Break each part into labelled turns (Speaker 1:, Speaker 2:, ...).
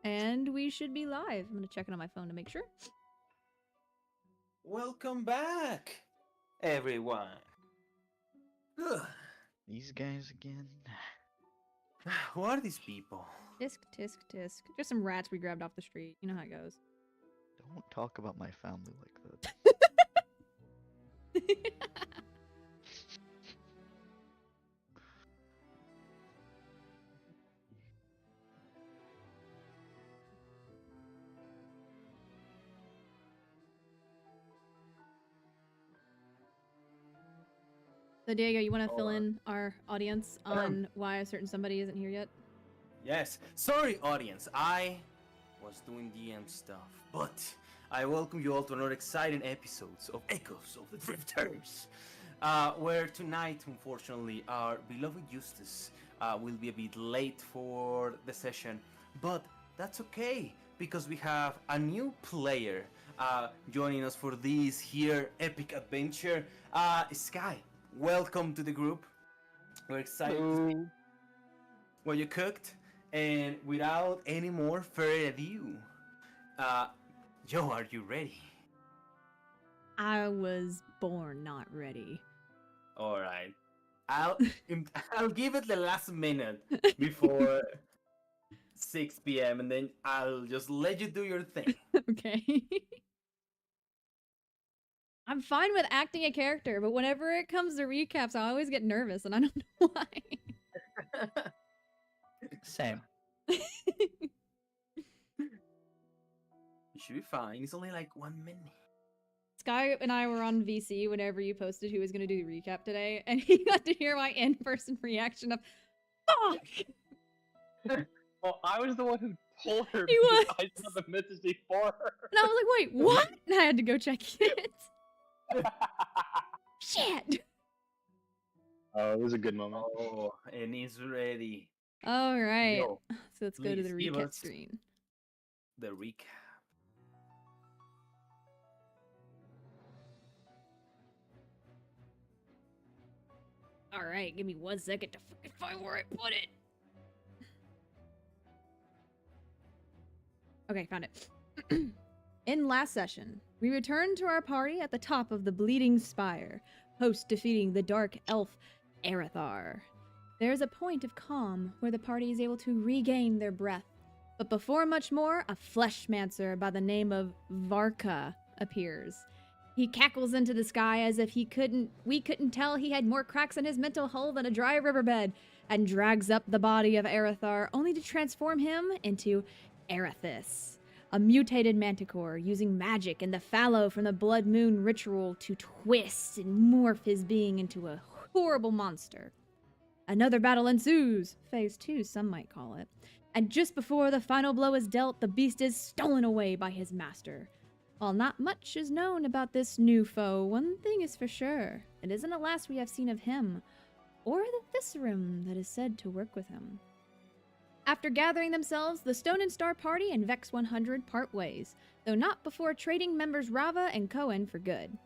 Speaker 1: And we should be live. I'm gonna check it on my phone to make sure.
Speaker 2: Welcome back, everyone. Ugh.
Speaker 3: These guys again.
Speaker 2: Who are these people?
Speaker 1: Tisk, tisk, tisk. Just some rats we grabbed off the street. You know how it goes.
Speaker 3: Don't talk about my family like that.
Speaker 1: So Diego, you want to fill in our audience on why a certain somebody isn't here yet?
Speaker 2: Yes. Sorry, audience. I was doing DM stuff, but I welcome you all to another exciting episodes of Echoes of the Drifters. Where tonight, unfortunately, our beloved Eustace will be a bit late for the session, but that's okay because we have a new player joining us for this here epic adventure. Sky, welcome to the group. We're excited to see what you cooked, and without any more further ado, Joe, are you ready?
Speaker 1: I was born not ready.
Speaker 2: All right. I'll give it the last minute before 6 p.m. and then I'll just let you do your thing.
Speaker 1: Okay. I'm fine with acting a character, but whenever it comes to recaps, I always get nervous, and I don't know why.
Speaker 3: Same.
Speaker 2: You should be fine. It's only like 1 minute.
Speaker 1: Sky and I were on VC whenever you posted who was going to do the recap today, and he got to hear my in-person reaction of, fuck!
Speaker 4: Well, I was the one who told her
Speaker 1: He
Speaker 4: because
Speaker 1: was.
Speaker 4: I saw the message before her.
Speaker 1: And I was like, wait, what? And I had to go check it. Shit!
Speaker 4: Oh, it was a good moment.
Speaker 2: Oh, and he's ready.
Speaker 1: Alright,
Speaker 2: Yo,
Speaker 1: so let's go to the
Speaker 2: please give
Speaker 1: recap
Speaker 2: us-
Speaker 1: screen.
Speaker 2: The recap.
Speaker 1: Alright, give me 1 second to fucking find where I put it. Okay, found it. In last session, we returned to our party at the top of the Bleeding Spire, host defeating the dark elf Arathar. There is a point of calm where the party is able to regain their breath. But before much more, a fleshmancer by the name of Varka appears. He cackles into the sky as if we couldn't tell he had more cracks in his mental hull than a dry riverbed, and drags up the body of Arathar only to transform him into Arathis, a mutated manticore using magic and the fallow from the Blood Moon ritual to twist and morph his being into a horrible monster. Another battle ensues, phase 2 some might call it, and just before the final blow is dealt, the beast is stolen away by his master. While not much is known about this new foe, one thing is for sure. It isn't the last we have seen of him, or the Viscerum that is said to work with him. After gathering themselves, the Stone and Star Party and Vex 100 part ways, though not before trading members Rava and Cohen for good.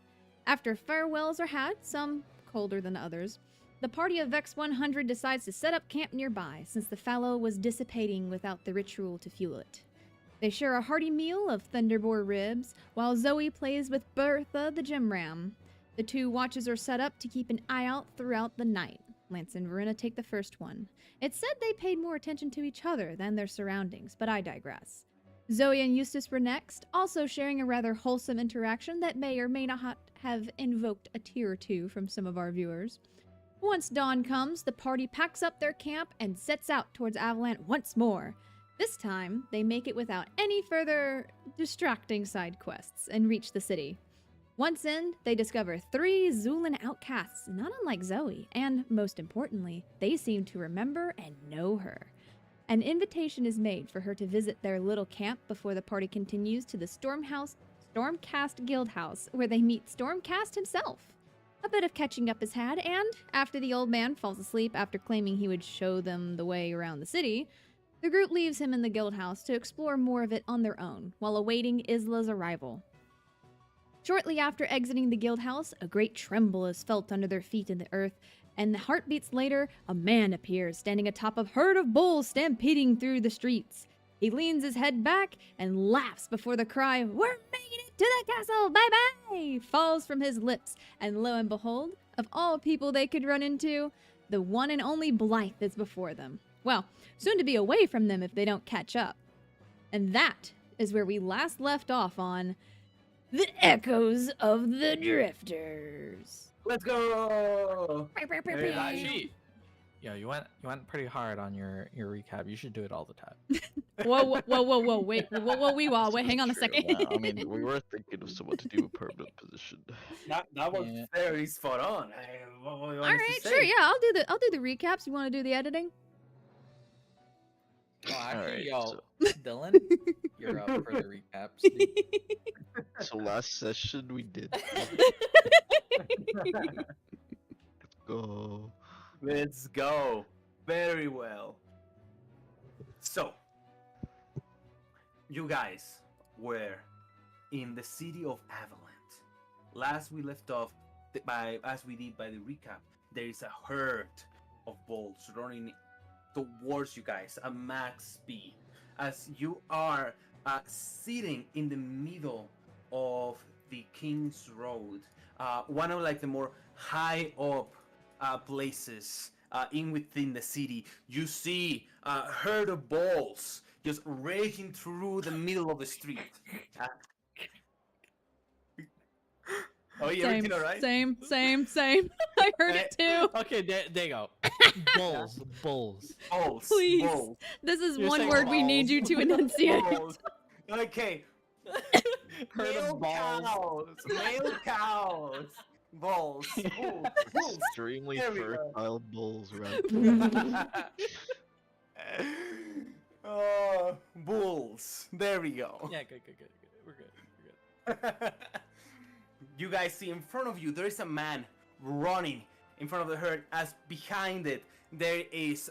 Speaker 1: After farewells are had, some colder than others, the party of Vex 100 decides to set up camp nearby since the fallow was dissipating without the ritual to fuel it. They share a hearty meal of Thunderboar ribs, while Zoe plays with Bertha the Gem Ram. The two watches are set up to keep an eye out throughout the night. Lance and Verena take the first one. It's said they paid more attention to each other than their surroundings, but I digress. Zoe and Eustace were next, also sharing a rather wholesome interaction that may or may not have invoked a tear or two from some of our viewers. Once dawn comes, the party packs up their camp and sets out towards Avalanche once more. This time, they make it without any further distracting side quests and reach the city. Once in, they discover 3 Zulin outcasts, not unlike Zoe, and, most importantly, they seem to remember and know her. An invitation is made for her to visit their little camp before the party continues to the Stormcast Guildhouse, where they meet Stormcast himself. A bit of catching up is had, and, after the old man falls asleep after claiming he would show them the way around the city, the group leaves him in the Guildhouse to explore more of it on their own, while awaiting Isla's arrival. Shortly after exiting the Guildhouse, a great tremble is felt under their feet in the earth, and heartbeats later, a man appears standing atop a herd of bulls stampeding through the streets. He leans his head back and laughs before the cry, "We're making it to the castle! Bye-bye!" falls from his lips, and lo and behold, of all people they could run into, the one and only Blythe is before them. Well, soon to be away from them if they don't catch up. And that is where we last left off on The Echoes of the Drifters.
Speaker 2: Let's go!
Speaker 5: Actually, yeah, you went pretty hard on your recap. You should do it all the time.
Speaker 1: Whoa, wait, wait, hang on a
Speaker 3: True.
Speaker 1: second.
Speaker 3: Yeah, I mean, we were thinking of someone to do a permanent position.
Speaker 2: That was
Speaker 5: Yeah.
Speaker 2: very spot on. What you
Speaker 1: All
Speaker 2: want us
Speaker 1: right,
Speaker 2: to
Speaker 1: sure,
Speaker 2: say?
Speaker 1: yeah, I'll do the recaps. You want to do the editing?
Speaker 5: Oh, actually,
Speaker 3: Alright,
Speaker 5: Dylan, you're up for the recaps. dude.
Speaker 3: So last session we did. Go.
Speaker 2: Let's go. Very well. So, you guys were in the city of Avalanche. Last we left off, as we did by the recap, there is a herd of bulls running towards you guys at max speed. As you are sitting in the middle of the King's Road, one of like the more high up places within the city, you see a herd of bulls just raging through the middle of the street. Oh, yeah, everything all right?
Speaker 1: Same. I heard it too.
Speaker 5: Okay, there you go. Bulls.
Speaker 2: Bulls.
Speaker 1: Please.
Speaker 2: Bulls.
Speaker 1: This is
Speaker 5: You're
Speaker 1: one
Speaker 5: saying
Speaker 1: word we need you to enunciate.
Speaker 2: Bulls. Okay.
Speaker 5: Herd
Speaker 2: Male
Speaker 5: of balls.
Speaker 2: cows. Male cows. Bulls. Bulls. Bulls.
Speaker 3: Extremely
Speaker 2: There we go.
Speaker 3: fertile bulls around.
Speaker 2: Oh, bulls. There we go.
Speaker 5: Yeah, good. We're good.
Speaker 2: You guys see in front of you, there is a man running in front of the herd. As behind it, there is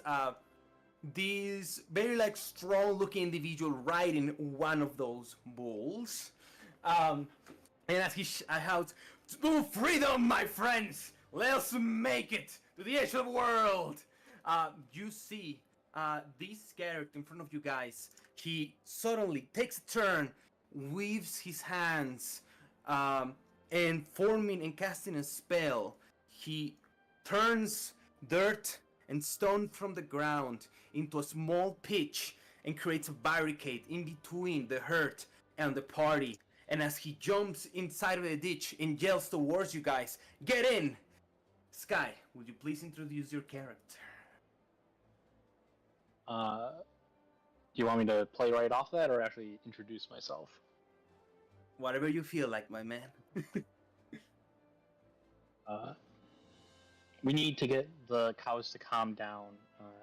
Speaker 2: this very like strong-looking individual riding one of those bulls. And as he shouts, "To freedom, my friends! Let's make it to the edge of the world!" You see this character in front of you guys. He suddenly takes a turn, weaves his hands, and forming and casting a spell. He turns dirt and stone from the ground into a small pitch and creates a barricade in between the herd and the party. And as he jumps inside of the ditch and yells towards you guys, "Get in!" Sky, would you please introduce your character?
Speaker 4: Do you want me to play right off that or actually introduce myself?
Speaker 2: Whatever you feel like, my man.
Speaker 4: We need to get the cows to calm down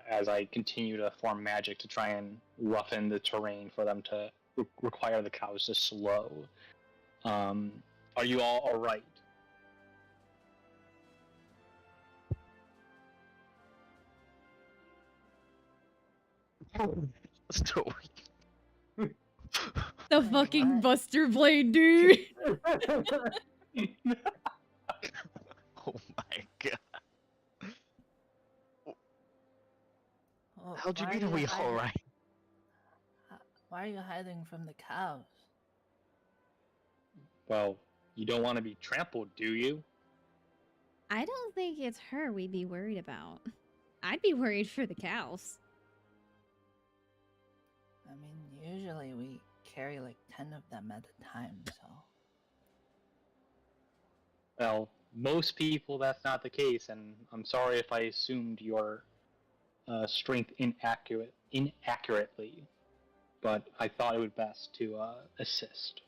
Speaker 4: as I continue to form magic to try and roughen the terrain for them to require the cows to slow. Are you all alright?
Speaker 3: Story.
Speaker 1: The fucking Buster Blade, dude.
Speaker 3: Oh my god.
Speaker 6: Oh,
Speaker 3: How'd you
Speaker 6: why
Speaker 3: mean
Speaker 6: are
Speaker 3: are we
Speaker 6: hiding-
Speaker 3: alright?
Speaker 6: Why are you hiding from the cows?
Speaker 4: Well, you don't want to be trampled, do you?
Speaker 1: I don't think it's her we'd be worried about. I'd be worried for the cows.
Speaker 6: I mean, usually we carry like 10 of them at a time, so.
Speaker 4: Well, most people that's not the case, and I'm sorry if I assumed your strength inaccurately, but I thought it would best to assist.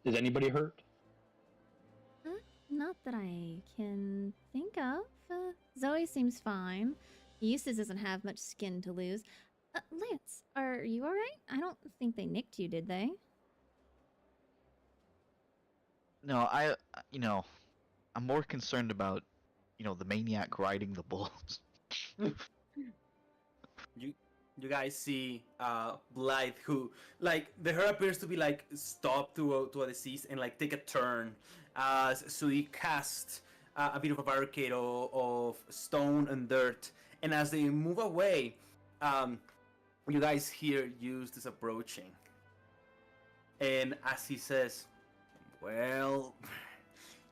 Speaker 4: Is anybody hurt?
Speaker 1: Not that I can think of. Zoe seems fine. Eustace doesn't have much skin to lose. Lance, are you alright? I don't think they nicked you, did they?
Speaker 3: No, I'm more concerned about, the maniac riding the bulls.
Speaker 2: You guys see Blythe, who like her appears to be like stopped to a disease and like take a turn. So he cast a bit of a barricade of stone and dirt, and as they move away, You guys hear Eustace approaching, and as he says, well,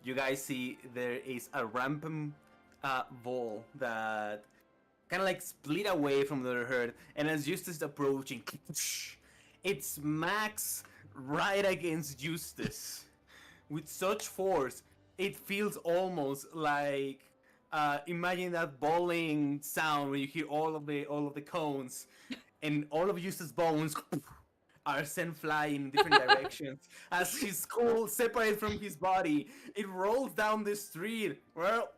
Speaker 2: you guys see there is a rampant ball that kind of like split away from the herd, and as Eustace is approaching, it smacks right against Eustace with such force it feels almost like imagine that bowling sound when you hear all of the cones and all of Eustace's bones are sent flying in different directions as his skull separates from his body. It rolls down the street. Well,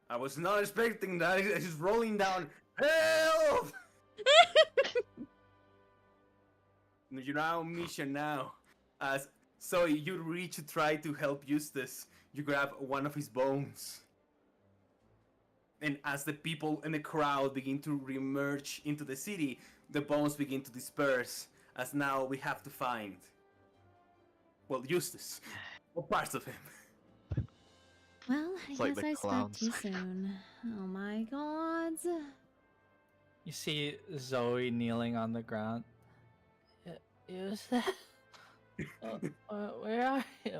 Speaker 2: I was not expecting that. It's rolling down. Help! You're now on mission now. So you reach to try to help Eustace. You grab one of his bones. And as the people in the crowd begin to reemerge into the city, the bones begin to disperse. As now we have to find, well, Eustace. What parts of him?
Speaker 1: Well, I
Speaker 3: It's like
Speaker 1: guess
Speaker 3: the
Speaker 1: I spoke
Speaker 3: clowns.
Speaker 1: too soon. Oh my gods.
Speaker 5: You see Zoe kneeling on the ground.
Speaker 6: Use that. Where are you?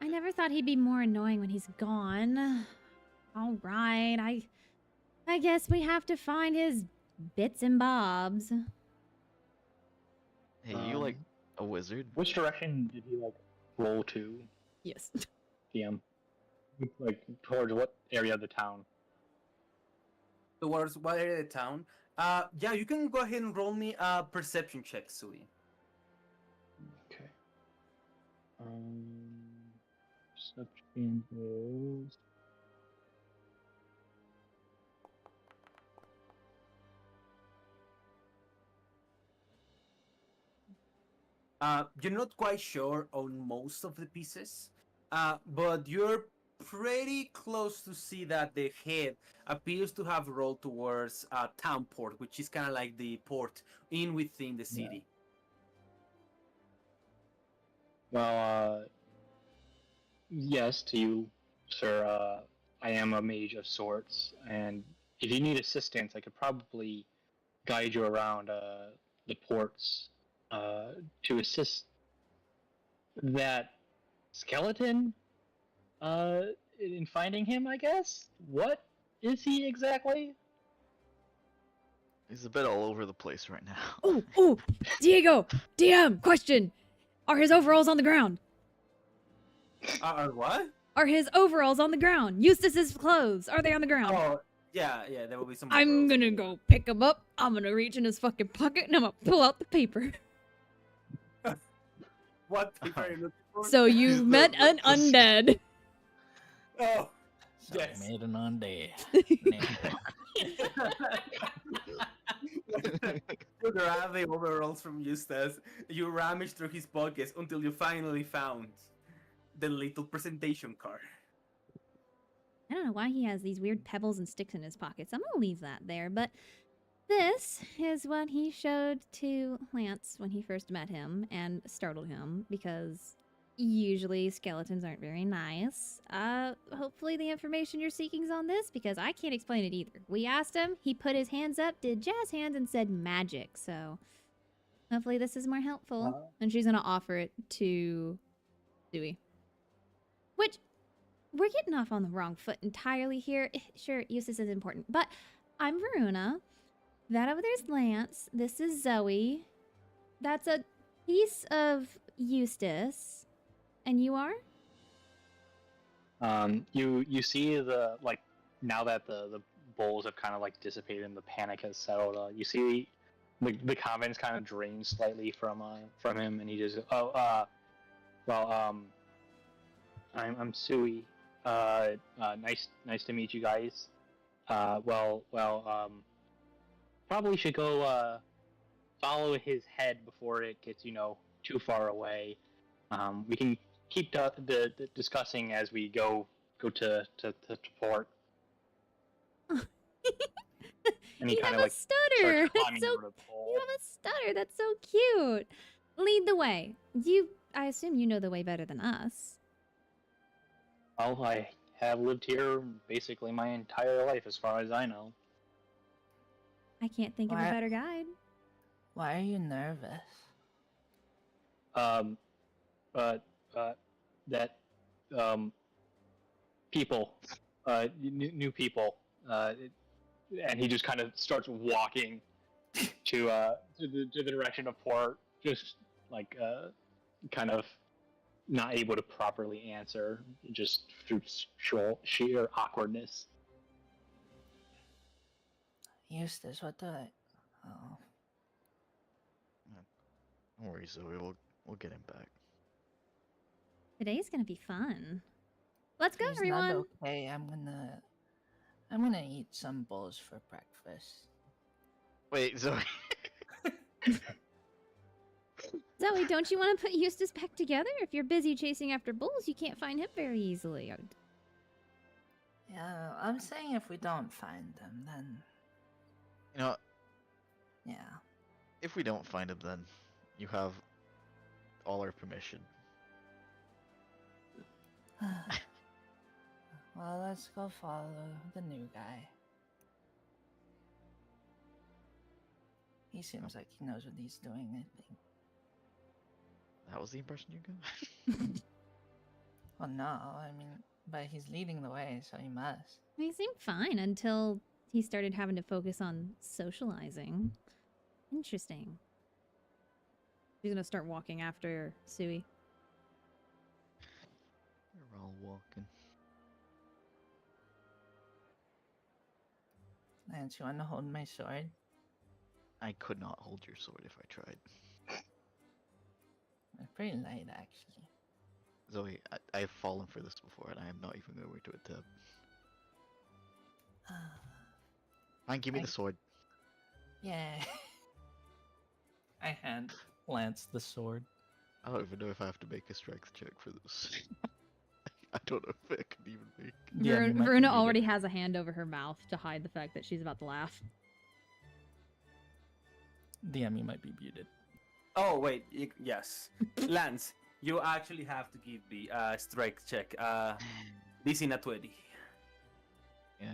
Speaker 1: I never thought he'd be more annoying when he's gone. All right, I guess we have to find his bits and bobs.
Speaker 3: Hey, you like a wizard?
Speaker 4: Which direction did he like roll to?
Speaker 1: Yes.
Speaker 4: DM. Like towards what area of the town?
Speaker 2: Towards what area of the town? Yeah, you can go ahead and roll me a perception check, Sui.
Speaker 4: Okay. Perception is.
Speaker 2: You're not quite sure on most of the pieces, but you're pretty close to see that the head appears to have rolled towards town port, which is kind of like the port in within the city.
Speaker 4: Well, yes, to you, sir. I am a mage of sorts, and if you need assistance, I could probably guide you around the ports to assist that skeleton in finding him, I guess? What is he exactly?
Speaker 3: He's a bit all over the place right now.
Speaker 1: Oh, Diego, DM, question. Are his overalls on the ground?
Speaker 2: What?
Speaker 1: Are his overalls on the ground? Eustace's clothes, are they on the ground?
Speaker 2: Oh, yeah, there will be some.
Speaker 1: I'm
Speaker 2: overalls.
Speaker 1: gonna go pick him up. I'm gonna reach in his fucking pocket and I'm gonna pull out the paper.
Speaker 2: What paper are you looking for?
Speaker 1: So you've met an undead.
Speaker 2: Oh,
Speaker 5: So
Speaker 2: yes.
Speaker 5: I made an undead.
Speaker 2: You grab the overalls from Eustace, you rummage through his pockets until you finally found the little presentation card.
Speaker 1: I don't know why he has these weird pebbles and sticks in his pockets. I'm gonna leave that there, but this is what he showed to Lance when he first met him and startled him because usually skeletons aren't very nice. Hopefully the information you're seeking is on this because I can't explain it either. We asked him, he put his hands up, did jazz hands, and said magic. So hopefully this is more helpful. And she's gonna offer it to Dewey. Which, we're getting off on the wrong foot entirely here. Sure, Eustace is important, but I'm Varuna. That over there's Lance. This is Zoe. That's a piece of Eustace. And you are?
Speaker 4: You see the like now that the bowls have kind of like dissipated and the panic has settled. You see the confidence kind of drains slightly from him, and he just I'm Sui. Nice to meet you guys. Probably should go follow his head before it gets too far away. We can keep the discussing as we go to port. And he
Speaker 1: You
Speaker 4: kind
Speaker 1: have
Speaker 4: of
Speaker 1: a
Speaker 4: like
Speaker 1: stutter.
Speaker 4: starts
Speaker 1: That's
Speaker 4: climbing
Speaker 1: so
Speaker 4: over the pole.
Speaker 1: You have a stutter. That's so cute. Lead the way. I assume you know the way better than us.
Speaker 4: Well, I have lived here basically my entire life, as far as I know.
Speaker 1: I can't think of a
Speaker 6: Why-
Speaker 1: better guide.
Speaker 6: Why are you nervous?
Speaker 4: Um, that people, new people, and he just kind of starts walking to the direction of port, just like kind of not able to properly answer, just through sheer awkwardness.
Speaker 6: Eustace, what the? Oh,
Speaker 3: Don't worry, Zoe. We'll get him back.
Speaker 1: Today's gonna be fun. Let's go,
Speaker 6: he's
Speaker 1: everyone.
Speaker 6: not okay. I'm gonna eat some bowls for breakfast.
Speaker 3: Wait, Zoe.
Speaker 1: Zoe, don't you want to put Eustace back together? If you're busy chasing after bulls, you can't find him very easily.
Speaker 6: Yeah, I'm saying if we don't find them, then
Speaker 3: You know,
Speaker 6: yeah.
Speaker 3: if we don't find him, then you have all our permission.
Speaker 6: Well, let's go follow the new guy. He seems like he knows what he's doing, I think.
Speaker 3: That was the impression you got?
Speaker 6: Well, no, I mean, but he's leading the way, so he must.
Speaker 1: He seemed fine until he started having to focus on socializing. Interesting. She's gonna start walking after Sui.
Speaker 3: We're all walking.
Speaker 6: Lance, you want to hold my sword?
Speaker 3: I could not hold your sword if I tried.
Speaker 6: It's pretty light, actually.
Speaker 3: Zoe, I've fallen for this before, and I am not even going to attempt. Fine, give me the sword.
Speaker 6: Yeah.
Speaker 5: I hand Lance the sword.
Speaker 3: I don't even know if I have to make a strength check for this. I don't know if I can even make.
Speaker 5: Yeah, you might
Speaker 1: Verona
Speaker 5: need it.
Speaker 1: already has a hand over her mouth to hide the fact that she's about to laugh.
Speaker 5: DM, you might be muted.
Speaker 2: Oh wait, yes, Lance, you actually have to give the strength check. This in a 20.
Speaker 3: Yeah.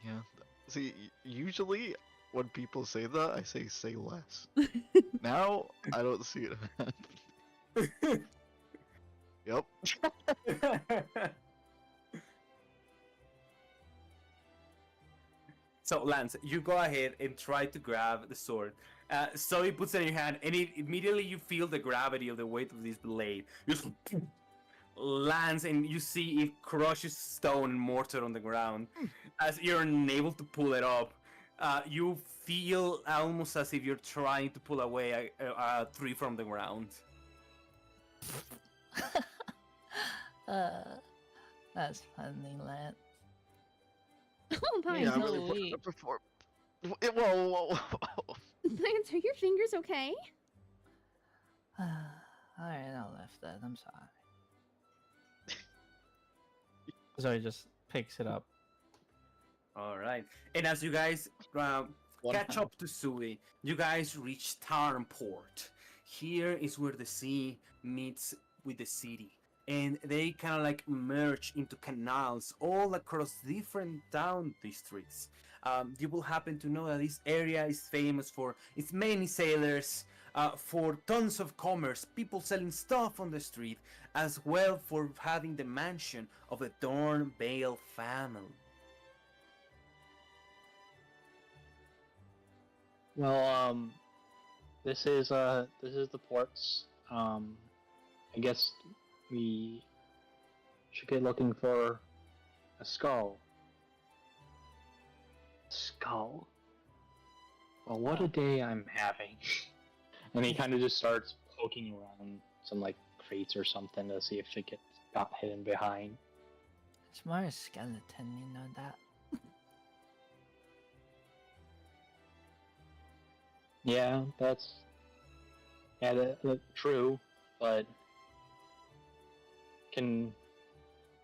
Speaker 3: Yeah. See, usually when people say that, I say less. Now, I don't see it happen. Yep.
Speaker 2: So Lance, you go ahead and try to grab the sword. So he puts it in your hand, and immediately you feel the gravity of the weight of this blade. You just lands, and you see it crushes stone and mortar on the ground. As you're unable to pull it up, you feel almost as if you're trying to pull away a tree from the ground.
Speaker 6: That's funny, Lance.
Speaker 1: Oh my
Speaker 3: Yeah, I'm
Speaker 1: god.
Speaker 3: really putting
Speaker 6: Zoe.
Speaker 3: up a perform. Whoa.
Speaker 1: Lance, are your fingers okay?
Speaker 6: Alright, I'll lift that. I'm sorry.
Speaker 5: Zoe just picks it up.
Speaker 2: All right, and as you guys catch up to Sui, you guys reach Tarnport. Here is where the sea meets with the city, and they kind of like merge into canals all across different town districts. You will happen to know that this area is famous for its many sailors, for tons of commerce, people selling stuff on the street, as well for having the mansion of the Dornbale family.
Speaker 4: Well, this is the ports. I guess we should get looking for a skull. Skull. Well, what a day I'm having. And he kind of just starts poking around some like crates or something to see if it got hidden behind.
Speaker 6: It's more a skeleton, you know that?
Speaker 4: Yeah, that's true, but can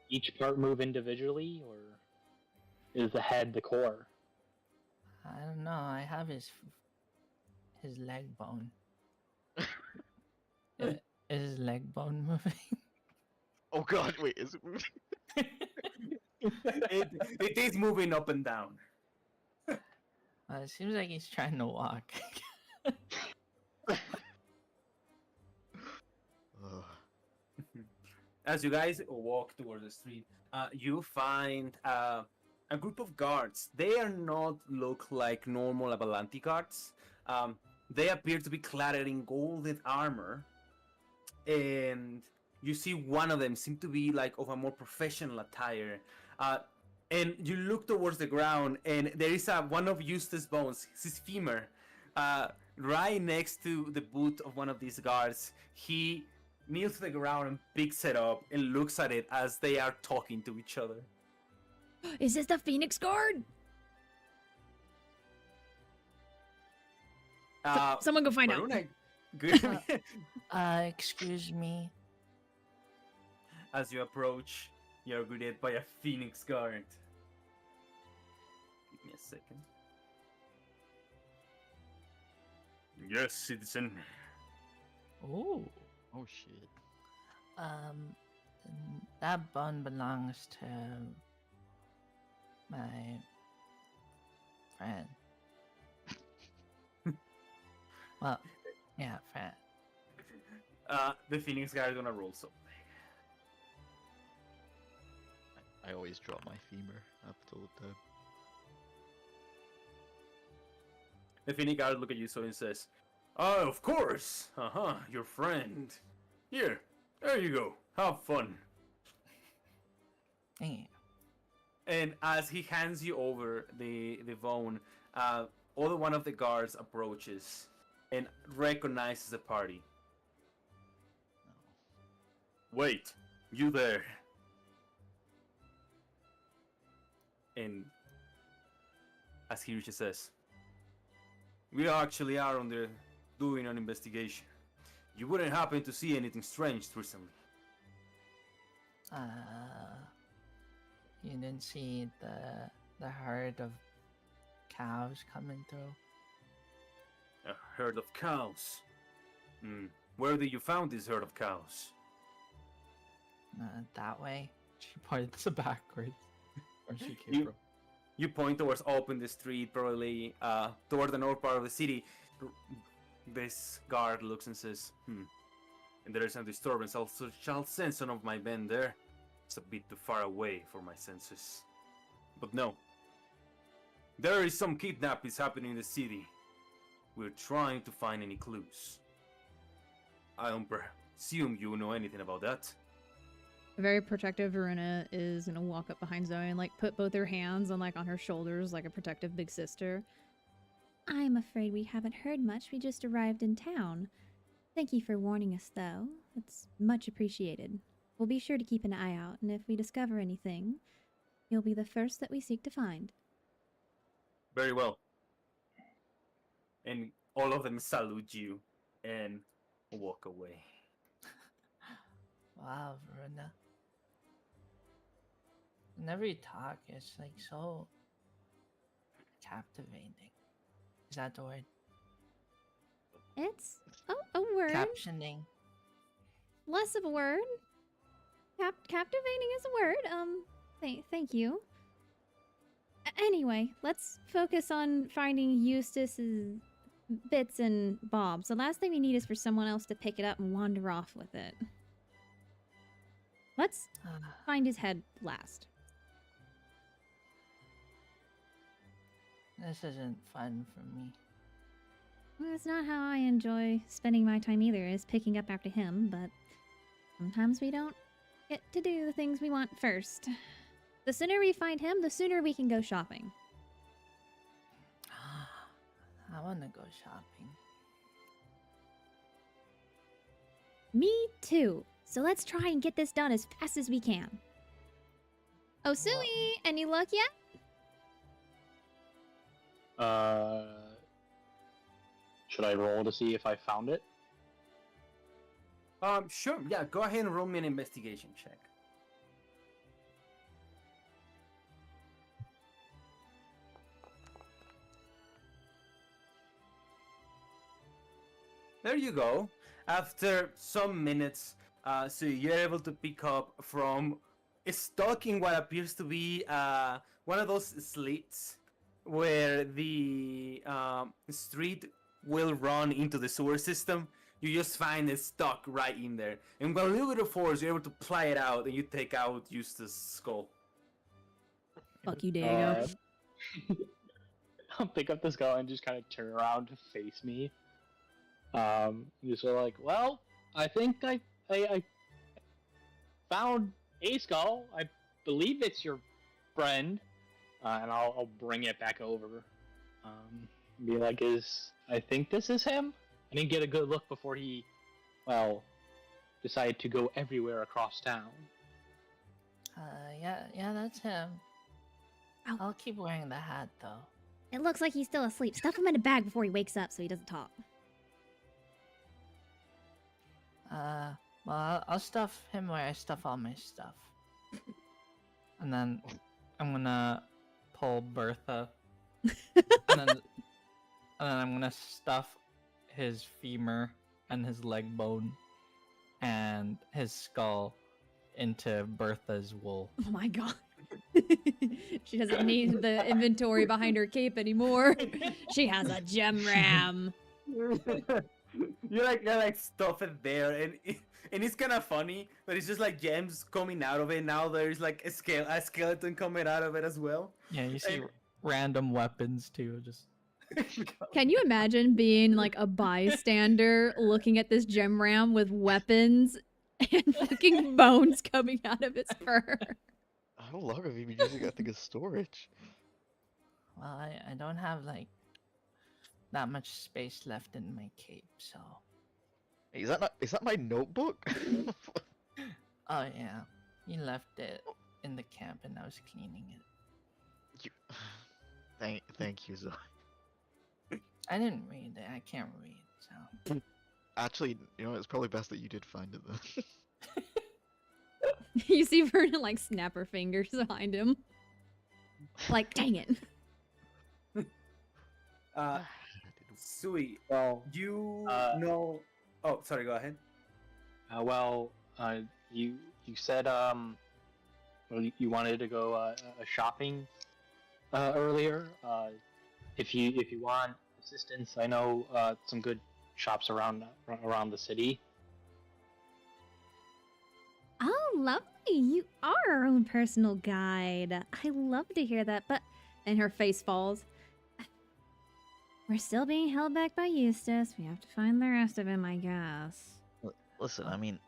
Speaker 4: each part move individually, or is the head the core?
Speaker 6: I don't know. I have his leg bone. Is his leg bone moving?
Speaker 3: Oh god, wait, is it moving?
Speaker 2: It is moving up and down.
Speaker 6: Well, It seems like he's trying to walk.
Speaker 3: Ugh.
Speaker 2: As you guys walk towards the street, you find a group of guards. They are not look like normal Avalanche guards. They appear to be clad in golden armor, and you see one of them seem to be like of a more professional attire. And you look towards the ground, and there is one of Eustace's bones, his femur, right next to the boot of one of these guards. He kneels to the ground and picks it up and looks at it as they are talking to each other.
Speaker 1: Is this the Phoenix Guard? Someone go find out.
Speaker 2: Varuna, good.
Speaker 6: Excuse me.
Speaker 2: As you approach, you're greeted by a Phoenix Guard. Give me a second. Yes, citizen.
Speaker 6: Oh.
Speaker 3: Oh shit.
Speaker 6: That bone belongs to my friend. Well, yeah, friend.
Speaker 2: The Phoenix Guard is gonna roll something.
Speaker 3: I always drop my femur after the dead.
Speaker 2: The Phoenix Guard look at you so and says, "Oh, of course. Your friend. Here, there you go. Have fun."
Speaker 6: Hey.
Speaker 2: And as he hands you over the bone, other one of the guards approaches and recognizes the party. Wait, you there? And as he says, "We actually are doing an investigation. You wouldn't happen to see anything strange recently?"
Speaker 6: You didn't see the herd of cows coming through?
Speaker 2: A herd of cows. Where did you found this herd of cows?
Speaker 6: That way.
Speaker 5: She points backwards where she came from.
Speaker 2: You point towards open the street, probably toward the north part of the city. This guard looks and says, And there is some disturbance. I shall send some of my men there. It's a bit too far away for my senses. But no. There is some kidnapping happening in the city. We're trying to find any clues. I don't presume you know anything about that.
Speaker 1: Very protective Varuna is gonna walk up behind Zoe and like put both her hands on her shoulders like a protective big sister. I'm afraid we haven't heard much. We just arrived in town. Thank you for warning us, though. It's much appreciated. We'll be sure to keep an eye out, and if we discover anything, you'll be the first that we seek to find.
Speaker 2: Very well. And all of them salute you and walk away.
Speaker 6: Wow, Verona. Whenever you talk, it's like so captivating. Is that the word?
Speaker 1: It's a word.
Speaker 6: Captioning.
Speaker 1: Less of a word. Captivating is a word. Thank you. Anyway, let's focus on finding Eustace's bits and bobs. The last thing we need is for someone else to pick it up and wander off with it. Let's find his head last.
Speaker 6: This isn't fun for me.
Speaker 1: Well, it's not how I enjoy spending my time either, is picking up after him, but sometimes we don't get to do the things we want first. The sooner we find him, the sooner we can go shopping.
Speaker 6: I want to go shopping.
Speaker 1: Me too. So let's try and get this done as fast as we can. Oh, Sui, any luck yet?
Speaker 4: Should I roll to see if I found it?
Speaker 2: Sure. Yeah, go ahead and roll me an investigation check. There you go. After some minutes, so you're able to pick up from stuck in what appears to be one of those slits where the street will run into the sewer system, you just find it stuck right in there. And with a little bit of force, you're able to pry it out, and you take out Eustace's skull.
Speaker 1: Fuck you, Diego.
Speaker 4: I'll pick up the skull and just kind of turn around to face me. Just sort of like, well, I think I found a skull. I believe it's your friend, and I'll bring it back over. Be like, I think this is him. I didn't get a good look before he, well, decided to go everywhere across town.
Speaker 6: Yeah, that's him.
Speaker 1: Ow.
Speaker 6: I'll keep wearing the hat though.
Speaker 1: It looks like he's still asleep. Stuff him in a bag before he wakes up so he doesn't talk.
Speaker 6: Well, I'll stuff him where I stuff all my stuff. And then I'm gonna pull Bertha. and then I'm gonna stuff his femur and his leg bone and his skull into Bertha's wool.
Speaker 1: Oh my god. She doesn't need the inventory behind her cape anymore. She has a gem ram.
Speaker 2: You like stuff it there, and it's kind of funny, but it's just like gems coming out of it. Now there's like a skeleton coming out of it as well.
Speaker 5: Yeah, you see random weapons too. Just
Speaker 1: Can you imagine being like a bystander looking at this gem ram with weapons and fucking bones coming out of its fur?
Speaker 3: How long have you been using that thing as storage?
Speaker 6: Well, I don't have like that much space left in my cape, so.
Speaker 3: Hey, is that my notebook?
Speaker 6: Oh yeah, you left it in the camp, and I was cleaning it.
Speaker 3: Thank you, Zoe.
Speaker 6: I didn't read it. I can't read, so.
Speaker 3: Actually, you know, it's probably best that you did find it then.
Speaker 1: You see Verna like snap her fingers behind him. Like, dang it.
Speaker 2: Sui,
Speaker 4: Well,
Speaker 2: you know. Oh, sorry. Go ahead.
Speaker 4: You said well, you wanted to go shopping earlier. If you want assistance, I know some good shops around the city.
Speaker 1: Oh, lovely. You are our own personal guide. I love to hear that, but... And her face falls. We're still being held back by Eustace. We have to find the rest of him, I guess.
Speaker 3: Listen, I mean,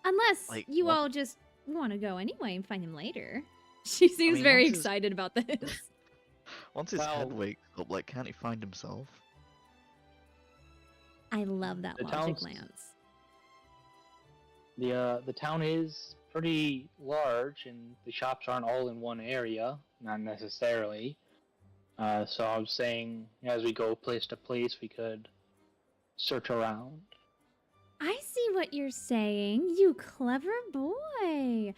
Speaker 1: Unless
Speaker 3: Like,
Speaker 1: you
Speaker 3: what-
Speaker 1: all just want to go anyway and find him later. She seems
Speaker 3: mean,
Speaker 1: very
Speaker 3: once his-
Speaker 1: excited about this.
Speaker 3: once his head
Speaker 4: Well-
Speaker 3: wakes up, like, can't he find himself?
Speaker 1: I love that
Speaker 4: The
Speaker 1: logic,
Speaker 4: town's-
Speaker 1: Lance.
Speaker 4: The town is pretty large, and the shops aren't all in one area, not necessarily. So I was saying, as we go place to place, we could search around.
Speaker 1: I see what you're saying. You clever boy.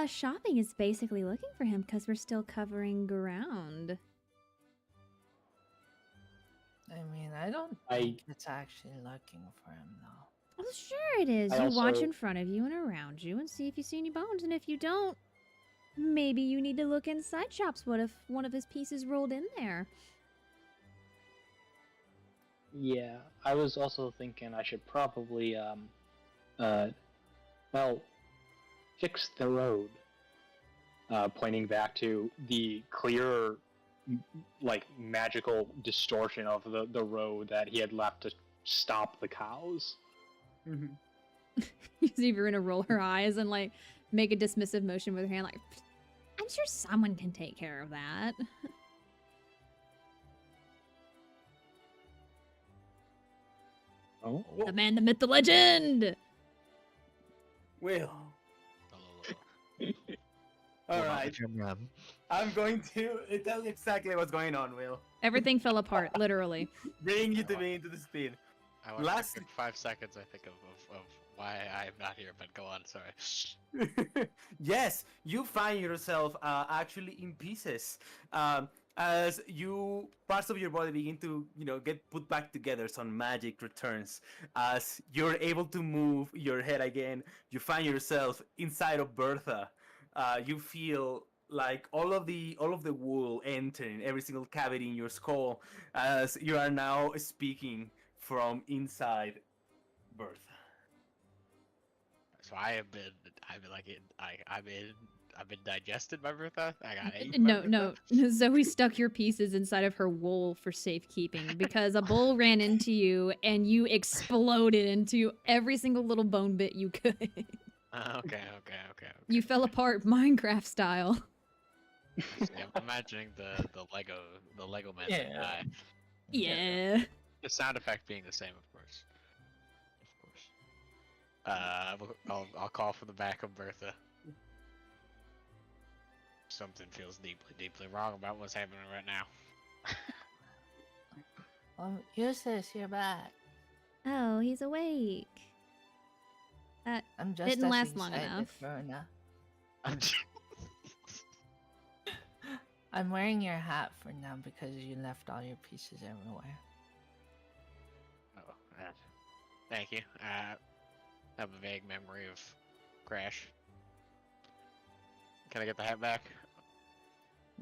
Speaker 1: Shopping is basically looking for him because we're still covering ground.
Speaker 6: I mean, I don't
Speaker 4: I-
Speaker 6: think it's actually looking for him though.
Speaker 1: Oh, sure it is.
Speaker 4: I
Speaker 1: You watch
Speaker 4: also-
Speaker 1: in front of you and around you and see if you see any bones. And if you don't, maybe you need to look inside shops. What if one of his pieces rolled in there?
Speaker 4: Yeah, I was also thinking I should probably, fix the road. Pointing back to the clear, like, magical distortion of the road that he had left to stop the cows.
Speaker 1: You see Verena roll her eyes and like make a dismissive motion with her hand, like, I'm sure someone can take care of that.
Speaker 4: Oh?
Speaker 1: The man, the myth, the legend.
Speaker 2: Will. All right. I'm going to tell you exactly what's going on, Will.
Speaker 1: Everything fell apart, literally.
Speaker 2: Bring you to me into the speed.
Speaker 7: I want
Speaker 2: Last-
Speaker 7: to take 5 seconds, I think, of why I'm not here, but go on, sorry.
Speaker 2: Yes, you find yourself actually in pieces. As parts of your body begin to, get put back together, some magic returns. As you're able to move your head again, you find yourself inside of Bertha. You feel like all of the wool entering every single cavity in your skull as you are now speaking from inside Bertha.
Speaker 7: So I've been digested by Bertha. I got ate by
Speaker 1: No,
Speaker 7: Bertha?
Speaker 1: no. Zoe stuck your pieces inside of her wool for safekeeping because a bull ran into you and you exploded into every single little bone bit you could.
Speaker 7: Okay.
Speaker 1: You fell apart Minecraft style.
Speaker 7: See, I'm imagining the Lego man that
Speaker 6: Yeah.
Speaker 7: die.
Speaker 1: Yeah.
Speaker 7: The sound effect being the same, of course. I'll call from the back of Bertha. Something feels deeply wrong about what's happening right now.
Speaker 6: Oh, Eustace, you're back.
Speaker 1: Oh, he's awake.
Speaker 6: I'm just
Speaker 1: Didn't
Speaker 6: as
Speaker 1: last long
Speaker 6: excited
Speaker 1: enough.
Speaker 6: for now. I'm wearing your hat for now because you left all your pieces everywhere.
Speaker 7: Oh, thank you. I have a vague memory of Crash. Can I get the hat back?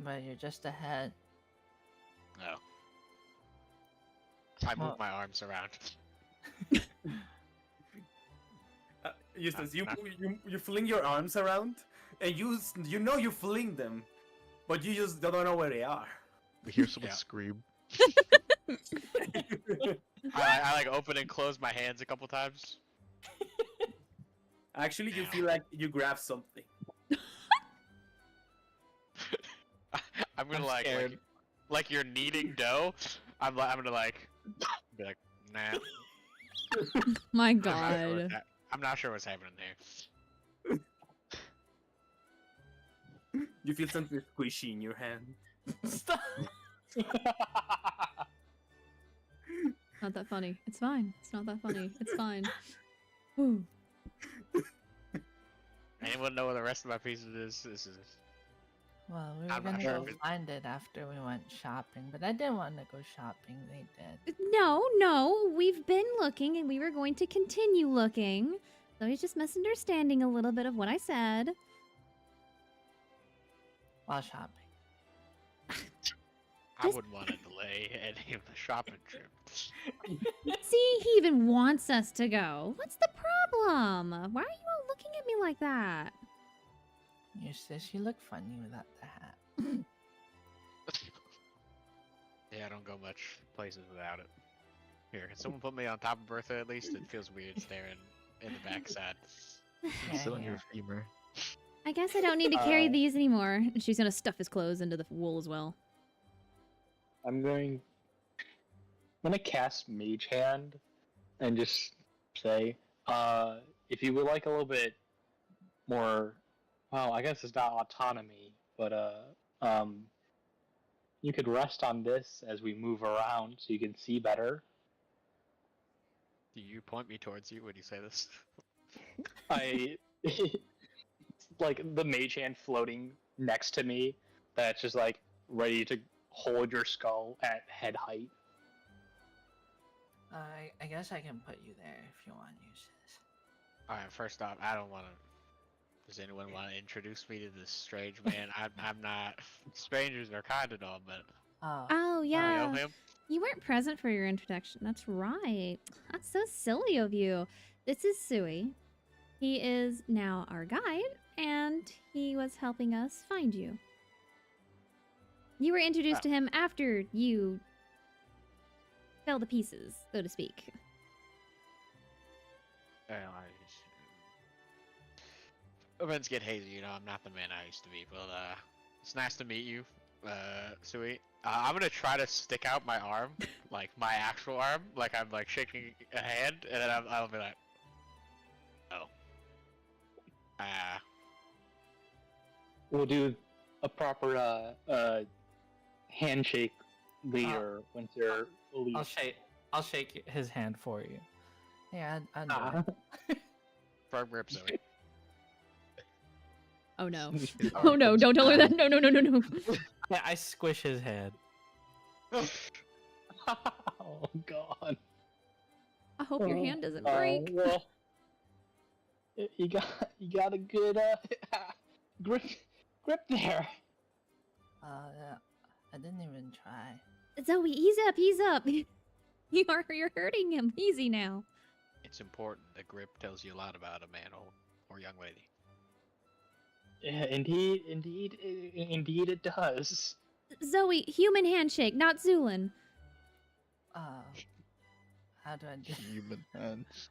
Speaker 6: But you're just a hat.
Speaker 7: No. I move
Speaker 6: Well-
Speaker 7: my arms around.
Speaker 2: Eustace, you fling your arms around, and you know you fling them, but you just don't know where they are.
Speaker 3: We hear someone
Speaker 7: Yeah.
Speaker 3: scream.
Speaker 7: I like open and close my hands a couple times.
Speaker 2: Actually, you feel like you grab something.
Speaker 7: I'm gonna
Speaker 6: I'm scared.
Speaker 7: like you're kneading dough. I'm gonna like be like, nah.
Speaker 1: My
Speaker 7: I'm not sure what's
Speaker 1: god.
Speaker 7: I'm not sure what's happening there.
Speaker 2: You feel something squishy in your hand.
Speaker 6: Stop.
Speaker 1: Not that funny. It's fine. It's not that funny. It's fine. Ooh.
Speaker 7: Anyone know where the rest of my pieces is? This is
Speaker 6: Well, we were
Speaker 7: I'm not
Speaker 6: gonna
Speaker 7: sure
Speaker 6: go
Speaker 7: if it-
Speaker 6: find it after we went shopping, but I didn't want to go shopping. They did.
Speaker 1: No. We've been looking and we were going to continue looking. So he's just misunderstanding a little bit of what I said.
Speaker 6: While shopping.
Speaker 7: I
Speaker 1: Just-
Speaker 7: wouldn't want to delay any of the shopping trip.
Speaker 1: See, he even wants us to go. What's the problem? Why are you all looking at me like that?
Speaker 6: Eustace, you look funny without the hat.
Speaker 7: Yeah, I don't go much places without it. Here, can someone put me on top of Bertha at least? It feels weird staring in the backside.
Speaker 6: Yeah,
Speaker 3: Sit on your
Speaker 6: yeah.
Speaker 3: femur.
Speaker 1: I guess I don't need to carry
Speaker 4: Uh,
Speaker 1: these anymore. And she's gonna stuff his clothes into the wool as well.
Speaker 4: I'm going to cast Mage Hand and just say, if you would like a little bit more, well, I guess it's not autonomy, but you could rest on this as we move around so you can see better.
Speaker 7: Do you point me towards you when you say this?
Speaker 4: I like the Mage Hand floating next to me that's just like ready to hold your skull at head height.
Speaker 6: I guess I can put you there if you want, Eustace.
Speaker 7: Alright, first off, I don't want to. Does anyone want to introduce me to this strange man? I'm not. Strangers are kind and all, but
Speaker 6: Oh,
Speaker 1: Oh,
Speaker 7: I
Speaker 1: yeah.
Speaker 7: know him.
Speaker 1: You weren't present for your introduction. That's right. That's so silly of you. This is Sui. He is now our guide, and he was helping us find you. You were introduced to him after you fell to pieces, so to speak.
Speaker 7: Well, events get hazy, you know. I'm not the man I used to be, but it's nice to meet you, Sui. I'm gonna try to stick out my arm, like my actual arm, like I'm like shaking a hand, and then I'll be like, oh,
Speaker 4: We'll do a proper handshake later once you're leave.
Speaker 6: I'll shake his hand for you. Yeah, I'd do it.
Speaker 7: firm grip, Sui.
Speaker 1: Oh no.
Speaker 3: His
Speaker 1: Oh
Speaker 3: arm
Speaker 1: no,
Speaker 3: comes
Speaker 1: don't tell her
Speaker 3: down.
Speaker 1: that. No.
Speaker 6: Yeah, I squish his head.
Speaker 4: Oh god.
Speaker 1: I hope your hand doesn't
Speaker 4: Uh,
Speaker 1: break.
Speaker 4: well, you got a good grip there.
Speaker 6: I didn't even try.
Speaker 1: Zoe, ease up, ease up. You're hurting him. Easy now.
Speaker 7: It's important. The grip tells you a lot about a man or young lady.
Speaker 4: Yeah, indeed it does.
Speaker 1: Zoe, human handshake, not Zulin.
Speaker 6: How do I do?
Speaker 3: Human hands.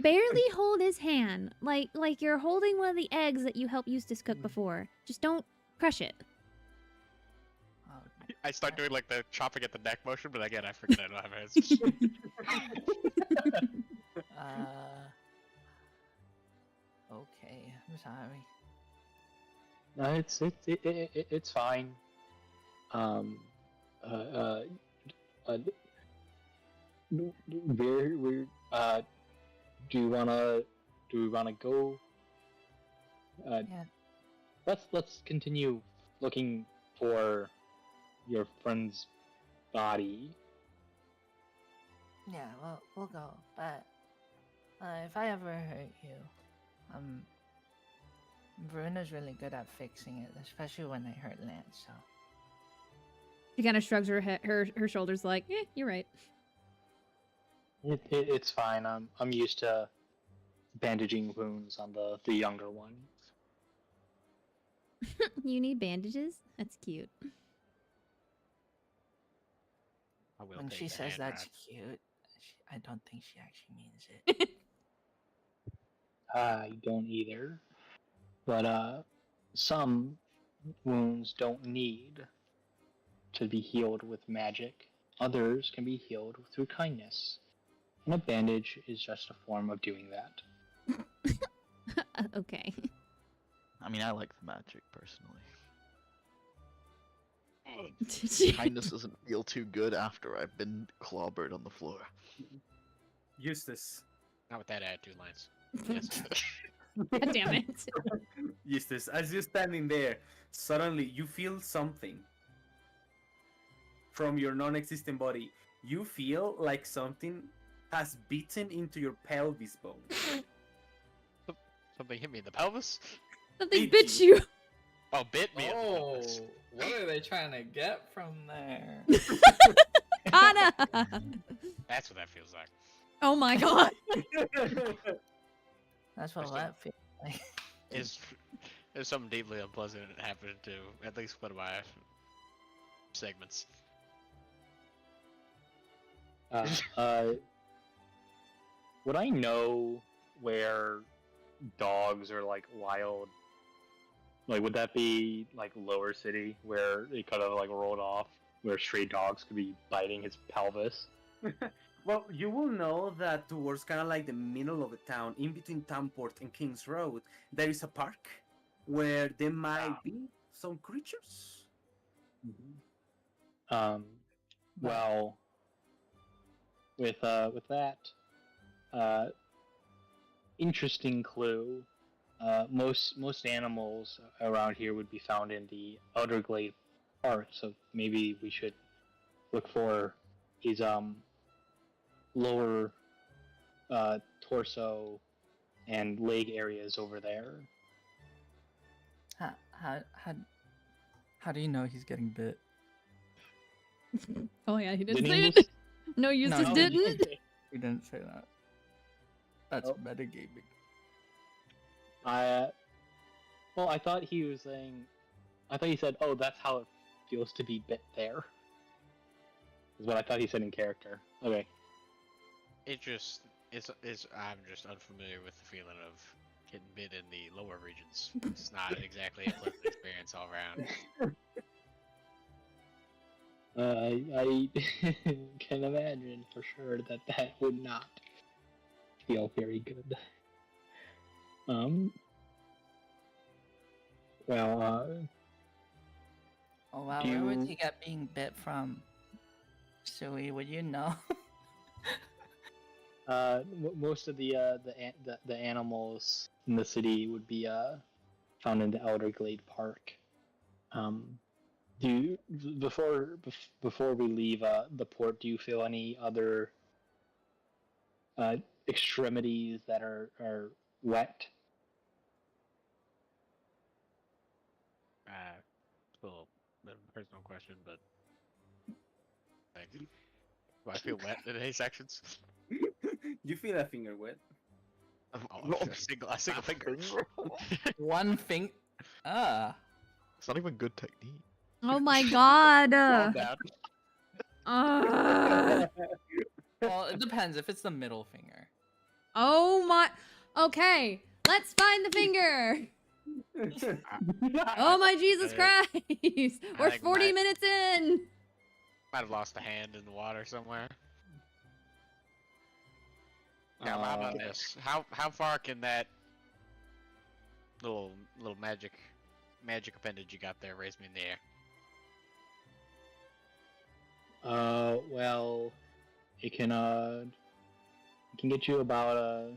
Speaker 1: Barely hold his hand, like you're holding one of the eggs that you helped Eustace cook before. Just don't crush it.
Speaker 6: Oh,
Speaker 7: I start doing like the chopping at the neck motion, but again, I forget I don't have hands.
Speaker 6: Okay, I'm sorry.
Speaker 4: No, it's fine. Where do we wanna go?
Speaker 6: Yeah.
Speaker 4: Let's continue looking for your friend's body.
Speaker 6: Yeah, well, we'll go. But if I ever hurt you, Veruna's really good at fixing it, especially when I hurt Lance. So
Speaker 1: She kind of shrugs her shoulders, like, you're right.
Speaker 4: It's fine. I'm used to bandaging wounds on the younger one.
Speaker 1: You need bandages? That's cute.
Speaker 7: I will
Speaker 6: when
Speaker 7: take
Speaker 6: she
Speaker 7: the
Speaker 6: says
Speaker 7: hand
Speaker 6: that's
Speaker 7: wraps.
Speaker 6: cute, I don't think she actually means it.
Speaker 4: I don't either. But some wounds don't need to be healed with magic. Others can be healed through kindness. And a bandage is just a form of doing that.
Speaker 1: Okay.
Speaker 3: I mean, I like the magic personally. Kindness doesn't feel too good after I've been clobbered on the floor.
Speaker 2: Eustace.
Speaker 7: Not with that attitude, Lance. Yes.
Speaker 1: God damn it.
Speaker 2: Eustace, as you're standing there, suddenly you feel something from your non-existent body. You feel like something has bitten into your pelvis bone.
Speaker 7: Something hit me in the pelvis?
Speaker 1: Something
Speaker 2: Bit
Speaker 1: bit you.
Speaker 7: Oh, bit me in the
Speaker 6: Oh,
Speaker 7: pelvis.
Speaker 6: what are they trying to get from there?
Speaker 1: Kana!
Speaker 7: That's what that feels like.
Speaker 1: Oh my god.
Speaker 6: That's what
Speaker 7: Listen.
Speaker 6: that feels like.
Speaker 7: There's something deeply unpleasant that happened to at least one of my segments.
Speaker 4: Would I know where dogs are like wild? Like, would that be like Lower City where it could have like rolled off, where stray dogs could be biting his pelvis?
Speaker 2: Well, you will know that towards kind of like the middle of the town, in between Townport and King's Road, there is a park where there might be some creatures.
Speaker 4: Well, with that, interesting clue. Most animals around here would be found in the Outer Glade Park, so maybe we should look for these lower torso and leg areas over there.
Speaker 6: How do you know he's getting bit?
Speaker 1: Oh yeah, he didn't
Speaker 4: Didn't
Speaker 1: say
Speaker 4: he
Speaker 1: it.
Speaker 4: just-
Speaker 1: No, Eustace
Speaker 6: No,
Speaker 1: didn't.
Speaker 6: He didn't say that. That's
Speaker 4: Oh.
Speaker 6: metagaming.
Speaker 4: Well, I thought he was saying. I thought he said, "Oh, that's how it feels to be bit there." Is what I thought he said in character. Okay.
Speaker 7: It just I'm just unfamiliar with the feeling of getting bit in the lower regions. It's not exactly a pleasant experience all around.
Speaker 4: I can imagine for sure that would not feel very good. Well,
Speaker 6: Oh wow,
Speaker 4: Do
Speaker 6: where would
Speaker 4: you-
Speaker 6: he get being bit from? Suey, would you know?
Speaker 4: most of the animals in the city would be found in the Outer Glade Park. Do you, before we leave the port, do you feel any other extremities that are wet?
Speaker 7: Little bit of personal question, but like, do I feel wet in any sections?
Speaker 2: You feel a finger wet?
Speaker 7: Oh, a single finger.
Speaker 6: One thing. Ah.
Speaker 3: It's not even good technique.
Speaker 1: Oh my god.
Speaker 7: Calm down.
Speaker 6: Well, it depends. If it's the middle finger.
Speaker 1: Oh my. Okay, let's find the finger. Oh my Jesus Christ! We're
Speaker 7: think
Speaker 1: 40
Speaker 7: my-
Speaker 1: minutes in.
Speaker 7: Might have lost a hand in the water somewhere. Now, how about this? How far can that little magic appendage you got there raise me in the air?
Speaker 4: Well, it can get you about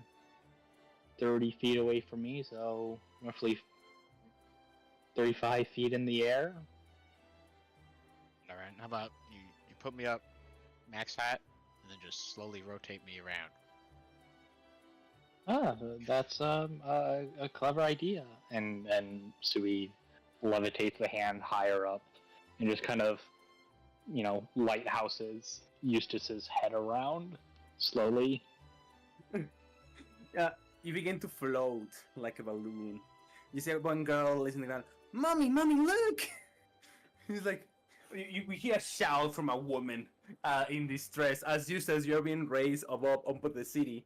Speaker 4: 30 feet away from me, so roughly 35 feet in the air.
Speaker 7: All right. How about you put me up max height and then just slowly rotate me around?
Speaker 4: That's a clever idea. And Sui levitates the hand higher up and just kind of, lighthouses Eustace's head around slowly.
Speaker 2: You begin to float like a balloon. You see one girl listening down, "Mommy, mommy, look!" He's like, we hear a shout from a woman in distress as you says you're being raised above the city.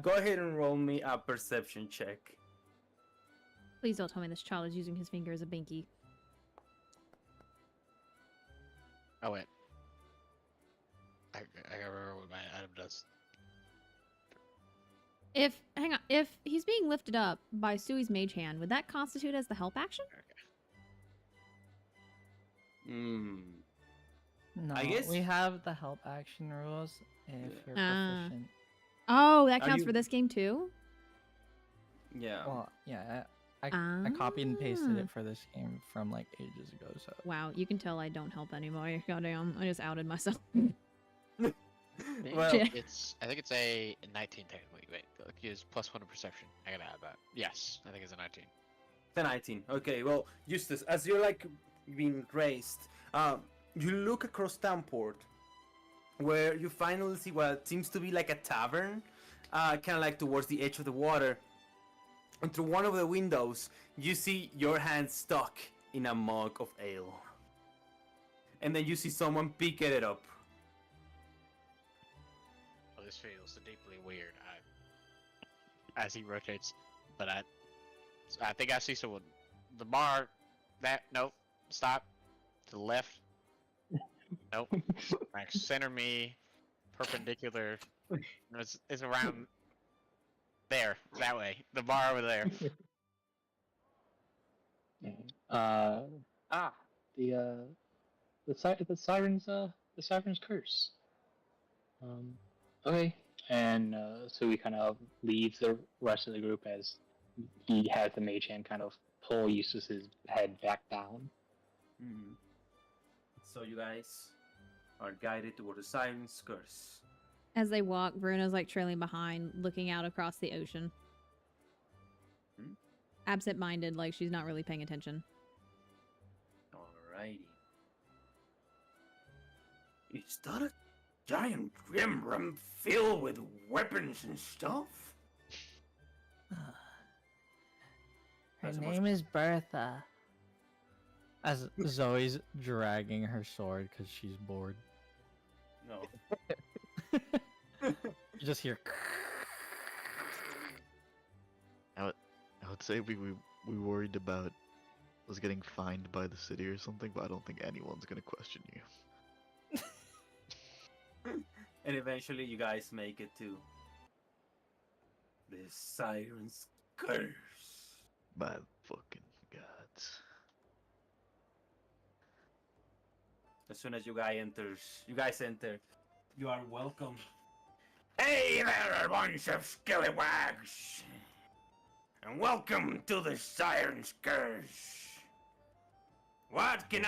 Speaker 2: Go ahead and roll me a perception check.
Speaker 1: Please don't tell me this child is using his finger as a binky.
Speaker 7: Oh wait. I gotta remember what my item does.
Speaker 1: Hang on, if he's being lifted up by Sui's mage hand, would that constitute as the help action?
Speaker 2: Hmm.
Speaker 6: No,
Speaker 2: I guess-
Speaker 6: we have the help action rules if you're
Speaker 1: Ah.
Speaker 6: proficient.
Speaker 1: Oh, that
Speaker 2: Are
Speaker 1: counts
Speaker 2: you-
Speaker 1: for this game too?
Speaker 2: Yeah.
Speaker 6: Well, yeah, I copied and pasted it for this game from like ages ago. So
Speaker 1: Wow, you can tell I don't help anymore. Goddamn, I just outed myself.
Speaker 2: Well,
Speaker 1: Yeah.
Speaker 7: I think it's a 19 technically. Wait, look, use +1 to perception. I gotta add that. Yes, I think it's a 19.
Speaker 2: the 19. Okay, well, Eustace, as you're like being raised, you look across Townport, where you finally see what seems to be like a tavern, kind of like towards the edge of the water. And through one of the windows, you see your hand stuck in a mug of ale. And then you see someone picking it up.
Speaker 7: Oh, this feels deeply weird. As he rotates, but I think I see someone. The bar. Nope. Stop. To the left. Nope. Like center me. Perpendicular. No, it's around. There. That way. The bar over there.
Speaker 4: The siren's curse. Okay, and so he kind of leaves the rest of the group as he has the mage hand kind of pull Eustace's head back down.
Speaker 2: Mhm. So you guys are guided toward the Siren's Curse.
Speaker 1: As they walk, Bruno's like trailing behind, looking out across the ocean.
Speaker 2: Hmm?
Speaker 1: Absent-minded, like she's not really paying attention.
Speaker 2: Alrighty. Is that a giant grim room filled with weapons and stuff?
Speaker 6: her
Speaker 2: That's a
Speaker 6: name is Bertha. As Zoe's dragging her sword because she's bored.
Speaker 2: No.
Speaker 6: You just hear.
Speaker 3: I would say we worried about us getting fined by the city or something, but I don't think anyone's gonna question you.
Speaker 2: And eventually you guys make it to the Siren's Curse.
Speaker 3: My fucking gods.
Speaker 2: As soon as you guys enter, you are welcome. Hey there, a bunch of skillywags! And welcome to the Siren's Curse. What can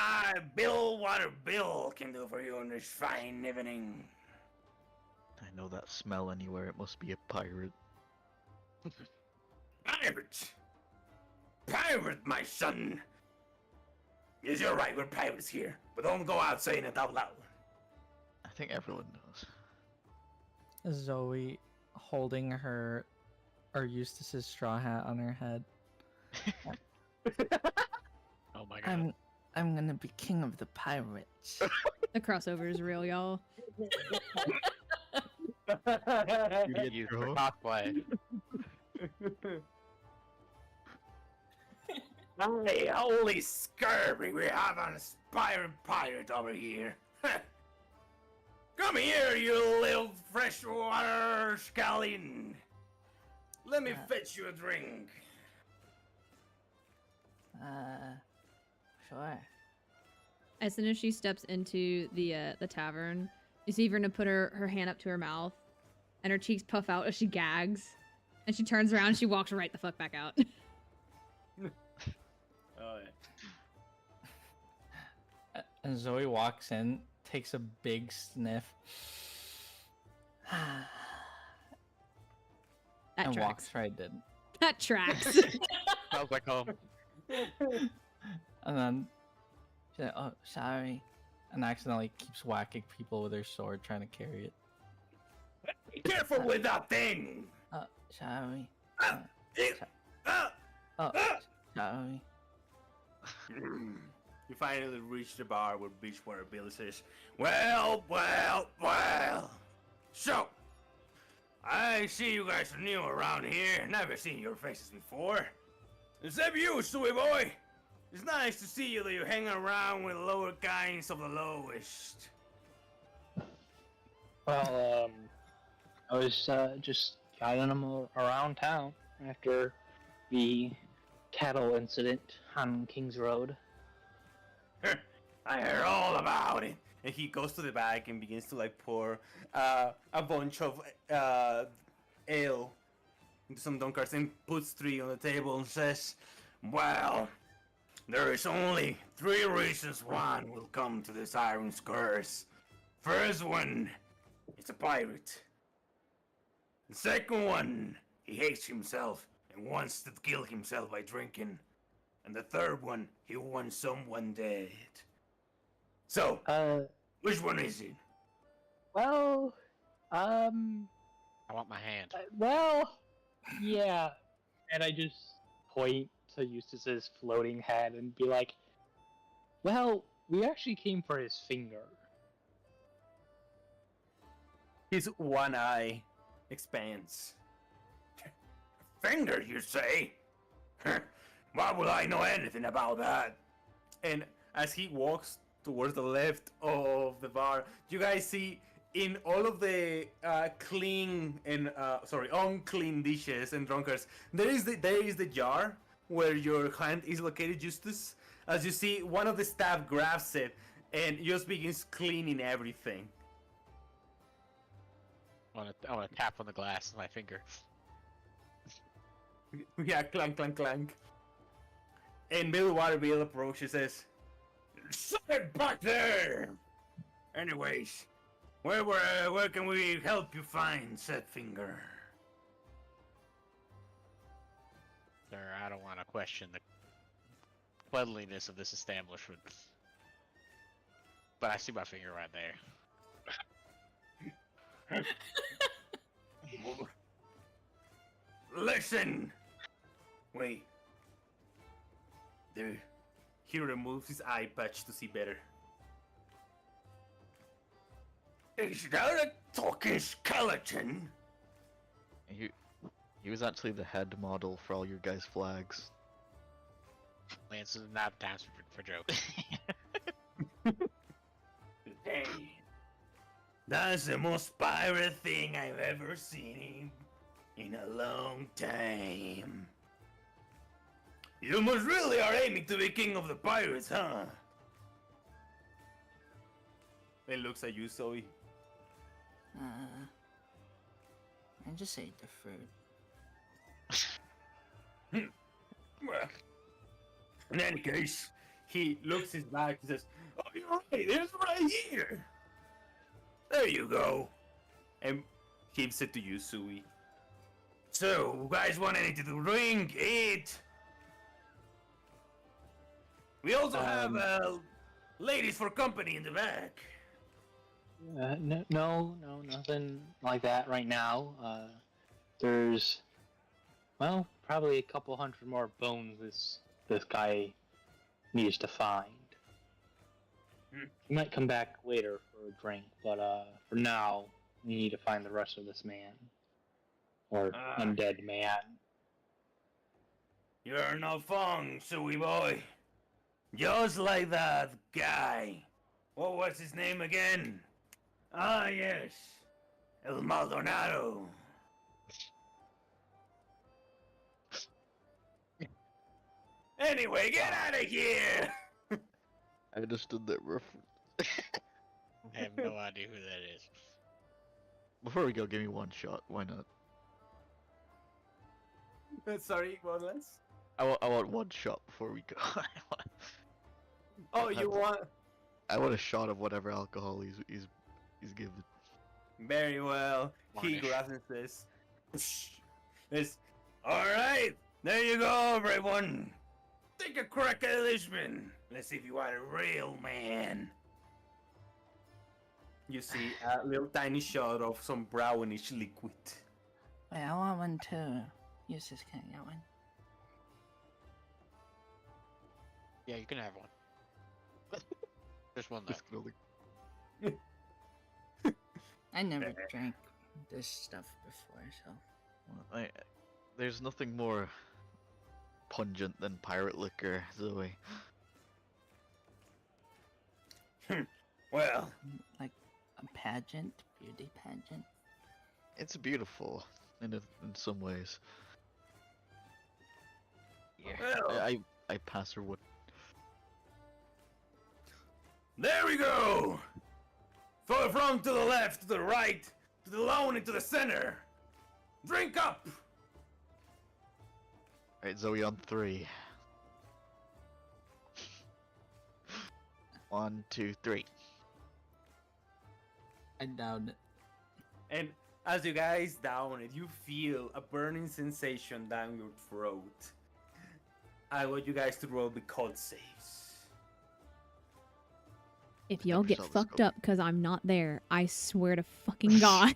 Speaker 2: Bill can do for you on this fine evening?
Speaker 3: I know that smell anywhere. It must be a pirate.
Speaker 2: Pirate! Pirate, my son! Yes, you're right, we're pirates here. But don't go out saying it out loud.
Speaker 3: I think everyone knows.
Speaker 6: Zoe holding her or Eustace's straw hat on her head.
Speaker 7: Oh my god.
Speaker 6: I'm gonna be king of the pirates.
Speaker 1: The crossover is real, y'all.
Speaker 7: You get used for cosplay.
Speaker 2: Hey, holy scurvy, we have an aspiring pirate over here. Come here, you little freshwater scallion. Let me fetch you a drink.
Speaker 6: Sure.
Speaker 1: As soon as she steps into the tavern, you see Verna put her hand up to her mouth, and her cheeks puff out as she gags, and she turns around and she walks right the fuck back out.
Speaker 2: Oh, yeah.
Speaker 6: And Zoe walks in, takes a big sniff,
Speaker 1: That
Speaker 6: and
Speaker 1: tracks.
Speaker 6: walks right in.
Speaker 1: That tracks.
Speaker 7: Sounds like home.
Speaker 6: And then she's like, "Oh, sorry," and accidentally keeps whacking people with her sword, trying to carry it.
Speaker 2: Be careful with that thing.
Speaker 6: Oh, sorry.
Speaker 2: Ah!
Speaker 6: Oh, sorry.
Speaker 2: You finally reach the bar where Beachwater Billy says, well. So, I see you guys are new around here. Never seen your faces before. Except you, Stewie boy. It's nice to see you that you hang around with the lower kinds of the lowest.
Speaker 4: Well, I was just guiding them around town after the cattle incident on King's Road.
Speaker 2: I heard all about it. And he goes to the back and begins to like pour a bunch of ale into some dunkards and puts 3 on the table and says, well, there is only 3 reasons one will come to this iron curse. First one, it's a pirate. The second one, he hates himself and wants to kill himself by drinking. And the third one, he wants someone dead. So, which one is it?
Speaker 4: Well,
Speaker 7: I want my hand.
Speaker 4: well, yeah. And I just point to Eustace's floating head and be like, well, we actually came for his finger.
Speaker 2: His one eye expands. Finger, you say? Why would I know anything about that? And as he walks towards the left of the bar, you guys see in all of the unclean dishes and drunkards, there is the jar where your hand is located, Justus. As you see, one of the staff grabs it and just begins cleaning everything.
Speaker 7: I want to tap on the glass with my finger.
Speaker 2: Yeah, clank, clank, clank. And Bill Waterbill approaches and says, "Shut it back there! Anyways, where can we help you find said finger?"
Speaker 7: Sir, I don't want to question the cleanliness of this establishment. But I see my finger right there.
Speaker 2: Listen! Wait. There. He removes his eye patch to see better. Is that a talking skeleton?
Speaker 3: He was actually the head model for all your guys' flags.
Speaker 7: Lance is not down for jokes.
Speaker 2: Dang. That's the most pirate thing I've ever seen in a long time. You must really are aiming to be king of the pirates, huh? It looks at you, Zoe.
Speaker 6: I just ate the fruit.
Speaker 2: Well, in any case, he looks his back and says, "Oh, you're right, it's right here. There you go." And gives it to you, Sui. So, you guys want anything to drink, eat? We also have ladies for company in the back.
Speaker 4: No, nothing like that right now. There's, well, probably a couple hundred more bones this guy needs to find. He might come back later for a drink, but for now, we need to find the rest of this man. Or undead man.
Speaker 2: You're no fun, Suey boy. Just like that guy. What was his name again? Ah, yes. El Maldonado. Anyway, get out of here!
Speaker 3: I understood that reference.
Speaker 7: I have no idea who that is.
Speaker 3: Before we go, give me one shot. Why not?
Speaker 2: Sorry, what else?
Speaker 3: I want one shot before we go.
Speaker 2: Oh, you want...
Speaker 3: I want a shot of whatever alcohol he's given.
Speaker 2: Very well. He
Speaker 7: Varnish.
Speaker 2: grabs and says, this. Alright, there you go, everyone. Take a crack at this man. Let's see if you are a real man. You see a little tiny shot of some brownish liquid.
Speaker 6: Wait, I want one too. Use this, can I get one?
Speaker 7: Yeah, you can have one. Just one though.
Speaker 3: Just gonna
Speaker 6: I never drank this stuff before, so.
Speaker 3: There's nothing more pungent than pirate liquor, Zoe.
Speaker 2: Well,
Speaker 6: Like a pageant, beauty pageant.
Speaker 3: It's beautiful in some ways. Yeah,
Speaker 2: well,
Speaker 3: I pass her what.
Speaker 2: there we go. From the front to the left, to the right, to the lone and to the center. Drink up.
Speaker 3: Alright, Zoe on 3. 1, 2, 3.
Speaker 6: I doubt it.
Speaker 2: And as you guys down it, you feel a burning sensation down your throat. I want you guys to roll the code saves.
Speaker 1: If y'all
Speaker 3: Never
Speaker 1: get
Speaker 3: saw this
Speaker 1: fucked
Speaker 3: go.
Speaker 1: up because I'm not there, I swear to fucking God.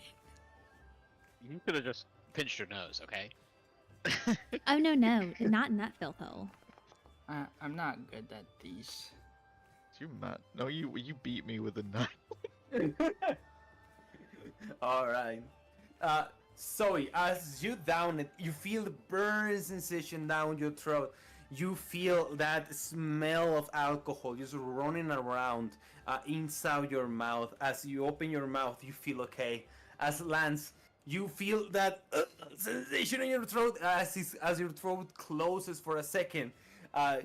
Speaker 7: You could have just pinched your nose, okay?
Speaker 1: Oh, no, not in that filth hole.
Speaker 6: I'm not good at these.
Speaker 3: You mad? No, you beat me with a knife.
Speaker 2: Alright. Zoe, as you down it, you feel the burning sensation down your throat. You feel that smell of alcohol just running around inside your mouth. As you open your mouth, you feel okay. As Lance, you feel that sensation in your throat as your throat closes for a second.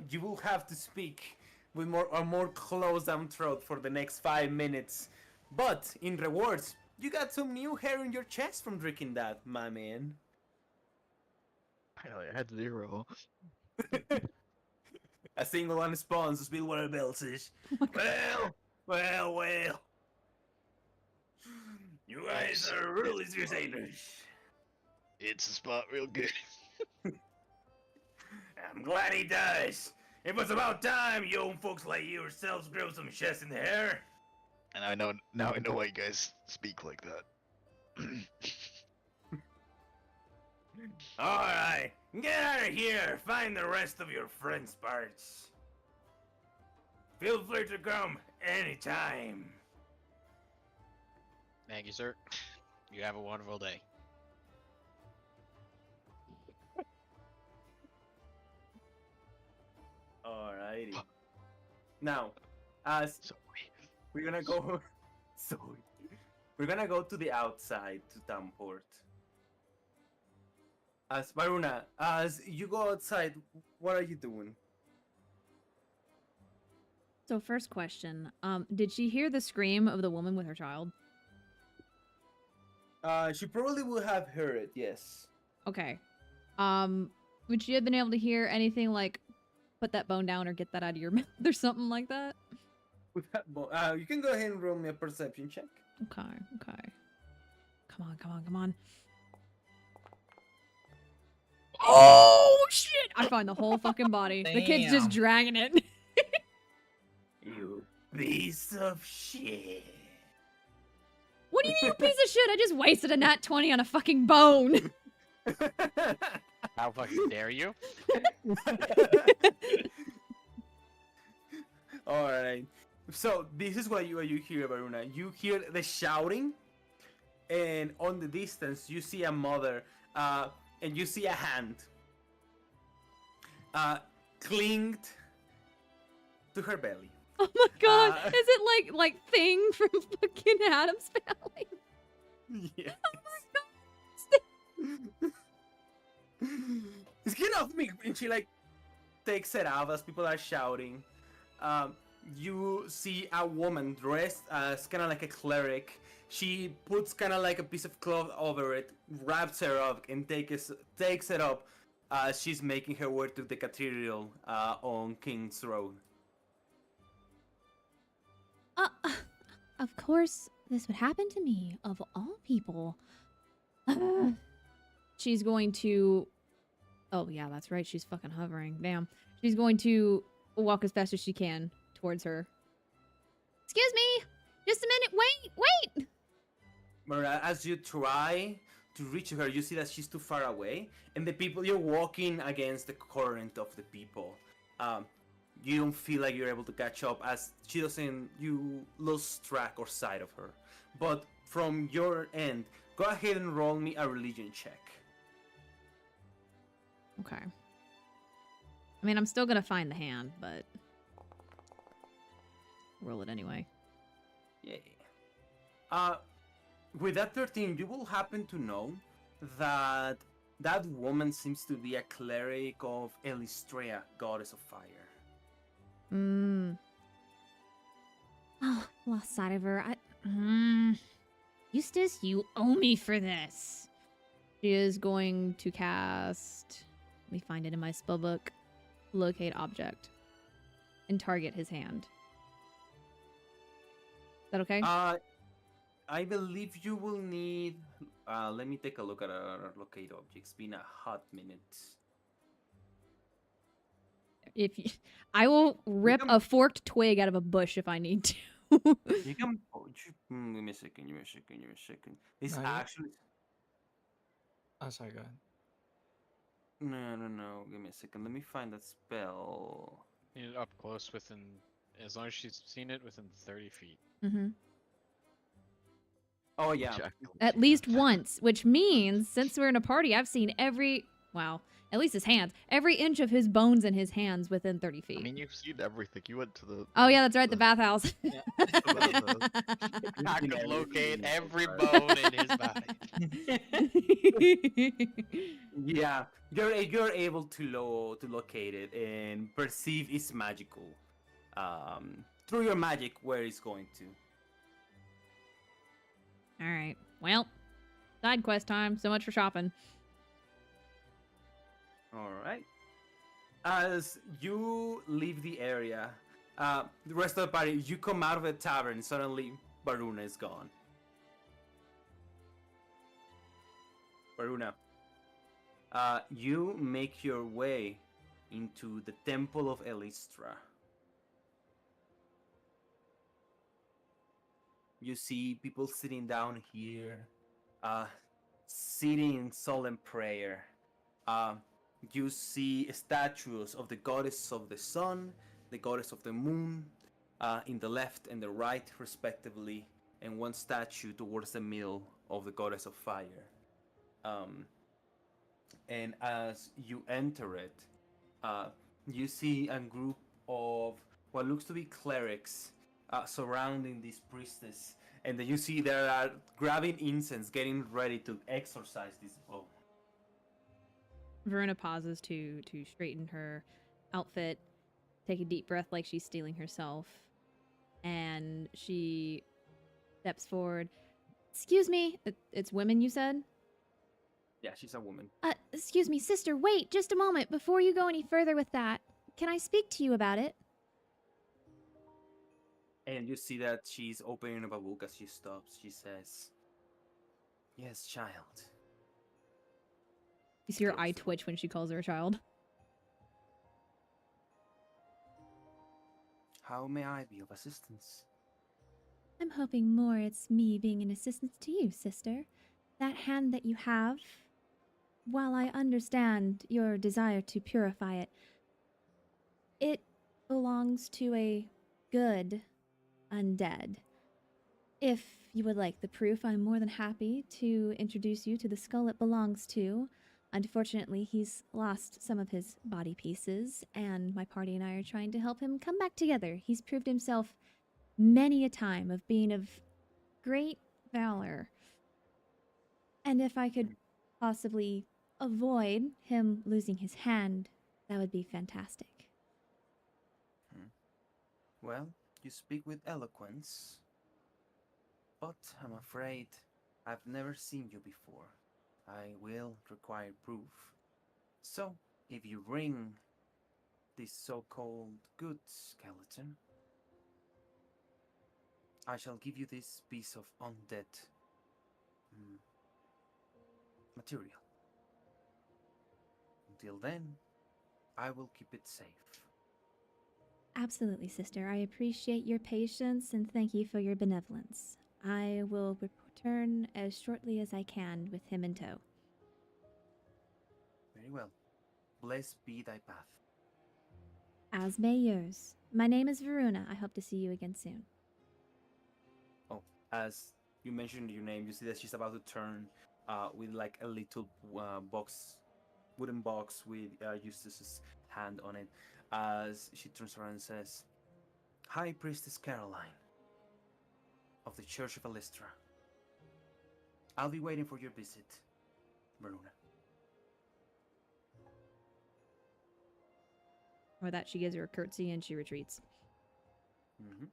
Speaker 2: You will have to speak with more closed down throat for the next 5 minutes. But in rewards, you got some new hair in your chest from drinking that, my man.
Speaker 3: I had 0.
Speaker 2: A single one spawns to spill one else's. Well. You guys are really sailors.
Speaker 3: It's a spot real good.
Speaker 2: I'm glad he does. It was about time young folks like yourselves grow some chest in the hair.
Speaker 3: And I know now. I know why you guys speak like that.
Speaker 2: Alright, get out of here. Find the rest of your friends' parts. Feel free to come anytime.
Speaker 7: Thank you, sir. You have a wonderful day.
Speaker 2: Alrighty. Now, as
Speaker 3: So
Speaker 2: we're gonna go, we're gonna go to the outside to Damport. As Varuna, as you go outside, what are you doing?
Speaker 1: So first question, did she hear the scream of the woman with her child?
Speaker 2: She probably would have heard it, yes.
Speaker 1: Okay. Would she have been able to hear anything like, put that bone down or get that out of your mouth or something like that?
Speaker 2: With that you can go ahead and roll me a perception check.
Speaker 1: Okay. Come on. Oh, shit! I find the whole fucking body. The kid's just
Speaker 6: Damn.
Speaker 1: dragging it.
Speaker 2: You piece of shit.
Speaker 1: What do you mean, you piece of shit? I just wasted a nat 20 on a fucking bone.
Speaker 7: How fucking dare you?
Speaker 2: Alright. So this is what you hear, Varuna. You hear the shouting, and on the distance you see a mother, and you see a hand clinged to her belly.
Speaker 1: Oh my god, is it like Thing from fucking Adam's Family?
Speaker 2: Yes.
Speaker 1: Oh my god.
Speaker 2: It's getting off me, and she like takes it out as people are shouting. You see a woman dressed as kind of like a cleric. She puts kind of like a piece of cloth over it, wraps her up, and takes it up. She's making her way to the cathedral on King's Road.
Speaker 1: Of course, this would happen to me, of all people. She's going to... Oh, yeah, that's right. She's fucking hovering. Damn. She's going to walk as fast as she can towards her. Excuse me! Just a minute! Wait!
Speaker 2: Mara, as you try to reach her, you see that she's too far away, and the people, you're walking against the current of the people. You don't feel like you're able to catch up as she doesn't, you lose track or sight of her. But from your end, go ahead and roll me a religion check.
Speaker 1: Okay. I mean, I'm still gonna find the hand, but... roll it anyway.
Speaker 2: Yeah. With that 13, you will happen to know that that woman seems to be a cleric of Elistrea, goddess of fire.
Speaker 1: Oh, lost sight of her. Eustace, you owe me for this. She is going to cast... Let me find it in my spellbook. Locate object. And target his hand. Is that okay?
Speaker 2: I believe you will need... let me take a look at our locate objects. It's been a hot minute.
Speaker 1: If you, I will rip a forked twig out of a bush if I need to.
Speaker 2: You can... give me a second. It's
Speaker 5: No, you-
Speaker 2: actually...
Speaker 5: Oh, sorry, go ahead.
Speaker 2: No. Give me a second. Let me find that spell.
Speaker 7: Need it up close within, as long as she's seen it within 30 feet.
Speaker 1: Mm-hmm.
Speaker 2: Oh, yeah.
Speaker 1: At least once, which means since we're in a party, I've seen every... Wow. At least his hands. Every inch of his bones in his hands within 30 feet.
Speaker 3: I mean, you've seen everything. You went to the.
Speaker 1: Oh, yeah, that's right. The bathhouse.
Speaker 7: I can locate every bone in his body.
Speaker 2: Yeah, you're able to locate it and perceive its magical. Through your magic, where it's going to.
Speaker 1: All right. Well, side quest time. So much for shopping.
Speaker 2: Alright. As you leave the area, the rest of the party, you come out of the tavern, and suddenly Varuna is gone. Varuna, you make your way into the Temple of Elistra. You see people sitting down here, sitting in solemn prayer. You see statues of the goddess of the sun, the goddess of the moon, in the left and the right, respectively, and one statue towards the middle of the goddess of fire. And as you enter it, you see a group of what looks to be clerics surrounding this priestess, and then you see they are grabbing incense, getting ready to exorcise this bow.
Speaker 1: Verona pauses to straighten her outfit, take a deep breath like she's stealing herself, and she steps forward. Excuse me, it's women, you said?
Speaker 2: Yeah, she's a woman.
Speaker 1: Excuse me, sister, wait just a moment before you go any further with that. Can I speak to you about it?
Speaker 2: And you see that she's opening up a book as she stops. She says, "Yes, child."
Speaker 1: You see her eye twitch when she calls her a child.
Speaker 2: How may I be of assistance?
Speaker 1: I'm hoping more it's me being an assistance to you, sister. That hand that you have, while I understand your desire to purify it, it belongs to a good undead. If you would like the proof, I'm more than happy to introduce you to the skull it belongs to. Unfortunately, he's lost some of his body pieces, and my party and I are trying to help him come back together. He's proved himself many a time of being of great valor. And if I could possibly avoid him losing his hand, that would be fantastic.
Speaker 2: Well, you speak with eloquence, but I'm afraid I've never seen you before. I will require proof. So, if you bring this so-called good skeleton, I shall give you this piece of undead material. Until then, I will keep it safe.
Speaker 1: Absolutely, sister. I appreciate your patience and thank you for your benevolence. I will return as shortly as I can with him in tow.
Speaker 2: Very well. Blessed be thy path.
Speaker 1: As may yours. My name is Varuna. I hope to see you again soon.
Speaker 2: Oh, as you mentioned your name, you see that she's about to turn with like a little wooden box with Eustace's hand on it. As she turns around and says, High Priestess Caroline of the Church of Alistra. I'll be waiting for your visit, Varuna.
Speaker 1: With that, she gives her a curtsy and she retreats.
Speaker 2: Mm-hmm.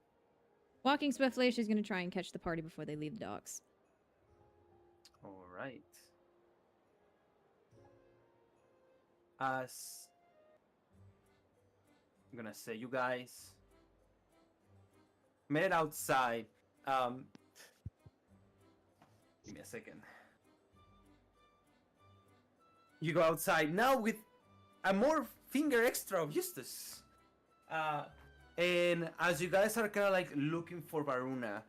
Speaker 1: Walking swiftly, she's going to try and catch the party before they leave the docks.
Speaker 2: All right. As I'm gonna say, you guys made it outside. Give me a second. You go outside now with a more finger extra of Eustace. And as you guys are kind of like looking for Varuna,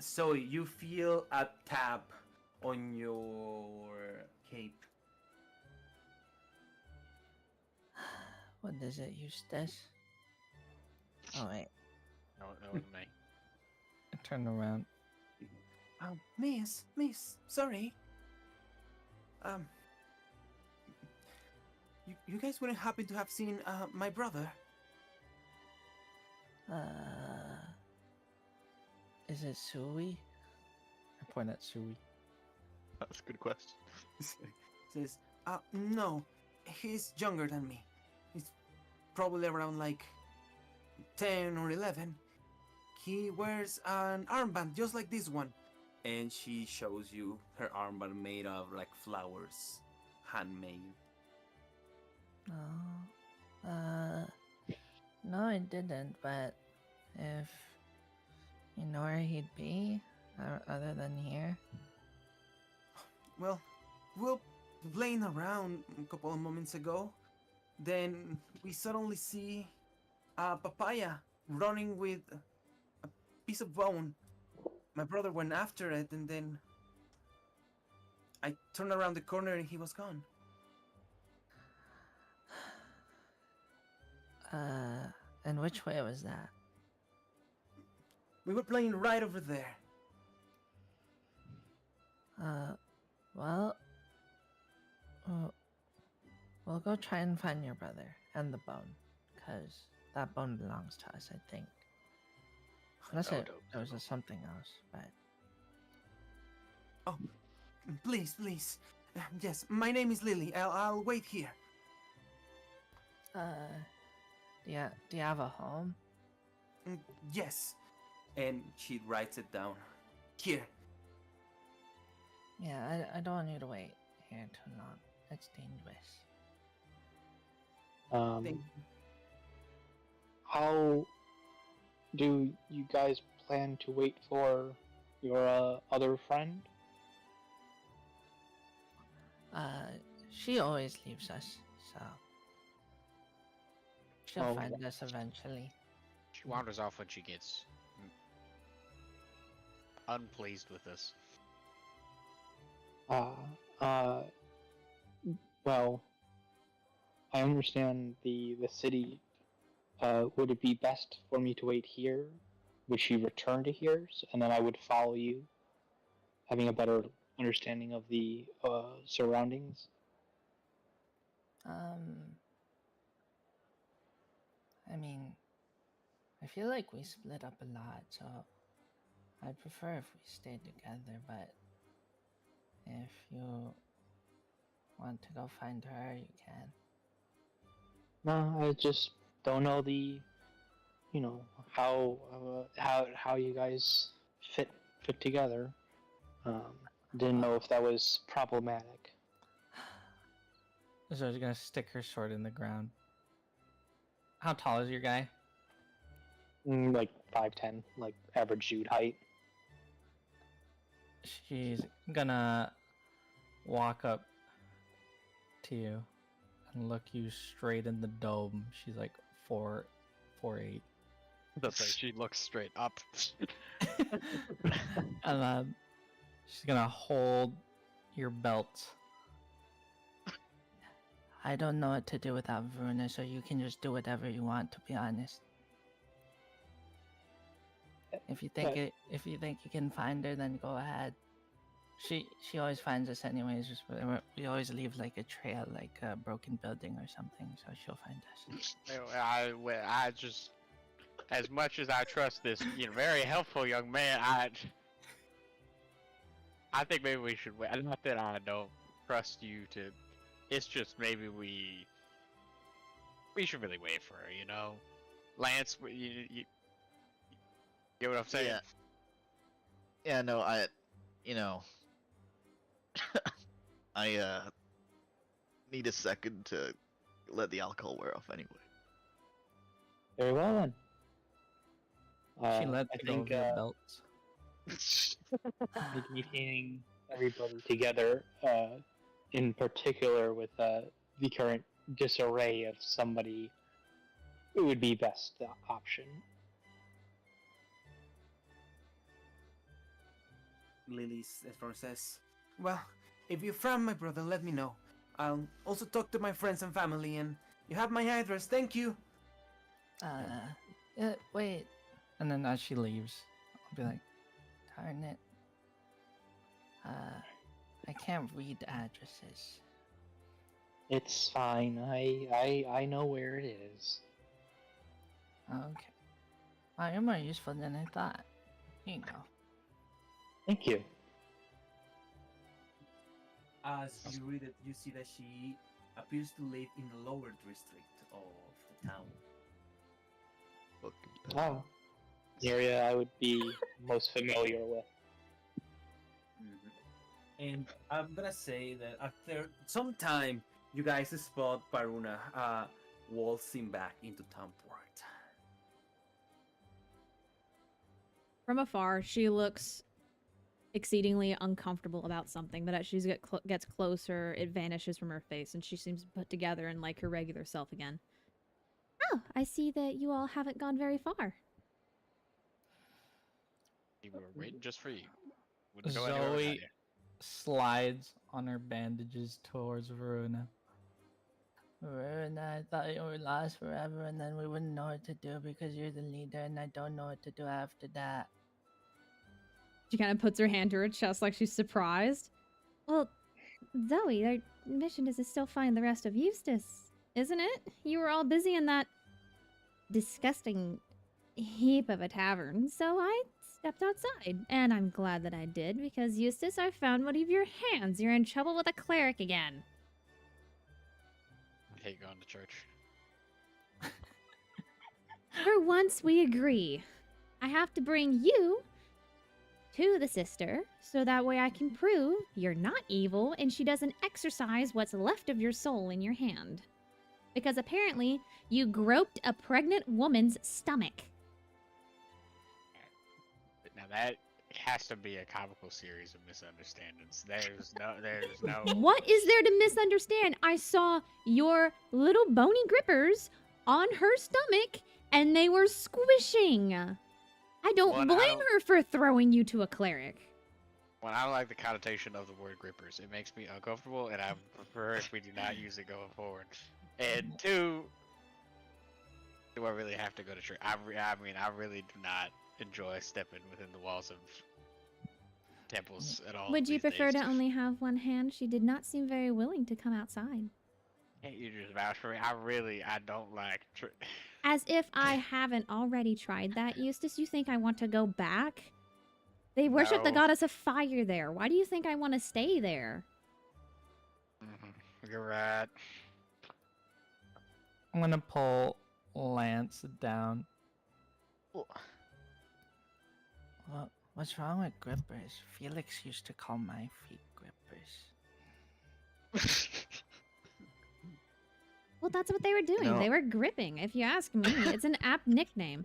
Speaker 2: so you feel a tap on your cape.
Speaker 6: What is it, Eustace? Oh wait,
Speaker 7: No, that wasn't me.
Speaker 6: I turned around.
Speaker 2: Miss, sorry. You guys wouldn't happen to have seen my brother?
Speaker 6: Is it Sui?
Speaker 5: I point at Sui.
Speaker 3: That's a good question.
Speaker 2: Says, no, he's younger than me. He's probably around like 10 or 11. He wears an armband just like this one. And she shows you her armband made of like flowers, handmade.
Speaker 6: Oh, no, I didn't. But if you know where he'd be, other than here.
Speaker 2: Well, we were playing around a couple of moments ago. Then we suddenly see a papaya running with a piece of bone. My brother went after it, and then I turned around the corner and he was gone.
Speaker 6: And which way was that?
Speaker 2: We were playing right over there.
Speaker 6: Well, we'll go try and find your brother and the bone, because that bone belongs to us, I think. Unless
Speaker 7: No,
Speaker 6: it
Speaker 7: no,
Speaker 6: was something else, but...
Speaker 2: Oh, please. Yes, my name is Lily. I'll wait here.
Speaker 6: Do you have a home?
Speaker 2: Yes. And she writes it down. Here.
Speaker 6: Yeah, I don't want you to wait here too long. It's dangerous.
Speaker 2: Thank
Speaker 4: How do you guys plan to wait for your other friend?
Speaker 6: She always leaves us, so... She'll
Speaker 4: Oh,
Speaker 6: find us eventually.
Speaker 7: She She wanders off when she gets unpleased with us.
Speaker 4: Well, I understand the city. Would it be best for me to wait here? Would she return to here, and then I would follow you, having a better understanding of the surroundings?
Speaker 6: I mean, I feel like we split up a lot, so I'd prefer if we stayed together, but if you want to go find her, you can.
Speaker 4: No, I just don't know how you guys fit together. Didn't know if that was problematic.
Speaker 6: So I was gonna stick her sword in the ground. How tall is your guy?
Speaker 4: Like 5'10", like average dude height.
Speaker 6: She's gonna walk up to you and look you straight in the dome. She's like 4'8".
Speaker 7: That's right. She looks straight up.
Speaker 6: And then she's gonna hold your belt. I don't know what to do without Veruna, so you can just do whatever you want, to be honest. If you think you can find her, then go ahead. She always finds us anyways. We always leave like a trail, like a broken building or something, so she'll find us.
Speaker 7: I just, as much as I trust this, very helpful young man, I think maybe we should wait. Not that I don't trust you to. It's just maybe we should really wait for her. Lance, you get what I'm saying?
Speaker 3: Yeah, no, I need a second to let the alcohol wear off anyway.
Speaker 4: Very well then.
Speaker 6: She lets go of your belts.
Speaker 4: Meeting everybody together, in particular with the current disarray of somebody, it would be best option.
Speaker 2: Lily's says, well, if you found my brother, let me know. I'll also talk to my friends and family, and you have my address. Thank you.
Speaker 6: Wait. And then as she leaves, I'll be like, darn it. I can't read addresses.
Speaker 4: It's fine. I know where it is.
Speaker 6: Okay. Wow, you're more useful than I thought. Here you go.
Speaker 4: Thank you.
Speaker 2: As you read it, you see that she appears to live in the lower district of the town.
Speaker 4: Oh. The area I would be most familiar with.
Speaker 2: And I'm gonna say that after some time, you guys spot Varuna waltzing back into Townport.
Speaker 1: From afar, she looks exceedingly uncomfortable about something, but as she gets closer, it vanishes from her face, and she seems put together and like her regular self again. Oh, I see that you all haven't gone very far.
Speaker 7: We were waiting just for you. Wouldn't go anywhere without
Speaker 6: Zoe
Speaker 7: you.
Speaker 6: slides on her bandages towards Veruna. Veruna, I thought you were lost forever, and then we wouldn't know what to do because you're the leader, and I don't know what to do after that.
Speaker 1: She kind of puts her hand to her chest like she's surprised. Well, Zoe, our mission is to still find the rest of Eustace, isn't it? You were all busy in that disgusting heap of a tavern, so I stepped outside. And I'm glad that I did, because Eustace, I found one of your hands. You're in trouble with a cleric again.
Speaker 7: I hate going to church.
Speaker 1: For once, we agree. I have to bring you to the sister, so that way I can prove you're not evil and she doesn't exercise what's left of your soul in your hand. Because apparently, you groped a pregnant woman's stomach.
Speaker 7: Now that has to be a comical series of misunderstandings. There's no.
Speaker 1: What is there to misunderstand? I saw your little bony grippers on her stomach and they were squishing. I don't
Speaker 7: Well,
Speaker 1: blame her for throwing you to a cleric.
Speaker 7: Well, I don't like the connotation of the word grippers. It makes me uncomfortable, and I prefer if we do not use it going forward. And two, do I really have to go to church? I mean, I really do not enjoy stepping within the walls of temples at all.
Speaker 1: Would you
Speaker 7: these
Speaker 1: prefer
Speaker 7: days.
Speaker 1: to only have one hand? She did not seem very willing to come outside.
Speaker 7: Can't you just vouch for me? I don't like.
Speaker 1: As if I haven't already tried that, Eustace. You think I want to go back? They worship the
Speaker 7: No.
Speaker 1: goddess of fire there. Why do you think I want to stay there?
Speaker 7: You're right.
Speaker 6: I'm gonna pull Lance down. What's wrong with grippers? Felix used to call my feet grippers.
Speaker 1: Well, that's what they were doing.
Speaker 3: know-
Speaker 1: They were gripping. If you ask me, it's an apt nickname.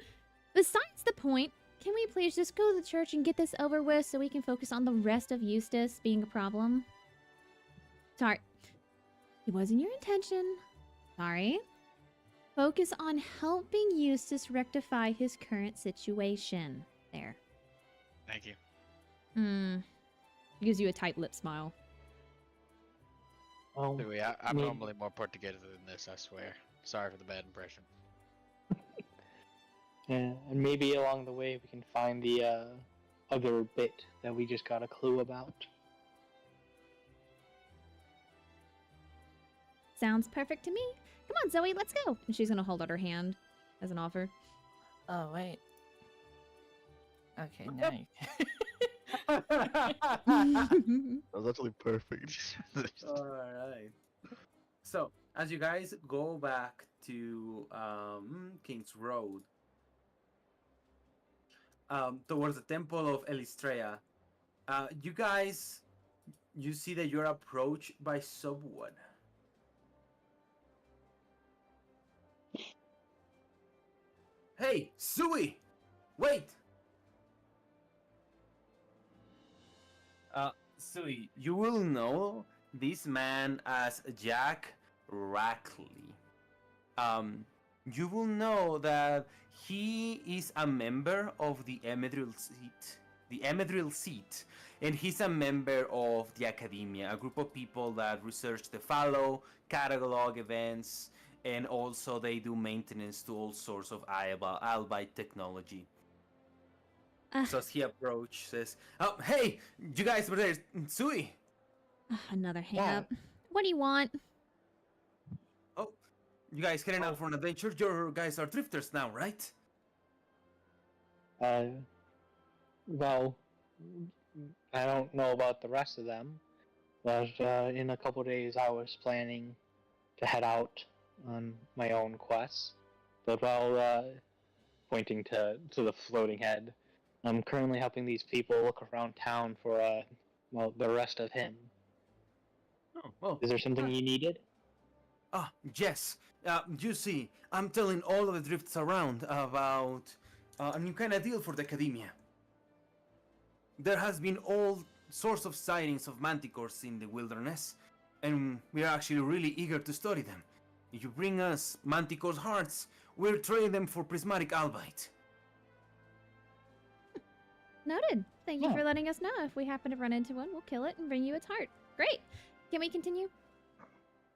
Speaker 1: Besides the point, can we please just go to the church and get this over with so we can focus on the rest of Eustace being a problem? Sorry. It wasn't your intention. Sorry. Focus on helping Eustace rectify his current situation. There.
Speaker 7: Thank you.
Speaker 1: Gives you a tight lip smile.
Speaker 4: Well,
Speaker 7: Louis, I'm
Speaker 4: me-
Speaker 7: normally more put together than this, I swear. Sorry for the bad impression.
Speaker 4: yeah, and maybe along the way we can find the other bit that we just got a clue about.
Speaker 1: Sounds perfect to me. Come on, Zoe, let's go. And she's gonna hold out her hand as an offer.
Speaker 6: Oh wait. Okay, now you can.
Speaker 3: That was actually perfect.
Speaker 2: Alright. So, as you guys go back to King's Road, towards the Temple of Elistrea, you see that you're approached by someone. Hey, Sui! Wait! Sui, you will know this man as Jack Rackley. You will know that he is a member of the Emedril Seat, and he's a member of the Academia, a group of people that research the Fallow, catalog events, and also they do maintenance to all sorts of albite technology. So as he approaches, oh, hey, you guys were there, Sui.
Speaker 1: Another hang
Speaker 4: Yeah.
Speaker 1: up. What do you want?
Speaker 2: Oh, you guys heading out for an adventure? You guys are drifters now, right?
Speaker 4: Well, I don't know about the rest of them, but in a couple days I was planning to head out on my own quest. But while pointing to the floating head, I'm currently helping these people look around town for the rest of him.
Speaker 2: Oh, well.
Speaker 4: Is there something you needed?
Speaker 2: Ah, yes. You see, I'm telling all of the drifts around about a new kind of deal for the Academia. There has been all sorts of sightings of manticores in the wilderness, and we are actually really eager to study them. If you bring us manticore's hearts, we'll trade them for prismatic albite.
Speaker 1: Noted. Thank you
Speaker 4: Yeah.
Speaker 1: for letting us know. If we happen to run into one, we'll kill it and bring you its heart. Great. Can we continue?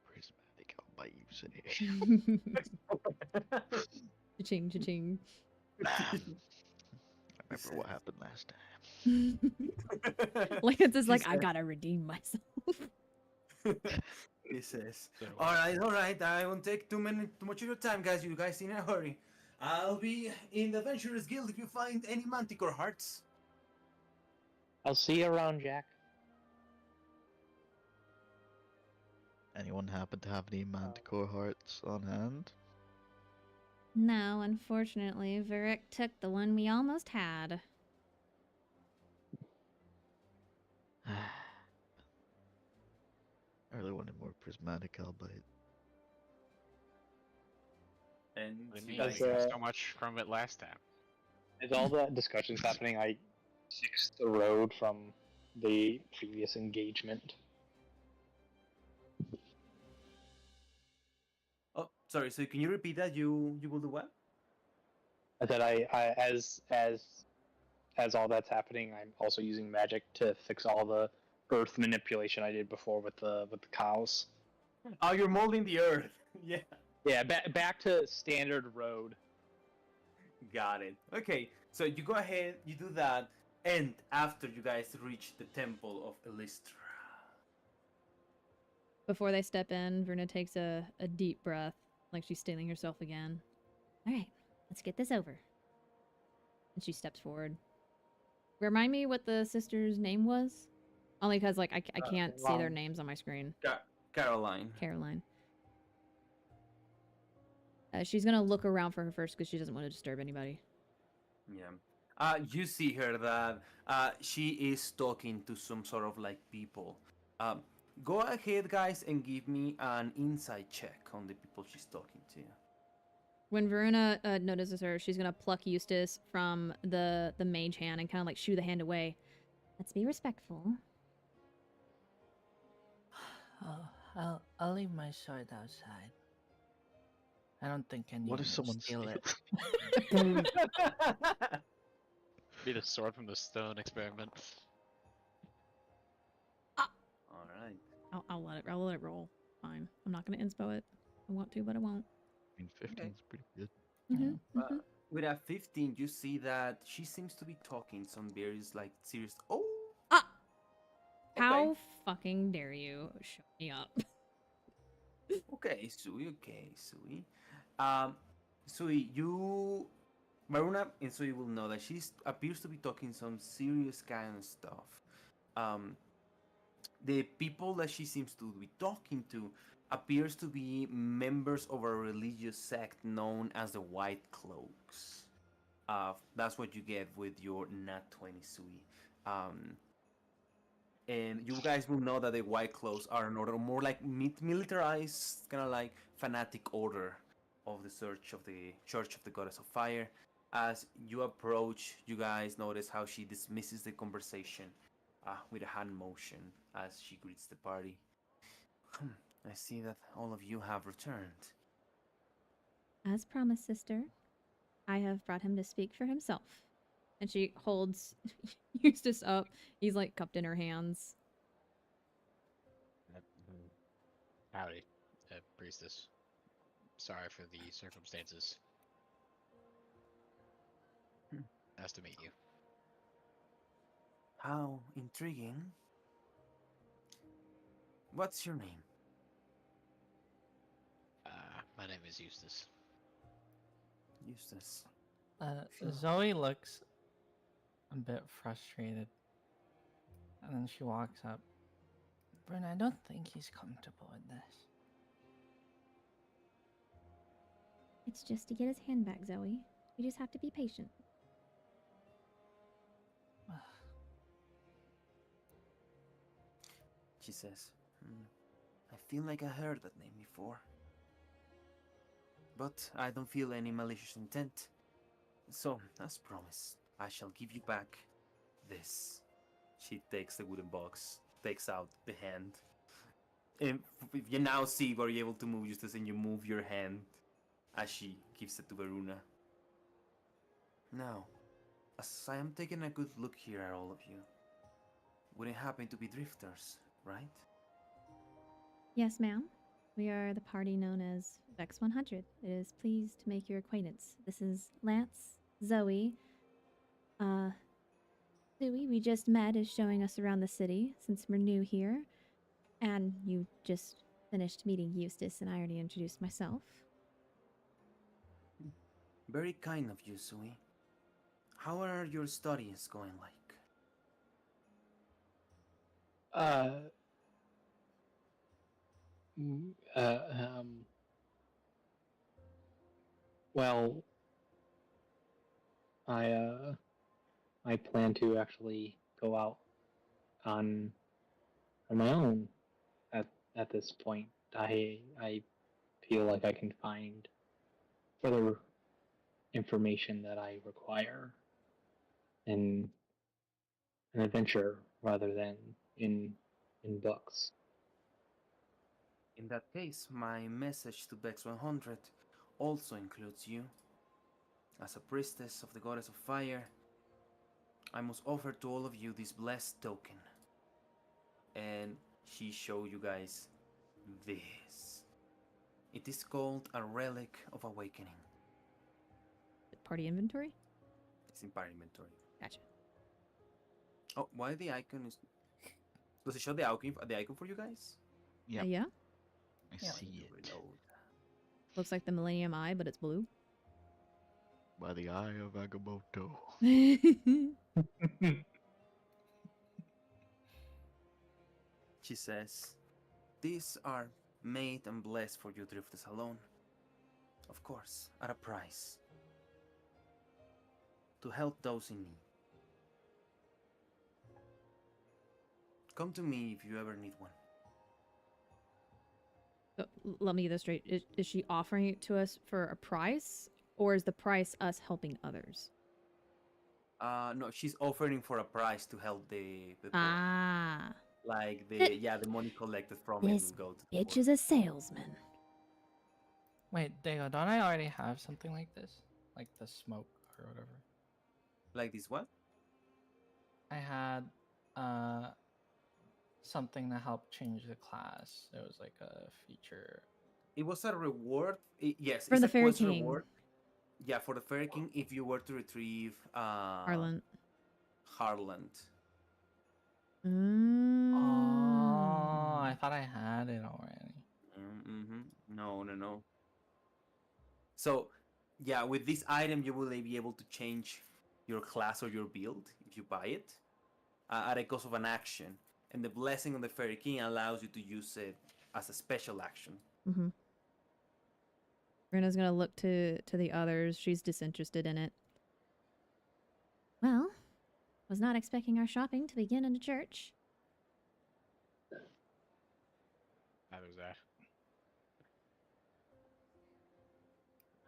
Speaker 3: Prismatic, I'll buy you say.
Speaker 1: Cha-ching, cha-ching.
Speaker 3: I remember what happened last time.
Speaker 1: Lance is like,
Speaker 2: He
Speaker 1: I
Speaker 2: said-
Speaker 1: gotta redeem myself.
Speaker 2: He says,
Speaker 7: So,
Speaker 2: all right. I won't take too much of your time, guys. You guys in a hurry. I'll be in the Adventurers Guild if you find any manticore hearts.
Speaker 4: I'll see you around, Jack.
Speaker 3: Anyone happen to have any manticore hearts on hand?
Speaker 1: No, unfortunately, Varric took the one we almost had.
Speaker 3: I really wanted more prismatic albite.
Speaker 2: And
Speaker 7: I
Speaker 2: you
Speaker 7: mean,
Speaker 2: guys,
Speaker 7: we got so much from it last time.
Speaker 4: Is all that discussions happening like 6 the road from the previous engagement?
Speaker 2: Sorry, so can you repeat that? You will do what?
Speaker 4: I said as all that's happening, I'm also using magic to fix all the earth manipulation I did before with the cows.
Speaker 2: Oh, you're molding the earth. Yeah.
Speaker 4: Yeah, back to standard road.
Speaker 2: Got it. Okay, so you go ahead, you do that, and after you guys reach the temple of Elistra.
Speaker 1: Before they step in, Verna takes a deep breath, like she's steeling herself again. All right, let's get this over. And she steps forward. Remind me what the sister's name was? Only because, like, I can't see their names on my screen.
Speaker 2: Caroline.
Speaker 1: Caroline. She's gonna look around for her first because she doesn't want to disturb anybody.
Speaker 2: Yeah. You see her that she is talking to some sort of like people. Go ahead, guys, and give me an insight check on the people she's talking to.
Speaker 1: When Verona notices her, she's gonna pluck Eustace from the mage hand and kind of like shoo the hand away. Let's be respectful.
Speaker 6: Oh, I'll leave my sword outside. I don't think anyone
Speaker 3: What if
Speaker 6: will
Speaker 3: someone
Speaker 6: steal it.
Speaker 7: Be the sword from the stone experiment.
Speaker 2: All right.
Speaker 1: I'll let it roll. Fine. I'm not gonna inspo it. I want to, but I won't.
Speaker 3: I mean, 15's pretty good.
Speaker 1: Mm-hmm.
Speaker 2: With a 15, you see that she seems to be talking some very like serious. Oh.
Speaker 1: Ah!
Speaker 2: Okay.
Speaker 1: How fucking dare you show me up?
Speaker 2: Okay, Sui. Okay, Sui. Sui, you, Maruna and Sui will know that she appears to be talking some serious kind of stuff. The people that she seems to be talking to appears to be members of a religious sect known as the White Cloaks. That's what you get with your Nat 20 Sui. And you guys will know that the White Cloaks are an order more like militarized, kind of like fanatic order of the Church of the Goddess of Fire. As you approach, you guys notice how she dismisses the conversation with a hand motion as she greets the party. I see that all of you have returned.
Speaker 1: As promised, sister, I have brought him to speak for himself. And she holds Eustace up. He's like cupped in her hands.
Speaker 7: Howdy, priestess. Sorry for the circumstances. Nice to meet you.
Speaker 2: How intriguing. What's your name?
Speaker 7: My name is Eustace.
Speaker 2: Eustace.
Speaker 6: Zoe looks a bit frustrated. And then she walks up. Bryn, I don't think he's comfortable with this.
Speaker 1: It's just to get his hand back, Zoe. You just have to be patient.
Speaker 2: She says, I feel like I heard that name before. But I don't feel any malicious intent. So, as promised, I shall give you back this. She takes the wooden box, takes out the hand. And if you now see where you're able to move Eustace and you move your hand as she gives it to Veruna. Now, as I am taking a good look here at all of you, wouldn't happen to be drifters, right?
Speaker 1: Yes, ma'am. We are the party known as Vex 100. It is pleased to make your acquaintance. This is Lance, Zoe. Louis, we just met, is showing us around the city since we're new here. And you just finished meeting Eustace, and I already introduced myself.
Speaker 2: Very kind of you, Sui. How are your studies going like?
Speaker 4: Well, I plan to actually go out on my own at this point. I feel like I can find further information that I require in an adventure rather than in books.
Speaker 2: In that case, my message to Bex 100 also includes you. As a priestess of the goddess of fire, I must offer to all of you this blessed token. And she showed you guys this. It is called a relic of awakening.
Speaker 1: Party inventory?
Speaker 2: It's in party inventory.
Speaker 1: Gotcha.
Speaker 2: Oh, why the icon is... Does it show the icon for you guys?
Speaker 3: Yep.
Speaker 1: Yeah.
Speaker 3: I
Speaker 6: Yeah.
Speaker 3: see it.
Speaker 2: Reload.
Speaker 1: Looks like the Millennium Eye, but it's blue.
Speaker 3: By the eye of Agamotto.
Speaker 2: She says, these are made and blessed for you drifters alone. Of course, at a price. To help those in need. Come to me if you ever need one.
Speaker 1: Let me get this straight. Is she offering it to us for a price? Or is the price us helping others?
Speaker 2: No, she's offering for a price to help the poor.
Speaker 1: Ah.
Speaker 2: Like the money collected from it
Speaker 1: This
Speaker 2: will go to the
Speaker 1: bitch
Speaker 2: poor.
Speaker 1: is a salesman.
Speaker 6: Wait, Diego, don't I already have something like this? Like the smoke or whatever.
Speaker 2: Like this what?
Speaker 6: I had something to help change the class. It was like a feature.
Speaker 2: It was a reward. Yes,
Speaker 1: For
Speaker 2: it's
Speaker 1: the
Speaker 2: a
Speaker 1: Fairy
Speaker 2: quest
Speaker 1: King.
Speaker 2: reward. Yeah, for the Fairy King, if you were to retrieve
Speaker 1: Harlan.
Speaker 2: Harland.
Speaker 6: Oh, I thought I had it already.
Speaker 2: Mm-hmm. No. So, yeah, with this item, you will be able to change your class or your build if you buy it at a cost of an action. And the Blessing of the Fairy King allows you to use it as a special action.
Speaker 1: Mm-hmm. Rena's gonna look to the others. She's disinterested in it. Well, was not expecting our shopping to begin in a church.
Speaker 7: How was that?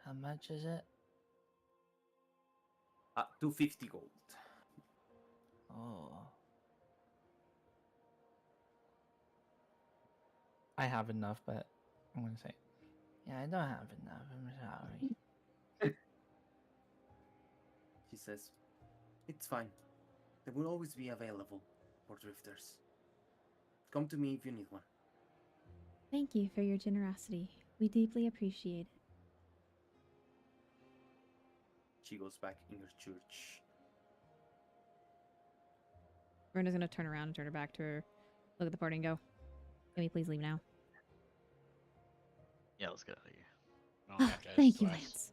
Speaker 6: How much is it?
Speaker 2: 250 gold.
Speaker 6: Oh. I have enough, but I'm gonna say, yeah, I don't have enough. I'm sorry.
Speaker 2: She says, it's fine. They will always be available for drifters. Come to me if you need one.
Speaker 1: Thank you for your generosity. We deeply appreciate it.
Speaker 2: She goes back in her church.
Speaker 1: Rena's gonna turn around and turn her back to her. Look at the party and go, can we please leave now?
Speaker 3: Yeah, let's get out of here.
Speaker 7: No,
Speaker 1: Oh,
Speaker 7: after
Speaker 1: thank you,
Speaker 7: twice.
Speaker 1: Lance.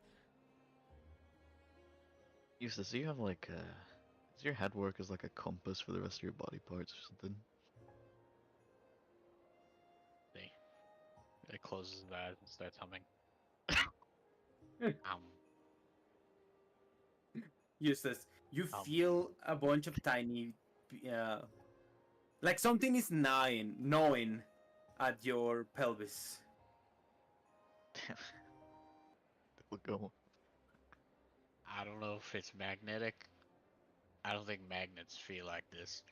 Speaker 3: Eustace, do you have like does your head work as like a compass for the rest of your body parts or something?
Speaker 7: See, it closes that and starts humming.
Speaker 2: Eustace, you
Speaker 7: Um.
Speaker 2: feel a bunch of tiny, like something is gnawing at your pelvis.
Speaker 3: We'll go.
Speaker 7: I don't know if it's magnetic. I don't think magnets feel like this.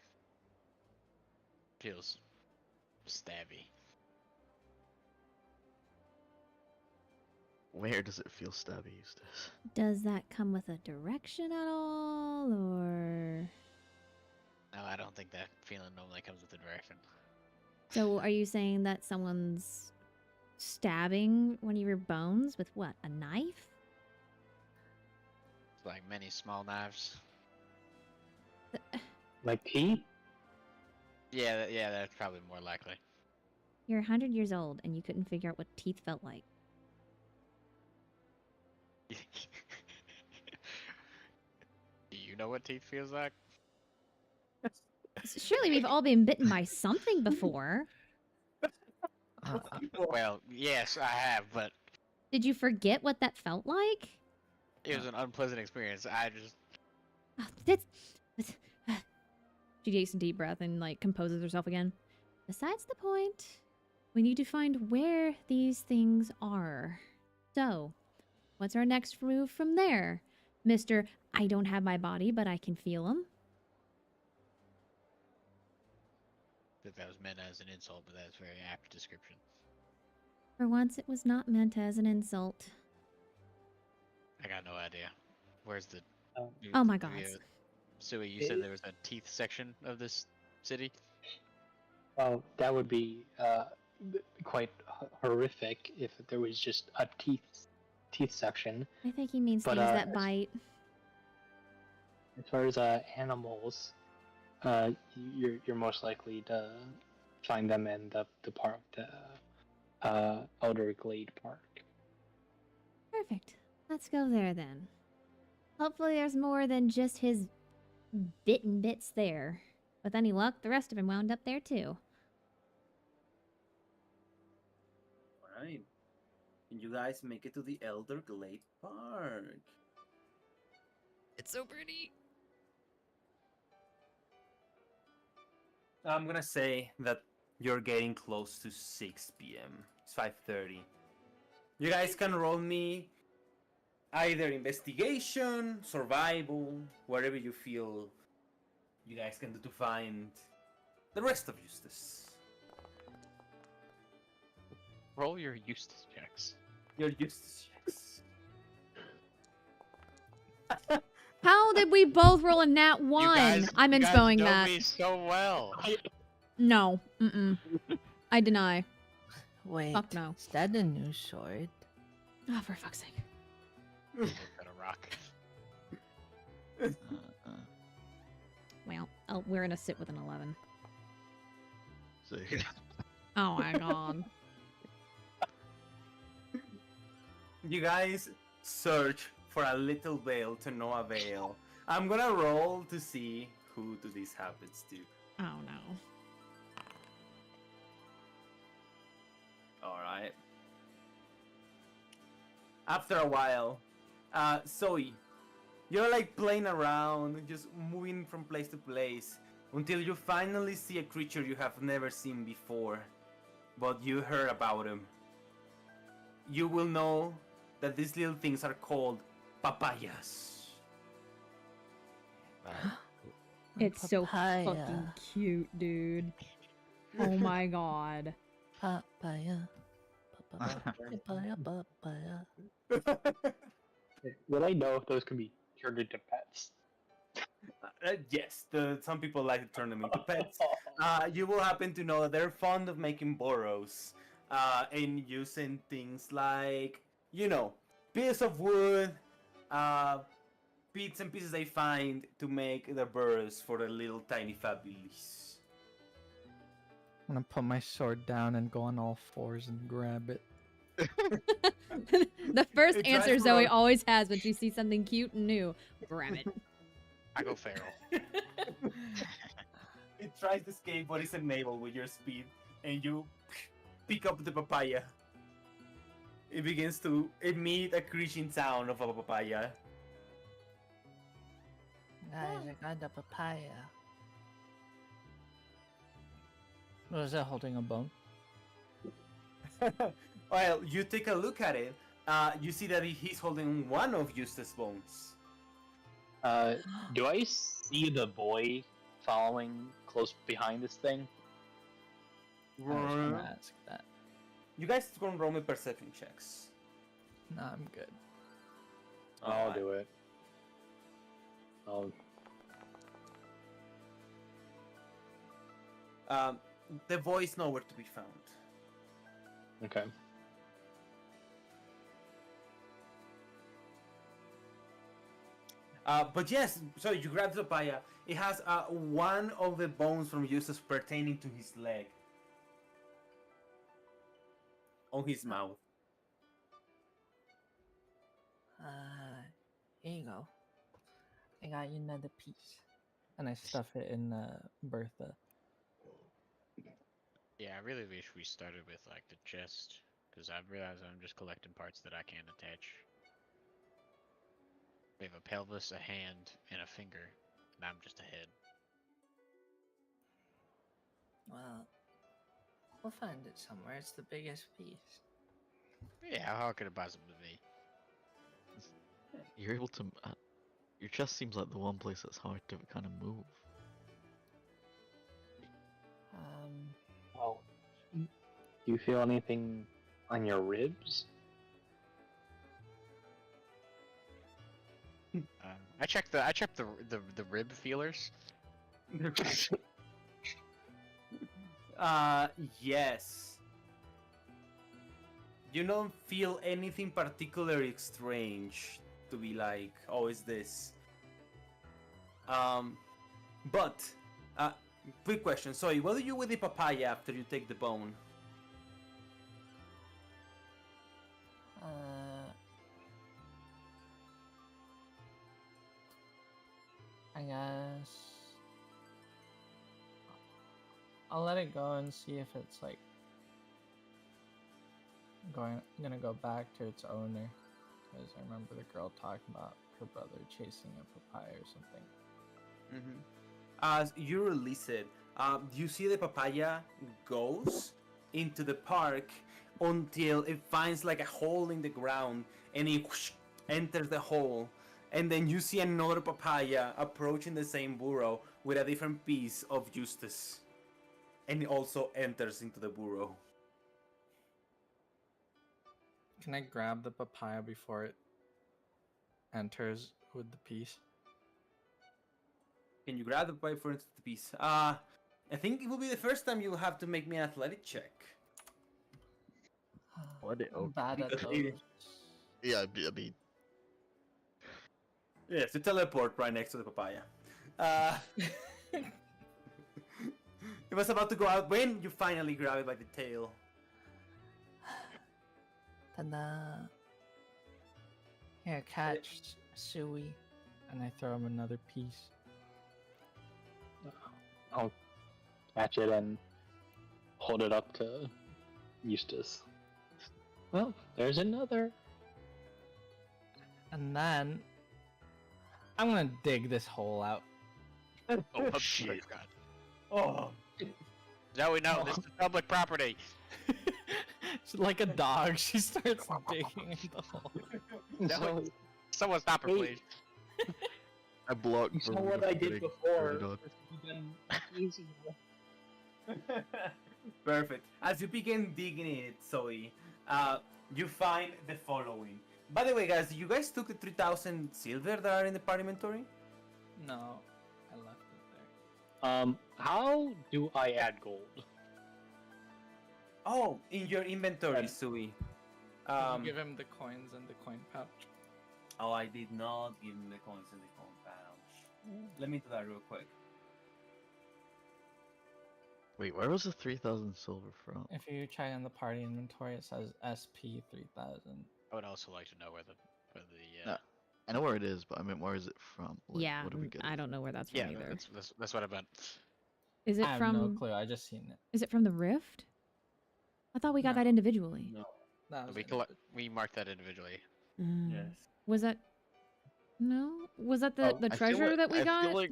Speaker 7: Feels stabby.
Speaker 3: Where does it feel stabby, Eustace?
Speaker 1: Does that come with a direction at all, or...
Speaker 7: No, I don't think that feeling normally comes with a direction.
Speaker 1: So are you saying that someone's stabbing one of your bones with what, a knife?
Speaker 7: It's like many small knives.
Speaker 4: Like teeth?
Speaker 7: Yeah, that's probably more likely.
Speaker 1: You're 100 years old and you couldn't figure out what teeth felt like.
Speaker 7: Do you know what teeth feels like?
Speaker 1: Surely we've all been bitten by something before.
Speaker 7: Well, yes, I have, but
Speaker 1: Did you forget what that felt like?
Speaker 7: it was an unpleasant experience. I just
Speaker 1: Oh, that's... She takes a deep breath and, like, composes herself again. Besides the point, we need to find where these things are. So, what's our next move from there? Mr. I don't have my body, but I can feel them.
Speaker 7: think that was meant as an insult, but that's a very apt description.
Speaker 1: For once, it was not meant as an insult.
Speaker 7: I got no idea. Where's the?
Speaker 4: Um,
Speaker 1: Oh my god.
Speaker 7: Sui, you said there was a teeth section of this city.
Speaker 4: Well, that would be quite horrific if there was just a teeth section.
Speaker 1: I think he means
Speaker 4: But,
Speaker 1: things that bite.
Speaker 4: As far as animals, you're most likely to find them in the park, the Elder Glade Park.
Speaker 1: Perfect. Let's go there then. Hopefully there's more than just his bitten bits there. With any luck, the rest of him wound up there too.
Speaker 2: Alright. And you guys make it to the Elder Glade Park.
Speaker 1: It's so pretty.
Speaker 2: I'm gonna say that you're getting close to 6 p.m. It's 5:30. You guys can roll me either investigation, survival, whatever you feel you guys can do to find the rest of Eustace.
Speaker 7: Roll your Eustace checks.
Speaker 2: Your Eustace checks.
Speaker 1: How did we both roll a nat 1? I'm infoing
Speaker 7: you guys know
Speaker 1: that.
Speaker 7: me so well.
Speaker 1: No. I deny.
Speaker 6: Wait,
Speaker 1: Fuck no.
Speaker 6: is that a new sword?
Speaker 1: Oh, for fuck's sake.
Speaker 7: Got a rock.
Speaker 1: Well, we're gonna sit with an 11.
Speaker 3: So,
Speaker 1: Oh my god.
Speaker 2: You guys search for a little veil to no avail. I'm gonna roll to see who do this happens to.
Speaker 1: Oh no.
Speaker 2: Alright. After a while, Zoe, you're like playing around, just moving from place to place, until you finally see a creature you have never seen before, but you heard about him. You will know that these little things are called papayas.
Speaker 1: It's so
Speaker 6: Papaya.
Speaker 1: fucking cute, dude. Oh my god.
Speaker 6: Papaya. Papaya, papaya.
Speaker 4: Will I know if those can be turned into pets?
Speaker 2: Yes, some people like to turn them into pets. You will happen to know that they're fond of making burrows and using things like, pieces of wood, bits and pieces they find to make the burrows for the little tiny fabulous.
Speaker 5: I'm gonna put my sword down and go on all fours and grab it.
Speaker 1: The first
Speaker 2: It tries
Speaker 1: answer
Speaker 2: to
Speaker 1: Zoe
Speaker 2: run-
Speaker 1: always has when she sees something cute and new. Grab it.
Speaker 7: I go feral.
Speaker 2: It tries to escape, but it's enabled with your speed, and you pick up the papaya. It begins to emit a crunching sound of a papaya.
Speaker 6: Guys, I got the papaya. Was it holding a bone?
Speaker 2: Well, you take a look at it. You see that he's holding one of Eustace's bones.
Speaker 4: Do I see the boy following close behind this thing?
Speaker 6: I was gonna ask that.
Speaker 2: You guys gonna roll me perception checks.
Speaker 6: No, I'm good.
Speaker 4: I'll do it.
Speaker 2: The boy is nowhere to be found.
Speaker 4: Okay.
Speaker 2: But yes, so you grab the papaya. It has one of the bones from Eustace pertaining to his leg. On his mouth.
Speaker 6: Here you go. I got you another piece. And I stuff it in Bertha.
Speaker 7: Yeah, I really wish we started with like the chest, because I've realized I'm just collecting parts that I can't attach. We have a pelvis, a hand, and a finger, and I'm just a head.
Speaker 6: Well, we'll find it somewhere. It's the biggest piece.
Speaker 7: Yeah, how could it possibly be?
Speaker 3: you're able to. Your chest seems like the one place that's hard to kind of move.
Speaker 4: Well, do you feel anything On your ribs?
Speaker 7: I checked the rib feelers.
Speaker 2: Yes. You don't feel anything particularly strange to be like, oh, is this? But, quick question. Sorry, what do you with the papaya after you take the bone?
Speaker 6: I guess I'll let it go and see if it's like gonna go back to its owner. Because I remember the girl talking about her brother chasing a papaya or something.
Speaker 2: Mm-hmm. As you release it, you see the papaya goes into the park until it finds like a hole in the ground, and it whoosh, enters the hole, and then you see another papaya approaching the same burrow with a different piece of Eustace, and it also enters into the burrow.
Speaker 5: Can I grab the papaya before it enters with the piece?
Speaker 2: Can you grab the papaya for instance the piece? I think it will be the first time you'll have to make me an athletic check.
Speaker 3: What?
Speaker 6: I'm bad at
Speaker 2: Because
Speaker 6: those.
Speaker 2: it-
Speaker 3: Yeah, I mean,
Speaker 2: Yes, to teleport right next to the papaya. It was about to go out when you finally grab it by the tail.
Speaker 6: Ta-da. Here, catch Sui.
Speaker 5: And I throw him another piece.
Speaker 4: I'll catch it and hold it up to Eustace. Well, there's another.
Speaker 6: And then I'm gonna dig this hole out.
Speaker 7: Oh
Speaker 3: shit.
Speaker 7: God.
Speaker 2: Oh,
Speaker 7: Zoe, no, this is public property.
Speaker 6: She's like a dog, she starts digging in the hole.
Speaker 7: No, someone stop her,
Speaker 4: Wait.
Speaker 7: please.
Speaker 3: I blocked.
Speaker 4: You saw
Speaker 3: from
Speaker 4: what I did
Speaker 3: getting
Speaker 4: before.
Speaker 3: voted on.
Speaker 4: This would be done easy.
Speaker 2: perfect. As you begin digging it, Zoe, you find the following. By the way, guys, you guys took the 3,000 silver that are in the party inventory?
Speaker 6: No, I left it there.
Speaker 4: How do I add gold?
Speaker 2: Oh, in your inventory,
Speaker 4: Yeah.
Speaker 2: Zoe.
Speaker 6: You give him the coins and the coin pouch.
Speaker 2: Oh, I did not give him the coins in the coin pouch. Let me do that real quick.
Speaker 3: Wait, where was the 3,000 silver from?
Speaker 6: If you try on the party inventory, it says SP 3000.
Speaker 7: I would also like to know where the
Speaker 3: No. I know where it is, but I mean, where is it from? Like,
Speaker 1: Yeah,
Speaker 3: what do we get?
Speaker 1: I don't know where that's from
Speaker 7: yeah,
Speaker 1: either.
Speaker 7: that's what I meant.
Speaker 1: Is it
Speaker 6: I have
Speaker 1: from?
Speaker 6: no clue. I just seen it.
Speaker 1: Is it from the Rift? I thought we got
Speaker 6: No.
Speaker 1: that individually.
Speaker 2: No.
Speaker 6: That was
Speaker 7: We
Speaker 6: it.
Speaker 7: we marked that individually.
Speaker 1: Mm. Was that? No. Was that the
Speaker 3: I feel
Speaker 1: treasure
Speaker 3: like-
Speaker 1: that we
Speaker 3: I
Speaker 1: got?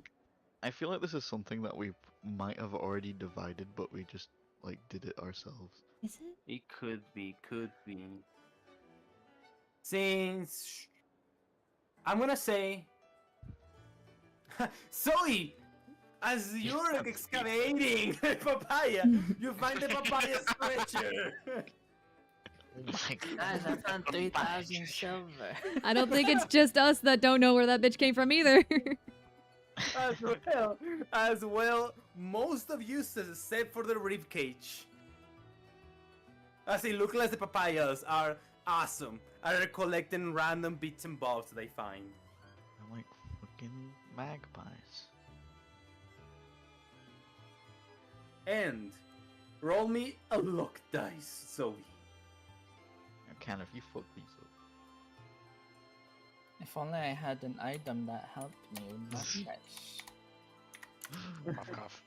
Speaker 3: I feel like this is something that we might have already divided, but we just like did it ourselves.
Speaker 1: Is it?
Speaker 2: It could be. Since I'm gonna say, Zoe, as you're excavating the papaya, you find the papaya's treasure.
Speaker 3: Oh my god.
Speaker 6: Guys, I found 3,000 silver.
Speaker 1: I don't think it's just us that don't know where that bitch came from either.
Speaker 2: as well, most of you, except for the ribcage. As it looks like the papayas are awesome. Are collecting random bits and bobs they find.
Speaker 3: I'm like fucking magpies.
Speaker 2: And roll me a luck dice, Zoe.
Speaker 3: I can if you fuck these up.
Speaker 6: If only I had an item that helped me with my dice.
Speaker 7: Cough, cough.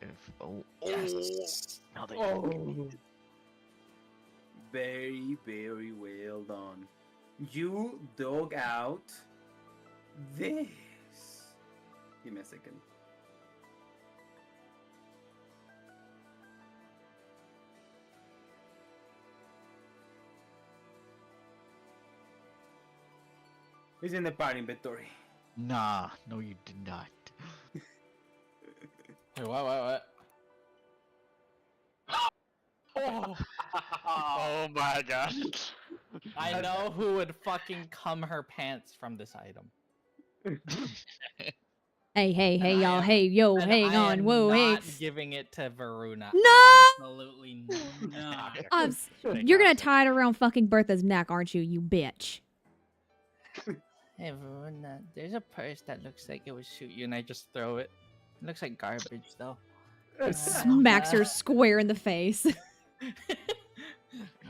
Speaker 3: If oh
Speaker 2: Yes.
Speaker 3: now they
Speaker 2: Oh. Very, very well done. You dug out this. Give me a second. It's in the party inventory.
Speaker 3: Nah, no you did not.
Speaker 6: Wait, what?
Speaker 7: Oh Oh my god.
Speaker 6: I know who would fucking cum her pants from this item.
Speaker 1: Hey,
Speaker 6: And I
Speaker 1: y'all.
Speaker 6: am-
Speaker 1: Hey, yo,
Speaker 6: and
Speaker 1: hang
Speaker 6: I
Speaker 1: on.
Speaker 6: am
Speaker 1: Whoa, hey.
Speaker 6: not giving it to Varuna.
Speaker 1: No!
Speaker 6: Absolutely not.
Speaker 1: You're gonna tie it around fucking Bertha's neck, aren't you, you bitch?
Speaker 6: Hey Varuna, there's a purse that looks like it would suit you, and I just throw it. It looks like garbage though.
Speaker 1: Smacks her square in the face.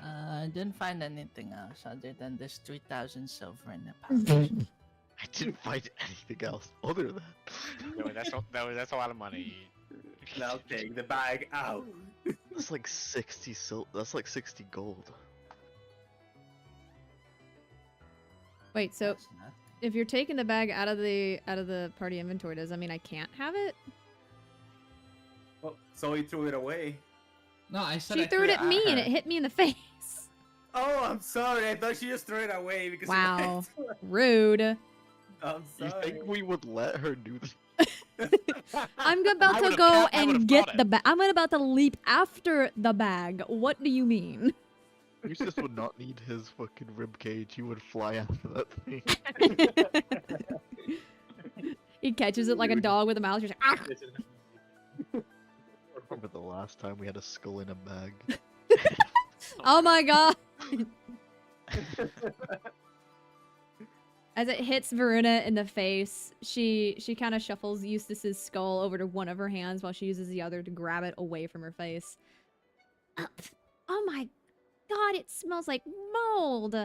Speaker 6: I didn't find anything else other than this 3,000 silver in the pouch.
Speaker 3: I didn't find anything else other than that.
Speaker 7: No, that's a lot of money.
Speaker 2: Now take the bag out.
Speaker 3: That's like 60 That's like 60 gold.
Speaker 1: Wait, so
Speaker 6: That's nothing.
Speaker 1: if you're taking the bag out of the party inventory, does that mean I can't have it?
Speaker 2: Well, so he threw it away.
Speaker 8: No, I said
Speaker 1: She
Speaker 8: I
Speaker 1: threw it at me and
Speaker 8: her.
Speaker 1: it hit me in the face.
Speaker 2: Oh, I'm sorry. I thought she just threw it away because.
Speaker 1: Wow. Rude.
Speaker 2: I'm
Speaker 3: You
Speaker 2: sorry.
Speaker 3: think we would let her do this?
Speaker 1: I'm about
Speaker 7: I
Speaker 1: to
Speaker 7: would've
Speaker 1: go
Speaker 7: kept- I
Speaker 1: and
Speaker 7: would've
Speaker 1: get
Speaker 7: bought
Speaker 1: the
Speaker 7: it.
Speaker 1: bag. I'm about to leap after the bag. What do you mean?
Speaker 3: Eustace would not need his fucking rib cage. He would fly after that thing.
Speaker 1: He catches it like a dog with a mouse. You're just, ah!
Speaker 3: Remember the last time we had a skull in a bag?
Speaker 1: Oh my god. As it hits Varuna in the face, she kind of shuffles Eustace's skull over to one of her hands while she uses the other to grab it away from her face. Oh my god, it smells like mold.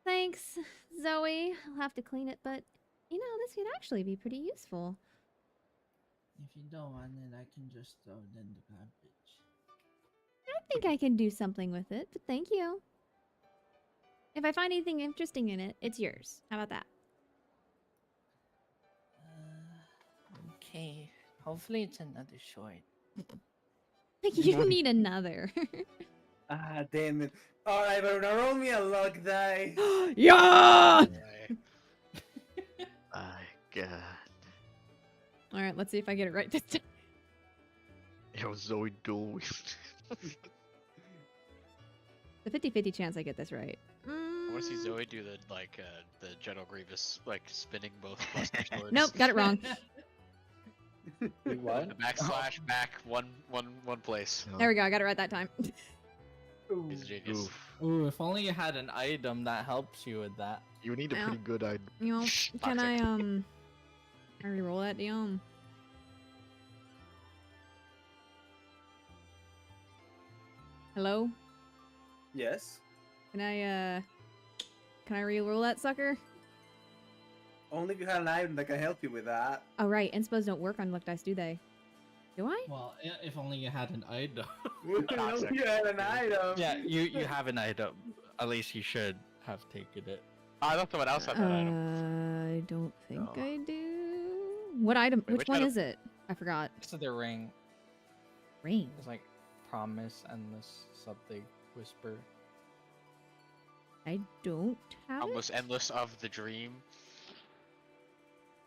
Speaker 1: Thanks, Zoe. I'll have to clean it, but you know, this could actually be pretty useful.
Speaker 6: If you don't want it, I can just throw it in the garbage.
Speaker 1: I think I can do something with it, but thank you. If I find anything interesting in it, it's yours. How about that?
Speaker 6: Okay. Hopefully it's another short.
Speaker 1: You need another.
Speaker 2: Ah, damn it. Alright, but roll me a luck die.
Speaker 1: Yeah!
Speaker 3: My god.
Speaker 1: Alright, let's see if I get it right this time.
Speaker 3: Yo, Zoe dual wield.
Speaker 1: The 50-50 chance I get this right.
Speaker 7: I want to see Zoe do the General Grievous spinning both Buster swords.
Speaker 1: Nope, got it wrong.
Speaker 4: Wait, what?
Speaker 7: The backslash back one place.
Speaker 1: There we go, I got it right that time.
Speaker 7: He's a genius.
Speaker 3: Oof.
Speaker 6: Ooh, if only you had an item that helps you with that.
Speaker 3: You need a
Speaker 1: Ow.
Speaker 3: pretty good idea.
Speaker 1: You know, can I re-roll that, DM? Hello?
Speaker 2: Yes.
Speaker 1: Can I re-roll that sucker?
Speaker 2: Only if you had an item that can help you with that.
Speaker 1: Oh right, inspos don't work on luck dice, do they? Do I?
Speaker 8: Well, if only you had an item.
Speaker 7: Toxic.
Speaker 2: You had an item.
Speaker 6: Yeah, you have an item. At least you should have taken it.
Speaker 7: I thought someone else had that item.
Speaker 1: I don't think
Speaker 3: No.
Speaker 1: I do. What item?
Speaker 7: Wait,
Speaker 1: which
Speaker 7: which
Speaker 1: one
Speaker 7: item?
Speaker 1: is it? I forgot.
Speaker 6: Next to the ring,
Speaker 1: Ring.
Speaker 6: there's like promise, endless, something, whisper.
Speaker 1: I don't have
Speaker 7: Almost
Speaker 1: it.
Speaker 7: endless of the dream.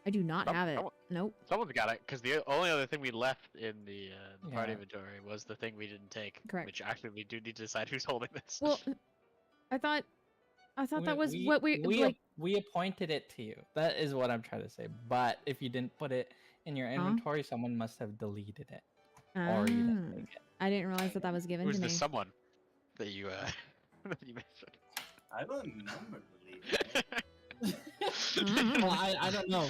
Speaker 1: I do not
Speaker 7: Some-
Speaker 1: have it.
Speaker 7: someone-
Speaker 1: Nope.
Speaker 7: Someone's got it, because the only other thing we left in the party
Speaker 6: Yeah.
Speaker 7: inventory was the thing we didn't take.
Speaker 1: Correct.
Speaker 7: Which actually we do need to decide who's holding this.
Speaker 1: Well, I thought that was what we like.
Speaker 6: We appointed it to you. That is what I'm trying to say. But if you didn't put it in your inventory, someone must have deleted it, or you didn't
Speaker 1: Ah,
Speaker 6: take it.
Speaker 1: I didn't realize that was given
Speaker 7: Who's
Speaker 1: to me.
Speaker 7: the someone that you that you mentioned?
Speaker 2: I don't remember believe.
Speaker 6: Well, I don't know.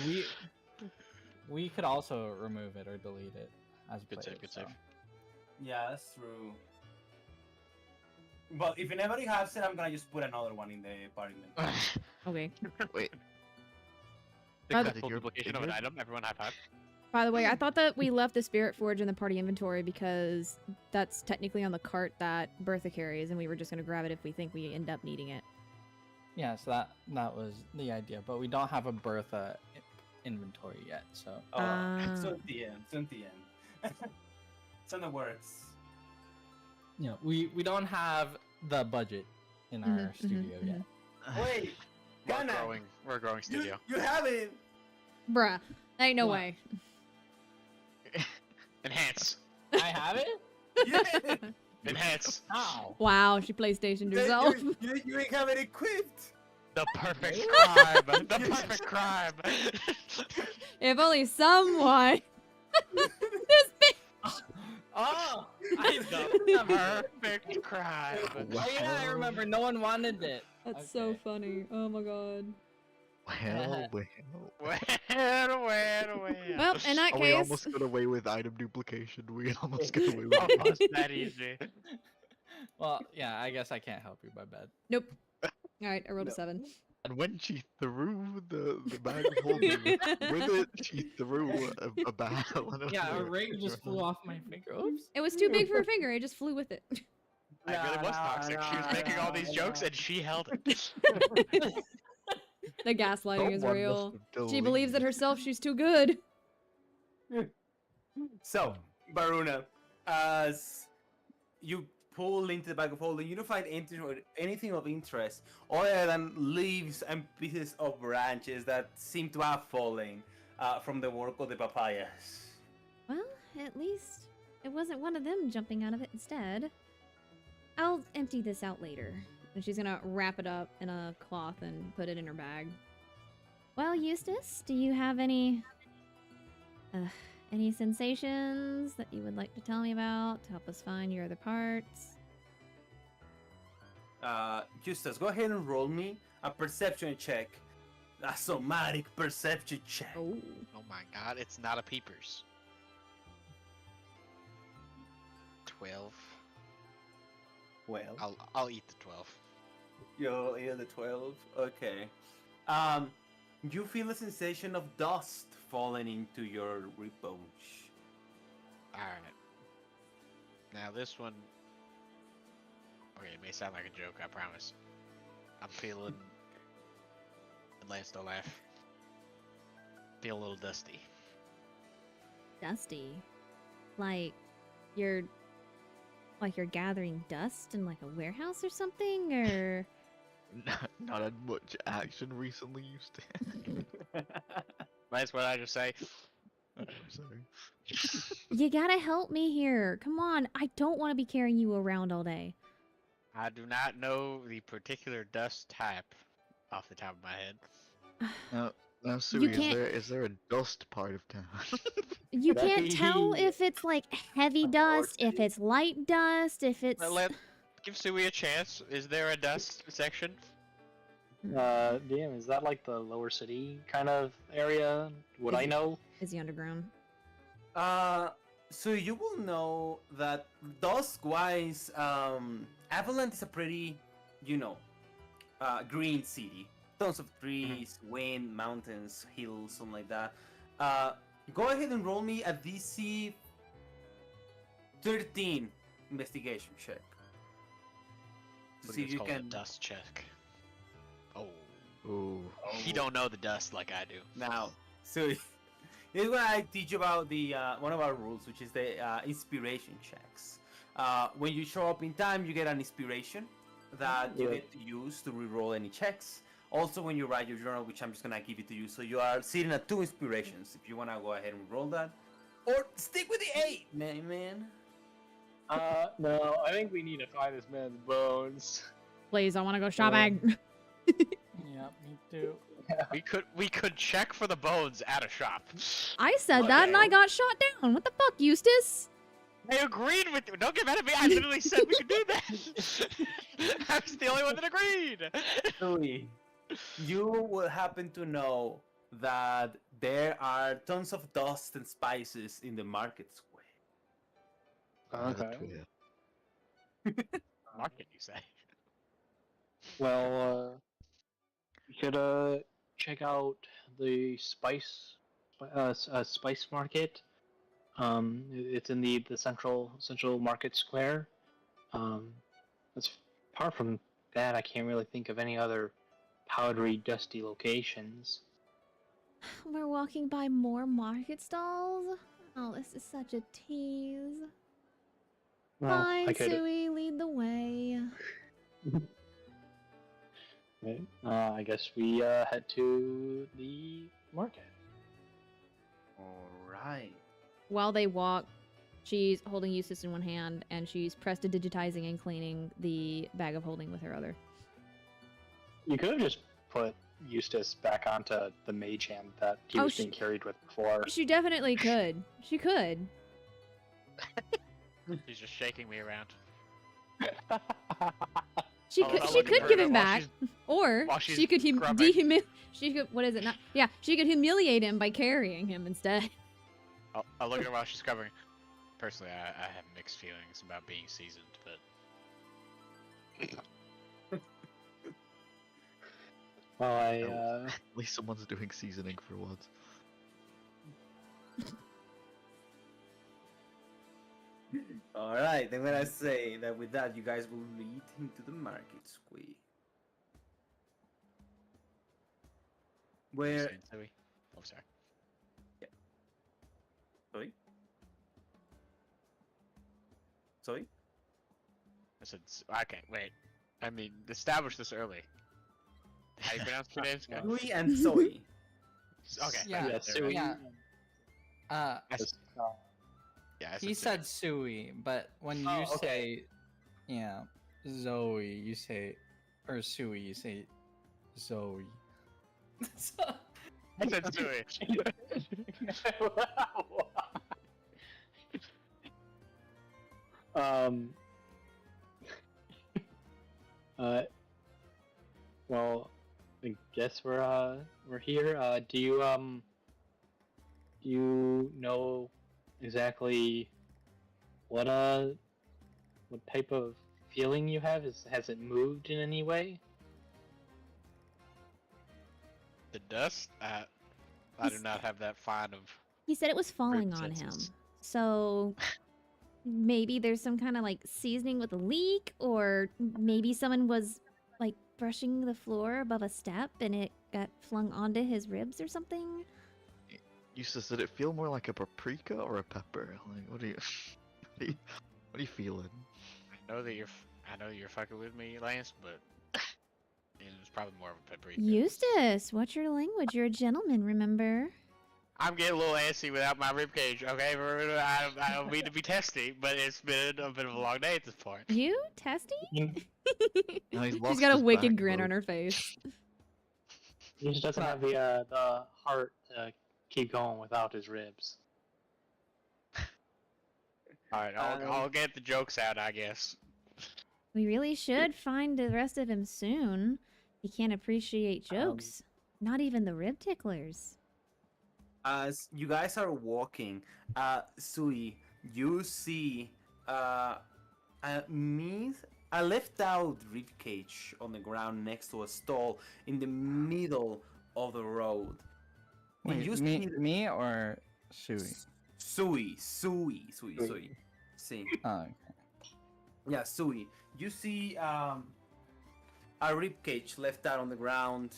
Speaker 6: We could also remove it or delete it as
Speaker 7: Good save,
Speaker 6: players,
Speaker 7: good
Speaker 6: so.
Speaker 7: save.
Speaker 2: Yeah, that's true. But if anybody has it, I'm gonna just put another one in the party inventory.
Speaker 1: Okay.
Speaker 3: Wait,
Speaker 1: By
Speaker 7: The
Speaker 1: the-
Speaker 7: full duplication of an item. Everyone high five.
Speaker 1: By the way, I thought that we left the Spirit Forge in the party inventory because that's technically on the cart that Bertha carries, and we were just gonna grab it if we think we end up needing it.
Speaker 6: Yeah, so that was the idea, but we don't have a Bertha inventory yet, so
Speaker 2: It's
Speaker 1: Ah.
Speaker 2: on the end. It's on the end. It's in the works.
Speaker 6: you know, we don't have the budget in our
Speaker 1: Mhm,
Speaker 6: studio
Speaker 1: mhm,
Speaker 6: yet.
Speaker 2: Wait, Ghana,
Speaker 7: We're a growing studio.
Speaker 2: you haven't.
Speaker 1: Bruh, ain't no
Speaker 8: What?
Speaker 1: way.
Speaker 7: Enhance.
Speaker 6: I have it.
Speaker 2: Yeah.
Speaker 7: Enhance.
Speaker 6: Ow.
Speaker 1: Wow, she PlayStationed herself.
Speaker 2: You ain't have it equipped.
Speaker 7: The perfect crime. The perfect crime.
Speaker 1: If only someone. This bitch.
Speaker 6: Oh, I know.
Speaker 7: Perfect crime.
Speaker 6: Oh yeah, I remember. No one wanted it.
Speaker 1: That's so
Speaker 6: Okay.
Speaker 1: funny. Oh my god.
Speaker 3: Well.
Speaker 1: Well, in that
Speaker 3: We
Speaker 1: case,
Speaker 3: almost got away with item duplication. We almost got away with
Speaker 7: Almost that easy.
Speaker 6: Well, yeah, I guess I can't help you. My bad.
Speaker 1: nope. All right, I rolled a
Speaker 2: No.
Speaker 1: 7.
Speaker 3: And when she threw the bag of holding with it, she threw a bag.
Speaker 8: Yeah, a ring just flew off my finger. Oops.
Speaker 1: It was too big for her finger. It just flew with it.
Speaker 7: It really was toxic. She was making all these jokes and she held it.
Speaker 1: The gaslighting is
Speaker 3: Someone
Speaker 1: real.
Speaker 3: must have
Speaker 1: She believes it
Speaker 3: deleted.
Speaker 1: herself. She's too good.
Speaker 2: So, Baruna, as you pull into the bag of holding, you don't find anything of interest other than leaves and pieces of branches that seem to have fallen from the work of the papayas.
Speaker 1: Well, at least it wasn't one of them jumping out of it instead. I'll empty this out later. And she's gonna wrap it up in a cloth and put it in her bag. Well, Eustace, do you have any sensations that you would like to tell me about to help us find your other parts?
Speaker 2: Justus, go ahead and roll me a perception check. A somatic perception check.
Speaker 1: Oh.
Speaker 7: Oh my god, it's not a peepers. 12.
Speaker 2: Well,
Speaker 7: I'll eat the 12.
Speaker 2: you'll hear the 12. Okay. You feel a sensation of dust falling into your rib bones.
Speaker 7: Alright. Now this one... Okay, it may sound like a joke, I promise. I'm feeling... Lance, don't laugh. Feel a little dusty.
Speaker 1: Dusty. Like you're gathering dust in like a warehouse or something, or
Speaker 3: Not had much action recently, used to.
Speaker 7: That's what I just say.
Speaker 3: I'm sorry.
Speaker 1: you gotta help me here. Come on, I don't want to be carrying you around all day.
Speaker 7: I do not know the particular dust type off the top of my head.
Speaker 3: Now, Sui,
Speaker 1: can't-
Speaker 3: is there a dust part of town?
Speaker 1: You
Speaker 2: Could that
Speaker 1: can't tell
Speaker 2: be
Speaker 1: if it's like heavy dust, if it's light dust, if it's
Speaker 7: Give Sui a chance. Is there a dust section?
Speaker 4: DM, is that like the lower city kind of area? Would I know?
Speaker 1: is the underground.
Speaker 2: So you will know that dusk-wise, Avalanche is a pretty, green city. Tons of trees, wind, mountains, hills, something like that. Go ahead and roll me a DC 13 investigation check. To
Speaker 7: What
Speaker 2: see
Speaker 7: is
Speaker 2: if you
Speaker 7: called a
Speaker 2: can.
Speaker 7: dust check. Oh.
Speaker 3: Ooh.
Speaker 7: He don't know the dust like I do.
Speaker 2: Now, so here's what I teach you about the one of our rules, which is the inspiration checks. When you show up in time, you get an inspiration that you get to use to reroll any checks. Also, when you write your journal, which I'm just gonna give it to you, so you are sitting at 2 inspirations. If you wanna go ahead and roll that, or stick with the 8, man.
Speaker 4: No, I think we need to find this man's bones.
Speaker 1: Please, I want to go shopping.
Speaker 6: Yeah, me too.
Speaker 7: We could check for the bones at a shop.
Speaker 1: I said that and I got shot down. What the fuck, Eustace?
Speaker 7: I agreed with you. Don't get mad at me. I literally said we could do that. I was the only one that agreed.
Speaker 2: Louis, you will happen to know that there are tons of dust and spices in the market square.
Speaker 4: Okay.
Speaker 7: Market, you say?
Speaker 4: Well, we could check out the spice market. It's in the central market square. As apart from that, I can't really think of any other powdery, dusty locations.
Speaker 1: We're walking by more market stalls. Oh, this is such a tease.
Speaker 4: Well,
Speaker 1: Fine,
Speaker 4: I could.
Speaker 1: Sui, lead the way.
Speaker 4: Right. I guess we head to the market.
Speaker 2: Alright.
Speaker 1: While they walk, She's holding Eustace in one hand, and she's prestidigitizing and cleaning the bag of holding with her other.
Speaker 4: You could have just put Eustace back onto the mage hand that he was being carried with before.
Speaker 1: She definitely could. She could.
Speaker 7: He's just shaking me around.
Speaker 1: She
Speaker 7: Oh,
Speaker 1: could.
Speaker 7: I'm
Speaker 1: She
Speaker 7: looking
Speaker 1: could
Speaker 7: for
Speaker 1: give
Speaker 7: her
Speaker 1: him
Speaker 7: while
Speaker 1: back,
Speaker 7: she's-
Speaker 1: or
Speaker 7: while she's
Speaker 1: she could
Speaker 7: scrubbing.
Speaker 1: She could. What is it? Not. Yeah. She could humiliate him by carrying him instead.
Speaker 7: I'll look at her while she's covering. Personally, I have mixed feelings about being seasoned, but
Speaker 4: Well,
Speaker 3: At least someone's doing seasoning for once.
Speaker 2: Alright, I'm gonna say that with that, you guys will lead him to the market square. Where...
Speaker 7: Zoe. Oh, sorry.
Speaker 2: Sorry? Sorry?
Speaker 7: I said, okay, wait. I mean, establish this early. How do you pronounce your names, guys?
Speaker 2: Sui and Zoe.
Speaker 7: Okay.
Speaker 6: Yeah,
Speaker 4: yeah, Sui.
Speaker 6: yeah.
Speaker 7: Yeah, I
Speaker 6: He said Sui, but when you say, yeah, Zoe, you say, or Sui, you say Zoe.
Speaker 7: I said Zoe.
Speaker 4: Well, I guess we're here. Do you know exactly what type of feeling you have? Has it moved in any way?
Speaker 7: The dust? I do not have that fine of.
Speaker 1: He said it was falling on him.
Speaker 7: senses.
Speaker 1: So maybe there's some kind of like seasoning with a leak, or maybe someone was like brushing the floor above a step and it got flung onto his ribs or something.
Speaker 3: Eustace, did it feel more like a paprika or a pepper? Like, what are you, what are you feeling?
Speaker 7: I know that you're fucking with me, Lance, but it was probably more of a paprika.
Speaker 1: Eustace, what's your language? You're a gentleman, remember?
Speaker 7: I'm getting a little antsy without my ribcage, okay? I don't mean to be testy, but it's been a bit of a long day at this point.
Speaker 1: You testy?
Speaker 3: No, he's
Speaker 1: She's
Speaker 3: lost
Speaker 1: got a
Speaker 3: his
Speaker 1: wicked grin
Speaker 3: backbone.
Speaker 1: on her face.
Speaker 4: He just doesn't have the heart to keep going without his ribs.
Speaker 7: Alright, I'll get the jokes out, I guess.
Speaker 1: We really should find the rest of him soon. He can't appreciate jokes. Not even the rib ticklers.
Speaker 2: As you guys are walking, Sui, you see a left out ribcage on the ground next to a stall in the middle of the road. And
Speaker 6: Wait,
Speaker 2: you
Speaker 6: me,
Speaker 2: see
Speaker 6: me or Sui?
Speaker 2: Sui. See.
Speaker 6: Oh,
Speaker 2: Yeah, Sui. You see a ribcage left out on the ground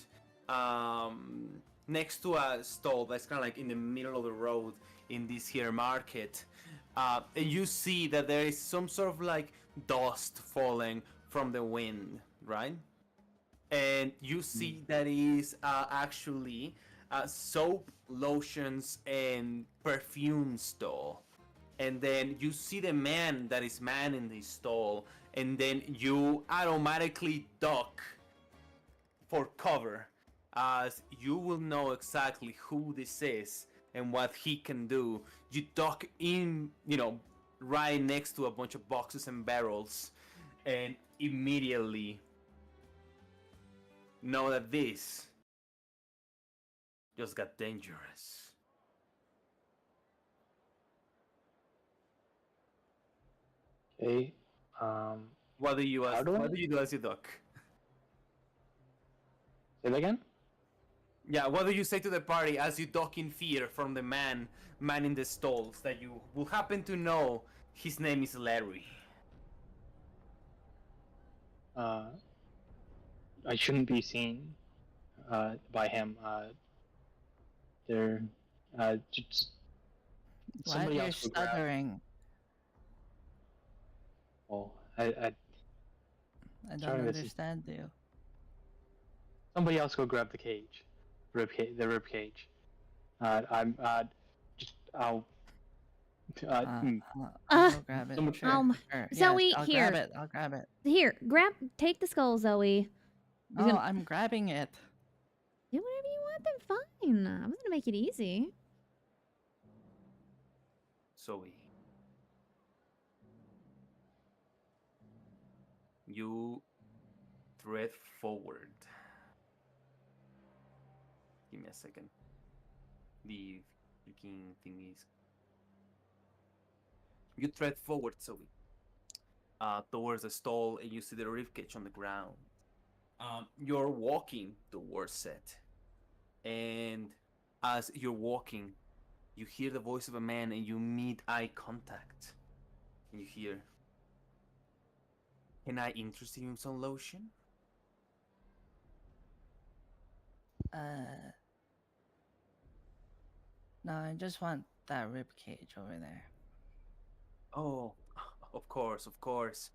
Speaker 2: next to a stall that's kind of like in the middle of the road in this here market. And you see that there is some sort of like dust falling from the wind, right? And you see that is actually soap, lotions, and perfume stall. And then you see the man that is manning the stall, and then you automatically duck for cover, as you will know exactly who this is and what he can do. You duck in, right next to a bunch of boxes and barrels, and immediately know that this just got dangerous.
Speaker 4: Okay.
Speaker 2: What do you do as you duck?
Speaker 4: Say that again?
Speaker 2: Yeah, what do you say to the party as you duck in fear from the man in the stalls that you will happen to know his name is Larry?
Speaker 4: I shouldn't be seen by him. They're just
Speaker 6: why
Speaker 4: somebody
Speaker 6: are you
Speaker 4: else will grab.
Speaker 6: stuttering?
Speaker 4: Well,
Speaker 6: I don't
Speaker 4: Sorry, this is-
Speaker 6: understand you.
Speaker 4: somebody else go grab the cage, the rib cage. I'll
Speaker 6: I'll go grab it.
Speaker 4: Someone-
Speaker 6: Sure, sure.
Speaker 1: Zoe,
Speaker 6: yes, I'll
Speaker 1: here.
Speaker 6: grab it. I'll grab it.
Speaker 1: Here, take the skull, Zoe.
Speaker 6: No,
Speaker 1: gonna-
Speaker 6: I'm grabbing it.
Speaker 1: Do whatever you want, then fine. I was gonna make it easy.
Speaker 2: Zoe. You tread forward. Give me a second. The freaking thing is. You tread forward, Zoe. Towards the stall, and you see the ribcage on the ground. You're walking towards it, and as you're walking, you hear the voice of a man, and you meet eye contact. And you hear, "Can I interest you in some lotion?"
Speaker 6: No, I just want that rib cage over there.
Speaker 2: Oh, of course, of course.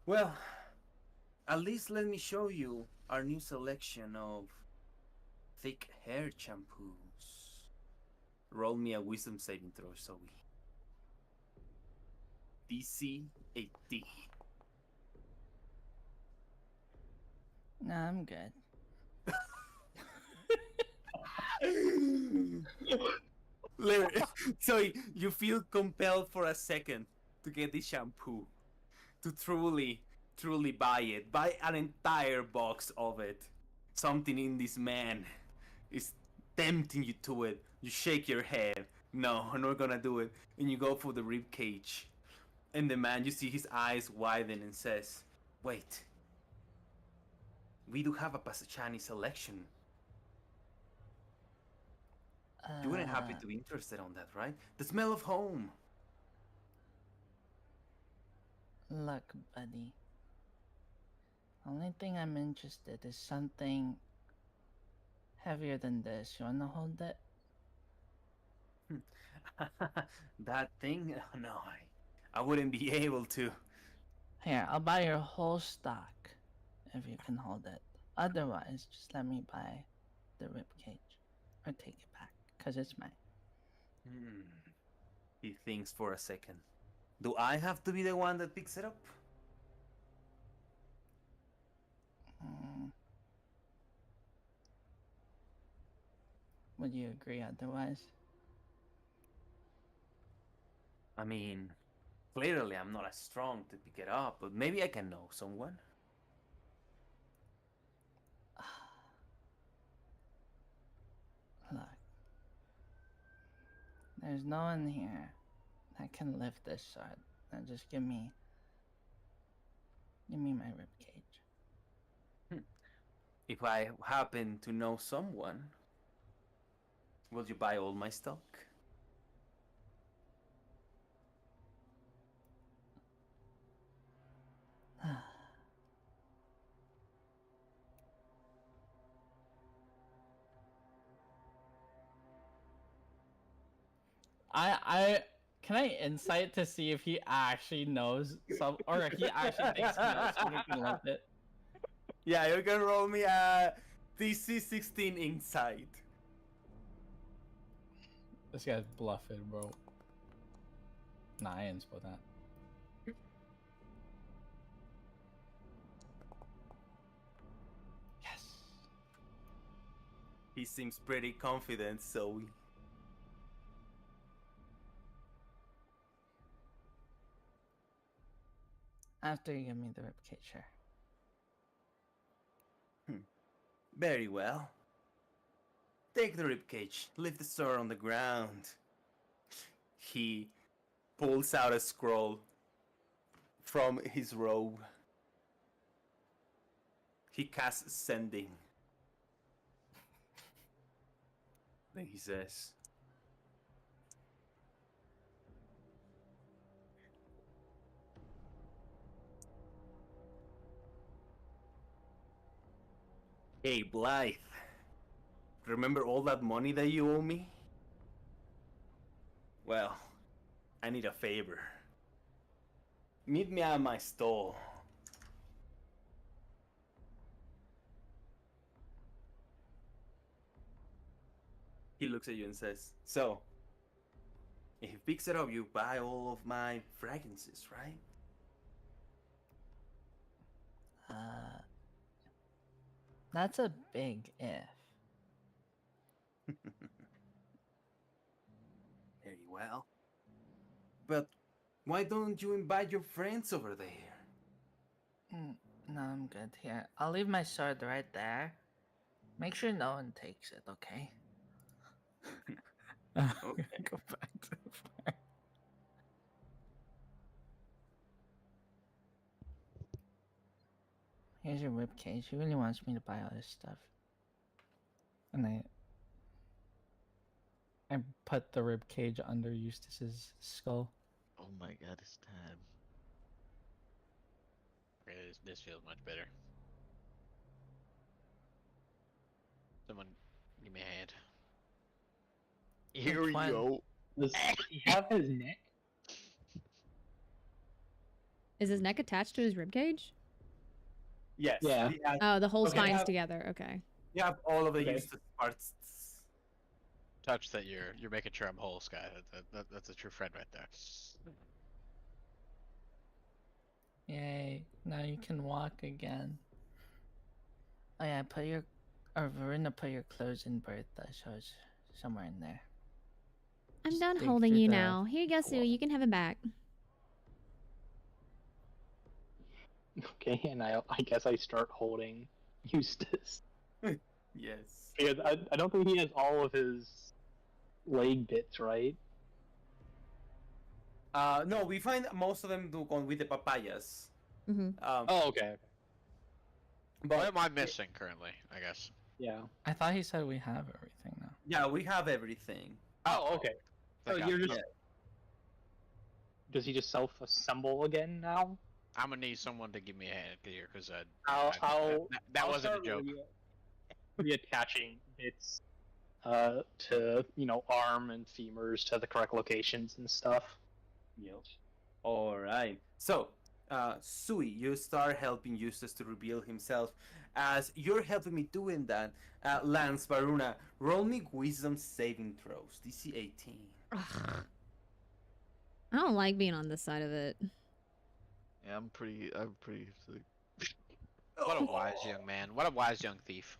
Speaker 2: Well, at least let me show you our new selection of thick hair shampoos. Roll me a wisdom saving throw, Zoe. DC 8D.
Speaker 6: No, I'm good.
Speaker 2: So you feel compelled for a second to get the shampoo, to truly buy it. Buy an entire box of it. Something in this man is tempting you to it. You shake your head. No, I'm not gonna do it. And you go for the rib cage. And the man, you see his eyes widen and says, "Wait. We do have a Pasachani selection. You wouldn't happen to be interested on that, right? The smell of home."
Speaker 6: Look, buddy. Only thing I'm interested is something heavier than this. You wanna hold it?
Speaker 2: That thing? No, I wouldn't be able to.
Speaker 6: Here, I'll buy your whole stock if you can hold it. Otherwise, just let me buy the rib cage or take it back, cause it's mine.
Speaker 2: He thinks for a second. Do I have to be the one that picks it up?
Speaker 6: Would you agree otherwise?
Speaker 2: I mean, clearly I'm not as strong to pick it up, but maybe I can know someone.
Speaker 6: Look. There's no one here that can lift this sword. Now just give me my rib cage.
Speaker 2: If I happen to know someone, will you buy all my stock?
Speaker 6: I can I insight to see if he actually knows some, or if he actually thinks he knows someone can lift it.
Speaker 2: Yeah, you can roll me a DC 16 insight.
Speaker 6: This guy's bluffing, bro. Nah, I didn't spell that. Yes.
Speaker 2: He seems pretty confident, so
Speaker 6: After you give me the ribcage, sure.
Speaker 2: very well. Take the ribcage, leave the sword on the ground. He pulls out a scroll from his robe. He casts sending. Then he says, "Hey, Blythe, remember all that money that you owe me? Well, I need a favor. Meet me at my stall." He looks at you and says, "So, If he picks it up, you buy all of my fragrances, right?
Speaker 6: That's a big if.
Speaker 2: Very well. But why don't you invite your friends over there?
Speaker 6: No, I'm good here. I'll leave my sword right there. Make sure no one takes it, okay?
Speaker 2: Okay.
Speaker 6: Go back to the fire. Here's your rib cage. He really wants me to buy all this stuff. And I put the rib cage under Eustace's skull.
Speaker 3: Oh my god, his tab.
Speaker 7: Okay, this feels much better. Someone give me a hand.
Speaker 3: Here we
Speaker 6: one?
Speaker 3: go.
Speaker 4: Does he have his neck?
Speaker 1: Is his neck attached to his ribcage?
Speaker 2: Yes.
Speaker 4: Yeah.
Speaker 1: Oh, the whole
Speaker 2: Okay,
Speaker 1: spine's
Speaker 2: have-
Speaker 1: together. Okay.
Speaker 2: You have all of the
Speaker 4: Okay.
Speaker 2: useless parts.
Speaker 7: Touch that you're making sure I'm whole, Sky. That's a true friend right there.
Speaker 6: Yay. Now you can walk again. Oh yeah, Verena, put your clothes in Bertha, so it's somewhere in there.
Speaker 1: I'm
Speaker 6: Just
Speaker 1: done
Speaker 6: dig
Speaker 1: holding
Speaker 6: through
Speaker 1: you
Speaker 6: the
Speaker 1: now. Here you go, Sue. You can have it back.
Speaker 4: Okay, and I guess I start holding Eustace.
Speaker 2: Yes.
Speaker 4: Because I don't think he has all of his leg bits, right?
Speaker 2: No, we find most of them do go with the papayas.
Speaker 1: Mm-hmm.
Speaker 4: Oh, okay.
Speaker 2: But
Speaker 7: What am I missing currently? I guess.
Speaker 4: Yeah.
Speaker 6: I thought he said we have everything now.
Speaker 2: yeah, we have everything.
Speaker 4: Oh, okay. So
Speaker 7: Thank God.
Speaker 4: you're just. Does he just self-assemble again now?
Speaker 7: I'm gonna need someone to give me a hand here, because
Speaker 4: That
Speaker 7: that wasn't a joke.
Speaker 4: Reattaching bits to arm and femurs to the correct locations and stuff.
Speaker 2: Yep. All right. So, Sui, you start helping Eustace to reveal himself. As you're helping me doing that, Lance, Varuna, roll me wisdom saving throws. DC 18.
Speaker 1: Ugh. I don't like being on this side of it.
Speaker 3: Yeah, I'm pretty sick.
Speaker 7: What a wise young man. What a wise young thief.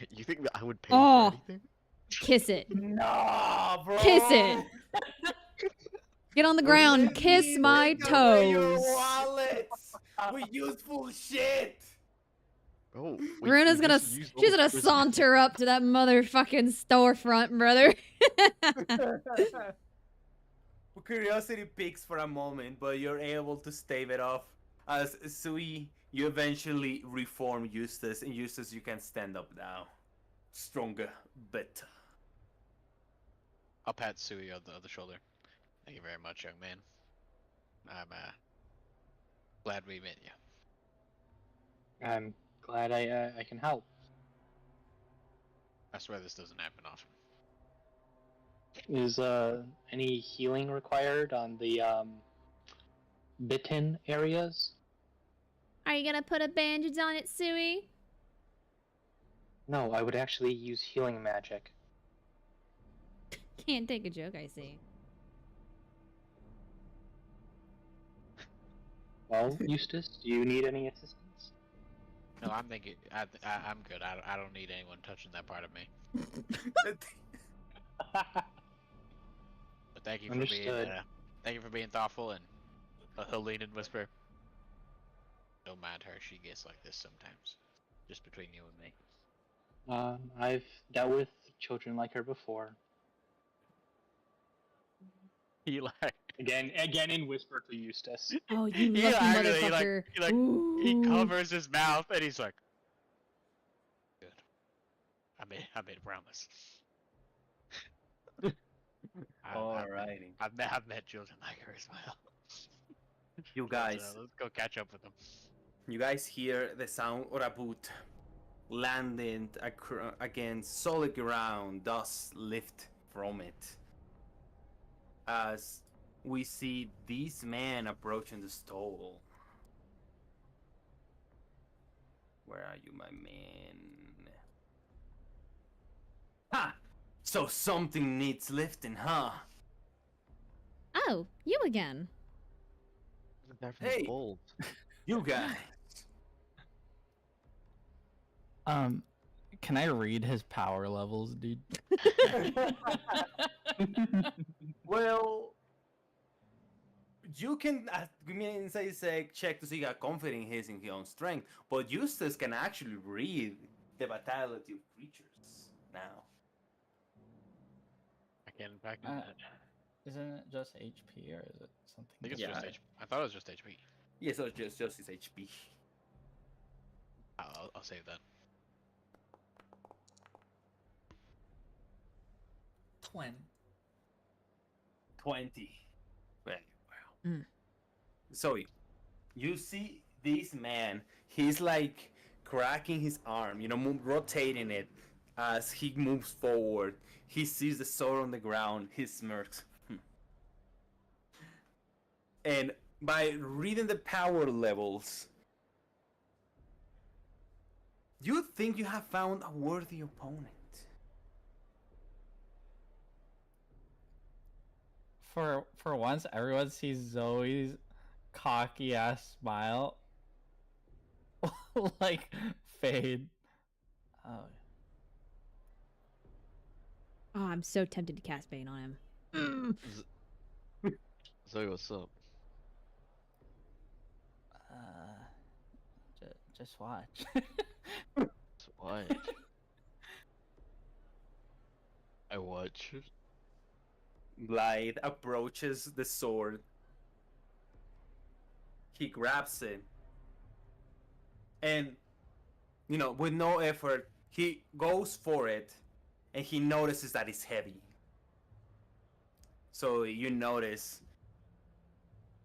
Speaker 3: You think that I would pay
Speaker 1: Oh.
Speaker 3: for anything?
Speaker 1: Kiss it.
Speaker 2: Nah, bro.
Speaker 1: Kiss it. Get on the ground. Kiss my
Speaker 2: Take away your
Speaker 1: toes.
Speaker 2: wallets with useful shit.
Speaker 3: Oh,
Speaker 1: Veruna's gonna. She's gonna saunter up to that motherfucking storefront, brother.
Speaker 2: Curiosity peaks for a moment, but you're able to stave it off. As Sui, you eventually reform Eustace, and Eustace, you can stand up now. Stronger, better.
Speaker 7: I'll pat Sui on the shoulder. Thank you very much, young man. I'm glad we met you.
Speaker 4: I'm glad I can help.
Speaker 7: I swear this doesn't happen often.
Speaker 4: Is any healing required on the bitten areas?
Speaker 1: Are you gonna put a bandage on it, Suey?
Speaker 4: No, I would actually use healing magic.
Speaker 1: Can't take a joke, I see.
Speaker 4: Well, Eustace, do you need any assistance?
Speaker 7: No, I'm thinking. I'm good. I don't need anyone touching that part of me. But thank you for being.
Speaker 4: Understood.
Speaker 7: Thank you for being thoughtful, and he'll lean and whisper. Don't mind her. She gets like this sometimes. Just between you and me.
Speaker 4: I've dealt with children like her before.
Speaker 7: He like.
Speaker 4: Again in whisper to Eustace.
Speaker 1: Oh, you
Speaker 7: He
Speaker 1: lucky
Speaker 7: actually,
Speaker 1: motherfucker.
Speaker 7: he
Speaker 1: Ooh.
Speaker 7: covers his mouth and he's like, "Good. I made a promise."
Speaker 2: Alrighty.
Speaker 7: I've met children like her as well.
Speaker 2: You guys,
Speaker 7: Let's go catch up with them.
Speaker 2: you guys hear the sound of a boot landing against solid ground, dust lift from it. As we see these men approaching the stall. Where are you, my man? Ha! So something needs lifting, huh?
Speaker 1: Oh, you again.
Speaker 3: That from
Speaker 2: Hey.
Speaker 3: the bold.
Speaker 2: You guys.
Speaker 6: Can I read his power levels, dude?
Speaker 2: Well, you can give me an insight check to see how confident he is in his own strength, but Eustace can actually read the vitality of creatures now.
Speaker 7: I can back in
Speaker 6: Uh,
Speaker 7: that.
Speaker 6: Isn't it just HP or is it something?
Speaker 7: I think it's
Speaker 2: yeah.
Speaker 7: just HP. I thought it was just HP.
Speaker 2: Yeah, so just his HP.
Speaker 7: I'll save that.
Speaker 5: 20.
Speaker 2: 20. Very well.
Speaker 1: Mm.
Speaker 2: So you see this man, he's like cracking his arm, rotating it as he moves forward. He sees the sword on the ground, he smirks. And by reading the power levels, you think you have found a worthy opponent.
Speaker 6: For once, everyone sees Zoe's cocky ass smile like fade. Oh,
Speaker 1: Oh, I'm so tempted to cast Bane on him.
Speaker 3: Zoe, what's up?
Speaker 6: just watch.
Speaker 3: Just watch. I watch.
Speaker 2: Blythe approaches the sword. He grabs it. And, with no effort, he goes for it. And he notices that it's heavy. So you notice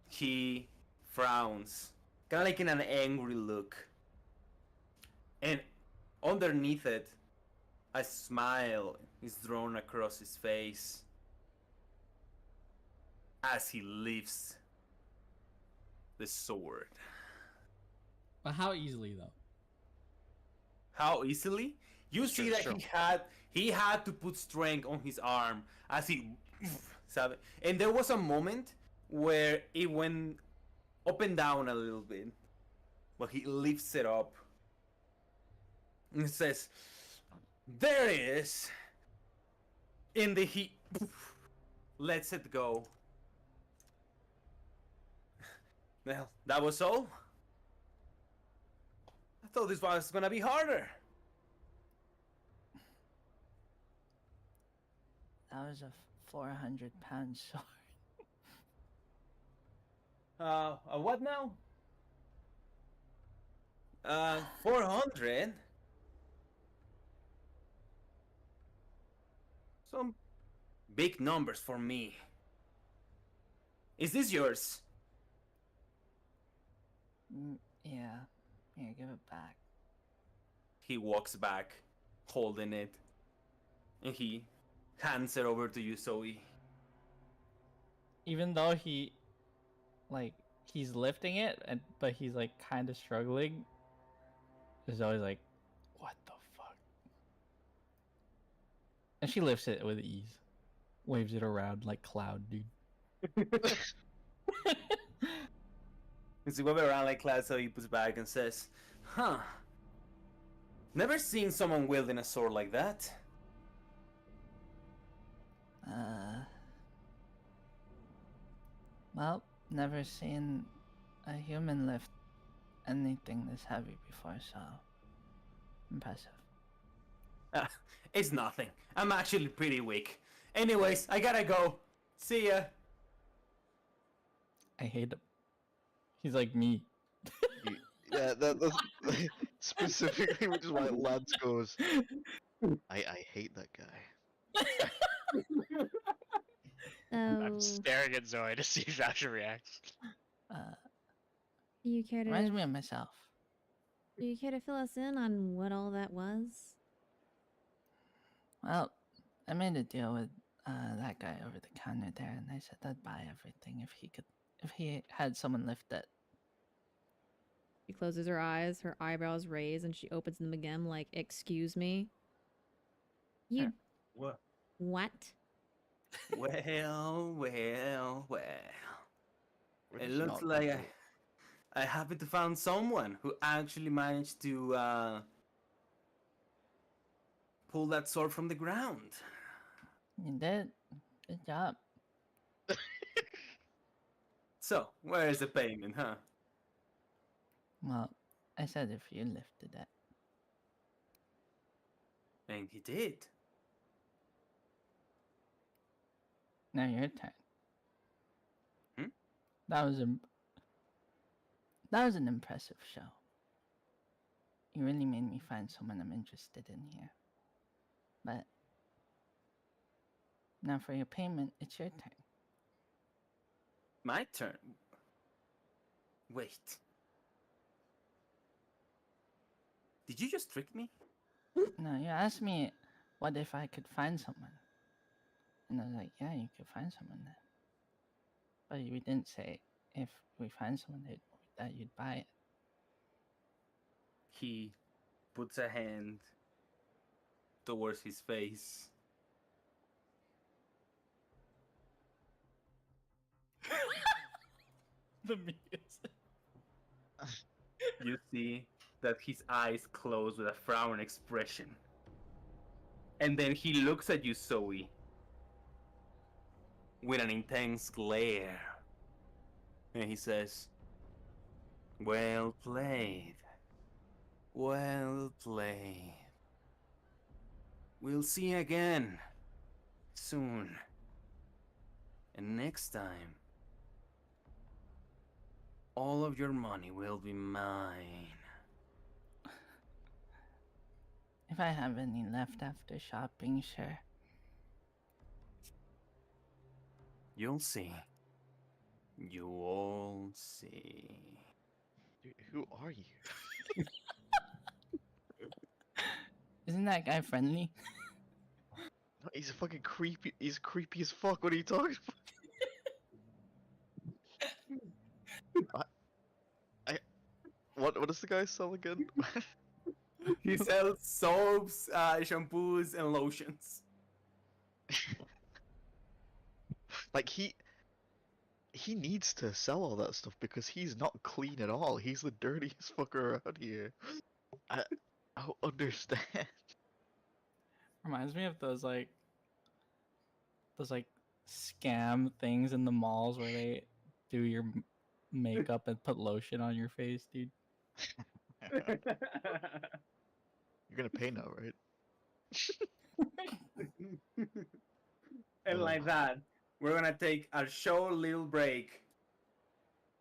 Speaker 2: he frowns, kind of like in an angry look. And underneath it, a smile is drawn across his face as he lifts the sword.
Speaker 8: But how easily though?
Speaker 2: How easily? You see that
Speaker 7: Sure.
Speaker 2: he had to put strength on his arm as he and there was a moment where it went up and down a little bit, but he lifts it up and says, "There it is." In the heat, lets it go. Well, that was all. I thought this was gonna be harder.
Speaker 6: That was a 400-pound sword.
Speaker 2: What now? 400? Some big numbers for me. Is this yours?
Speaker 6: Yeah. Here, give it back.
Speaker 2: He walks back, holding it, and he hands it over to you, Zoe.
Speaker 6: Even though he's lifting it, but he's like kind of struggling. There's always like, what the fuck? And she lifts it with ease, waves it around like Cloud, dude.
Speaker 2: As he moves around like Cloud, so he puts back and says, "Huh. Never seen someone wielding a sword like that."
Speaker 6: Well, never seen a human lift anything this heavy before, so impressive.
Speaker 2: It's nothing. I'm actually pretty weak. Anyways, I gotta go. See ya.
Speaker 6: I hate him. He's like me.
Speaker 3: Yeah, that's specifically, which is why Lance goes. I hate that guy.
Speaker 7: I'm
Speaker 1: So,
Speaker 7: staring at Zoe to see if she reacts.
Speaker 1: do you care
Speaker 6: Reminds
Speaker 1: to
Speaker 6: me of myself.
Speaker 1: fill us in on what all that was?
Speaker 6: Well, I made a deal with that guy over the counter there, and they said they'd buy everything if he had someone lift it.
Speaker 1: She closes her eyes, her eyebrows raise, and she opens them again like, "Excuse me? You
Speaker 6: Sure.
Speaker 2: What?
Speaker 1: What?
Speaker 2: Well, well, well.
Speaker 3: Where
Speaker 2: It
Speaker 3: did
Speaker 2: looks
Speaker 3: y'all
Speaker 2: like
Speaker 3: go?
Speaker 2: I happen to found someone who actually managed to pull that sword from the ground.
Speaker 6: You did. Good job.
Speaker 2: So, where is the payment, huh?
Speaker 6: Well, I said if you lifted it.
Speaker 2: And he did.
Speaker 6: Now your turn.
Speaker 2: Hmm?
Speaker 6: That was an impressive show. You really made me find someone I'm interested in here. But now for your payment, it's your turn.
Speaker 2: My turn. Wait. Did you just trick me?
Speaker 6: No, you asked me what if I could find someone. And I was like, yeah, you could find someone then. But you didn't say if we find someone that you'd buy it.
Speaker 2: He puts a hand towards his face.
Speaker 6: The music.
Speaker 2: You see that his eyes close with a frown expression. And then he looks at you, Zoe, with an intense glare. And he says, "Well played. Well played. We'll see again soon. And next time, all of your money will be mine."
Speaker 6: If I have any left after shopping, sure.
Speaker 2: You'll see. You all see.
Speaker 3: Dude, who are you?
Speaker 6: Isn't that guy friendly?
Speaker 3: No, he's a fucking creepy. He's creepy as fuck. What are you talking about? What does the guy sell again?
Speaker 2: He sells soaps, shampoos, and lotions.
Speaker 3: Like he needs to sell all that stuff because he's not clean at all. He's the dirtiest fucker around here. I don't understand.
Speaker 6: Reminds me of those scam things in the malls where they do your makeup and put lotion on your face, dude.
Speaker 3: You're gonna pay now, right?
Speaker 2: And like that, we're gonna take a short little break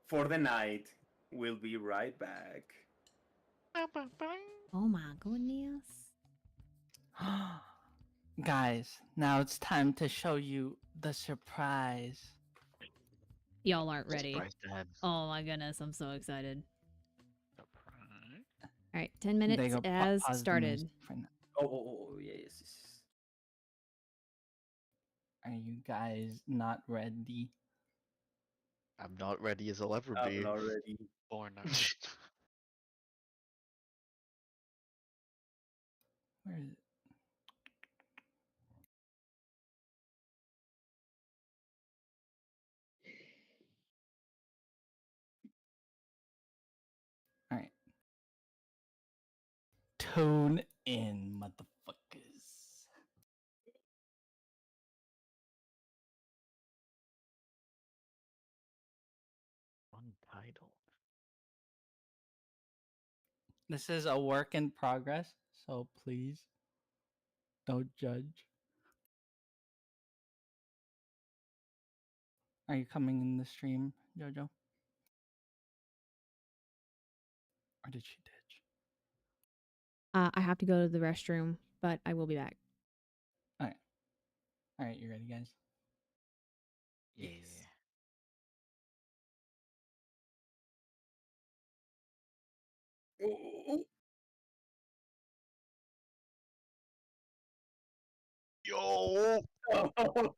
Speaker 2: for the night. We'll be right back.
Speaker 1: Oh my goodness.
Speaker 6: Guys, now it's time to show you the surprise.
Speaker 1: Y'all aren't ready.
Speaker 3: Surprise dad.
Speaker 1: Oh my goodness, I'm so excited.
Speaker 7: Surprise.
Speaker 1: All right, 10 minutes
Speaker 6: They go
Speaker 1: as
Speaker 6: pause the
Speaker 1: started.
Speaker 6: music for now.
Speaker 2: Oh, yes.
Speaker 6: Are you guys not ready?
Speaker 3: I'm not ready as I'll ever
Speaker 2: I'm
Speaker 3: be.
Speaker 2: not ready.
Speaker 7: Or not.
Speaker 6: Where is it? All right. Tune in, motherfuckers.
Speaker 3: Untitled.
Speaker 6: This is a work in progress, so please don't judge. Are you coming in the stream, Jojo? Or did she ditch?
Speaker 1: I have to go to the restroom, but I will be back.
Speaker 6: All right, you ready, guys?
Speaker 3: Yeah.
Speaker 2: Oh,
Speaker 3: Yo!
Speaker 2: oh.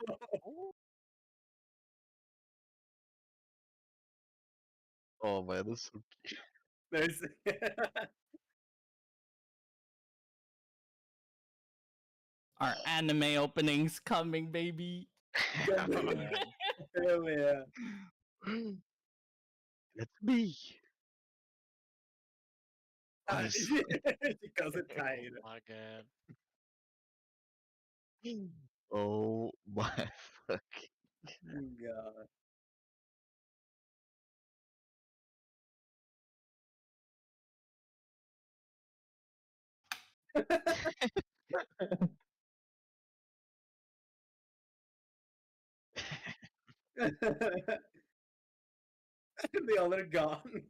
Speaker 3: Oh man, this is so cute.
Speaker 2: There's
Speaker 6: Our anime openings coming, baby.
Speaker 2: Hell yeah.
Speaker 3: It's me. Nice.
Speaker 2: Because it's
Speaker 7: Oh
Speaker 2: tired.
Speaker 7: my god.
Speaker 3: Oh my fucking.
Speaker 2: God. The other gone.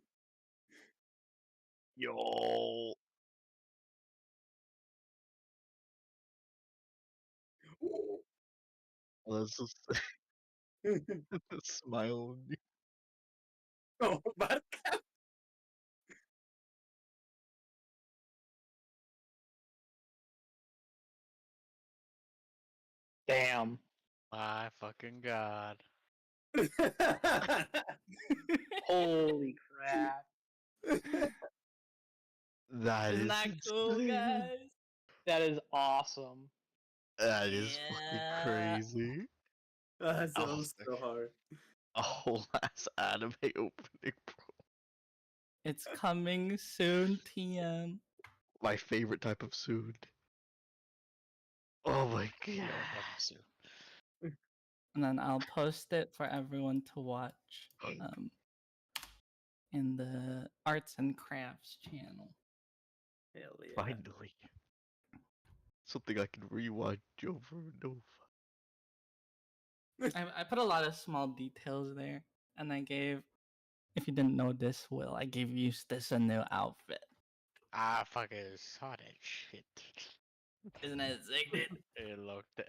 Speaker 3: Yo. Let's just smile. on you.
Speaker 2: Oh, Barca.
Speaker 4: Damn.
Speaker 7: My fucking god.
Speaker 4: Holy crap.
Speaker 3: That
Speaker 6: Isn't
Speaker 3: is
Speaker 6: that cool,
Speaker 3: insane.
Speaker 6: guys?
Speaker 4: That is awesome.
Speaker 3: That is fucking
Speaker 6: Yeah.
Speaker 3: crazy.
Speaker 2: That
Speaker 3: Oh,
Speaker 2: sounds so hard.
Speaker 3: A whole ass anime opening, bro.
Speaker 6: It's coming soon, TM.
Speaker 3: My favorite type of soon. Oh my
Speaker 7: Yo,
Speaker 3: god.
Speaker 7: fucking Sue.
Speaker 6: And then I'll post it for everyone to watch in the Arts and Crafts channel.
Speaker 2: Hell yeah.
Speaker 3: Finally. Something I can rewatch over and over.
Speaker 6: I put a lot of small details there, and I gave, if you didn't know this, Will, I gave Eustace a new outfit.
Speaker 7: I fucking saw that shit.
Speaker 6: Isn't it sick, dude?
Speaker 7: It looked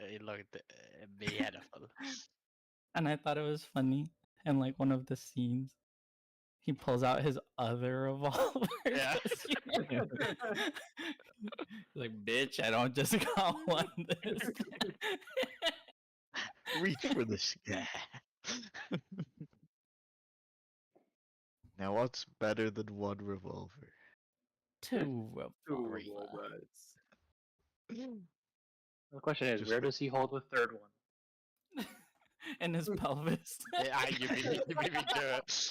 Speaker 7: beautiful.
Speaker 6: And I thought it was funny. In like one of the scenes, he pulls out his other revolver.
Speaker 7: Yeah.
Speaker 6: He's like, bitch, I don't just got one this time.
Speaker 3: Reach for the sky. Now what's better than one revolver?
Speaker 6: Two
Speaker 2: Two
Speaker 6: revolvers.
Speaker 2: robots.
Speaker 4: The question is,
Speaker 3: Just
Speaker 4: where
Speaker 3: like-
Speaker 4: does he hold the third one?
Speaker 6: In his pelvis.
Speaker 7: Yeah, you beat me to it.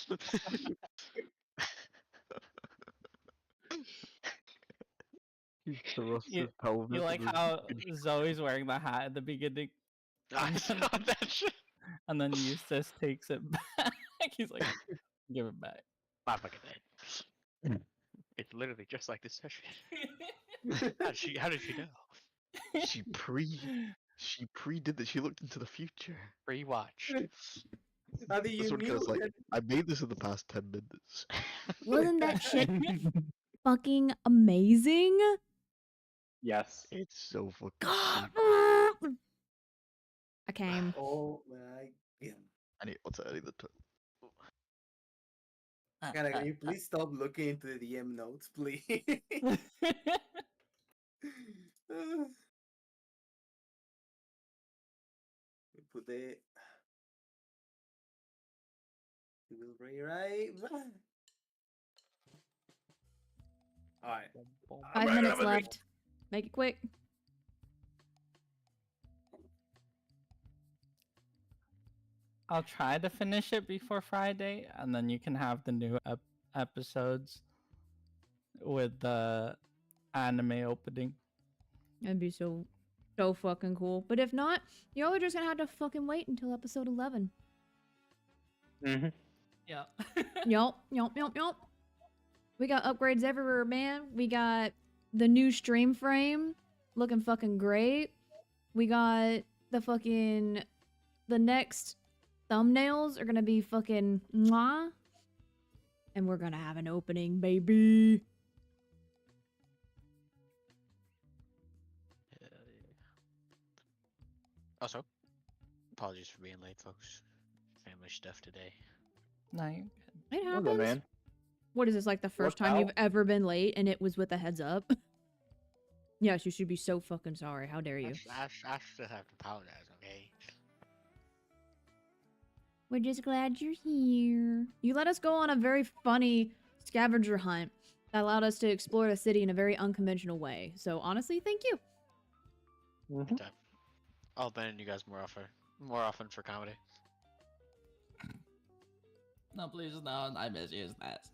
Speaker 3: He thrusts
Speaker 6: You-
Speaker 3: his pelvis.
Speaker 6: You like
Speaker 3: in his
Speaker 6: how
Speaker 3: fucking-
Speaker 6: Zoe's wearing the hat at the beginning,
Speaker 7: I saw that shit.
Speaker 6: and then Eustace takes it back. He's like, give it back.
Speaker 7: My fucking head. It's literally just like this session. How did she know?
Speaker 3: She did that. She looked into the future.
Speaker 7: Rewatched.
Speaker 2: How do you
Speaker 3: This one
Speaker 2: knew
Speaker 3: goes like,
Speaker 2: that?
Speaker 3: I made this in the past 10 minutes.
Speaker 1: Wasn't that shit fucking amazing?
Speaker 4: Yes.
Speaker 3: It's so fucking
Speaker 1: God.
Speaker 3: sweet.
Speaker 1: I came.
Speaker 2: Oh my god.
Speaker 3: I need the
Speaker 2: God, can you please stop looking into the DM notes, please? Put it. You will rewrite. Alright.
Speaker 1: 5 minutes left. Make it quick.
Speaker 6: I'll try to finish it before Friday, and then you can have the new episodes with the anime opening.
Speaker 1: That'd be so fucking cool. But if not, y'all are just gonna have to fucking wait until episode 11.
Speaker 4: Mm-hmm.
Speaker 6: Yeah.
Speaker 1: Yup. We got upgrades everywhere, man. We got the new stream frame looking fucking great. We got the next thumbnails are gonna be fucking mwah. And we're gonna have an opening, baby.
Speaker 7: Also, apologies for being late, folks. Family stuff today.
Speaker 6: No,
Speaker 1: It
Speaker 4: Well
Speaker 1: happens.
Speaker 4: done, man.
Speaker 1: What is this, like the first
Speaker 4: Worked
Speaker 1: time you've
Speaker 4: out.
Speaker 1: ever been late and it was with a heads up? Yes, you should be so fucking sorry. How dare you?
Speaker 7: I still have to apologize, okay?
Speaker 1: We're just glad you're here. You let us go on a very funny scavenger hunt that allowed us to explore the city in a very unconventional way. So honestly, thank you.
Speaker 4: Mhm.
Speaker 7: Anytime. I'll abandon you guys more often for comedy.
Speaker 8: No, please don't. I miss you, Stas.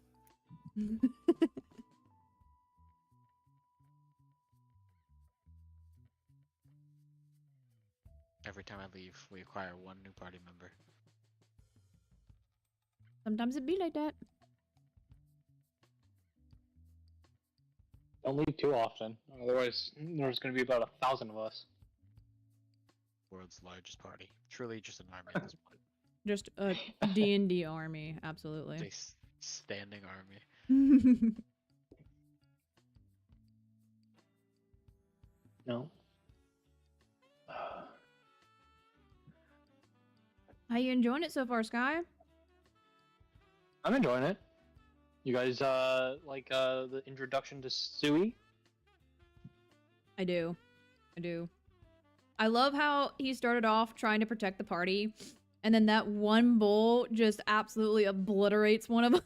Speaker 7: Every time I leave, we acquire one new party member.
Speaker 1: Sometimes it be like that.
Speaker 4: Don't leave too often, otherwise there's going to be about 1,000 of us.
Speaker 7: World's largest party. Truly just an army at this point.
Speaker 1: Just a D&D army, absolutely.
Speaker 7: It's a standing army.
Speaker 4: No.
Speaker 1: How you enjoying it so far, Sky?
Speaker 4: I'm enjoying it. You guys like the introduction to Sui?
Speaker 1: I do. I love how he started off trying to protect the party, and then that one bull just absolutely obliterates one of them.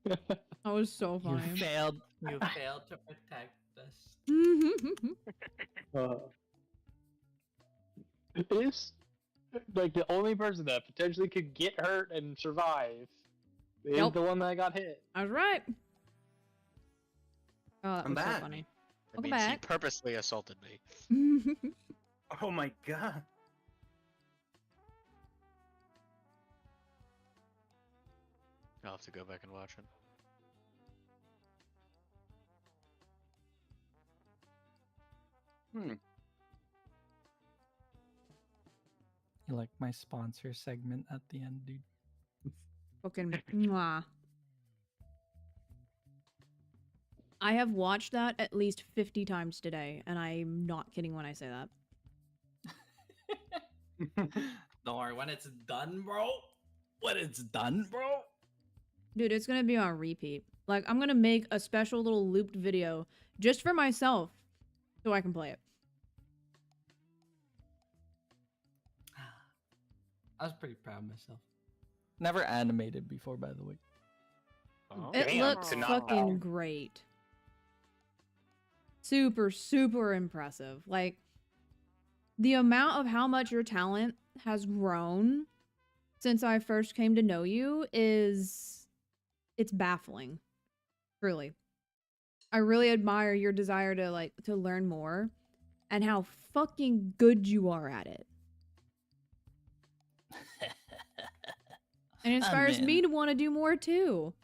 Speaker 1: That was so
Speaker 6: You
Speaker 1: funny.
Speaker 6: failed. You failed to protect us.
Speaker 4: It is like the only person that potentially could get hurt and survive is
Speaker 1: Nope.
Speaker 4: the one that got hit.
Speaker 1: I was right. Oh, that
Speaker 2: I'm
Speaker 1: was so
Speaker 2: back.
Speaker 1: funny.
Speaker 7: That
Speaker 1: Welcome
Speaker 7: means he
Speaker 1: back.
Speaker 7: purposely assaulted me.
Speaker 2: Oh my god.
Speaker 7: I'll have to go back and watch it.
Speaker 6: You like my sponsor segment at the end, dude?
Speaker 1: Fucking mwah. I have watched that at least 50 times today, and I'm not kidding when I say that.
Speaker 6: Don't worry, when it's done, bro. When it's done, bro.
Speaker 1: Dude, it's gonna be on repeat. Like, I'm gonna make a special little looped video just for myself so I can play it.
Speaker 6: I was pretty proud of myself. Never animated before, by the way.
Speaker 7: Oh,
Speaker 1: It
Speaker 4: Damn,
Speaker 1: looks
Speaker 4: could not
Speaker 1: fucking
Speaker 4: tell.
Speaker 1: great. Super, super impressive. Like, the amount of how much your talent has grown since I first came to know you is... it's baffling. Really. I really admire your desire to, like, to learn more and how fucking good you are at it. And it inspires me to want to do more too.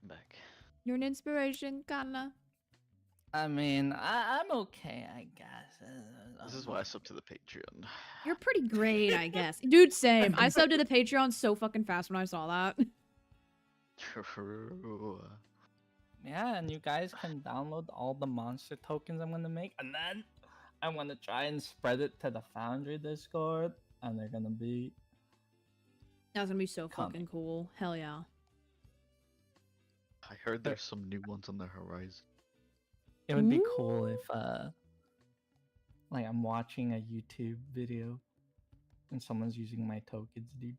Speaker 3: I'm back.
Speaker 1: You're an inspiration, kinda.
Speaker 6: I mean, I'm okay, I guess.
Speaker 3: This is why I sub to the Patreon.
Speaker 1: You're pretty great, I guess. Dude, same. I subbed to the Patreon so fucking fast when I saw that.
Speaker 3: True.
Speaker 6: Yeah, and you guys can download all the monster tokens I'm gonna make, and then I'm gonna try and spread it to the Foundry Discord, and they're gonna be...
Speaker 1: That's gonna be so
Speaker 6: Coming.
Speaker 1: fucking cool. Hell yeah.
Speaker 3: I heard there's some new ones on the horizon.
Speaker 6: It would be cool if, like, I'm watching a YouTube video, and someone's using my tokens, dude.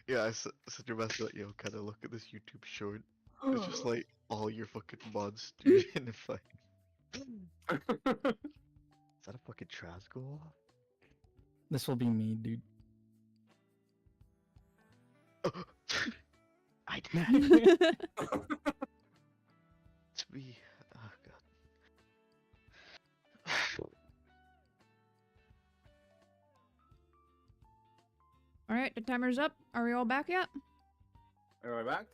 Speaker 3: Yeah, I said to your message, like, yo, kind of look at this YouTube short. It's just like all your fucking mods, dude, in a fight. Is that a fucking trash goal?
Speaker 6: This will be me, dude.
Speaker 3: I did. It's me. Oh god.
Speaker 1: Alright, the timer's up. Are we all back yet?
Speaker 2: Are we back?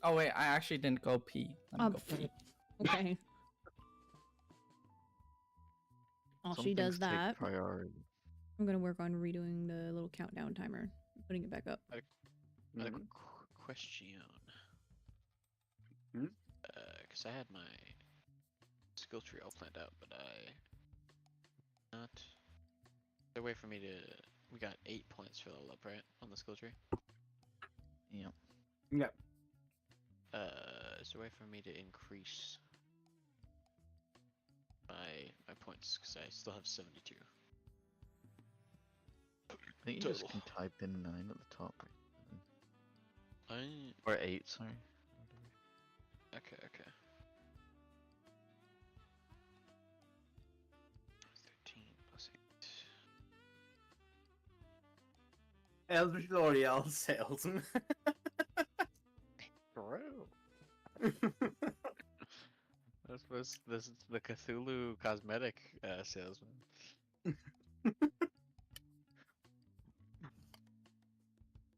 Speaker 6: Oh wait, I actually didn't go pee. Let me go pee.
Speaker 1: Okay. While
Speaker 3: Some
Speaker 1: she does
Speaker 3: things take
Speaker 1: that,
Speaker 3: priority.
Speaker 1: I'm gonna work on redoing the little countdown timer. Putting it back up.
Speaker 7: Another question.
Speaker 2: Hmm?
Speaker 7: Because I had my skill tree all planned out, but not. There's a way for me to. We got 8 points for level up, right, on the skill tree.
Speaker 3: Yep.
Speaker 2: Yep.
Speaker 7: Is there a way for me to increase my points? Because I still have 72.
Speaker 3: I think you just can
Speaker 7: Total.
Speaker 3: type in 9 at the top.
Speaker 7: I
Speaker 3: Or 8, sorry.
Speaker 7: Okay, okay. 13 plus 8.
Speaker 2: Eldritch L'Oreal salesman.
Speaker 7: True. This is the Cthulhu cosmetic salesman.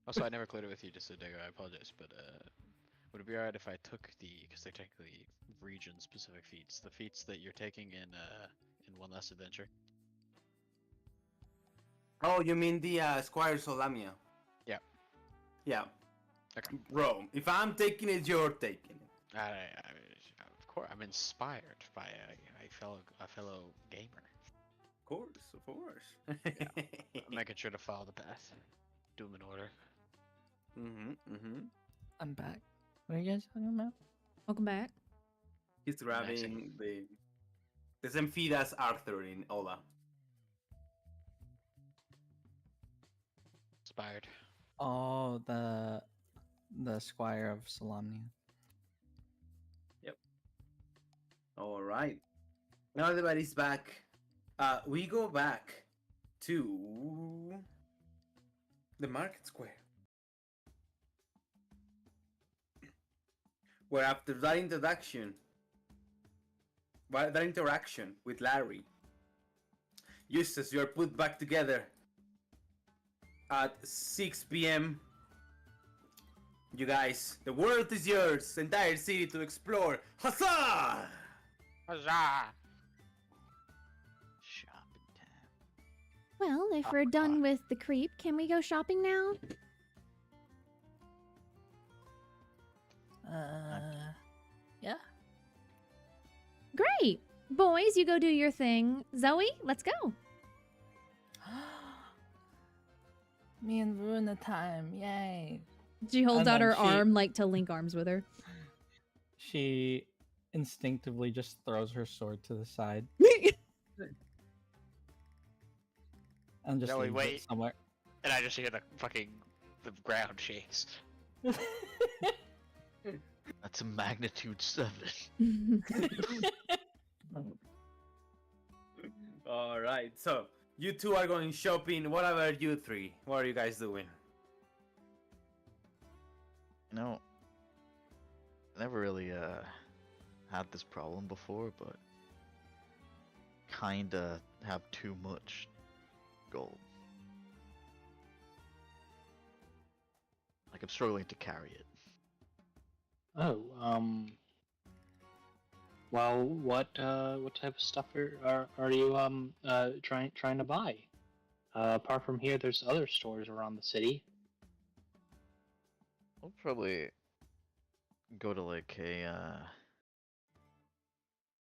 Speaker 7: Also, I never cleared it with you, just a Diego. I apologize, but would it be alright if I took because they're technically region-specific feats, the feats that you're taking in One Last Adventure?
Speaker 2: Oh, you mean the Squire Solamnia?
Speaker 7: Yeah.
Speaker 2: Yeah.
Speaker 7: Okay.
Speaker 2: Bro, if I'm taking it, you're taking it.
Speaker 7: Of course, I'm inspired by a fellow gamer.
Speaker 2: Of course.
Speaker 7: I'm making sure to follow the path, do them in order.
Speaker 6: I'm back. What are you guys talking about?
Speaker 1: Welcome back.
Speaker 2: He's grabbing the same feed as Arthur in Ola.
Speaker 7: Inspired.
Speaker 6: Oh, the Squire of Solamnia.
Speaker 2: All right. Now everybody's back. We go back to the market square, where after that interaction with Larry, Eustace, you are put back together at 6 p.m. You guys, the world is yours, entire city to explore. Huzzah!
Speaker 7: Huzzah!
Speaker 3: Shopping time.
Speaker 1: Well, if we're done with the creep, can we go shopping now?
Speaker 6: Yeah.
Speaker 1: Great! Boys, you go do your thing. Zoe, let's go.
Speaker 6: Me and Runa time, yay!
Speaker 1: She holds
Speaker 6: And
Speaker 1: out
Speaker 6: then
Speaker 1: her
Speaker 6: she-
Speaker 1: arm like to link arms with her.
Speaker 6: She instinctively just throws her sword to the side and just
Speaker 7: No,
Speaker 6: leaves
Speaker 7: wait.
Speaker 6: it somewhere.
Speaker 7: And I just hear the ground shakes.
Speaker 3: That's a magnitude 7.
Speaker 2: All right, so you two are going shopping. What about you three? What are you guys doing?
Speaker 3: You know, I never really had this problem before, but kinda have too much gold. Like I'm struggling to carry it.
Speaker 4: Oh, well, what type of stuff are you trying to buy? Apart from here, there's other stores around the city.
Speaker 3: I'll probably go to like a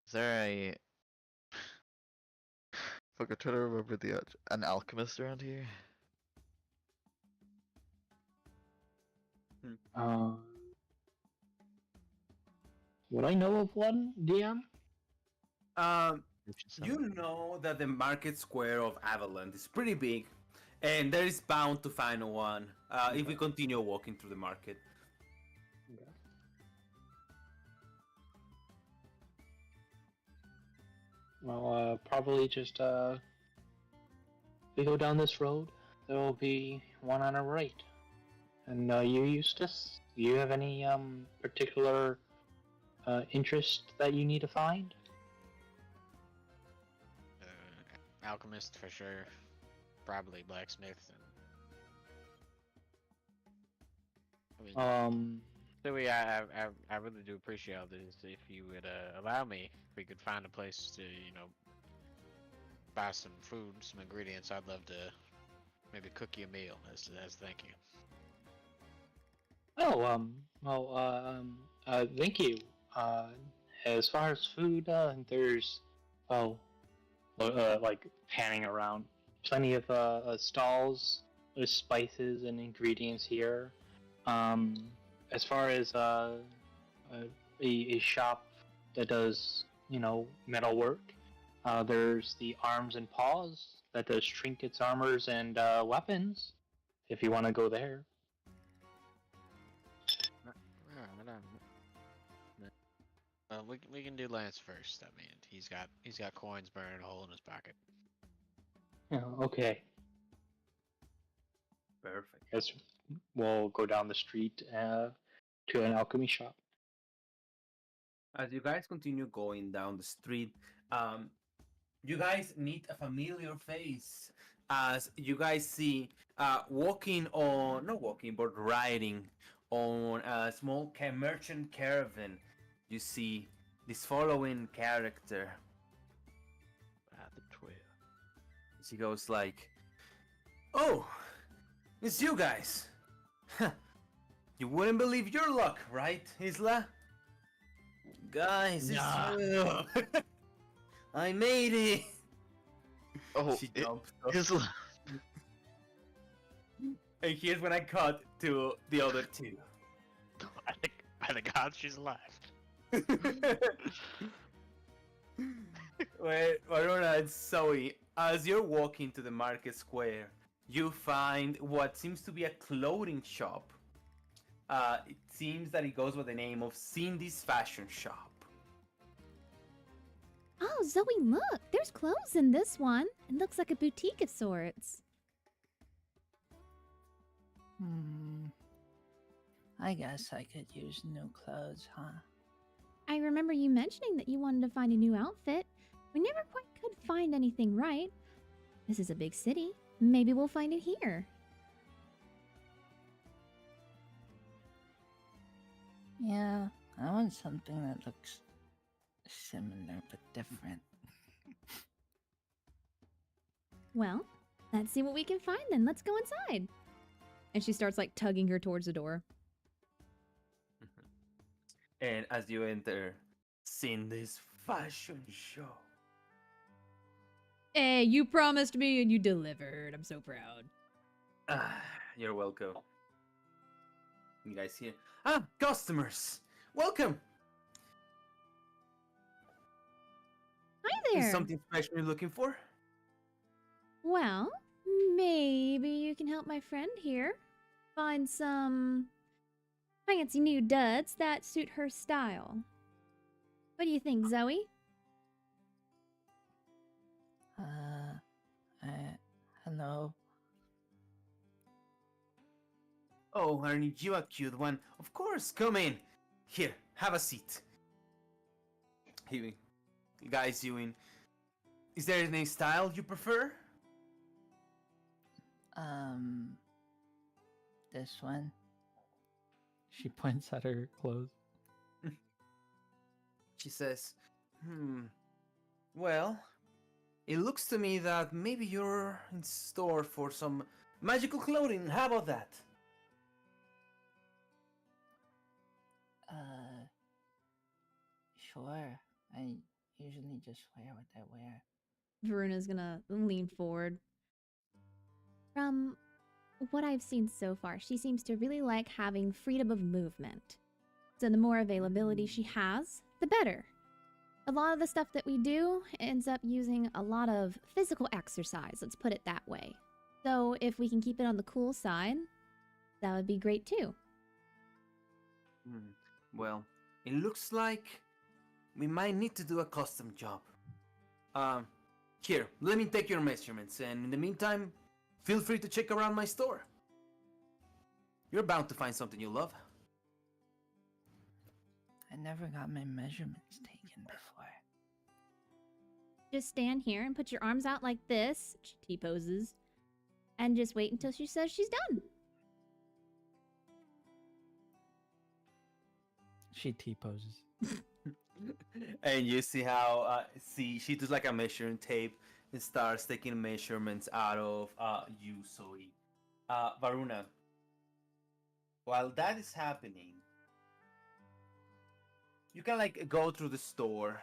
Speaker 3: is there a fuck, I'm trying to remember an alchemist around here.
Speaker 4: Would I know of one, DM?
Speaker 2: You know that the market square of Avalanche is pretty big, and there is bound to find one if we continue walking through the market.
Speaker 4: Well, probably just we go down this road. There will be one on our right. And you, Eustace, do you have any particular interest that you need to find?
Speaker 7: Alchemist for sure. Probably blacksmith. I mean, Louis, I really do appreciate all this. If you would allow me, if we could find a place to, buy some food, some ingredients, I'd love to maybe cook you a meal as thank you.
Speaker 4: Oh, thank you. As far as food, there's, like panning around, plenty of stalls with spices and ingredients here. As far as a shop that does, metal work, there's the Arms and Paws that does trinkets, armors, and weapons. If you want to go there.
Speaker 7: We can do Lance first. I mean, he's got coins burning a hole in his pocket.
Speaker 4: Oh, okay.
Speaker 2: Perfect.
Speaker 4: Guess we'll go down the street to an alchemy shop.
Speaker 2: As you guys continue going down the street, you guys meet a familiar face. As you guys see, not walking, but riding on a small merchant caravan, you see this following character.
Speaker 3: The 12.
Speaker 2: She goes like, "Oh, it's you guys. Huh. You wouldn't believe your luck, right, Isla? Guys, it's you. I made it."
Speaker 3: Oh,
Speaker 2: She jumps up.
Speaker 3: Isla.
Speaker 2: And here's when I cut to the other two.
Speaker 7: I think by the gods, she's alive.
Speaker 2: Wait, Varuna and Zoe, as you're walking to the market square, you find what seems to be a clothing shop. It seems that it goes by the name of Cindy's Fashion Shop.
Speaker 1: Oh, Zoe, look! There's clothes in this one. It looks like a boutique of sorts.
Speaker 6: I guess I could use new clothes, huh?
Speaker 1: I remember you mentioning that you wanted to find a new outfit. We never quite could find anything right. This is a big city. Maybe we'll find it here.
Speaker 6: Yeah, I want something that looks similar but different.
Speaker 1: Well, let's see what we can find then. Let's go inside. And she starts like tugging her towards the door.
Speaker 2: And as you enter Cindy's Fashion Shop.
Speaker 1: Hey, you promised me and you delivered. I'm so proud.
Speaker 2: You're welcome. You guys here? Customers! Welcome!
Speaker 1: Hi
Speaker 2: Is
Speaker 1: there.
Speaker 2: something special you're looking for?
Speaker 1: Well, maybe you can help my friend here find some fancy new duds that suit her style. What do you think, Zoe?
Speaker 6: Hello?
Speaker 2: Oh, aren't you a cute one? Of course, come in. Here, have a seat. He guys you in. Is there any style you prefer?
Speaker 6: This one?
Speaker 5: She points at her clothes.
Speaker 2: She says, well, it looks to me that maybe you're in store for some magical clothing. How about that?
Speaker 6: Sure. I usually just wear what I wear.
Speaker 1: Veruna's gonna lean forward. From what I've seen so far, she seems to really like having freedom of movement. So the more availability she has, the better. A lot of the stuff that we do ends up using a lot of physical exercise, let's put it that way. So if we can keep it on the cool side, that would be great too.
Speaker 2: Well, it looks like we might need to do a custom job. Here, let me take your measurements, and in the meantime, feel free to check around my store. You're bound to find something you love.
Speaker 6: I never got my measurements taken before.
Speaker 1: Just stand here and put your arms out like this, T-poses, and just wait until she says she's done.
Speaker 5: She T-poses.
Speaker 2: And you see how she does like a measuring tape and starts taking measurements out of you, Zoe. Varuna, while that is happening, you can like go through the store,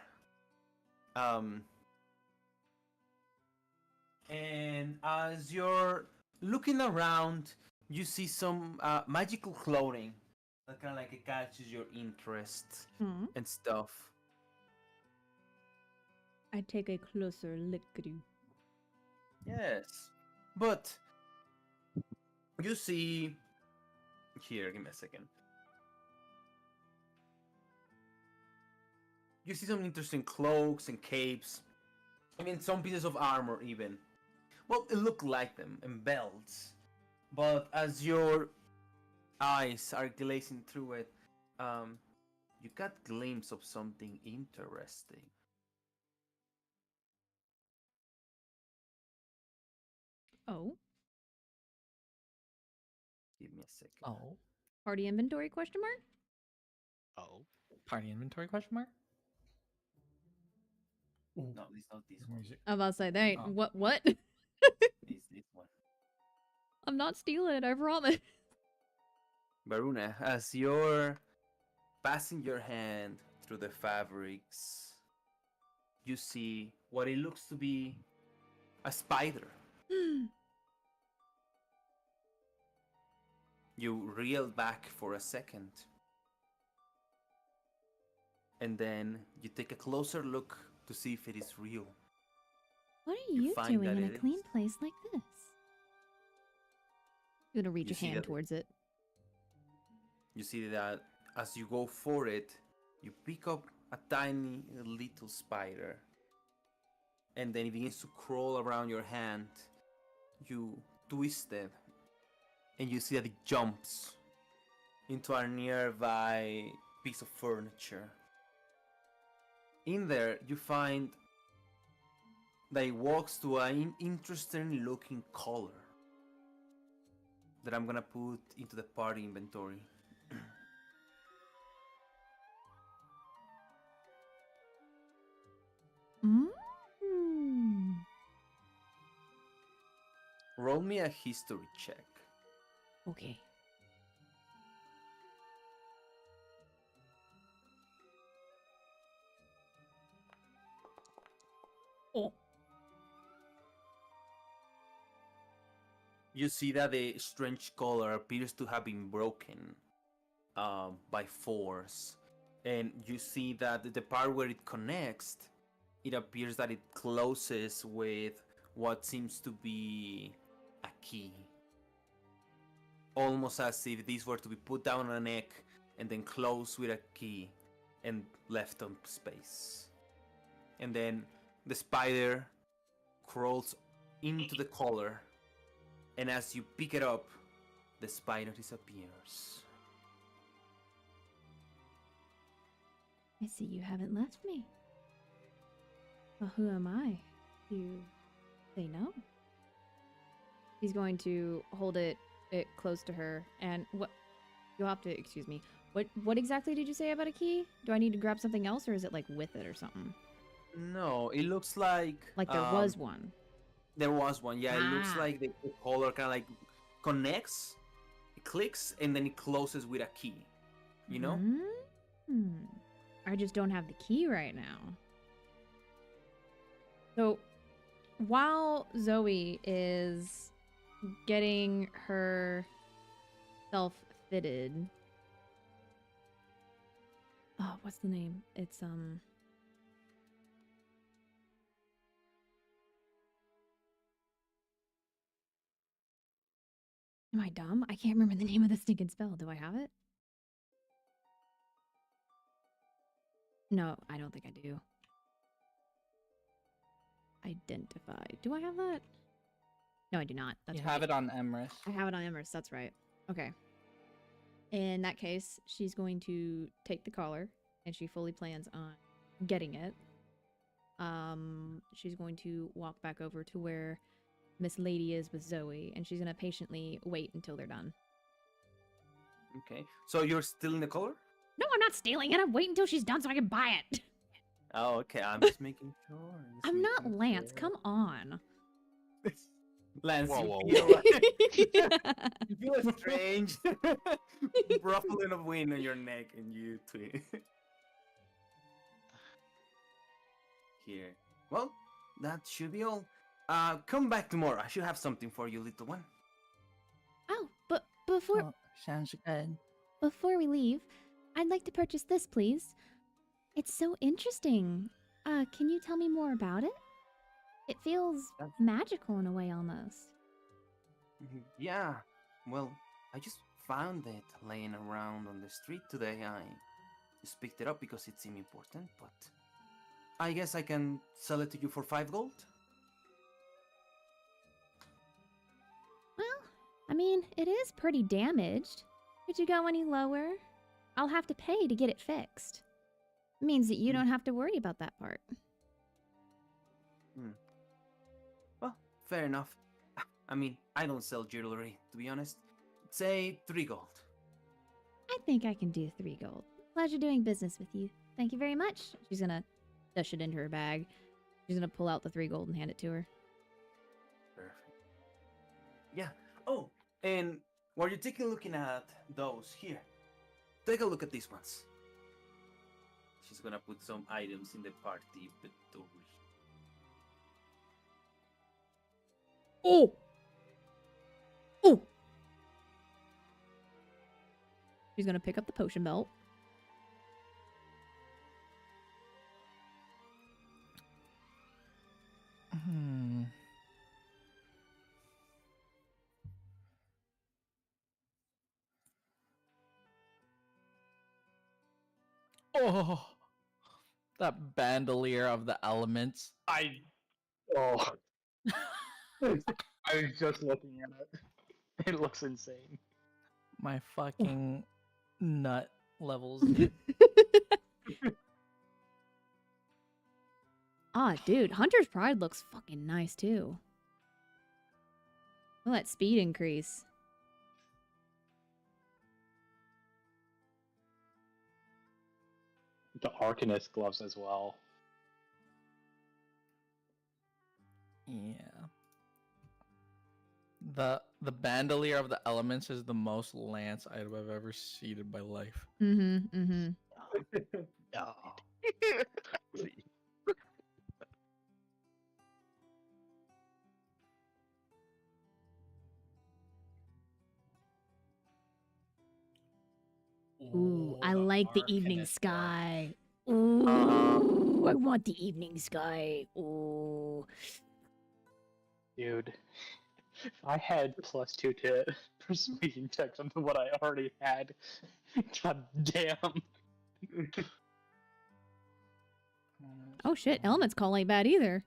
Speaker 2: and as you're looking around, you see some magical clothing that kind of like it catches your interest and stuff.
Speaker 1: I take a closer look at you.
Speaker 2: Yes, but you see here. Give me a second. you see some interesting cloaks and capes. I mean, some pieces of armor even. Well, it look like them, and belts. But as your eyes are glazing through it, you got glimpse of something interesting.
Speaker 1: Oh,
Speaker 2: Give me a second.
Speaker 5: Oh,
Speaker 1: party inventory question mark?
Speaker 7: Oh.
Speaker 5: party inventory question mark?
Speaker 2: No, it's not this one.
Speaker 5: Music.
Speaker 1: I'm about to say, they ain't.
Speaker 5: Oh.
Speaker 1: What?
Speaker 2: It's this one.
Speaker 1: I'm not stealing it, I promise.
Speaker 2: Baruna, as you're passing your hand through the fabrics, you see what it looks to be a spider. You reel back for a second. And then you take a closer look to see if it is real.
Speaker 1: What are
Speaker 2: You
Speaker 1: you
Speaker 2: find
Speaker 1: doing
Speaker 2: that
Speaker 1: in a
Speaker 2: it
Speaker 1: clean
Speaker 2: is.
Speaker 1: place like this? You're gonna reach
Speaker 2: You
Speaker 1: your
Speaker 2: see
Speaker 1: hand
Speaker 2: that-
Speaker 1: towards it.
Speaker 2: You see that as you go for it, you pick up a tiny little spider. And then it begins to crawl around your hand. You twist it. And you see that it jumps into a nearby piece of furniture. In there, you find that it walks to an interesting looking color that I'm gonna put into the party inventory.
Speaker 1: Mm.
Speaker 2: Roll me a history check.
Speaker 1: Okay. Oh.
Speaker 2: You see that the strange color appears to have been broken by force. And you see that the part where it connects, it appears that it closes with what seems to be a key. Almost as if these were to be put down on a neck and then closed with a key and left on space. And then the spider crawls into the collar, and as you pick it up, the spider disappears.
Speaker 1: I see you haven't left me. Well, who am I? You say no? He's going to hold it close to her, and what? You'll have to excuse me. What exactly did you say about a key? Do I need to grab something else, or is it like with it or something?
Speaker 2: No, it looks like
Speaker 1: Like there was one.
Speaker 2: There was one, yeah. It looks
Speaker 1: Ah.
Speaker 2: like the collar kind of like connects, it clicks, and then it closes with a key. You know?
Speaker 1: Hmm. I just don't have the key right now. So, while Zoe is getting herself fitted, oh, what's the name? It's Am I dumb? I can't remember the name of the stinking spell. Do I have it? No, I don't think I do. Identify. Do I have that? No, I do not. That's
Speaker 6: You
Speaker 1: right.
Speaker 6: have it on Emrys.
Speaker 1: I have it on Emrys. That's right. Okay. In that case, she's going to take the collar, and she fully plans on getting it. She's going to walk back over to where Miss Lady is with Zoe, and she's going to patiently wait until they're done.
Speaker 2: Okay. So you're still in the collar?
Speaker 1: No, I'm not stealing it. I'm waiting until she's done so I can buy it.
Speaker 2: Oh, okay. I'm just making sure.
Speaker 1: I'm not Lance. Come on.
Speaker 2: Lance,
Speaker 7: Whoa,
Speaker 2: you
Speaker 7: whoa,
Speaker 2: feel you feel a strange ruffling of wind on your neck, and you twist. Here. Well, that should be all. Come back tomorrow. I should have something for you, little one.
Speaker 1: Oh, but before
Speaker 6: Oh, sounds good.
Speaker 1: Before we leave, I'd like to purchase this, please. It's so interesting. Can you tell me more about it? It feels
Speaker 2: That's-
Speaker 1: magical in a way, almost.
Speaker 2: Yeah. Well, I just found it laying around on the street today. just picked it up because it seemed important, but I guess I can sell it to you for 5 gold.
Speaker 1: Well, I mean, it is pretty damaged. Could you go any lower? I'll have to pay to get it fixed. Means that you don't have to worry about that part.
Speaker 2: Well, fair enough. I mean, I don't sell jewelry, to be honest. Say 3 gold.
Speaker 1: I think I can do 3 gold. Pleasure doing business with you. Thank you very much. She's gonna dish it into her bag. She's gonna pull out the 3 gold and hand it to her.
Speaker 2: Perfect. Yeah. Oh, and while you're taking a looking at those here, take a look at these ones. She's gonna put some items in the party inventory.
Speaker 1: Oh! Oh! She's gonna pick up the potion belt.
Speaker 6: Oh, that bandolier of the elements.
Speaker 4: Oh. I was just looking at it. It looks insane.
Speaker 6: My fucking nut levels.
Speaker 1: Ah, dude, Hunter's Pride looks fucking nice too. Look at that speed increase.
Speaker 4: The Arcanist gloves as well.
Speaker 6: Yeah. The bandolier of the elements is the most lance item I've ever seen in my life.
Speaker 1: Mm-hmm, mm-hmm.
Speaker 3: No.
Speaker 1: Ooh, I like the evening sky.
Speaker 4: Uh-huh.
Speaker 1: Ooh, I want the evening sky. Ooh.
Speaker 4: Dude, if I had +2 to persuasion checks on what I already had, god damn.
Speaker 1: Oh shit, Element's Call ain't bad either.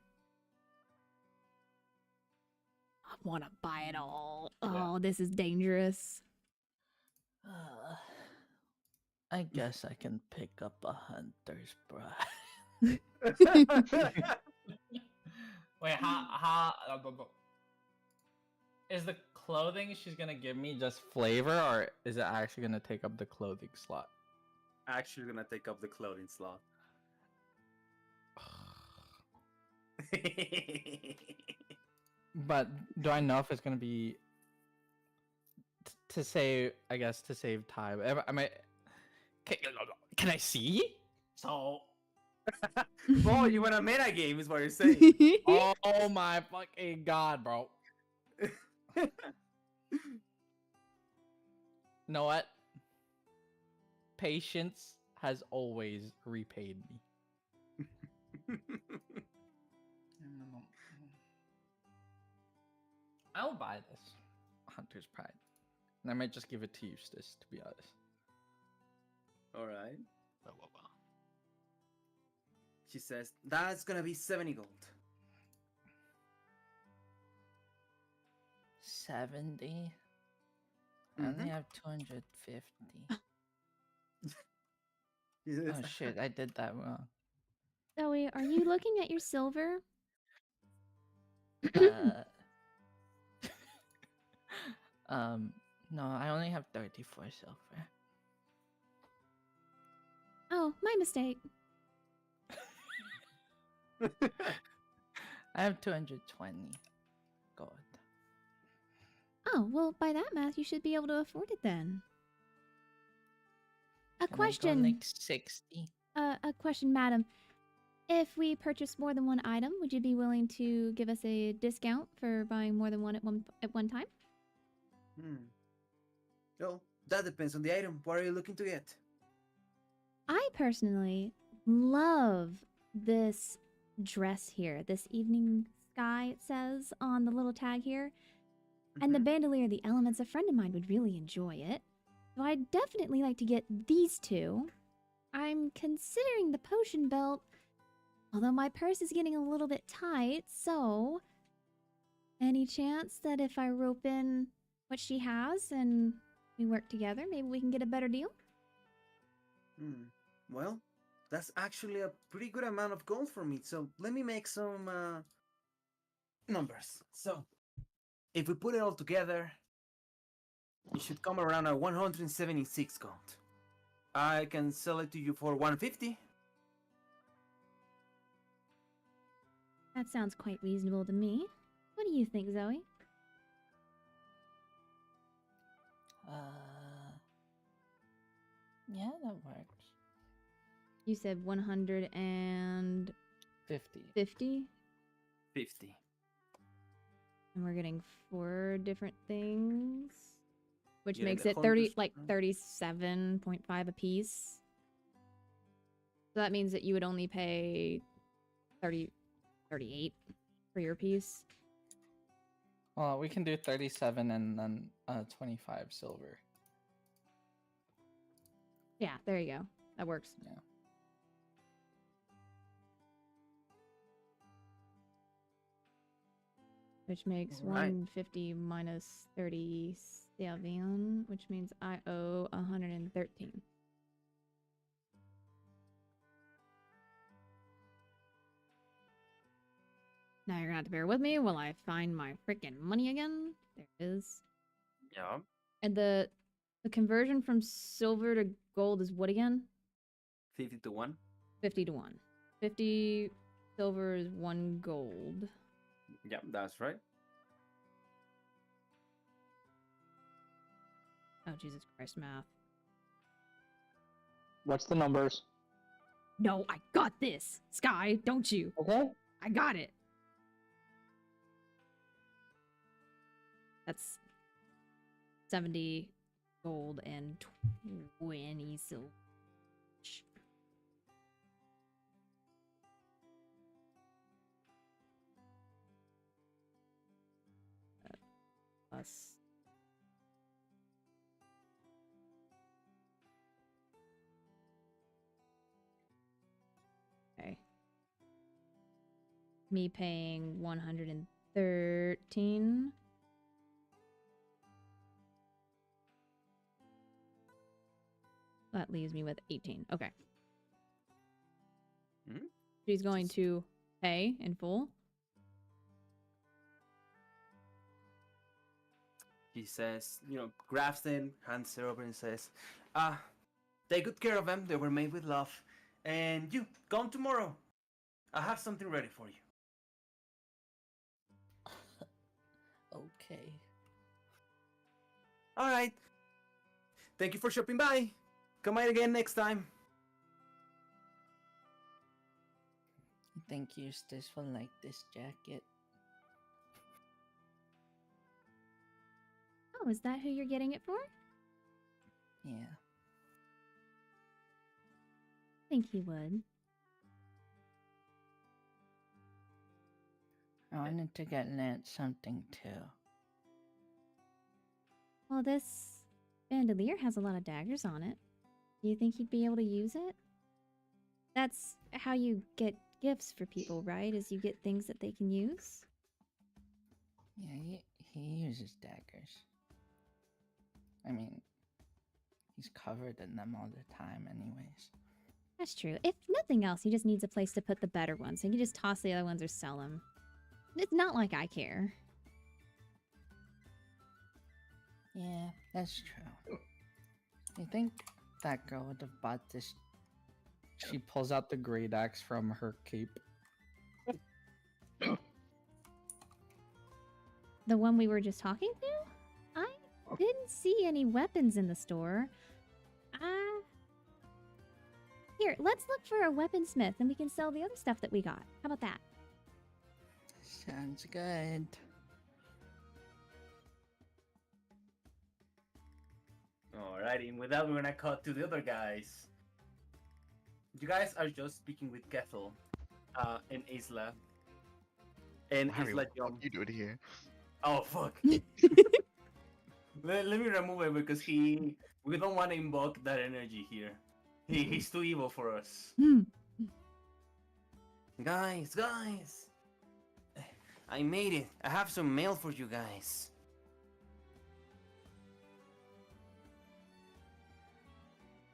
Speaker 1: I want to buy it all. Oh, this is dangerous.
Speaker 6: I guess I can pick up a hunter's bride. Wait, how is the clothing she's gonna give me just flavor, or is it actually gonna take up the clothing slot?
Speaker 2: Actually, gonna take up the clothing slot.
Speaker 6: But do I know if it's gonna be to save? I guess to save time. Am I? Can I see?
Speaker 2: So. Oh, you want a meta game, is what you're saying.
Speaker 6: Oh my fucking god, bro. Know what? Patience has always repaid me. I'll buy this Hunter's Pride. And I might just give it to Eustace, to be honest.
Speaker 2: Alright. She says, that's gonna be 70 gold.
Speaker 6: 70? I only have 250. Oh shit, I did that wrong.
Speaker 1: Zoe, are you looking at your silver?
Speaker 6: No, I only have 34 silver.
Speaker 1: Oh, my mistake.
Speaker 6: I have 220 gold.
Speaker 1: Oh, well, by that math, you should be able to afford it then. A
Speaker 6: Can I go
Speaker 1: question.
Speaker 6: like 60.
Speaker 1: A question, madam. If we purchase more than one item, would you be willing to give us a discount for buying more than one at one time?
Speaker 2: Well, that depends on the item. What are you looking to get?
Speaker 1: I personally love this dress here. This evening sky, it says on the little tag here. And the bandolier, the elements, a friend of mine would really enjoy it. So I'd definitely like to get these two. I'm considering the potion belt, although my purse is getting a little bit tight, so any chance that if I rope in what she has and we work together, maybe we can get a better deal?
Speaker 2: Well, that's actually a pretty good amount of gold for me, so let me make some numbers. So, if we put it all together, it should come around at 176 gold. I can sell it to you for 150.
Speaker 1: That sounds quite reasonable to me. What do you think, Zoe?
Speaker 6: Yeah, that works.
Speaker 1: You said 150?
Speaker 6: 50.
Speaker 2: 50.
Speaker 1: And we're getting 4 different things, which
Speaker 2: Getting
Speaker 1: makes
Speaker 2: the
Speaker 1: it 30,
Speaker 2: 100
Speaker 1: like 37.5 a piece. So that means that you would only pay 38 for your piece.
Speaker 6: Well, we can do 37 and then 25 silver.
Speaker 1: Yeah, there you go. That works.
Speaker 6: Yeah.
Speaker 1: Which makes
Speaker 2: Alright.
Speaker 1: 150 minus 37, which means I owe 113. Now you're gonna have to bear with me while I find my freaking money again. There it is.
Speaker 2: Yeah.
Speaker 1: And the conversion from silver to gold is what again?
Speaker 2: 50 to 1.
Speaker 1: 50 to 1. 50 silver is 1 gold.
Speaker 2: Yeah, that's right.
Speaker 1: Oh, Jesus Christ, math.
Speaker 4: What's the numbers?
Speaker 1: No, I got this! Sky, don't you?
Speaker 4: Okay.
Speaker 1: I got it! That's 70 gold and 20 silver. Plus. Okay. Me paying 113. That leaves me with 18. Okay. She's going to pay in full.
Speaker 2: He says, grabs them, hands her over and says, take good care of them. They were made with love. And you, come tomorrow. I have something ready for you.
Speaker 8: Okay.
Speaker 2: All right. Thank you for shopping by. Come by again next time.
Speaker 8: I think Eustace will like this jacket.
Speaker 1: Oh, is that who you're getting it for?
Speaker 8: Yeah.
Speaker 1: I think he would.
Speaker 8: I wanted to get Lance something too.
Speaker 1: Well, this bandolier has a lot of daggers on it. Do you think he'd be able to use it? That's how you get gifts for people, right? Is you get things that they can use?
Speaker 8: Yeah, he uses daggers. I mean, he's covered in them all the time anyways.
Speaker 1: That's true. If nothing else, he just needs a place to put the better ones. So he can just toss the other ones or sell them. It's not like I care.
Speaker 8: Yeah, that's true. You think that girl would have bought this?
Speaker 6: She pulls out the great axe from her cape.
Speaker 1: The one we were just talking to? I didn't see any weapons in the store. Here, let's look for a weaponsmith and we can sell the other stuff that we got. How about that?
Speaker 8: Sounds good.
Speaker 2: Alrighty, and with that, we're gonna cut to the other guys. You guys are just speaking with Kethel, and Isla. And
Speaker 3: Harry,
Speaker 2: Isla
Speaker 3: what the fuck
Speaker 2: jump.
Speaker 3: you doing here?
Speaker 2: Oh fuck. let me remove it because we don't want to invoke that energy here. He's too evil for us.
Speaker 1: Hmm.
Speaker 2: Guys, I made it. I have some mail for you guys.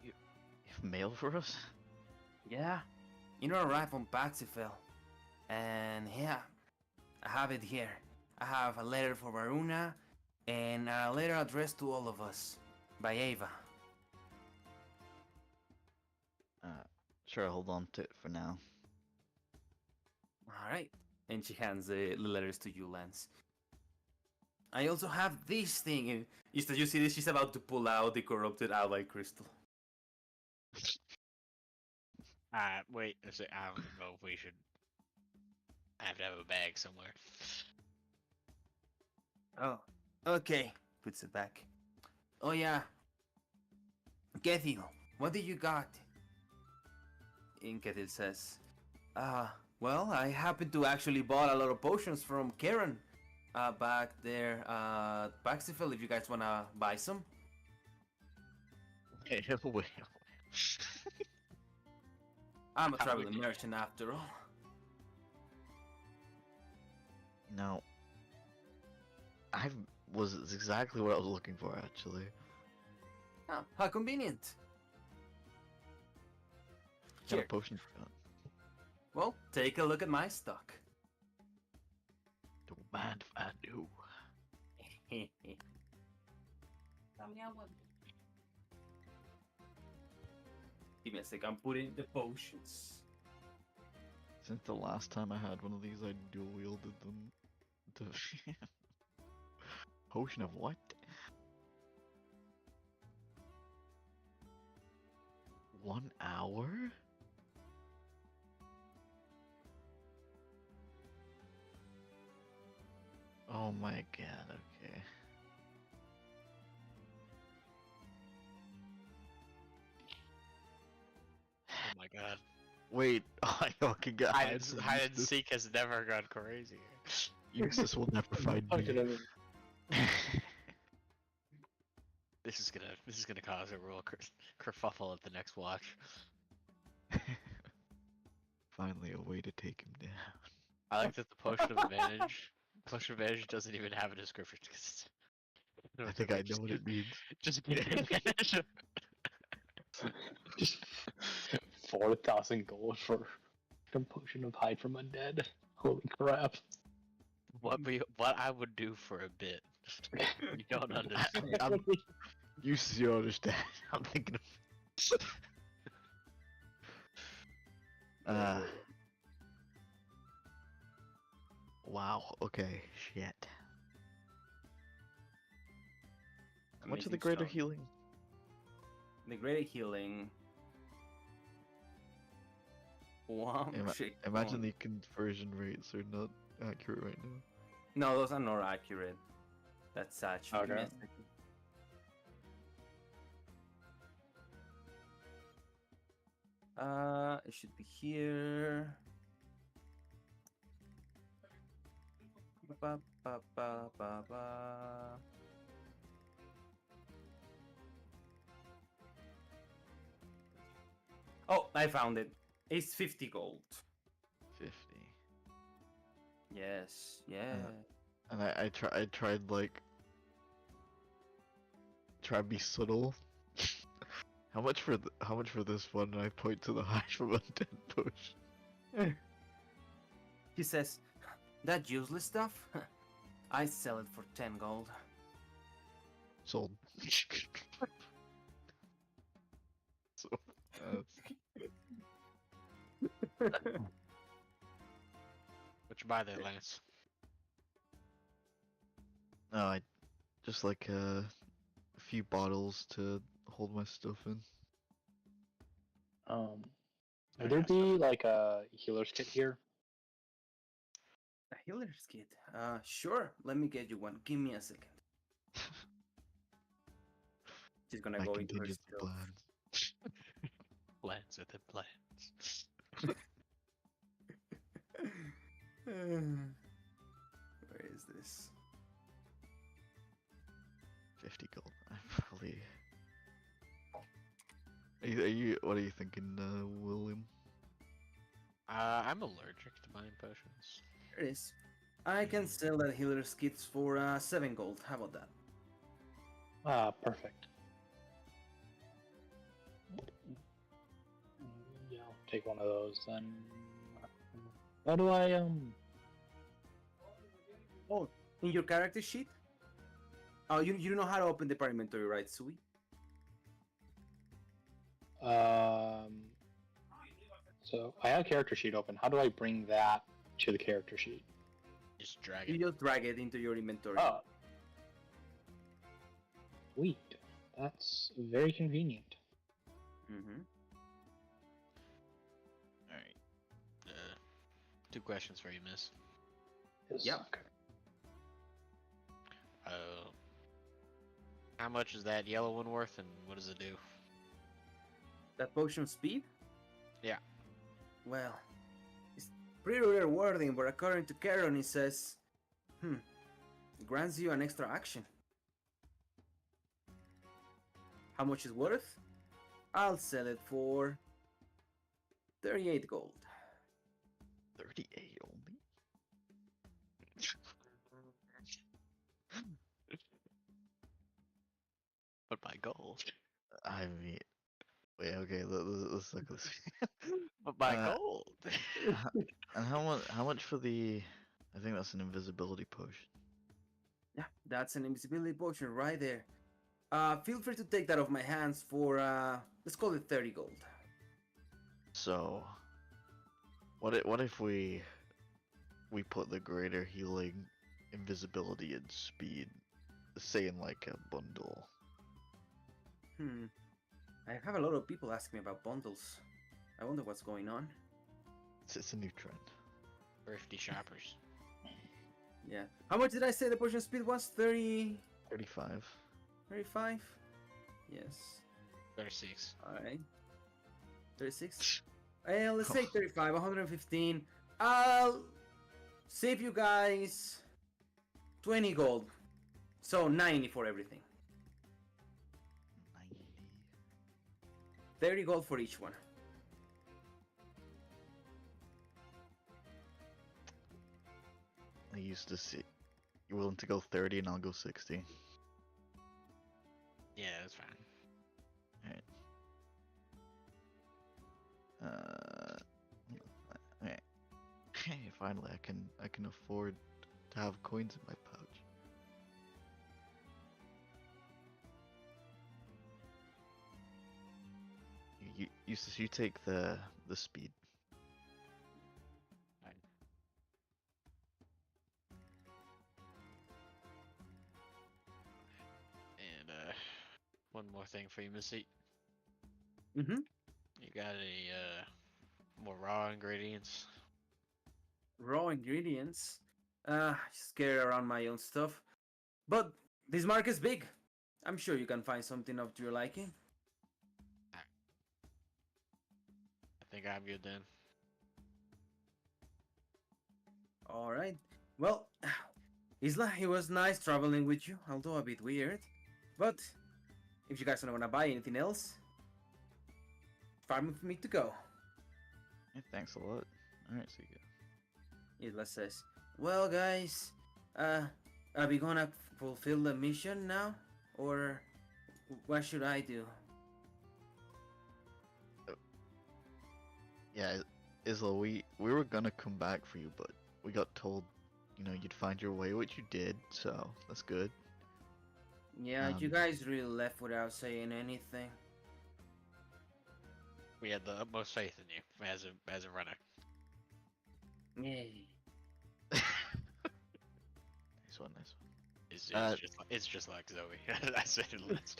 Speaker 3: You have mail for us?
Speaker 2: Yeah. You know, arrived on Paxifel. And yeah, I have it here. I have a letter for Varuna and a letter addressed to all of us by Ava.
Speaker 3: Sure, hold on to it for now.
Speaker 2: Alright. And she hands the letters to you, Lance. I also have this thing. And just as you see this, she's about to pull out the corrupted ally crystal.
Speaker 7: Wait a sec. I don't know if we should. I have to have a bag somewhere.
Speaker 2: Oh, okay. Puts it back. Oh yeah. Kethil, what did you got? And Kethil says, well, I happen to actually bought a lot of potions from Karen back there at Paxifel if you guys wanna buy some.
Speaker 3: Wait.
Speaker 2: I'm a
Speaker 7: How
Speaker 2: traveling
Speaker 7: would you-
Speaker 2: merchant after all.
Speaker 3: No. Was exactly what I was looking for, actually.
Speaker 2: Oh, how convenient.
Speaker 3: Got a
Speaker 2: Here.
Speaker 3: potion shop.
Speaker 2: Well, take a look at my stock.
Speaker 3: Don't mind if I do.
Speaker 2: Give me a sec, I'm putting the potions.
Speaker 3: Since the last time I had one of these, I dual wielded them. To potion of what? One hour? Oh my god, okay.
Speaker 7: Oh my god.
Speaker 3: Wait, I fucking got
Speaker 7: Hide and seek has never gone crazy.
Speaker 3: Eustace will never find
Speaker 4: Fuck it, I
Speaker 3: me.
Speaker 4: mean,
Speaker 7: This is gonna cause a real kerfuffle at the next watch.
Speaker 3: Finally, a way to take him down.
Speaker 7: I like that the potion of advantage. Potion of advantage doesn't even have a description.
Speaker 3: I think I know what it means.
Speaker 7: Just get advantage.
Speaker 4: just 4,000 gold for a potion of hide from undead. Holy crap!
Speaker 7: What I would do for a bit. You don't understand.
Speaker 3: You still understand. I'm thinking of... Wow, okay, shit. How much of the
Speaker 2: Amazing
Speaker 3: greater
Speaker 2: stuff.
Speaker 3: healing?
Speaker 2: The greater healing. Wow,
Speaker 3: Imagine the conversion rates are not accurate right now.
Speaker 2: No, those are not accurate. That's actually. Give me a
Speaker 4: Okay.
Speaker 2: second. It should be here. Ba, ba, ba, ba, ba. Oh, I found it. It's 50 gold.
Speaker 3: 50.
Speaker 2: Yes, yeah.
Speaker 3: And I tried like try to be subtle. How much for this one? And I point to the hide from undead potion.
Speaker 2: He says, that useless stuff? I sell it for 10 gold.
Speaker 3: Sold. So
Speaker 7: What you buy there, Lance?
Speaker 3: no, I just like a few bottles to hold my stuff in.
Speaker 4: Would there be like a healer's kit here?
Speaker 2: A healer's kit? Sure. Let me get you one. Give me a second. She's gonna
Speaker 3: My
Speaker 2: go into her
Speaker 3: contingency
Speaker 2: stuff.
Speaker 3: plans.
Speaker 7: Plans within plans.
Speaker 2: Where is this?
Speaker 3: 50 gold. I probably What are you thinking, William?
Speaker 7: I'm allergic to mind potions.
Speaker 2: There it is. I can sell that healer's kits for 7 gold. How about that?
Speaker 4: Ah, perfect. Yeah, I'll take one of those then. How do I
Speaker 2: Oh, in your character sheet? Oh, you know how to open the party inventory, right, Sui?
Speaker 4: So I have a character sheet open. How do I bring that to the character sheet?
Speaker 7: Just drag
Speaker 2: You
Speaker 7: it.
Speaker 2: just drag it into your inventory.
Speaker 4: Oh. Sweet. That's very convenient.
Speaker 2: Mm-hmm.
Speaker 7: Alright. 2 questions for you, miss.
Speaker 2: Yep.
Speaker 7: How much is that yellow one worth, and what does it do?
Speaker 2: That potion of speed?
Speaker 7: Yeah.
Speaker 2: Well, it's pretty rare wording, but according to Karen, it says, it grants you an extra action. How much is worth? I'll sell it for 38 gold.
Speaker 3: 38 only?
Speaker 7: But by gold.
Speaker 3: I mean, wait, okay, let's look at this.
Speaker 7: But by
Speaker 3: Uh,
Speaker 7: gold.
Speaker 3: And how much for the, I think that's an invisibility potion.
Speaker 2: Yeah, that's an invisibility potion right there. Feel free to take that off my hands for, let's call it 30 gold.
Speaker 3: So, what if we put the greater healing, invisibility, and speed, say in like a bundle?
Speaker 2: I have a lot of people asking me about bundles. I wonder what's going on.
Speaker 3: It's a new trend.
Speaker 7: Thrifty shoppers.
Speaker 2: Yeah. How much did I say the potion of speed was? 30...
Speaker 3: 35.
Speaker 2: 35? Yes.
Speaker 7: 36.
Speaker 2: Alright. 36? Let's say 35, 115. I'll save you guys 20 gold. So 90 for everything.
Speaker 3: 90.
Speaker 2: 30 gold for each one.
Speaker 3: I used to see. You're willing to go 30 and I'll go 60.
Speaker 7: Yeah, that's fine.
Speaker 3: Alright. Okay. Hey, finally I can afford to have coins in my pouch. You take the speed.
Speaker 7: Fine. And one more thing for you, Missy.
Speaker 2: Mm-hmm.
Speaker 7: You got any more raw ingredients?
Speaker 2: Raw ingredients. Just carry around my own stuff. But this market's big. I'm sure you can find something of your liking.
Speaker 7: I think I'm good then.
Speaker 2: Alright. Well, Isla, it was nice traveling with you, although a bit weird. But if you guys don't want to buy anything else, farming for me to go.
Speaker 3: Yeah, thanks a lot. Alright, see you.
Speaker 2: Isla says, well guys, are we gonna fulfill the mission now? Or what should I do?
Speaker 3: Yeah, Isla, we were gonna come back for you, but we got told, you'd find your way, which you did, so that's good.
Speaker 2: Yeah, you guys really left without saying anything.
Speaker 7: We had the utmost faith in you as a runner.
Speaker 2: Yay.
Speaker 3: Nice one.
Speaker 7: It's just like Zoe. I said it last.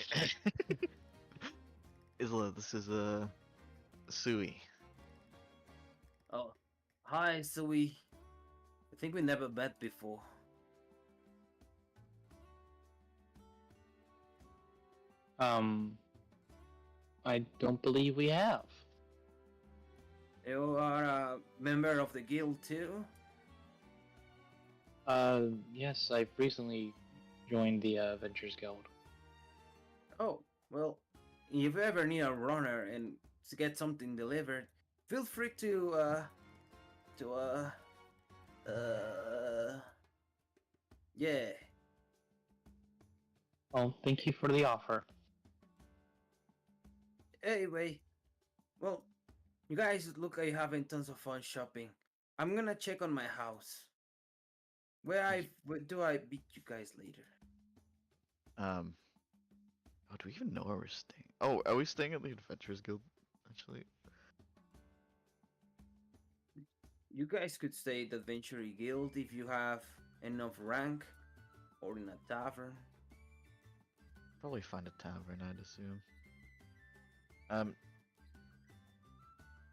Speaker 3: Isla, this is Sui.
Speaker 2: Oh, hi, Sui. I think we never met before.
Speaker 4: I don't believe we have.
Speaker 2: You are a member of the guild too?
Speaker 4: Yes, I've recently joined the Ventures Guild.
Speaker 2: Oh, well, if you ever need a runner and to get something delivered, feel free to yeah.
Speaker 4: Well, thank you for the offer.
Speaker 2: Anyway, well, you guys look like you're having tons of fun shopping. I'm gonna check on my house. Where do I beat you guys later?
Speaker 3: Oh, do we even know where we're staying? Oh, are we staying at the Adventurers Guild? Actually,
Speaker 2: You guys could stay at the Adventure Guild if you have enough rank, or in a tavern.
Speaker 3: probably find a tavern, I'd assume. Um,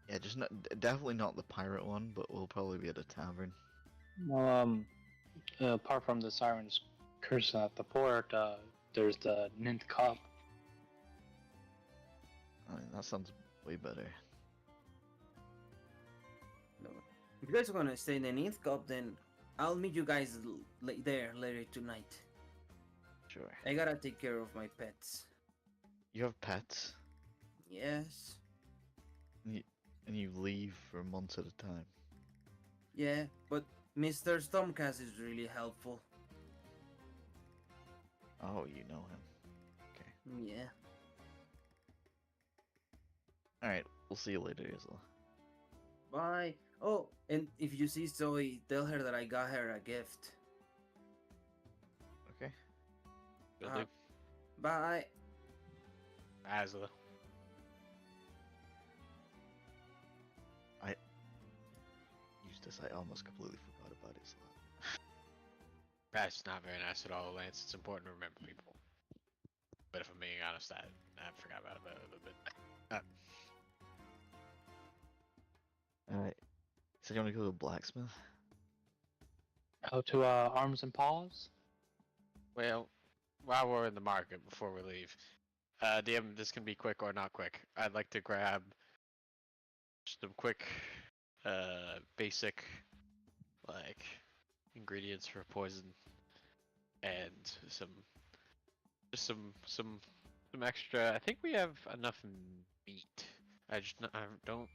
Speaker 3: yeah, just not, definitely not the pirate one, but we'll probably be at a tavern.
Speaker 4: Apart from the Siren's curse at the port, there's the Nth Cup.
Speaker 3: I mean, that sounds way better.
Speaker 2: No. If you guys are gonna stay in the Nth Cup, then I'll meet you guys there later tonight.
Speaker 3: Sure.
Speaker 2: I gotta take care of my pets.
Speaker 3: You have pets,
Speaker 2: Yes.
Speaker 3: and you leave for months at a time.
Speaker 2: Yeah, but Mr. Stormcast is really helpful.
Speaker 3: Oh, you know him. Okay.
Speaker 2: Yeah.
Speaker 3: Alright, we'll see you later, Isla.
Speaker 2: Bye. Oh, and if you see Zoe, tell her that I got her a gift.
Speaker 3: Okay.
Speaker 7: Will
Speaker 2: Uh,
Speaker 7: do.
Speaker 2: Bye.
Speaker 7: Azla.
Speaker 3: Eustace, I almost completely forgot about Isla.
Speaker 7: That's not very nice at all, Lance. It's important to remember people. But if I'm being honest, I forgot about it a little bit.
Speaker 3: Alright. So you want to go to the blacksmith?
Speaker 4: Go to Arms and Paws.
Speaker 7: Well, while we're in the market, before we leave, DM, this can be quick or not quick. I'd like to grab some quick, basic, like, ingredients for poison, and some extra. I think we have enough meat. I don't.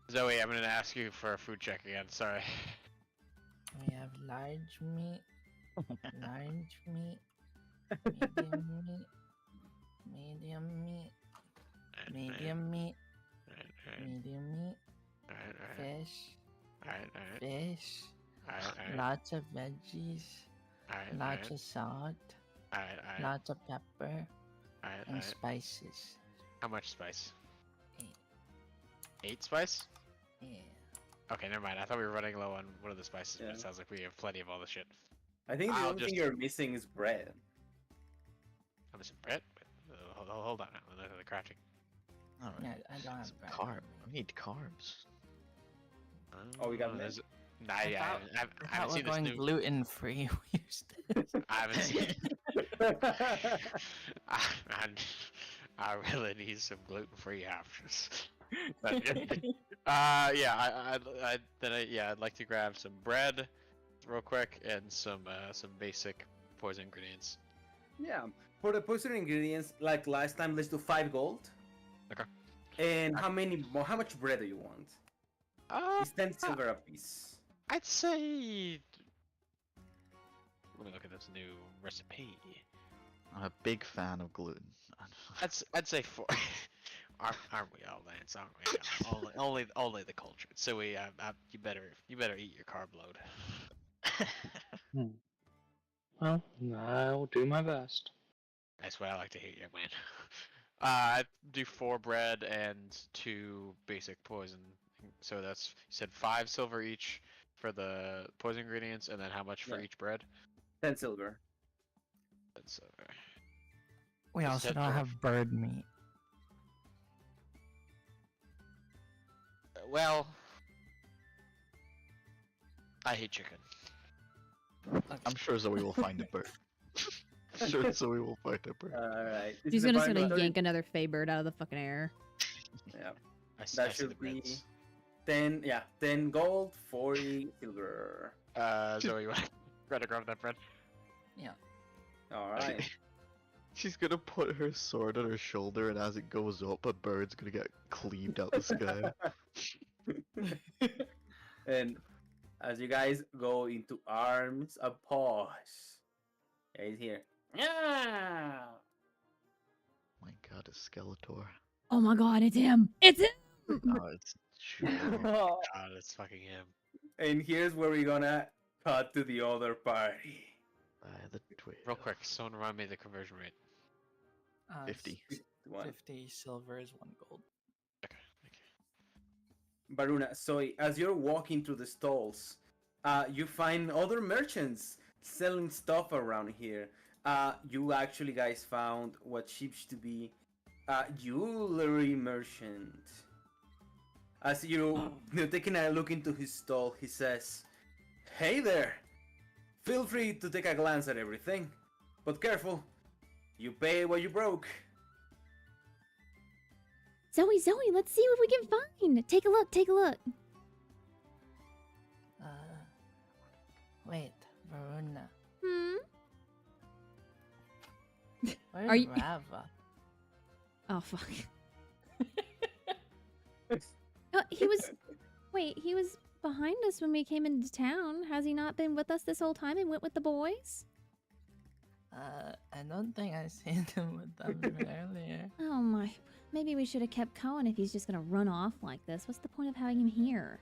Speaker 7: Zoe, I'm gonna ask you for a food check again. Sorry.
Speaker 8: We have large meat, large meat, medium meat, medium meat, medium meat, medium meat, fish, fish, lots of veggies, lots of salt, lots of pepper, and spices.
Speaker 7: How much spice?
Speaker 8: 8.
Speaker 7: 8 spice?
Speaker 8: Yeah.
Speaker 7: Okay, never mind. I thought we were running low on one of the spices, but
Speaker 2: Yeah.
Speaker 7: it sounds like we have plenty of all the shit.
Speaker 2: I think the
Speaker 7: I'll
Speaker 2: only thing
Speaker 7: just-
Speaker 2: you're missing is bread.
Speaker 7: I'm missing bread. Hold on, I'm looking at the crafting.
Speaker 3: Alright.
Speaker 8: Yeah, I don't have
Speaker 3: Some
Speaker 8: bread.
Speaker 3: carb. I need carbs.
Speaker 2: Oh, we got
Speaker 7: Oh,
Speaker 2: milk?
Speaker 7: there's- Nah,
Speaker 8: I
Speaker 7: yeah,
Speaker 8: thought-
Speaker 7: I
Speaker 8: I
Speaker 7: haven't
Speaker 8: thought we're
Speaker 7: seen this
Speaker 8: going
Speaker 7: new.
Speaker 8: gluten free.
Speaker 7: I haven't seen. I really need some gluten-free options. But, yeah, I'd like to grab some bread, real quick, and some basic poison ingredients.
Speaker 2: Yeah. For the poison ingredients, like last time, let's do 5 gold.
Speaker 7: Okay.
Speaker 2: And how much bread do you want? It's 10 silver a piece.
Speaker 7: I'd say. Let me look at this new recipe.
Speaker 3: I'm a big fan of gluten.
Speaker 7: I'd say 4. Aren't we all, Lance? Aren't we? Only the cultured. So you better eat your carb load.
Speaker 4: Well, I'll do my best.
Speaker 7: That's what I like to hear, young man. I do 4 bread and 2 basic poison. So that's, you said 5 silver each for the poison ingredients, and then how much for
Speaker 2: Yeah.
Speaker 7: each bread?
Speaker 2: 10 silver.
Speaker 7: That's
Speaker 8: We
Speaker 7: Just
Speaker 8: also
Speaker 7: head
Speaker 8: don't
Speaker 7: north.
Speaker 8: have bird meat.
Speaker 7: well, I hate chicken.
Speaker 3: I'm sure Zoe will find a bird. I'm sure Zoe will find a bird.
Speaker 2: Alright.
Speaker 1: He's just gonna yank another Fey bird out of the fucking air.
Speaker 2: Yeah.
Speaker 7: I see
Speaker 2: That
Speaker 7: the
Speaker 2: should be
Speaker 7: breads.
Speaker 2: 10 gold, 40 silver.
Speaker 7: Zoe, you want to grab that bread?
Speaker 8: Yeah.
Speaker 2: Alright.
Speaker 3: She's gonna put her sword on her shoulder, and as it goes up, a bird's gonna get cleaved out the sky.
Speaker 2: And as you guys go into arms of pause, guys here. Yeah.
Speaker 3: My god, a Skeletor.
Speaker 1: Oh my god, it's him! It's him!
Speaker 3: Oh, it's Joelene.
Speaker 7: God, it's fucking him.
Speaker 2: And here's where we're gonna cut to the other party.
Speaker 3: By the twig.
Speaker 7: Real quick, someone remind me of the conversion rate.
Speaker 3: 50.
Speaker 6: 50 silver is 1 gold.
Speaker 7: Okay, thank you.
Speaker 2: Baruna, so as you're walking through the stalls, you find other merchants selling stuff around here. You actually guys found what seems to be a jewelry merchant. As you're taking a look into his stall, he says, "Hey there! Feel free to take a glance at everything, but careful, you pay what you broke."
Speaker 1: Zoe, let's see what we can find. Take a look, take a look.
Speaker 8: Wait, Varuna.
Speaker 1: Hmm?
Speaker 8: Where's
Speaker 1: Are you-
Speaker 8: Rava?
Speaker 1: Oh, fuck. He was... Wait, he was behind us when we came into town. Has he not been with us this whole time and went with the boys?
Speaker 8: I don't think I seen him with them earlier.
Speaker 1: Oh my... Maybe we should have kept Cohen if he's just gonna run off like this. What's the point of having him here?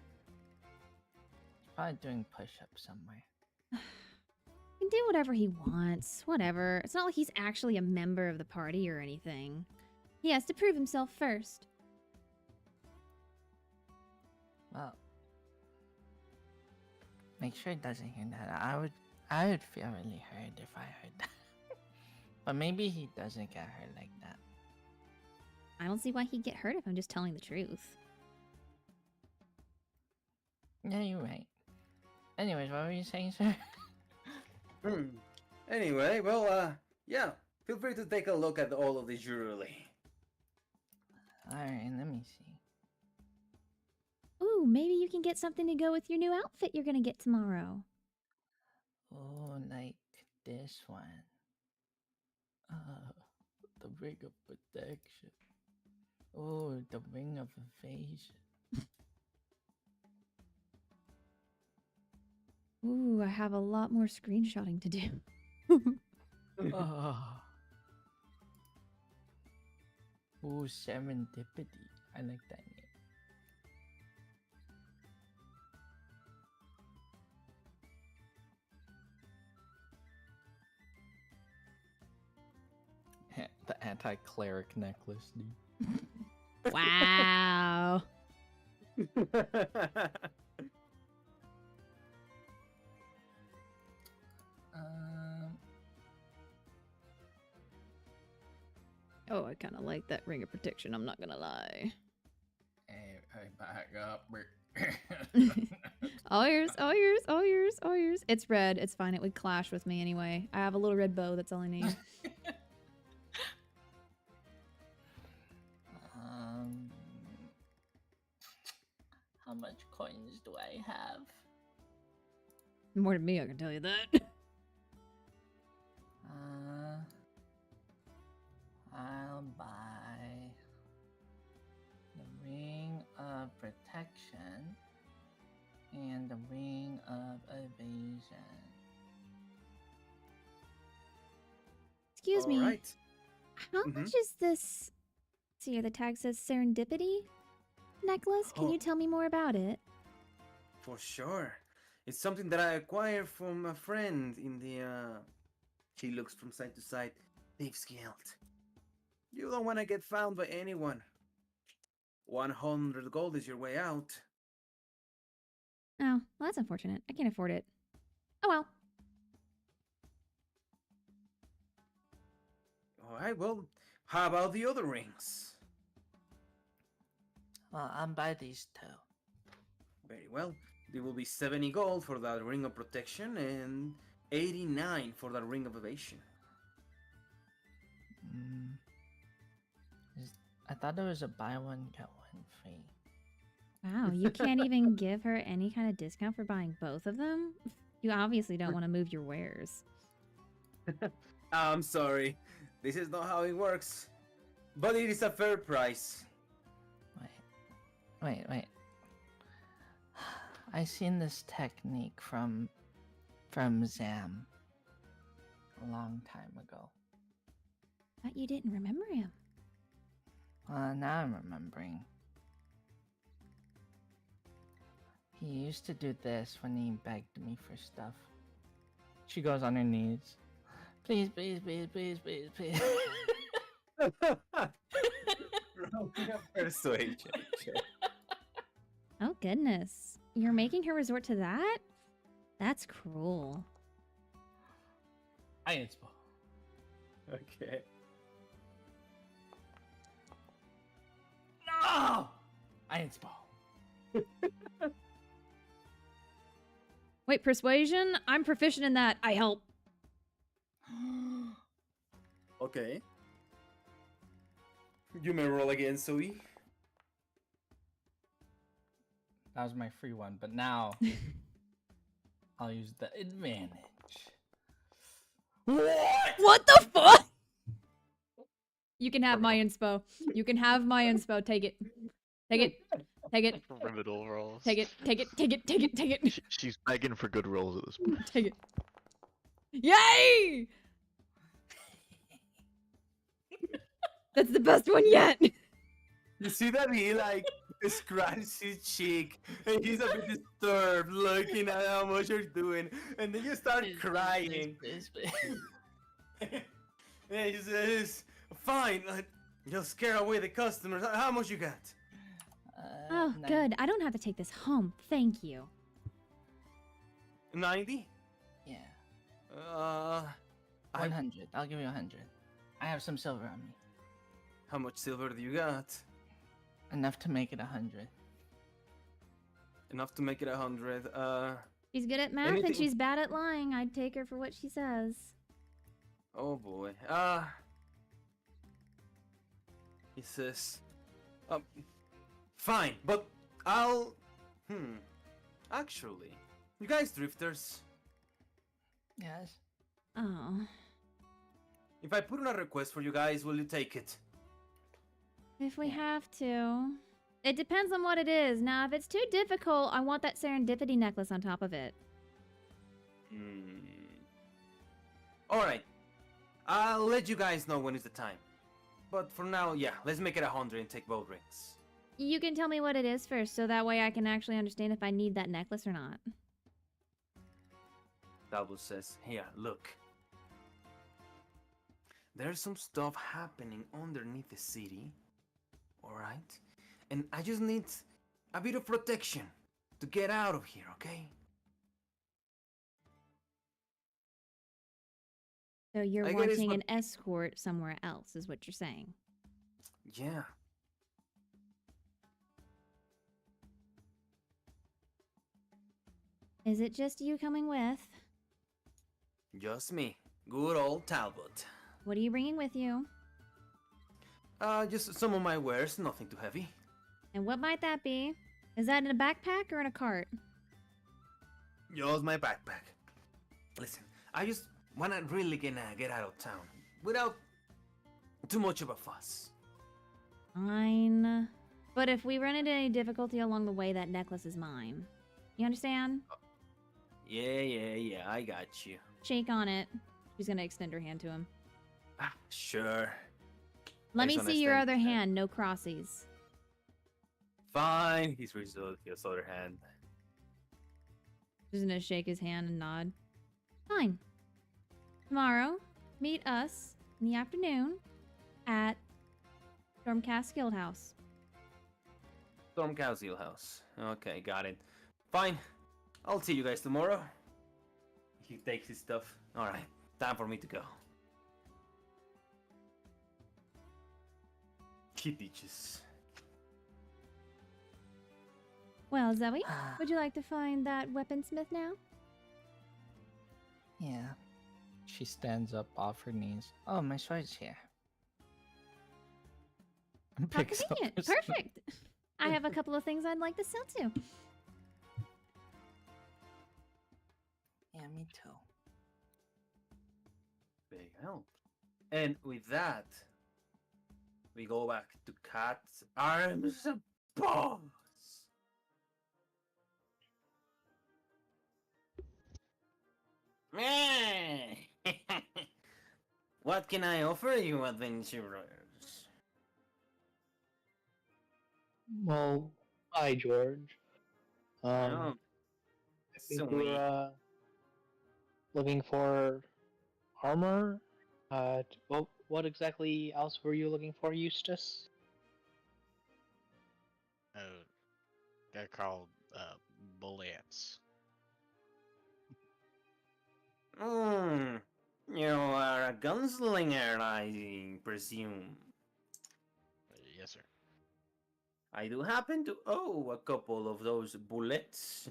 Speaker 8: He's probably doing push-ups somewhere.
Speaker 1: He can do whatever he wants. Whatever. It's not like he's actually a member of the party or anything. He has to prove himself first.
Speaker 8: Well, make sure he doesn't hear that. I would feel really hurt if I heard that. But maybe he doesn't get hurt like that.
Speaker 1: I don't see why he'd get hurt if I'm just telling the truth.
Speaker 8: Yeah, you're right. Anyways, what were you saying, sir?
Speaker 2: Anyway, well, yeah, feel free to take a look at all of the jewelry.
Speaker 8: Alright, let me see.
Speaker 1: Ooh, maybe you can get something to go with your new outfit you're gonna get tomorrow.
Speaker 8: Oh, like this one. The ring of protection. Oh, the ring of evasion.
Speaker 1: Ooh, I have a lot more screenshotting to do.
Speaker 8: Oh. Oh, serendipity. I like that name.
Speaker 6: The anti-cleric necklace, dude.
Speaker 1: Wow. Oh, I kind of like that ring of protection, I'm not gonna lie.
Speaker 6: Hey, back up.
Speaker 1: All yours, all yours, all yours, all yours. It's red, it's fine, it would clash with me anyway. I have a little red bow, that's all I need.
Speaker 8: How much coins do I have?
Speaker 1: More than me, I can tell you that.
Speaker 8: I'll buy the ring of protection and the ring of evasion.
Speaker 1: Excuse me.
Speaker 2: Alright.
Speaker 1: How much is this? See here, the tag says serendipity necklace. Can
Speaker 2: Oh.
Speaker 1: you tell me more about it?
Speaker 2: For sure. It's something that I acquired from a friend in the, She looks from side to side. Thieves Guild. You don't want to get found by anyone. 100 gold is your way out.
Speaker 1: Oh, well, that's unfortunate. I can't afford it. Oh well.
Speaker 2: Alright, well, how about the other rings?
Speaker 8: Well, I'll buy these two.
Speaker 2: Very well. There will be 70 gold for that ring of protection and 89 for that ring of evasion.
Speaker 8: I thought there was a buy one, get one free.
Speaker 1: Wow, you can't even give her any kind of discount for buying both of them? You obviously don't want to move your wares.
Speaker 2: I'm sorry. This is not how it works. But it is a fair price.
Speaker 8: Wait. I seen this technique from Zam a long time ago.
Speaker 1: Thought you didn't remember him.
Speaker 8: Now I'm remembering. He used to do this when he begged me for stuff. She goes on her knees. Please.
Speaker 2: Persuasion.
Speaker 1: Oh, goodness. You're making her resort to that? That's cruel.
Speaker 6: I inspo.
Speaker 2: Okay.
Speaker 6: No! I inspo.
Speaker 1: Wait, persuasion? I'm proficient in that. I help.
Speaker 2: Okay. You may roll again, Zoe.
Speaker 6: That was my free one, but now I'll use the advantage.
Speaker 1: What the fuck? You can have my inspo. You can have my inspo. Take it. Take it. Take it.
Speaker 3: Criminal rolls.
Speaker 1: Take it. Take it. Take it. Take it. Take it.
Speaker 3: She's begging for good rolls at this point.
Speaker 1: Take it. Yay! That's the best one yet.
Speaker 2: You see that he like scratches his cheek and he's a bit disturbed looking at how much you're doing, and then you start crying. And he says, "Fine, you'll scare away the customers. How much you got?"
Speaker 1: Oh, good. I don't have to take this home. Thank you.
Speaker 2: 90?
Speaker 8: Yeah. 100. I'll give you 100. I have some silver on me.
Speaker 2: How much silver do you got?
Speaker 8: Enough to make it 100.
Speaker 2: Enough to make it 100.
Speaker 1: She's good at math and
Speaker 2: Anything-
Speaker 1: she's bad at lying. I'd take her for what she says.
Speaker 2: Oh boy. He says, fine, but I'll. Actually, you guys drifters.
Speaker 8: Yes.
Speaker 1: Oh.
Speaker 2: If I put in a request for you guys, will you take it?
Speaker 1: If we have to. It depends on what it is. Now, if it's too difficult, I want that serendipity necklace on top of it.
Speaker 2: Alright. I'll let you guys know when is the time. But for now, yeah, let's make it 100 and take both rings.
Speaker 1: You can tell me what it is first, so that way I can actually understand if I need that necklace or not.
Speaker 2: Double says, here, look. There's some stuff happening underneath the city. Alright? And I just need a bit of protection to get out of here, okay?
Speaker 1: So you're
Speaker 2: I get it's
Speaker 1: wanting
Speaker 2: what-
Speaker 1: an escort somewhere else, is what you're saying.
Speaker 2: Yeah.
Speaker 1: Is it just you coming with?
Speaker 2: Just me. Good old Talbot.
Speaker 1: What are you bringing with you?
Speaker 2: Just some of my wares, nothing too heavy.
Speaker 1: And what might that be? Is that in a backpack or in a cart?
Speaker 2: Just my backpack. Listen, I just wanna really get out of town without too much of a fuss.
Speaker 1: Fine. But if we run into any difficulty along the way, that necklace is mine. You understand?
Speaker 2: Yeah, I got you.
Speaker 1: Shake on it. She's gonna extend her hand to him.
Speaker 2: Sure.
Speaker 1: Let me
Speaker 2: Nice
Speaker 1: see your other
Speaker 2: understanding.
Speaker 1: hand, no crossies.
Speaker 2: Fine. He's raised his other hand.
Speaker 1: She's gonna shake his hand and nod. Fine. Tomorrow, meet us in the afternoon at Stormcast Guild House.
Speaker 2: Stormcast House. Okay, got it. Fine. I'll see you guys tomorrow. He takes his stuff. Alright, time for me to go. He teaches.
Speaker 1: Well, Zoe, would you like to find that weaponsmith now?
Speaker 8: Yeah. She stands up off her knees. Oh, my sword's here. And
Speaker 1: How
Speaker 8: picks up
Speaker 1: convenient.
Speaker 8: her sword.
Speaker 1: Perfect. I have a couple of things I'd like to sell too.
Speaker 8: Yeah, me too.
Speaker 2: Big help. And with that, we go back to Cat's arms and paws. What can I offer you, adventurers?
Speaker 4: Well, hi, George.
Speaker 2: Oh,
Speaker 4: I think
Speaker 2: sweet.
Speaker 4: we're looking for armor. What exactly else were you looking for, Eustace?
Speaker 7: They're called bullets.
Speaker 2: You are a gunslinger, I presume.
Speaker 7: Yes, sir.
Speaker 2: I do happen to owe a couple of those bullets.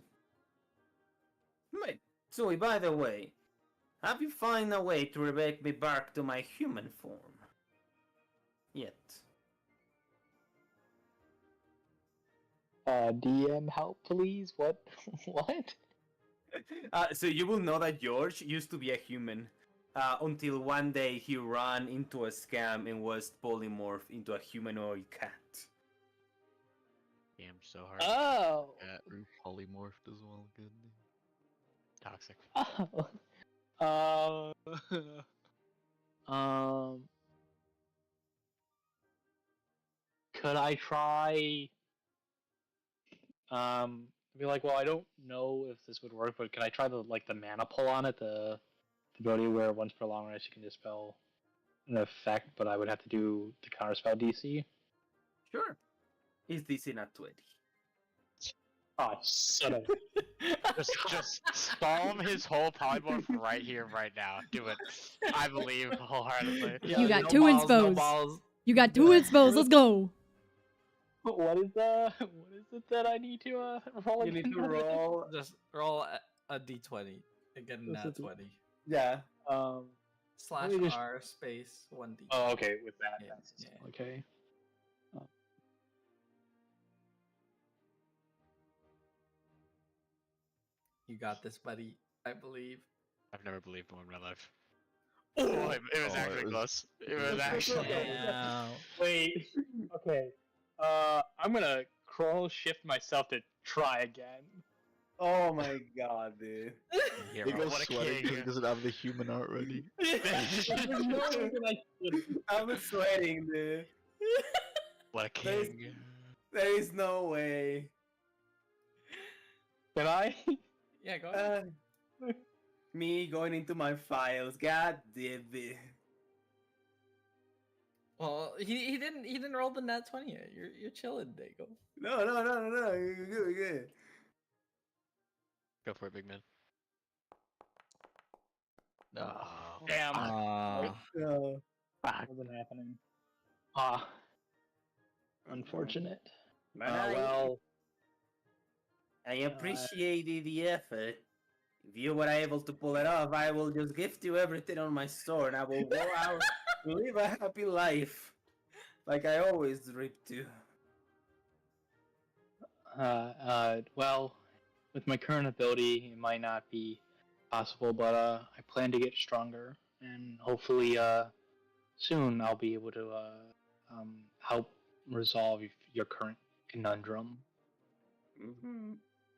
Speaker 2: Wait, so by the way, have you found a way to revert me back to my human form? Yet.
Speaker 4: DM help, please. What? What?
Speaker 2: So you will know that George used to be a human. Until one day he ran into a scam and was polymorphed into a humanoid cat.
Speaker 7: Damn, so hard.
Speaker 4: Oh.
Speaker 3: Or polymorphed as well, good.
Speaker 7: Toxic.
Speaker 4: Oh. um. Could I try? Be like, well, I don't know if this would work, but can I try the mana pull on it, the ability where once per long rest you can dispel an effect, but I would have to do the counterspell DC.
Speaker 2: Sure. Is this in a 20?
Speaker 4: Oh, son of.
Speaker 7: Just solve his whole polymorph right here, right now. Do it. I believe wholeheartedly.
Speaker 6: Yeah,
Speaker 1: You got
Speaker 6: no
Speaker 1: two
Speaker 6: balls, no
Speaker 1: inspos.
Speaker 6: balls.
Speaker 1: You got 2 inspos. Let's go.
Speaker 4: What is it that I need to roll
Speaker 2: You need
Speaker 4: again?
Speaker 2: to roll.
Speaker 6: Just roll a d20 and get a
Speaker 4: What's
Speaker 6: nat
Speaker 4: it?
Speaker 6: 20.
Speaker 2: Yeah.
Speaker 6: Slash
Speaker 4: me just-
Speaker 6: R space 1d.
Speaker 4: Oh, okay. With that,
Speaker 6: Yeah,
Speaker 4: that's
Speaker 6: yeah.
Speaker 4: okay.
Speaker 6: You got this, buddy. I believe.
Speaker 7: I've never believed one in my life. Oh, it was
Speaker 3: Oh,
Speaker 7: actually
Speaker 3: it was-
Speaker 7: close. It was actually.
Speaker 6: Yeah.
Speaker 4: Wait. Okay. I'm gonna chrono shift myself to try again.
Speaker 2: Oh my god, dude.
Speaker 7: Hero,
Speaker 3: He goes
Speaker 7: what a
Speaker 3: sweating because he
Speaker 7: king.
Speaker 3: doesn't have the human art ready.
Speaker 4: There's no reason I shouldn't.
Speaker 2: I'm sweating, dude.
Speaker 7: What a
Speaker 2: There's-
Speaker 7: king.
Speaker 2: There is no way.
Speaker 4: Can I?
Speaker 6: Yeah, go ahead.
Speaker 2: Me going into my files. God damn it.
Speaker 6: Well, he didn't roll the nat 20 yet. You're chilling, Diego.
Speaker 2: No. You're good.
Speaker 7: Go for it, big man.
Speaker 3: No.
Speaker 4: Damn.
Speaker 2: No.
Speaker 4: Fuck. Wasn't happening. Unfortunate.
Speaker 2: But
Speaker 4: Well.
Speaker 2: I appreciated the effort. If you were able to pull it off, I will just gift you everything on my store and I will go out to live a happy life. Like I always dreamed to.
Speaker 4: Well, with my current ability, it might not be possible, but I plan to get stronger, and hopefully, soon I'll be able to help resolve your current conundrum.
Speaker 2: Mm-hmm.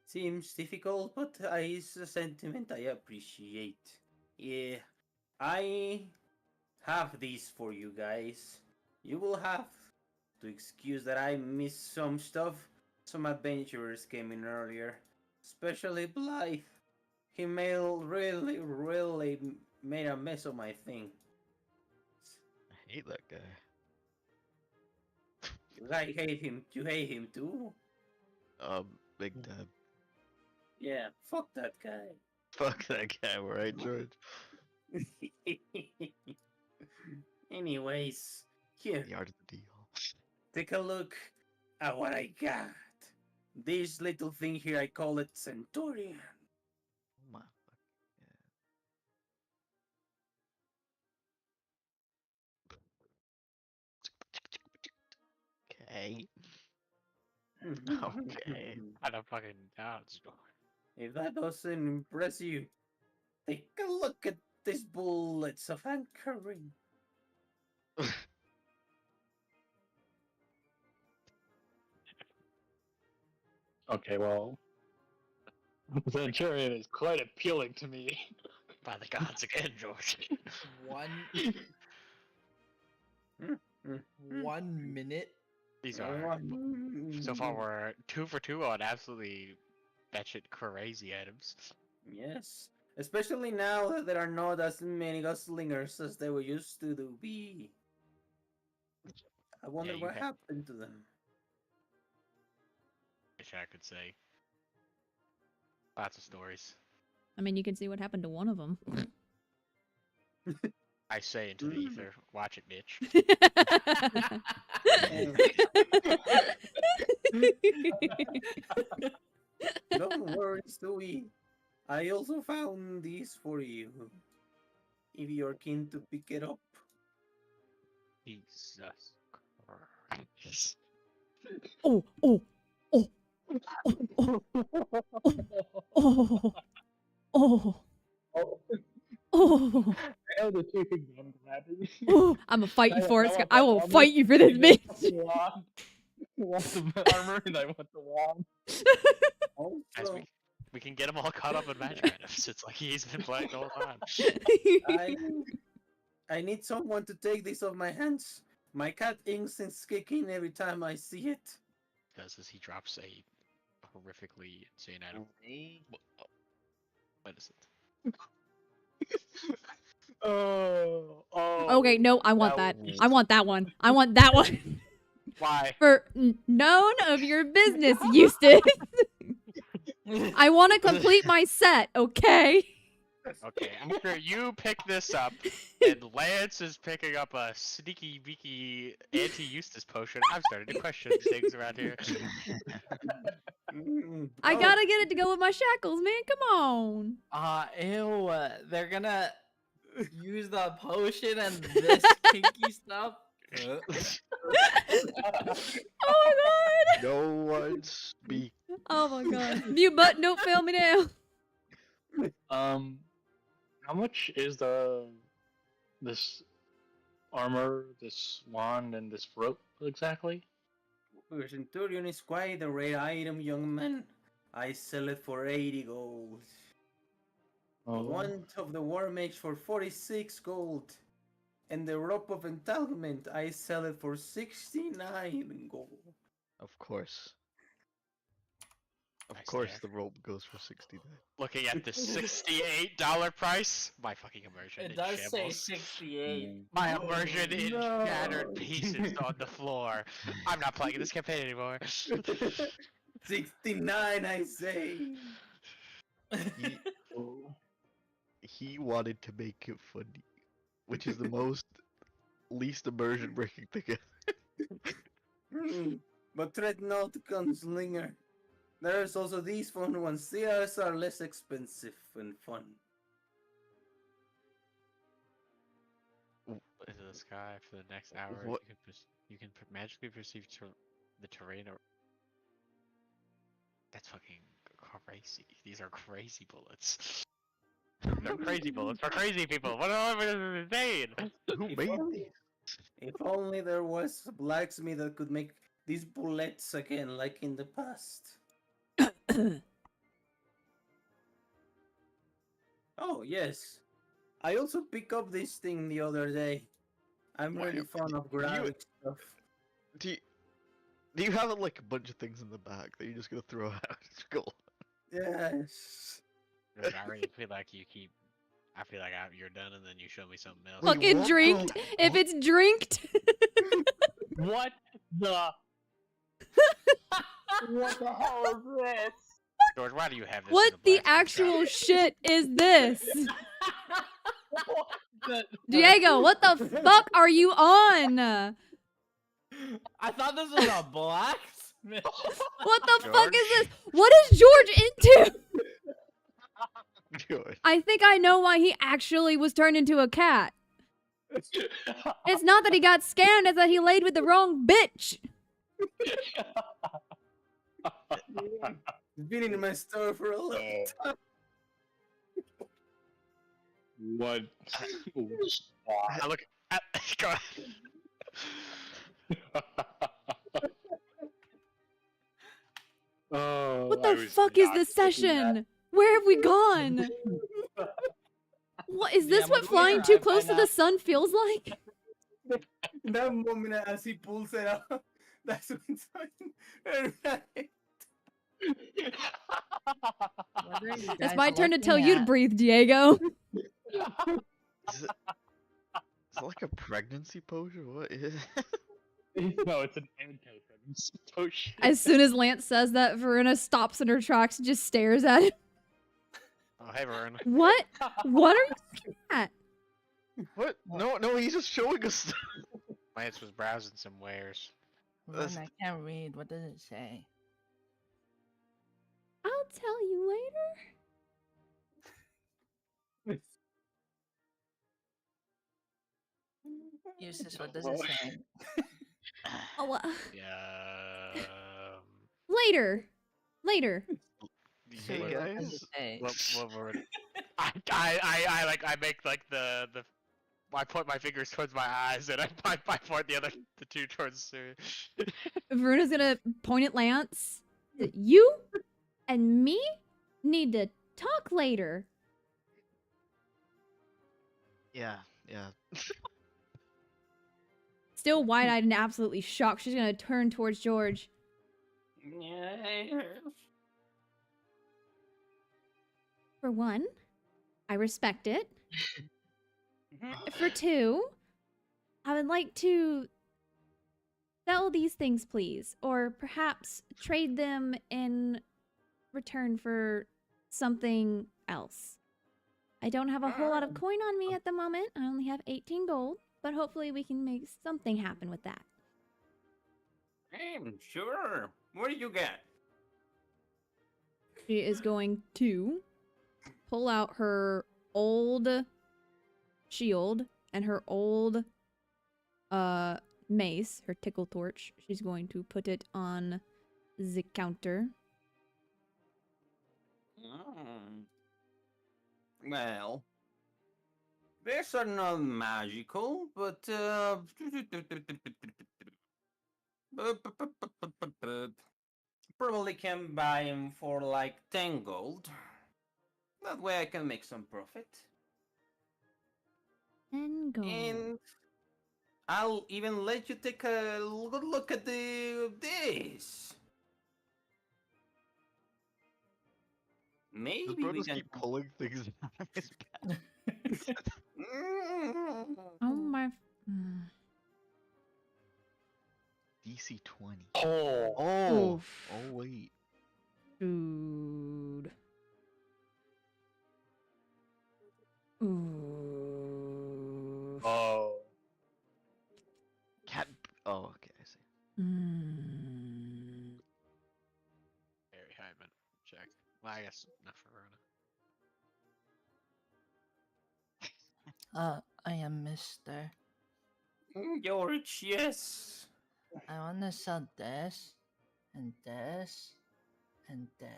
Speaker 2: Seems difficult, but it's a sentiment I appreciate. Yeah, I have these for you guys. You will have to excuse that I missed some stuff. Some adventurers came in earlier, especially Blythe. He really made a mess of my thing.
Speaker 3: I hate that guy.
Speaker 2: I hate him. You hate him too?
Speaker 3: Big Dad.
Speaker 2: Yeah, fuck that guy.
Speaker 3: Fuck that guy, right, George?
Speaker 2: Anyways, here,
Speaker 3: The art of the deal.
Speaker 2: take a look at what I got. This little thing here, I call it Centurion.
Speaker 3: Oh my fuck. Yeah. Okay. Okay.
Speaker 7: I don't fucking doubt.
Speaker 2: If that doesn't impress you, take a look at these bullets of anchoring.
Speaker 4: Okay, well, the Centurion is quite appealing to me.
Speaker 7: By the gods again, George.
Speaker 8: One
Speaker 2: Mm.
Speaker 8: 1 minute.
Speaker 7: These are so far we're 2 for 2 on absolutely batshit crazy items.
Speaker 2: Yes. Especially now that there are not as many gunslingers as there were used to be. I wonder
Speaker 7: you
Speaker 2: what
Speaker 7: ha-
Speaker 2: happened to them.
Speaker 7: Wish I could say. Lots of stories.
Speaker 1: I mean, you can see what happened to one of them.
Speaker 7: I say into the ether. Watch it, bitch.
Speaker 2: Don't worry, Stewie. I also found these for you. If you're keen to pick it up.
Speaker 7: Jesus Christ.
Speaker 1: Oh, oh, oh, oh, oh, oh, oh,
Speaker 4: I know the two things I'm grabbing.
Speaker 1: oh. I'm gonna fight you for it, Scott. I will
Speaker 4: want
Speaker 1: fight you for this,
Speaker 4: the
Speaker 1: bitch.
Speaker 4: wand. I want the armor and I want the wand.
Speaker 7: Guys,
Speaker 2: Also,
Speaker 7: we can get him all caught up in magic items. It's like he's been playing the whole time.
Speaker 2: I need someone to take this off my hands. My cat instincts kick in every time I see it.
Speaker 7: Does is he drops a horrifically insane item. What is it?
Speaker 4: Oh.
Speaker 1: Okay, no, I want that.
Speaker 4: was-
Speaker 1: I want that one. I want that one.
Speaker 7: Why?
Speaker 1: For none of your business, Eustace. I want to complete my set, okay?
Speaker 7: Okay, after you pick this up, and Lance is picking up a sneaky beaky anti-Eustace potion, I'm starting to question things around here.
Speaker 1: I
Speaker 2: Oh,
Speaker 1: gotta get it to go with my shackles, man. Come on.
Speaker 8: Ew. They're gonna use the potion and this kinky stuff.
Speaker 1: Oh my god.
Speaker 3: No one speak.
Speaker 1: Oh my god. Mute button, don't fail me now.
Speaker 4: How much is this armor, this wand, and this rope exactly?
Speaker 2: Your Centurion is quite a rare item, young man. I sell it for 80 gold. The wand of the War Mage for 46 gold. And the rope of entanglement, I sell it for 69 gold.
Speaker 3: Of course. Of
Speaker 7: Nice
Speaker 3: course,
Speaker 7: there.
Speaker 3: the rope goes for 69.
Speaker 7: Looking at the $68 price, my fucking immersion
Speaker 8: It
Speaker 7: in
Speaker 8: does say
Speaker 7: shambles.
Speaker 8: 68.
Speaker 7: My immersion in
Speaker 2: No.
Speaker 7: shattered pieces on the floor. I'm not playing this campaign anymore.
Speaker 2: 69, I say.
Speaker 3: He wanted to make it funny, which is the most least immersion breaking thing ever.
Speaker 2: But tread not, gunslinger. There's also these fun ones. Theirs are less expensive and fun.
Speaker 7: Into the sky for the next hour.
Speaker 3: What-
Speaker 7: You can magically perceive the terrain. That's fucking crazy. These are crazy bullets. They're crazy bullets for crazy people. What is insane?
Speaker 3: Who
Speaker 2: If
Speaker 3: made
Speaker 2: only-
Speaker 3: these?
Speaker 2: If only there was a blacksmith that could make these bullets again, like in the past. Oh, yes. I also picked up this thing the other day. I'm
Speaker 3: Why,
Speaker 2: really fond of grabbing stuff.
Speaker 3: Do you have like a bunch of things in the bag that you're just gonna throw out? Go.
Speaker 2: Yes.
Speaker 7: Dude, I really feel like you keep. I feel like you're done, and then you show me something else.
Speaker 3: Wait,
Speaker 1: Fucking
Speaker 3: what?
Speaker 1: drinked. If it's drinked.
Speaker 4: What the? What the hell is this?
Speaker 7: George, why do you have this? in
Speaker 1: What
Speaker 7: a
Speaker 1: the
Speaker 7: blacksmith
Speaker 1: actual
Speaker 7: shop?
Speaker 1: shit is this?
Speaker 4: That-
Speaker 1: Diego, what the fuck are you on?
Speaker 8: I thought this was a blacksmith.
Speaker 1: What the fuck is
Speaker 7: George?
Speaker 1: this? What is George into?
Speaker 3: Good.
Speaker 1: I think I know why he actually was turned into a cat. It's not that he got scammed, it's that he laid with the wrong bitch.
Speaker 2: It's been in my store for a long time.
Speaker 4: What?
Speaker 7: I look. Go ahead.
Speaker 4: Oh
Speaker 1: the fuck is this session? Where have we gone? What is this?
Speaker 6: DM,
Speaker 1: What
Speaker 6: we
Speaker 1: flying too
Speaker 6: arrived by
Speaker 1: close to
Speaker 6: now.
Speaker 1: the sun feels like?
Speaker 2: That moment as he pulls it out, that's when
Speaker 8: What are you
Speaker 1: It's
Speaker 8: guys
Speaker 1: my turn to tell
Speaker 8: looking
Speaker 1: you to
Speaker 8: at?
Speaker 1: breathe, Diego.
Speaker 3: Is it like a pregnancy potion? What is
Speaker 4: No, it's an anti-pregnancy potion.
Speaker 1: As soon as Lance says that, Verona stops in her tracks and just stares at him.
Speaker 7: Oh, hey, Vern.
Speaker 1: What? What are you looking at?
Speaker 3: What? No, he's just showing us stuff.
Speaker 7: Lance was browsing some wares.
Speaker 8: Run, I can't read. What does it say?
Speaker 1: I'll tell you later.
Speaker 8: Eustace, what does it say?
Speaker 1: Oh,
Speaker 7: Yeah.
Speaker 1: later. Later.
Speaker 3: Hey
Speaker 8: What does
Speaker 3: guys.
Speaker 8: it say?
Speaker 7: What word? I make like the I point my fingers towards my eyes and I point the two towards Siri.
Speaker 1: Veruna's gonna point at Lance. You and me need to talk later.
Speaker 3: Yeah.
Speaker 1: Still wide-eyed and absolutely shocked, she's gonna turn towards George. For one, I respect it. For two, I would like to sell these things, please. Or perhaps trade them in return for something else. I don't have a whole lot of coin on me at the moment. I only have 18 gold. But hopefully we can make something happen with that.
Speaker 2: Sure. What do you get?
Speaker 1: She is going to pull out her old shield and her old mace, her tickle torch. She's going to put it on the counter.
Speaker 2: Well, these are not magical, but probably can buy them for like 10 gold. That way I can make some profit.
Speaker 1: And gold.
Speaker 2: And I'll even let you take a good look at this. Maybe
Speaker 3: Does
Speaker 2: we
Speaker 3: Brothers
Speaker 2: can.
Speaker 3: keep pulling things out of his bag?
Speaker 1: Oh my.
Speaker 3: DC 20.
Speaker 7: Oh.
Speaker 1: Oof.
Speaker 3: Oh wait.
Speaker 1: Dude. Ooh.
Speaker 7: Oh.
Speaker 3: Cat. Oh, okay, I see.
Speaker 7: Very Hyman. Check. Well, I guess not for Verona.
Speaker 8: I am Mister.
Speaker 2: George, yes.
Speaker 8: I want to sell this, and this, and this.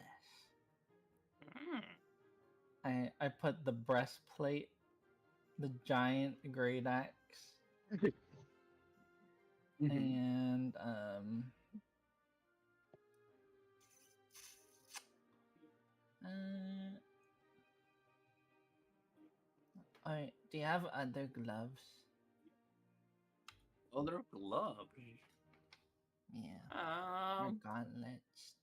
Speaker 8: I put the breastplate, the giant great axe, and alright, do you have other gloves?
Speaker 2: Other gloves.
Speaker 8: Yeah. Or
Speaker 2: Um,
Speaker 8: gauntlets.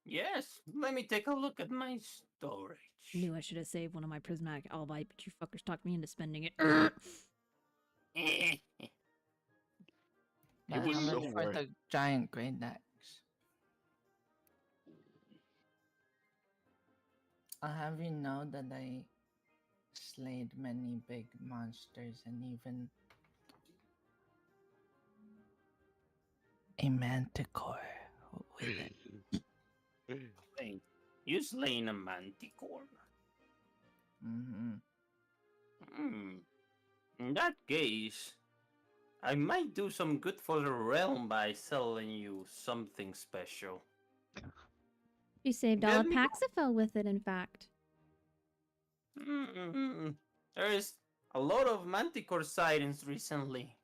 Speaker 2: yes. Let me take a look at my storage.
Speaker 1: Knew I should have saved one of my prismatic albite, but you fuckers talked me into spending it.
Speaker 2: Eh.
Speaker 8: But
Speaker 3: was
Speaker 8: how
Speaker 3: so
Speaker 8: much for
Speaker 3: worth
Speaker 8: the giant great axe? I'll have you know that I slayed many big monsters and even a manticore with it.
Speaker 2: Wait, you slain a manticore?
Speaker 8: Mm-hmm.
Speaker 2: In that case, I might do some good for the realm by selling you something special.
Speaker 1: You saved all of
Speaker 2: Let me-
Speaker 1: Paxifel with it, in fact.
Speaker 2: There is a lot of manticore sightings recently.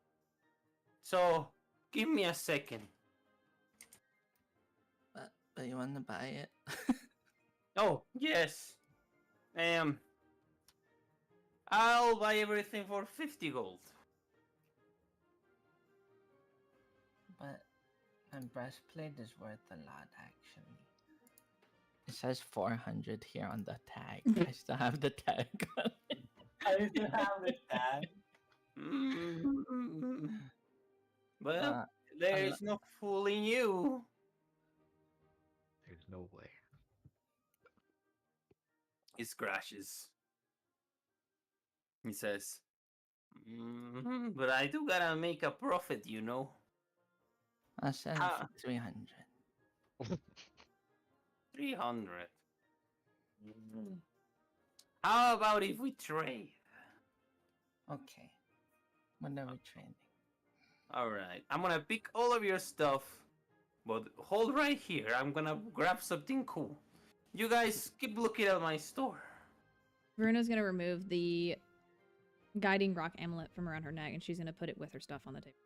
Speaker 2: So, give me a second.
Speaker 8: but you want to buy it?
Speaker 2: Oh, yes. I'll buy everything for 50 gold.
Speaker 8: But my breastplate is worth a lot, actually. It says 400 here on the tag. I still have the tag on it.
Speaker 4: I still have the tag.
Speaker 2: Well, there's no fooling you.
Speaker 3: There's no way.
Speaker 2: He scratches. He says, but I do gotta make a profit, you know.
Speaker 8: I'll sell it for 300.
Speaker 2: 300. How about if we trade?
Speaker 8: Okay. When are we trading?
Speaker 2: Alright, I'm gonna pick all of your stuff, but hold right here. I'm gonna grab something cool. You guys keep looking at my store.
Speaker 1: Bruno's gonna remove the guiding rock amulet from around her neck, and she's gonna put it with her stuff on the table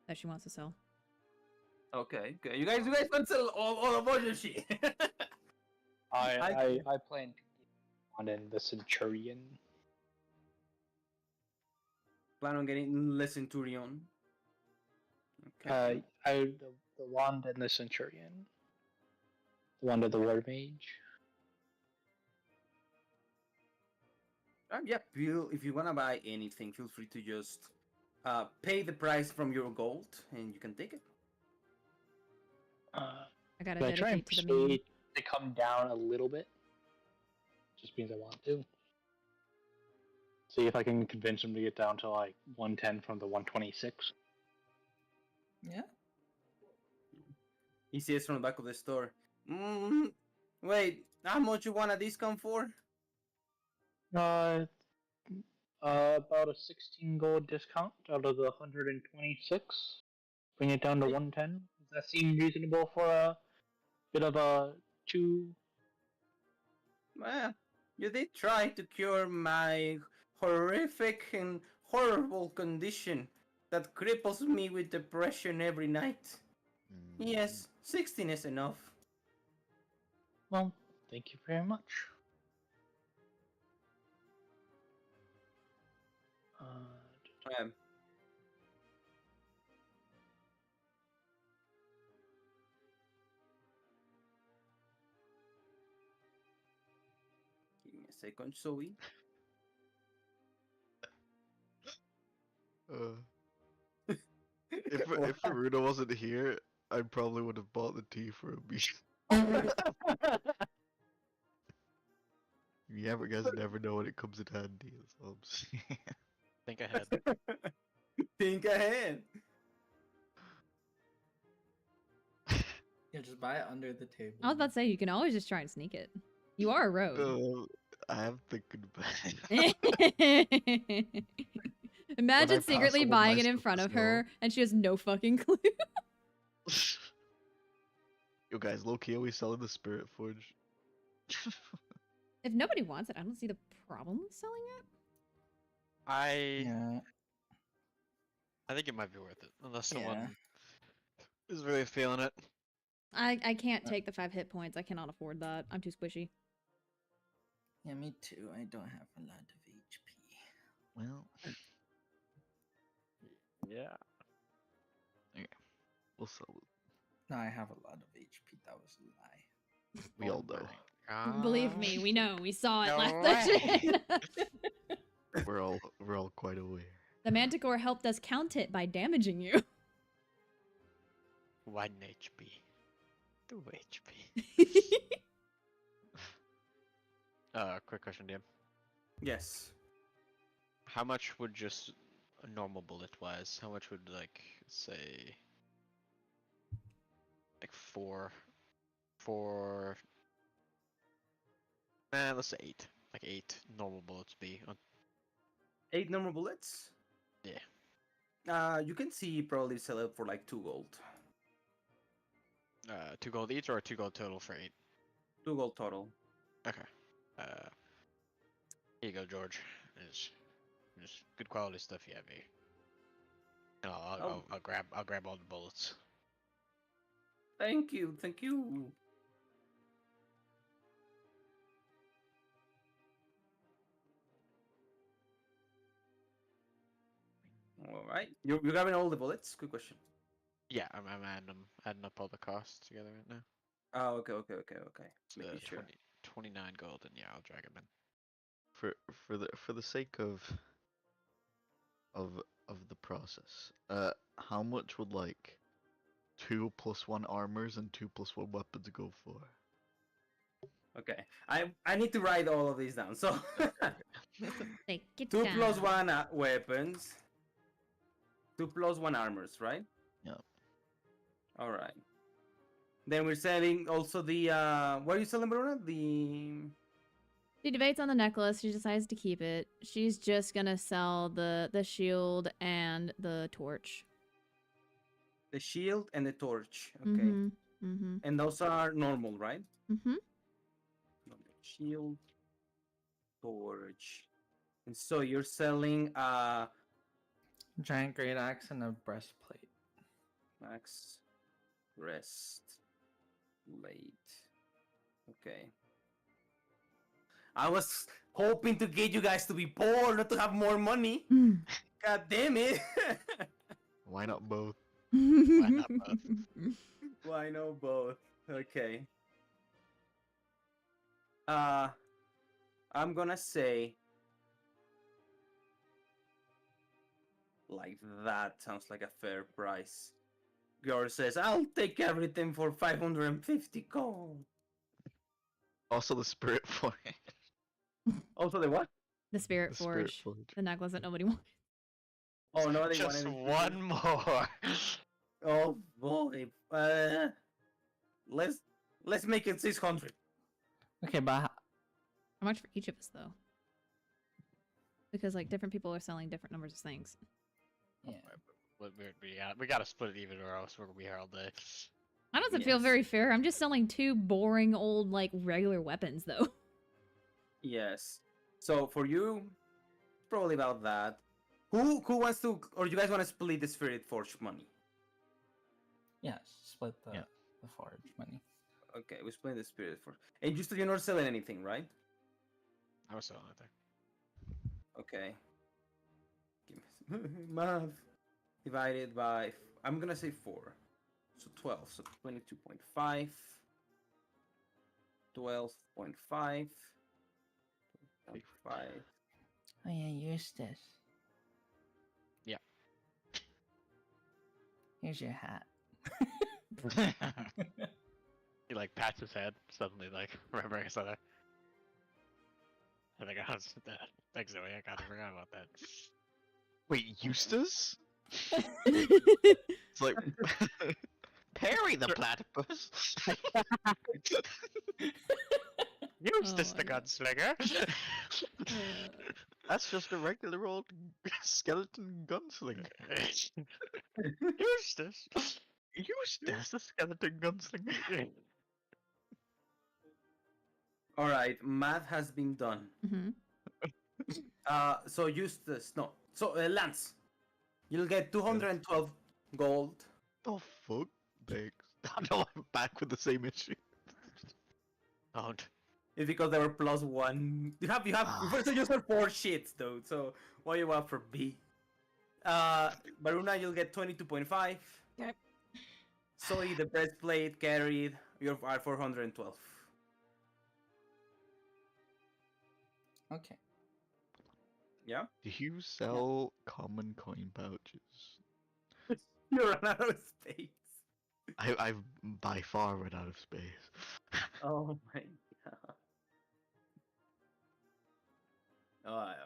Speaker 1: that she wants to sell.
Speaker 2: Okay, okay. You guys can sell all of your shit.
Speaker 4: I plan to get on the Centurion.
Speaker 2: Plan on getting the Centurion. Okay.
Speaker 4: The wand and the Centurion. The wand of the War Mage.
Speaker 2: Yeah, if you wanna buy anything, feel free to just pay the price from your gold, and you can take it.
Speaker 1: I gotta
Speaker 4: But I try and
Speaker 1: dedicate to the meme.
Speaker 4: persuade to come down a little bit. Just means I want to. See if I can convince him to get down to like 110 from the 126.
Speaker 8: Yeah.
Speaker 2: He says from the back of the store. Wait, how much you want a discount for?
Speaker 4: About a 16 gold discount out of the 126. Bring it down to 110. Does that seem reasonable for a bit of a two?
Speaker 2: Well, you did try to cure my horrific and horrible condition that cripples me with depression every night. Yes, 16 is enough.
Speaker 4: Well, thank you very much.
Speaker 2: Give me a second, Zoe.
Speaker 3: If Aruna wasn't here, I probably would have bought the tea for a beat. Yeah, but guys never know when it comes in handy. That's all I'm saying.
Speaker 7: Think ahead.
Speaker 2: Think ahead.
Speaker 6: Yeah, just buy it under the table.
Speaker 1: I was about to say, you can always just try and sneak it. You are a rogue.
Speaker 3: No, I'm thinking about it.
Speaker 1: Imagine
Speaker 3: pass
Speaker 1: secretly
Speaker 3: all
Speaker 1: buying
Speaker 3: my
Speaker 1: it in
Speaker 3: stuff
Speaker 1: front
Speaker 3: as
Speaker 1: of her, and she has no fucking clue.
Speaker 3: Yo, guys, low-key, are we selling the Spirit Forge?
Speaker 1: If nobody wants it, I don't see the problem with selling it.
Speaker 7: I think it might be worth it, unless someone is really feeling it.
Speaker 1: I can't take the 5 hit points. I cannot afford that. I'm too squishy.
Speaker 8: Yeah, me too. I don't have a lot of HP.
Speaker 3: Well,
Speaker 7: Yeah.
Speaker 3: okay, we'll sell it.
Speaker 8: No, I have a lot of HP. That was a lie.
Speaker 3: We all know.
Speaker 1: Believe me, we know. We saw it
Speaker 7: no
Speaker 1: last
Speaker 7: way.
Speaker 1: session.
Speaker 3: We're all quite aware.
Speaker 1: The Manticore helped us count it by damaging you.
Speaker 7: 1 HP. 2 HP. Quick question, DM.
Speaker 2: Yes.
Speaker 7: How much would just a normal bullet wise? How much would like say like four? Let's say 8. Like 8 normal bullets be on.
Speaker 2: 8 normal bullets?
Speaker 7: Yeah.
Speaker 2: You can see probably sell it for like 2 gold.
Speaker 7: 2 gold each or 2 gold total for 8?
Speaker 2: 2 gold total.
Speaker 7: Okay. Here you go, George. It's just good quality stuff you have here. And I'll grab all the bullets.
Speaker 2: Thank you, thank you. All right, you're grabbing all the bullets. Quick question.
Speaker 7: Yeah, I'm adding up all the costs together right now.
Speaker 2: Oh, okay.
Speaker 7: It's
Speaker 2: Making sure.
Speaker 7: 29 gold, and yeah, I'll drag them in.
Speaker 3: For the sake of the process, how much would like 2 + 1 armors and 2 + 1 weapons go for?
Speaker 2: Okay, I need to write all of these down. So
Speaker 1: Take it
Speaker 2: 2 +
Speaker 1: down.
Speaker 2: 1 weapons, 2 + 1 armors, right?
Speaker 3: Yeah.
Speaker 2: All right. Then we're selling also the what are you selling, Bruna? The
Speaker 1: She debates on the necklace. She decides to keep it. She's just gonna sell the shield and the torch.
Speaker 2: shield and the torch. Okay.
Speaker 1: Mm-hmm. Mm-hmm.
Speaker 2: And those are normal, right?
Speaker 1: Mm-hmm.
Speaker 2: Shield, torch. And so you're selling
Speaker 6: Giant great axe and a breastplate.
Speaker 2: max rest late. Okay. I was hoping to get you guys to be poor, not to have more money. God damn it.
Speaker 3: Why not both?
Speaker 7: Why not both?
Speaker 2: Why no both? Okay. I'm gonna say like that sounds like a fair price. Gyor says, I'll take everything for 550 gold.
Speaker 3: Also the spirit forge.
Speaker 2: Also the what?
Speaker 1: The spirit
Speaker 3: The spirit
Speaker 1: forge.
Speaker 3: forge.
Speaker 1: The necklace that nobody wants.
Speaker 2: Oh no, they
Speaker 7: Just
Speaker 2: wanted
Speaker 7: one more.
Speaker 2: Oh boy. Let's make it 600.
Speaker 6: Okay, but
Speaker 1: How much for each of us, though? Because like different people are selling different numbers of things.
Speaker 8: Yeah.
Speaker 7: We gotta split it even, or else we're gonna be here all day.
Speaker 1: That doesn't feel
Speaker 2: Yes.
Speaker 1: very fair. I'm just selling 2 boring old like regular weapons, though.
Speaker 2: Yes. So for you, probably about that. Who wants to, or you guys want to split the Spirit Forge money?
Speaker 6: yes, split the
Speaker 3: Yeah.
Speaker 6: the forge money.
Speaker 2: Okay, we split the Spirit Forge. And you're not selling anything, right?
Speaker 7: I was selling it there.
Speaker 2: Okay. Give me math. Divided by, I'm gonna say 4. So 12. So 22.5. 12.5. 5.
Speaker 8: Oh yeah, use this.
Speaker 7: Yeah.
Speaker 8: Here's your hat.
Speaker 7: He like pats his head, suddenly like remembering something. I think I was thanks Zoe, I kinda forgot about that.
Speaker 3: Wait, Eustace?
Speaker 1: It's
Speaker 3: It's like Perry the platypus.
Speaker 7: Eustace
Speaker 1: Oh
Speaker 7: the
Speaker 1: my God.
Speaker 7: gunslinger.
Speaker 3: That's just a regular old skeleton gunslinger.
Speaker 7: Eustace.
Speaker 3: Eustace the skeleton gunslinger.
Speaker 2: All right, math has been done.
Speaker 1: Mm-hmm.
Speaker 2: So Eustace, no. So Lance, you'll get 212 gold.
Speaker 3: Oh fuck! Thanks. No, I'm back with the same issue.
Speaker 7: Don't.
Speaker 2: It's because they were +1. You have first you for 4 shits though. So what you want for B? Baruna, you'll get 22.5.
Speaker 1: Okay.
Speaker 2: Soy, the breastplate carried. You're at 412.
Speaker 8: Okay.
Speaker 2: Yeah.
Speaker 3: Do you sell common coin pouches?
Speaker 2: You run out of space.
Speaker 3: I've by far run out of space.
Speaker 2: Oh my god. Alright.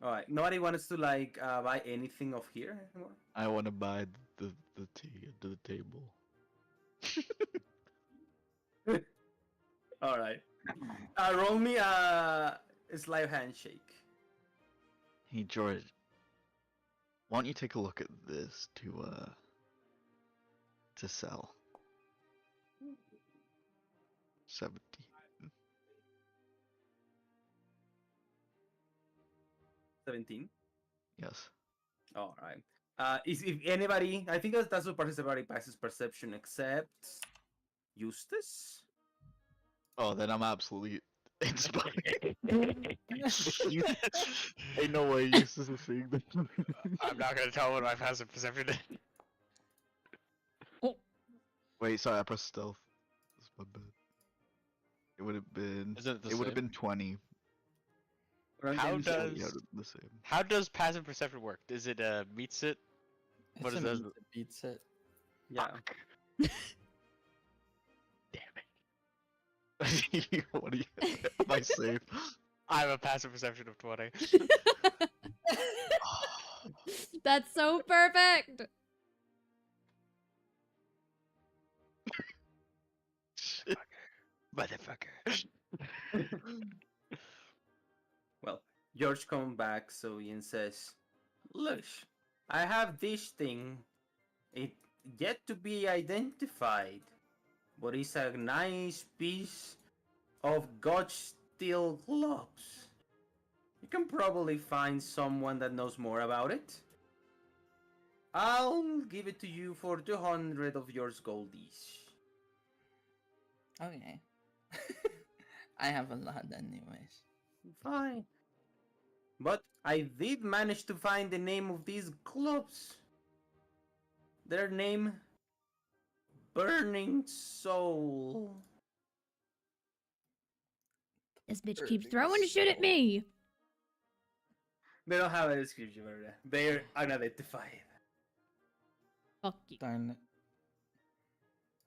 Speaker 2: Alright. Nobody wants to like buy anything of here anymore?
Speaker 3: I want to buy the tea under the table.
Speaker 2: Alright. Roll me a slide handshake.
Speaker 3: Hey George, why don't you take a look at this to sell? 17.
Speaker 2: 17.
Speaker 3: Yes.
Speaker 2: Alright. If anybody, I think that's what everybody passes perception except Eustace.
Speaker 3: Oh, then I'm absolutely inspired. You- Ain't no way Eustace is seeing this.
Speaker 7: I'm not gonna tell what my passive perception is.
Speaker 3: Wait, sorry, I pressed stealth. That's my bad. It would have been.
Speaker 7: Is it the
Speaker 3: It would have
Speaker 7: same?
Speaker 3: been 20.
Speaker 7: How
Speaker 2: Random-
Speaker 3: Yeah,
Speaker 7: does
Speaker 3: the same.
Speaker 7: how does passive perception work? Is it meets it? What
Speaker 6: It's
Speaker 7: is
Speaker 6: a
Speaker 7: that?
Speaker 6: meat that beats it.
Speaker 2: Yeah.
Speaker 7: Damn it!
Speaker 3: What are you? Am I safe?
Speaker 7: I have a passive perception of 20.
Speaker 1: That's so perfect.
Speaker 7: Motherfucker.
Speaker 2: Well, George comes back, so Ian says, "Look, I have this thing. It yet to be identified, but it's a nice piece of God steel gloves. You can probably find someone that knows more about it. I'll give it to you for 200 of yours goldies."
Speaker 8: Okay. I have a lot anyways.
Speaker 2: Fine. But I did manage to find the name of these gloves. Their name, Burning Soul.
Speaker 1: This bitch keeps throwing shit at me.
Speaker 2: They don't have a description for that. They're unidentified.
Speaker 1: Fuck you.
Speaker 6: Darn it.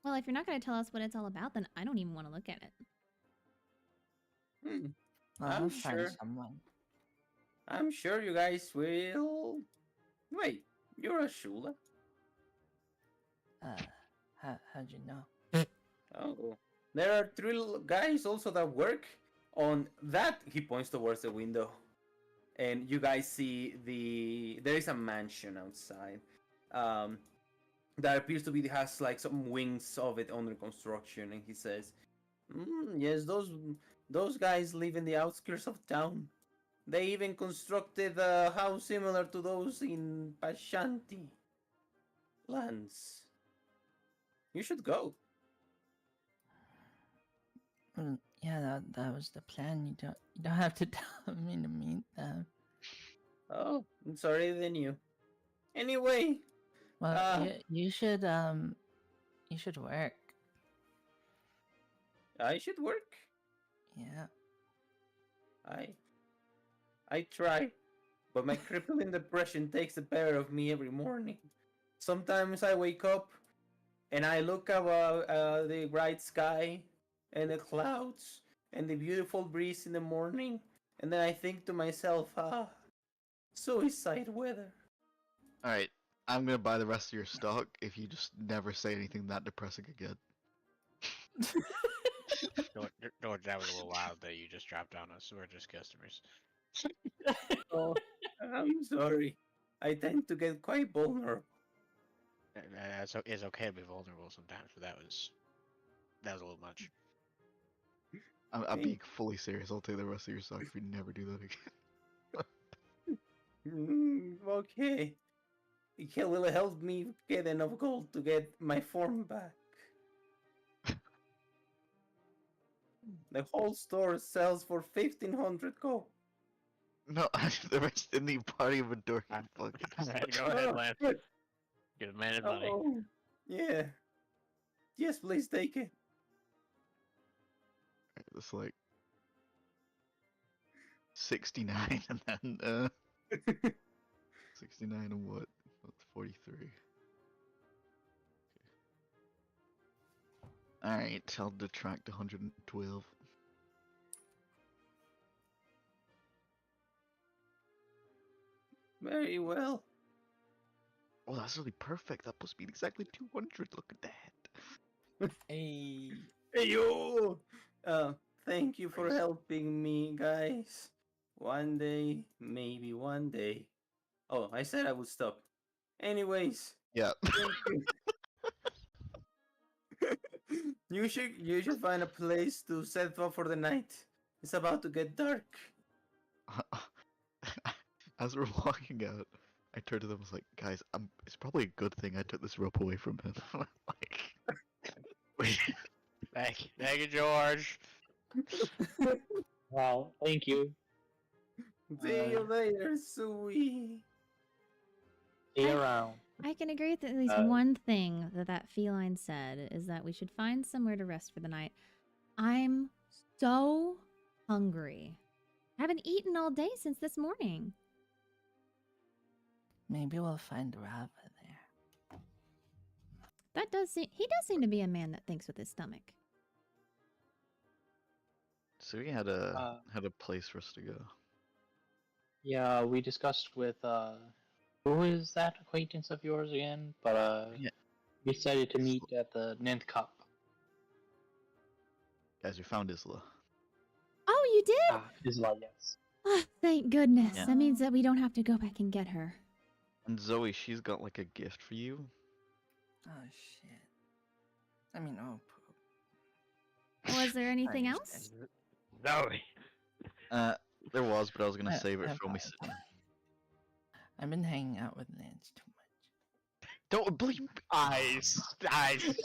Speaker 1: Well, if you're not going to tell us what it's all about, then I don't even want to look at it.
Speaker 2: Hmm.
Speaker 8: Well,
Speaker 2: I'm
Speaker 8: I'll find
Speaker 2: sure.
Speaker 8: someone.
Speaker 2: I'm sure you guys will. Wait, you're a Shula?
Speaker 8: How'd you know?
Speaker 2: Oh. There are three guys also that work on that. He points towards the window. And you guys see there is a mansion outside. That appears to be has like some wings of it under construction, and he says, "Yes, those guys live in the outskirts of town. They even constructed a house similar to those in Pashanti lands. You should go."
Speaker 8: Yeah, that was the plan. You don't have to tell me to meet them.
Speaker 2: Oh, I'm sorry, then you. Anyway,
Speaker 8: Well, you should work.
Speaker 2: I should work.
Speaker 8: Yeah.
Speaker 2: I try, but my crippling depression takes the better of me every morning. Sometimes I wake up and I look about the bright sky and the clouds and the beautiful breeze in the morning, and then I think to myself, suicide weather.
Speaker 3: Alright, I'm gonna buy the rest of your stock if you just never say anything that depressing again.
Speaker 7: George, that was a little wild that you just dropped on us. We're just customers.
Speaker 2: Oh, I'm sorry. I tend to get quite vulnerable.
Speaker 7: It's okay to be vulnerable sometimes, but that was a little much.
Speaker 3: I'm being fully serious. I'll take the rest of your stock if you never do that again.
Speaker 2: Okay. It will help me get enough gold to get my form back. The whole store sells for 1,500 gold.
Speaker 3: No, the rest in the party inventory. Fuck.
Speaker 7: Alright, go ahead, Lance.
Speaker 2: Good.
Speaker 7: Get a man money.
Speaker 2: Oh, yeah. Yes, please take it.
Speaker 3: It's like 69 and then 69 and what? That's 43. Okay. Alright, I'll detract 112.
Speaker 2: Very well.
Speaker 3: Oh, that's really perfect. That must be exactly 200. Look at that.
Speaker 6: Hey.
Speaker 2: Hey, yo! Thank you for helping me, guys. One day, maybe one day. Oh, I said I would stop. Anyways,
Speaker 3: Yeah.
Speaker 2: thank you. You should find a place to set up for the night. It's about to get dark.
Speaker 3: As we're walking out, I turned to them and was like, guys, it's probably a good thing I took this rope away from him. Like,
Speaker 7: Thank you, George.
Speaker 4: Well, thank you.
Speaker 2: See you later, sweet.
Speaker 4: See you around.
Speaker 1: I can agree with at least one thing that feline said is that we should find somewhere to rest for the night. I'm so hungry. I haven't eaten all day since this morning.
Speaker 8: Maybe we'll find Rava there.
Speaker 1: He does seem to be a man that thinks with his stomach.
Speaker 3: so we had a place for us to go.
Speaker 4: Yeah, we discussed with who is that acquaintance of yours again? But
Speaker 3: Yeah.
Speaker 4: we decided to meet at the Ninth Cup.
Speaker 3: Guys, we found Isla.
Speaker 1: Oh, you did?
Speaker 4: Isla, yes.
Speaker 1: Oh, thank goodness.
Speaker 3: Yeah.
Speaker 1: That means that we don't have to go back and get her.
Speaker 3: And Zoe, she's got like a gift for you.
Speaker 8: Oh shit. I mean, oh poop.
Speaker 1: Was there anything
Speaker 8: I
Speaker 1: else?
Speaker 7: Zoe.
Speaker 3: There was, but I was gonna
Speaker 8: I-
Speaker 3: save it
Speaker 8: I
Speaker 3: for when we
Speaker 8: apologize.
Speaker 3: sit.
Speaker 8: I've been hanging out with Lance too much.
Speaker 3: Don't bleep.
Speaker 7: I stare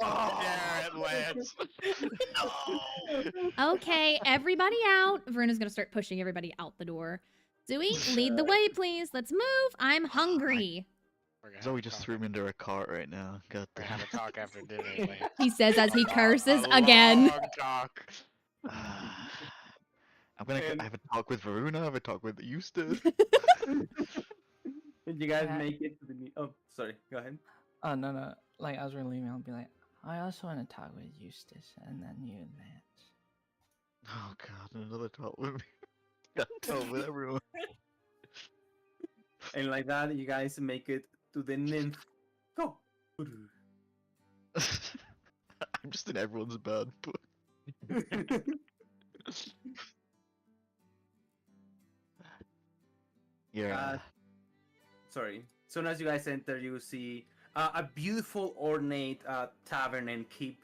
Speaker 7: at Lance.
Speaker 1: Okay, everybody out. Veruna's gonna start pushing everybody out the door. Zoe, lead the way, please. Let's move. I'm hungry.
Speaker 7: We're gonna
Speaker 3: Zoe
Speaker 7: have a
Speaker 3: just
Speaker 7: talk.
Speaker 3: threw me into a cart right now. God
Speaker 7: We're
Speaker 3: damn.
Speaker 7: gonna have a talk after dinner, Lance.
Speaker 1: He says as he
Speaker 7: A long-
Speaker 1: curses
Speaker 7: a
Speaker 1: again.
Speaker 7: long talk.
Speaker 3: I'm gonna.
Speaker 2: And-
Speaker 3: I have a talk with Varuna. I have a talk with Eustace.
Speaker 2: Did you guys
Speaker 8: Yeah.
Speaker 2: make it to the? Oh, sorry. Go ahead.
Speaker 8: Oh no. Like as we're leaving, I'll be like, I also want to talk with Eustace, and then you and Lance.
Speaker 3: Oh god, another talk with me. Got talk with everyone.
Speaker 2: And like that, you guys make it to the nymph. Go.
Speaker 3: I'm just in everyone's bed. But... yeah.
Speaker 2: Sorry. Soon as you guys enter, you see a beautiful, ornate tavern and keep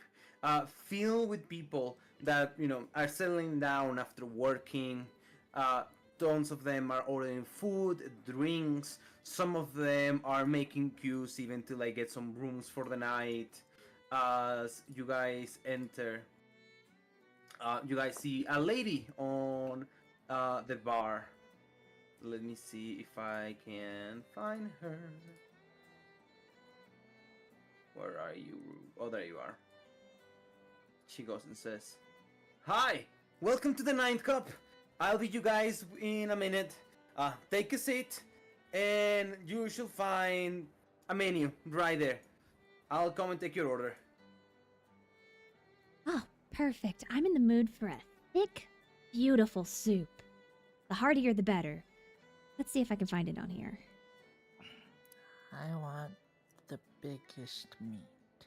Speaker 2: filled with people that are settling down after working. Tons of them are ordering food, drinks. Some of them are making queues even to like get some rooms for the night. As you guys enter, you guys see a lady on the bar. Let me see if I can find her. Where are you? Oh, there you are. She goes and says, "Hi, welcome to the Ninth Cup. I'll be you guys in a minute. Take a seat, and you should find a menu right there. I'll come and take your order."
Speaker 1: Oh, perfect. I'm in the mood for a thick, beautiful soup. The heartier the better. Let's see if I can find it on here.
Speaker 8: I want the biggest meat.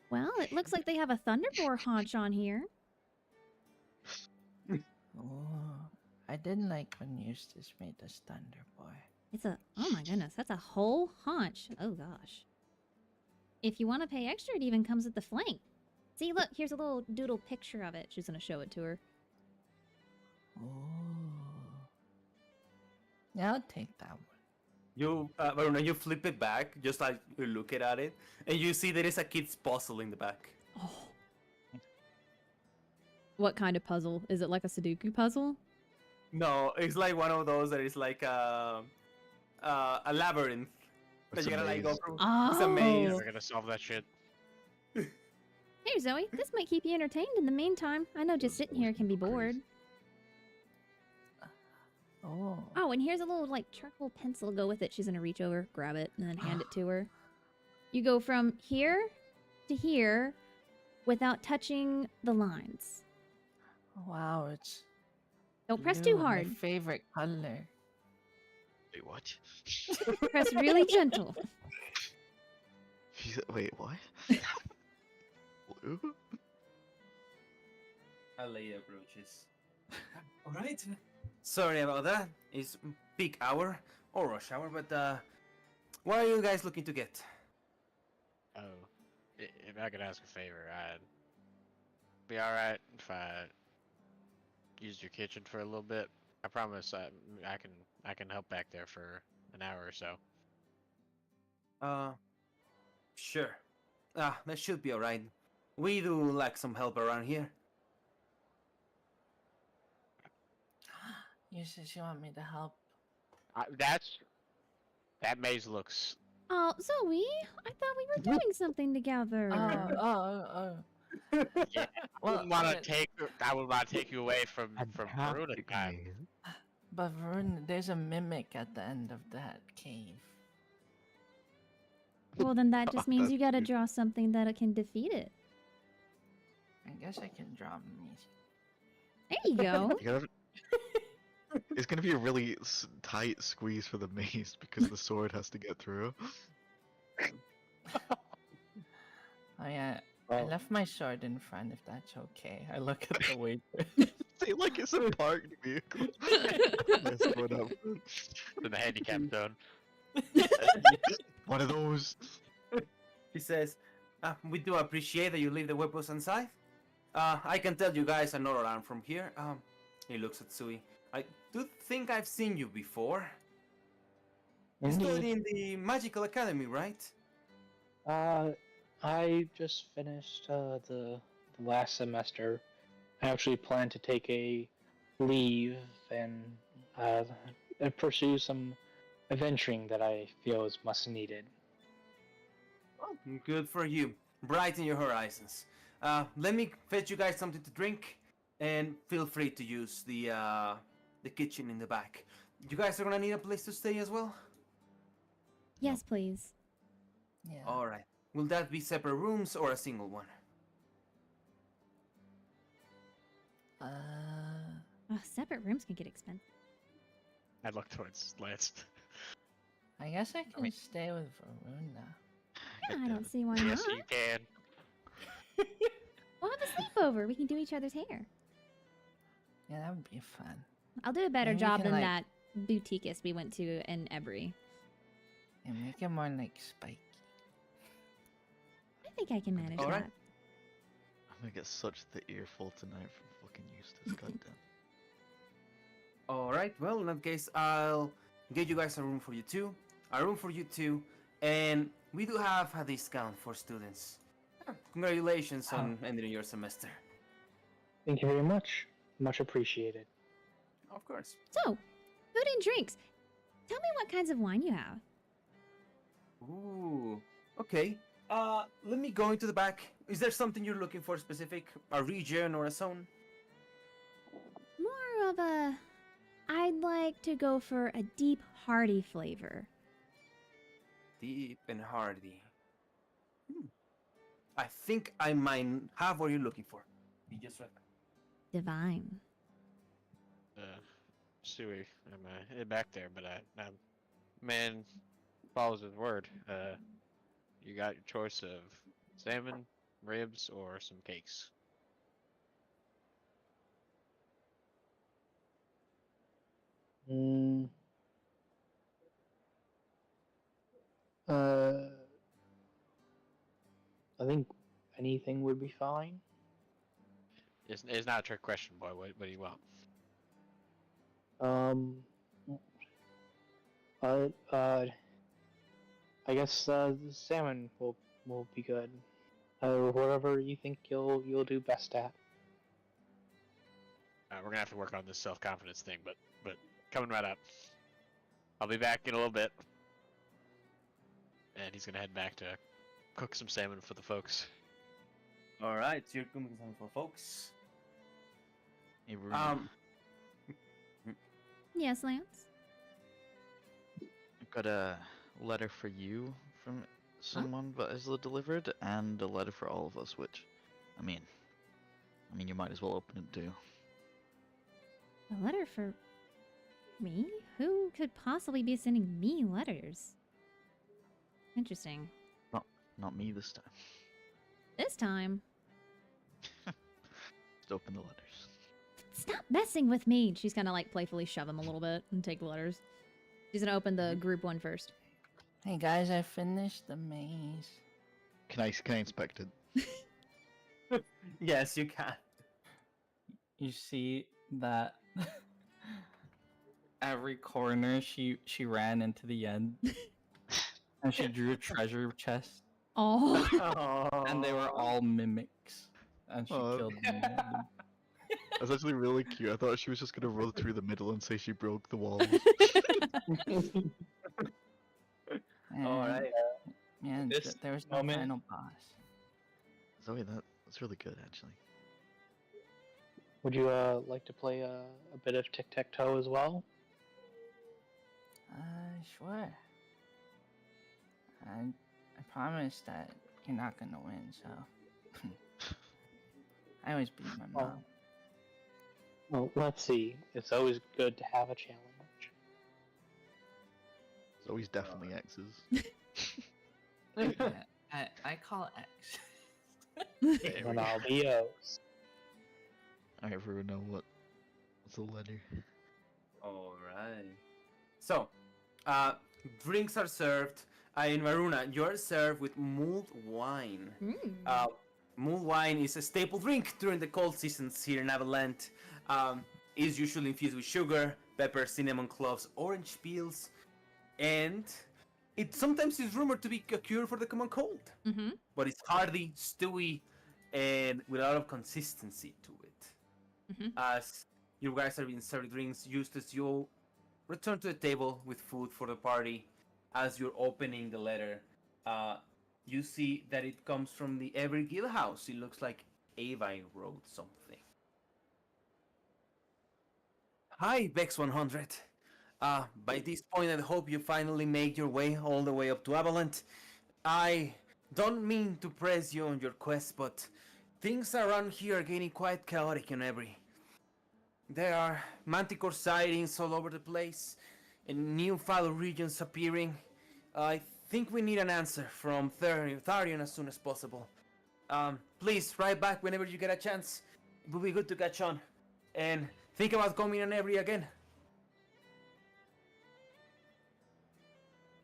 Speaker 1: Well, it looks like they have a thunderboar haunch on here.
Speaker 8: Oh, I didn't like when Eustace made us Thunder Boy.
Speaker 1: Oh my goodness, that's a whole haunch. Oh gosh. If you want to pay extra, it even comes with the flank. See, look, here's a little doodle picture of it. She's gonna show it to her.
Speaker 8: Oh. Yeah, I'll take that one.
Speaker 2: You, Varuna, you flip it back, just like you're looking at it, and you see there is a kid's puzzle in the back.
Speaker 1: Oh. What kind of puzzle? Is it like a Sudoku puzzle?
Speaker 2: No, it's like one of those that is like a labyrinth that
Speaker 3: It's
Speaker 2: you
Speaker 3: a
Speaker 2: gotta like go
Speaker 3: maze.
Speaker 2: through.
Speaker 1: Oh.
Speaker 2: It's a maze.
Speaker 7: We're gonna solve that shit.
Speaker 1: Here, Zoe. This might keep you entertained in the meantime. I know just sitting here can be bored.
Speaker 8: Oh.
Speaker 1: Oh, and here's a little like charcoal pencil. Go with it. She's gonna reach over, grab it, and then hand it to her. You go from here to here without touching the lines.
Speaker 8: Wow, it's
Speaker 1: Don't press
Speaker 8: blue,
Speaker 1: too hard.
Speaker 8: My favorite color.
Speaker 3: Wait, what?
Speaker 1: Press really gentle.
Speaker 3: She said, wait, what? Blue?
Speaker 2: Alea approaches. Alright. Sorry about that. It's peak hour or rush hour, but what are you guys looking to get?
Speaker 7: Oh, if I could ask a favor, I'd be alright if I used your kitchen for a little bit. I promise I can help back there for an hour or so.
Speaker 2: Sure. That should be alright. We do like some help around here.
Speaker 8: You said you want me to help.
Speaker 7: That maze looks.
Speaker 1: Oh, Zoe, I thought we were doing something together.
Speaker 8: Oh.
Speaker 7: Yeah,
Speaker 8: Well,
Speaker 7: I would want to take you away from Karuna
Speaker 3: Fantastic
Speaker 7: time.
Speaker 3: maze.
Speaker 8: But Varun, there's a mimic at the end of that cave.
Speaker 1: Well, then that just means
Speaker 3: That's
Speaker 1: you gotta
Speaker 3: cute.
Speaker 1: draw something that can defeat it.
Speaker 8: I guess I can draw me.
Speaker 1: There you go.
Speaker 3: You gotta- It's gonna be a really tight squeeze for the maze because the sword has to get through.
Speaker 8: Oh yeah, I
Speaker 4: Well,
Speaker 8: left my sword in front if that's okay. I look at the waiter.
Speaker 3: Say like it's a parked vehicle. Yes, sword up front.
Speaker 7: In the handicap zone.
Speaker 3: One of those.
Speaker 2: He says, we do appreciate that you leave the weapons inside. I can tell you guys are not around from here. He looks at Sui. I do think I've seen you before. You studied in the Magical Academy, right?
Speaker 4: I just finished the last semester. I actually plan to take a leave and pursue some adventuring that I feel is much needed.
Speaker 2: Well, good for you. Brighten your horizons. Let me fetch you guys something to drink, and feel free to use the kitchen in the back. You guys are gonna need a place to stay as well?
Speaker 1: Yes, please.
Speaker 8: Yeah.
Speaker 2: Alright. Will that be separate rooms or a single one?
Speaker 1: Separate rooms can get expensive.
Speaker 7: I look towards Lance.
Speaker 8: I guess I can stay with Varun now.
Speaker 1: Yeah, I don't see why
Speaker 7: Yes,
Speaker 1: not.
Speaker 7: you can.
Speaker 1: We'll have a sleepover. We can do each other's hair.
Speaker 8: Yeah, that would be fun.
Speaker 1: I'll do a better
Speaker 8: Maybe we
Speaker 1: job
Speaker 8: can,
Speaker 1: than
Speaker 8: like-
Speaker 1: that boutiqueist we went to in Ebry.
Speaker 8: And make it more like spiky.
Speaker 1: I think I can manage
Speaker 2: Alright.
Speaker 1: that.
Speaker 3: I'm gonna get such the earful tonight from fucking Eustace. Goddamn.
Speaker 2: Alright, well, in that case, I'll get you guys a room for you two, and we do have a discount for students. Congratulations on ending your semester.
Speaker 4: Thank you very much. Much appreciated.
Speaker 2: Of course.
Speaker 1: So, food and drinks. Tell me what kinds of wine you have.
Speaker 2: Ooh, okay. Let me go into the back. Is there something you're looking for specific? A region or a zone?
Speaker 1: More of a... I'd like to go for a deep, hearty flavor.
Speaker 2: Deep and hearty. I think I might have what you're looking for. You just read.
Speaker 1: Divine.
Speaker 7: Sui, I'm back there, but man follows his word. You got your choice of salmon, ribs, or some cakes.
Speaker 4: I think anything would be fine.
Speaker 7: It's not a trick question, boy. What do you want?
Speaker 4: I guess the salmon will be good. Whatever you think you'll do best at.
Speaker 7: We're gonna have to work on this self-confidence thing, but coming right up. I'll be back in a little bit, and he's gonna head back to cook some salmon for the folks.
Speaker 2: Alright, so you're cooking something for folks.
Speaker 3: Hey, Varun,
Speaker 1: Yes, Lance?
Speaker 3: I've got a letter for you from someone that is delivered, and a letter for all of us. Which, I mean, you might as well open it too.
Speaker 1: A letter for me? Who could possibly be sending me letters? Interesting.
Speaker 3: Not me this time.
Speaker 1: This time?
Speaker 3: Just open the letters.
Speaker 1: Stop messing with me! She's gonna like playfully shove him a little bit and take the letters. She's gonna open the group one first.
Speaker 8: Hey guys, I finished the maze.
Speaker 3: Can I inspect it?
Speaker 2: Yes, you can.
Speaker 6: You see that every corner she ran into the end, and she drew a treasure chest,
Speaker 1: Oh.
Speaker 6: and they were all mimics, and she
Speaker 3: Aw.
Speaker 6: killed them all. of them.
Speaker 3: That's actually really cute. I thought she was just gonna run through the middle and say she broke the walls.
Speaker 2: All
Speaker 6: And,
Speaker 2: right.
Speaker 6: man,
Speaker 4: This
Speaker 6: there was no
Speaker 4: moment-
Speaker 6: final boss.
Speaker 3: Zoe, that's really good actually.
Speaker 4: Would you like to play a bit of tic-tac-toe as well?
Speaker 8: Sure. I promise that you're not gonna win, so. I always beat my
Speaker 4: Oh.
Speaker 8: mom.
Speaker 4: Well, let's see. It's always good to have a challenge.
Speaker 3: Zoe's definitely X's.
Speaker 8: Yeah, I call X.
Speaker 4: And I'll be O's.
Speaker 3: Alright, everyone know what's the letter.
Speaker 2: All right. So, drinks are served. In Varuna, you're served with mulled wine. Mulled wine is a staple drink during the cold seasons here in Avalent. Is usually infused with sugar, pepper, cinnamon, cloves, orange peels, and it sometimes is rumored to be a cure for the common cold.
Speaker 1: Mm-hmm.
Speaker 2: But it's hearty, stewy, and with a lot of consistency to it.
Speaker 1: Mhm.
Speaker 2: As you guys are being served drinks, Eustace, you'll return to the table with food for the party. As you're opening the letter, you see that it comes from the Every Guild House. It looks like Ava wrote something. Hi, Bex100. By this point, I hope you finally make your way all the way up to Avalent. I don't mean to press you on your quest, but things around here are getting quite chaotic in Every. There are manticore sightings all over the place, and new Fallow regions appearing. I think we need an answer from Tharion as soon as possible. Please, write back whenever you get a chance. It will be good to catch on. And think about coming on Every again.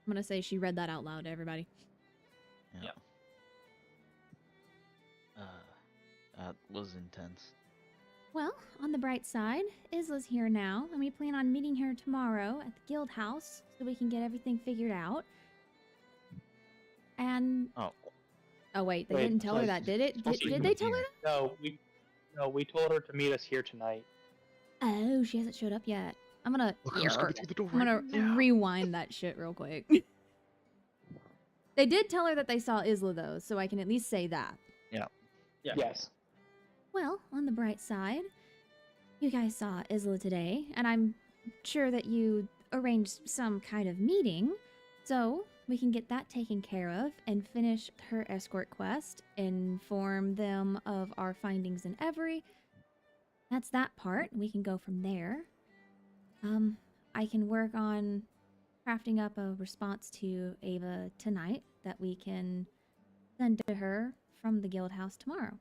Speaker 1: I'm gonna say she read that out loud to everybody.
Speaker 3: Yeah. That was intense.
Speaker 1: Well, on the bright side, Isla's here now, and we plan on meeting her tomorrow at the guild house so we can get everything figured out. And
Speaker 3: Oh.
Speaker 1: oh wait, they
Speaker 4: Wait,
Speaker 1: didn't tell her
Speaker 4: so
Speaker 1: that, did it?
Speaker 3: supposed to
Speaker 1: Did
Speaker 3: be
Speaker 1: they tell her
Speaker 3: here.
Speaker 1: that?
Speaker 4: No, we told her to meet us here tonight.
Speaker 1: Oh, she hasn't showed up yet. I'm gonna
Speaker 3: Look who's coming through the door
Speaker 1: I'm gonna
Speaker 3: right now.
Speaker 1: rewind that shit real quick. They did tell her that they saw Isla though, so I can at least say that.
Speaker 2: Yeah.
Speaker 4: Yes.
Speaker 1: Well, on the bright side, you guys saw Isla today, and I'm sure that you arranged some kind of meeting, so we can get that taken care of and finish her escort quest, inform them of our findings in Every. That's that part. We can go from there. I can work on crafting up a response to Ava tonight that we can send to her from the guild house tomorrow.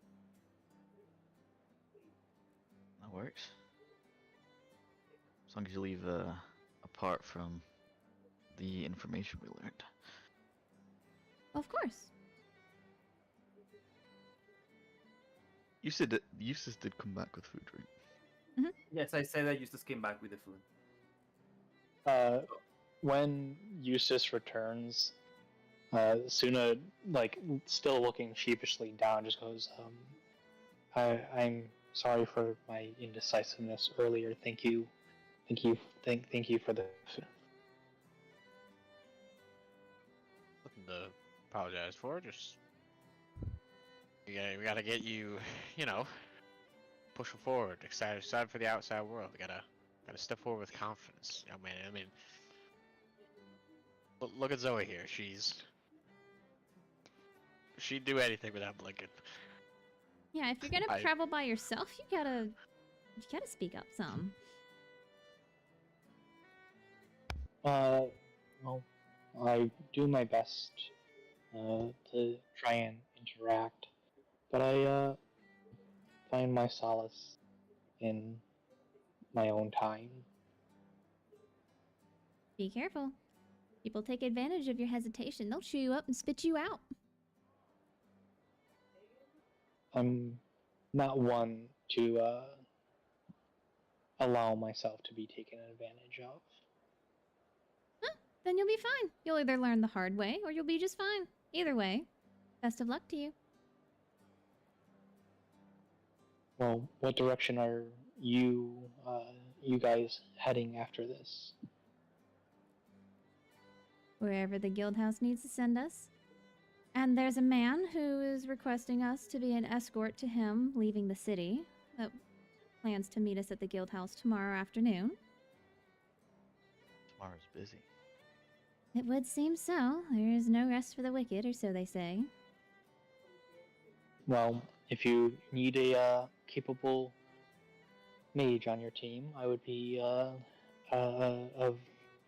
Speaker 3: That works. As long as you leave apart from the information we learned.
Speaker 1: Of course.
Speaker 3: You said that Eustace did come back with food, right?
Speaker 2: Yes, I said that Eustace came back with the food.
Speaker 4: When Eustace returns, Suna, like, still looking sheepishly down, just goes, I'm sorry for my indecisiveness earlier. Thank you for the.
Speaker 7: Nothing to apologize for. Just we gotta get you, pushing forward, excited for the outside world. We gotta step forward with confidence, young man. I mean, look at Zoe here. She'd do anything without blinking.
Speaker 1: Yeah, if you're gonna travel by yourself, you gotta speak up some.
Speaker 4: Well, I do my best to try and interact, but I find my solace in my own time.
Speaker 1: Be careful. People take advantage of your hesitation. They'll chew you up and spit you out.
Speaker 4: I'm not one to allow myself to be taken advantage of.
Speaker 1: Then you'll be fine. You'll either learn the hard way or you'll be just fine. Either way, best of luck to you.
Speaker 4: Well, what direction are you guys heading after this?
Speaker 1: Wherever the guild house needs to send us. And there's a man who is requesting us to be an escort to him leaving the city that plans to meet us at the guild house tomorrow afternoon.
Speaker 3: Tomorrow's busy.
Speaker 1: It would seem so. There is no rest for the wicked, or so they say.
Speaker 4: Well, if you need a capable mage on your team, I would be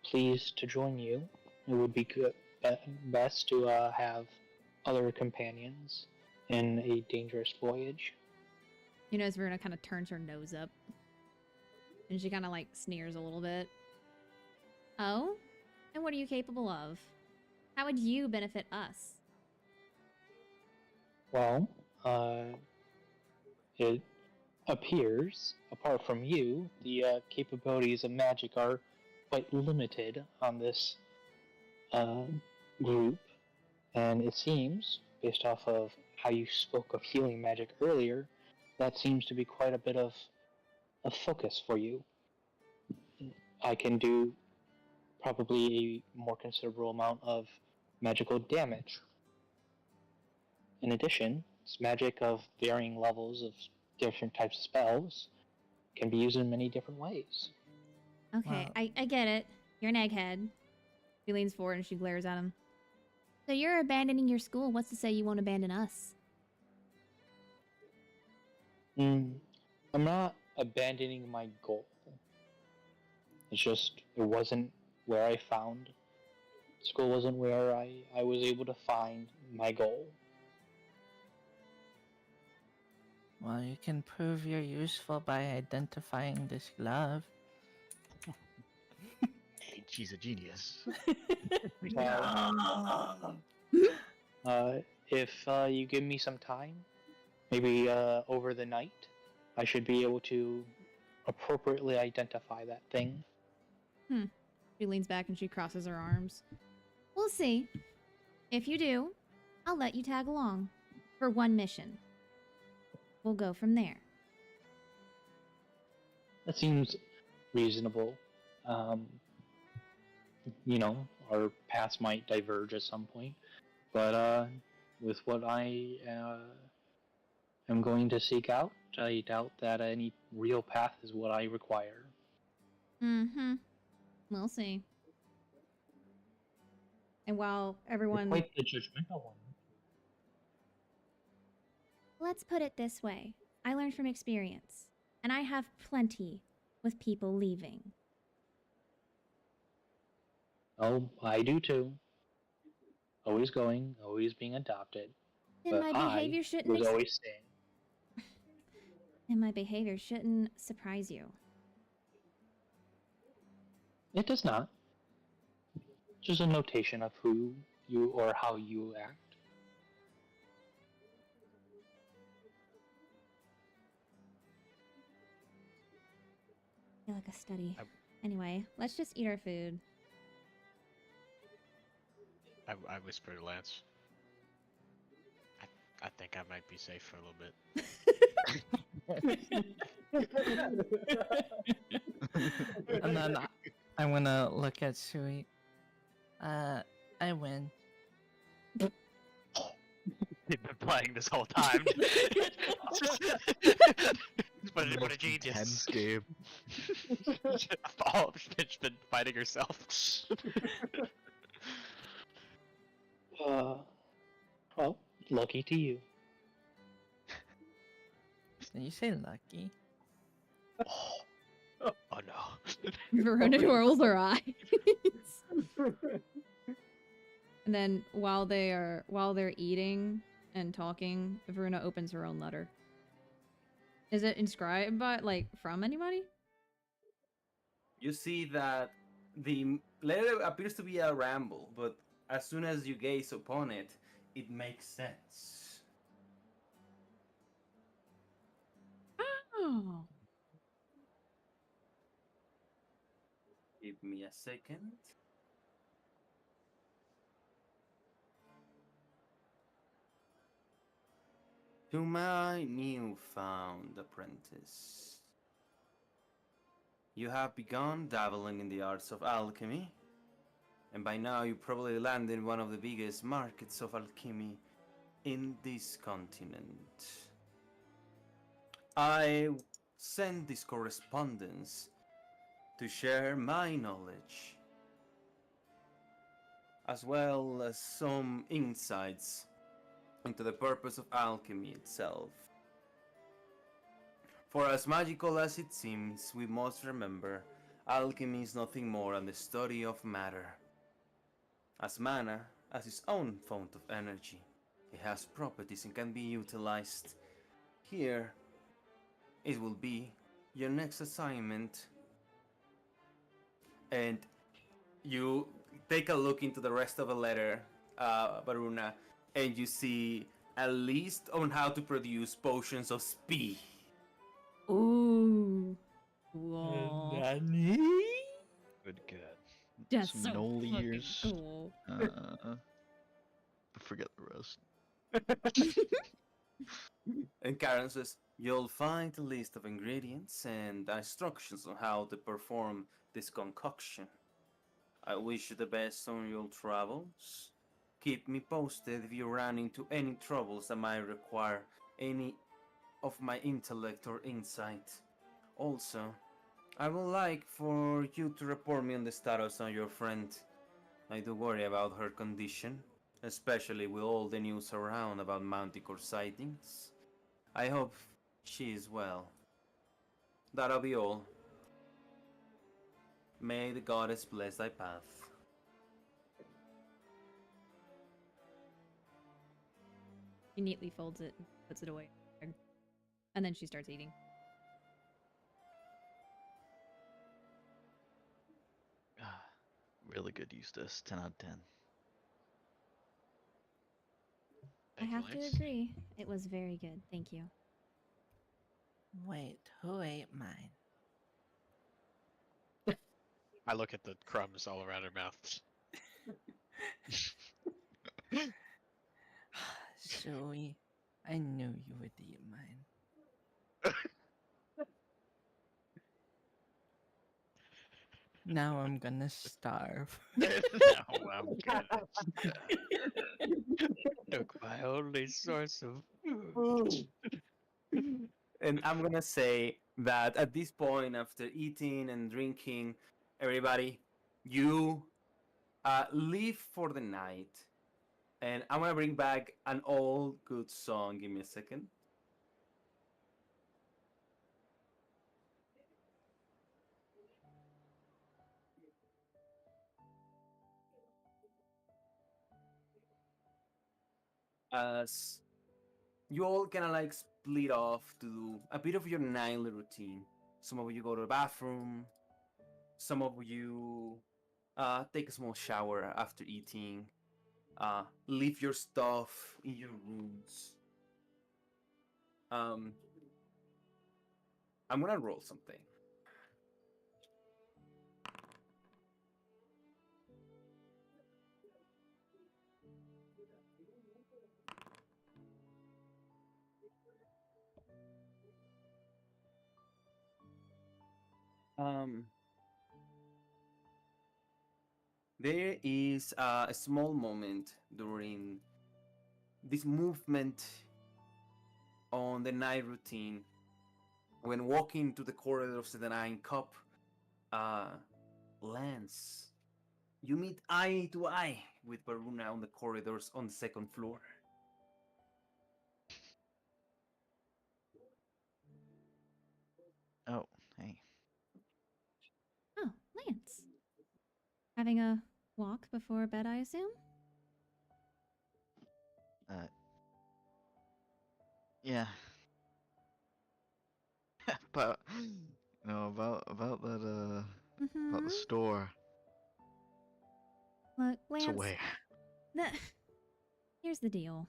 Speaker 4: pleased to join you. It would be best to have other companions in a dangerous voyage.
Speaker 1: You notice Verona kind of turns her nose up. And she kind of like sneers a little bit. Oh? And what are you capable of? How would you benefit us?
Speaker 4: Well, it appears, apart from you, the capabilities of magic are quite limited on this group, and it seems, based off of how you spoke of healing magic earlier, that seems to be quite a bit of a focus for you. I can do probably a more considerable amount of magical damage. In addition, this magic of varying levels of different types of spells can be used in many different ways.
Speaker 1: Okay,
Speaker 6: Wow.
Speaker 1: I get it. You're an egghead. She leans forward and she glares at him. So you're abandoning your school. What's to say you won't abandon us?
Speaker 4: I'm not abandoning my goal. It's just, it wasn't where I found. School wasn't where I was able to find my goal.
Speaker 8: Well, you can prove you're useful by identifying this glove.
Speaker 3: She's a genius.
Speaker 4: If you give me some time, maybe over the night, I should be able to appropriately identify that thing.
Speaker 1: She leans back and she crosses her arms. We'll see. If you do, I'll let you tag along. For one mission. We'll go from there.
Speaker 4: That seems reasonable. You know, our paths might diverge at some point, but with what I am going to seek out, I doubt that any real path is what I require.
Speaker 1: Mm-hmm. We'll see. And while everyone...
Speaker 4: Quite the judgmental one.
Speaker 1: Let's put it this way. I learned from experience. And I have plenty with people leaving.
Speaker 4: Oh, I do too. Always going, always being adopted.
Speaker 1: Then
Speaker 4: But
Speaker 1: my behavior
Speaker 4: I
Speaker 1: shouldn't...
Speaker 4: was always staying.
Speaker 1: And my behavior shouldn't surprise you.
Speaker 4: It does not. Just a notation of who you or how you act.
Speaker 1: I feel like a study.
Speaker 7: I-
Speaker 1: Anyway, let's just eat our food.
Speaker 7: I whispered to Lance. I think I might be safe for a little bit.
Speaker 6: And then I'm gonna look at Sui. I win.
Speaker 7: They've been playing this whole time. What a genius.
Speaker 3: Intense game.
Speaker 7: Oh, she's been fighting herself.
Speaker 4: Well, lucky to you.
Speaker 6: Did you say lucky?
Speaker 7: Oh no.
Speaker 1: Verona twirls her eyes. And then while they're eating and talking, Verona opens her own letter. Is it inscribed by from anybody?
Speaker 2: You see that the letter appears to be a ramble, but as soon as you gaze upon it, it makes sense.
Speaker 1: Oh.
Speaker 2: Give me a second. To my newfound apprentice. You have begun dabbling in the arts of alchemy, and by now you probably landed in one of the biggest markets of alchemy in this continent. I send this correspondence to share my knowledge, as well as some insights into the purpose of alchemy itself. For as magical as it seems, we must remember, alchemy is nothing more than the study of matter. As mana has its own fount of energy, it has properties and can be utilized. Here, it will be your next assignment, and you take a look into the rest of the letter, Varuna, and you see a list on how to produce potions of speed.
Speaker 1: Ooh. Cool.
Speaker 3: Good, good.
Speaker 1: That's
Speaker 3: Some
Speaker 1: so
Speaker 3: Knoll
Speaker 1: fucking
Speaker 3: ears.
Speaker 1: cool.
Speaker 3: Forget the rest.
Speaker 2: And Karen says, you'll find a list of ingredients and instructions on how to perform this concoction. I wish you the best on your travels. Keep me posted if you run into any troubles that might require any of my intellect or insight. Also, I would like for you to report me on the status of your friend. I do worry about her condition, especially with all the news around about Manticore sightings. I hope she is well. That'll be all. May the goddess bless thy path.
Speaker 1: She neatly folds it and puts it away. And then she starts eating.
Speaker 3: Really good Eustace, 10 out of 10.
Speaker 1: I have to agree. It was very good. Thank you.
Speaker 8: Wait, who ate mine?
Speaker 7: I look at the crumbs all around her mouth.
Speaker 8: Zoe, I knew you would eat mine. Now I'm gonna starve.
Speaker 7: Now I'm gonna took my only source of food.
Speaker 2: And I'm gonna say that at this point, after eating and drinking, everybody, you leave for the night. And I'm gonna bring back an old good song. Give me a second. As you all kind of like split off to do a bit of your nightly routine. Some of you go to the bathroom. Some of you take a small shower after eating. Leave your stuff in your rooms. I'm gonna roll something. There is a small moment during this movement on the night routine when walking to the corridors of the Nine Cup lands. You meet eye to eye with Varuna on the corridors on the second floor.
Speaker 3: Oh, hey.
Speaker 1: Oh, Lance. Having a walk before bed, I assume?
Speaker 3: Yeah. But no, about that about the store.
Speaker 1: Look,
Speaker 3: It's
Speaker 1: Lance.
Speaker 3: away.
Speaker 1: Here's the deal.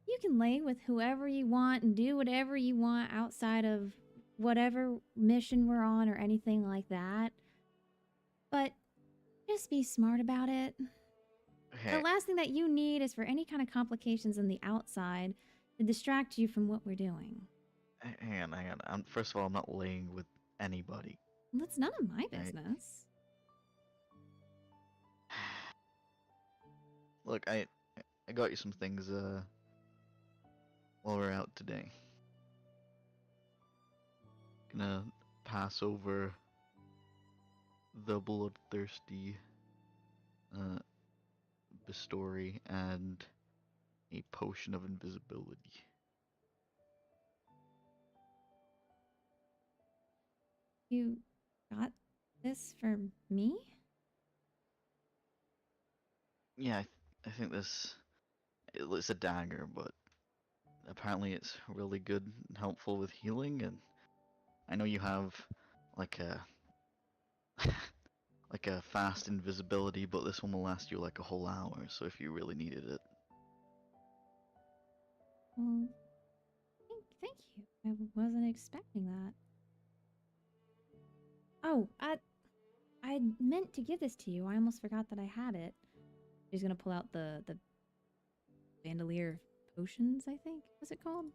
Speaker 1: You can lay with whoever you want and do whatever you want outside of whatever mission we're on or anything like that. But just be smart about it.
Speaker 3: Okay,
Speaker 1: The last thing that you need is for any kind of complications on the outside to distract you from what we're doing.
Speaker 3: hang on. First of all, I'm not laying with anybody.
Speaker 1: Well, that's none of my
Speaker 3: Right.
Speaker 1: business.
Speaker 3: Look, I got you some things while we're out today. Gonna pass over the bloodthirsty Story and a potion of invisibility.
Speaker 1: You got this for me?
Speaker 3: Yeah, I think it's a dagger, but apparently it's really good and helpful with healing, and I know you have like a like a fast invisibility, but this one will last you like a whole hour, so if you really needed it.
Speaker 1: Well, thank you. I wasn't expecting that. Oh, I meant to give this to you. I almost forgot that I had it. She's gonna pull out the bandolier potions, I think. What's it called?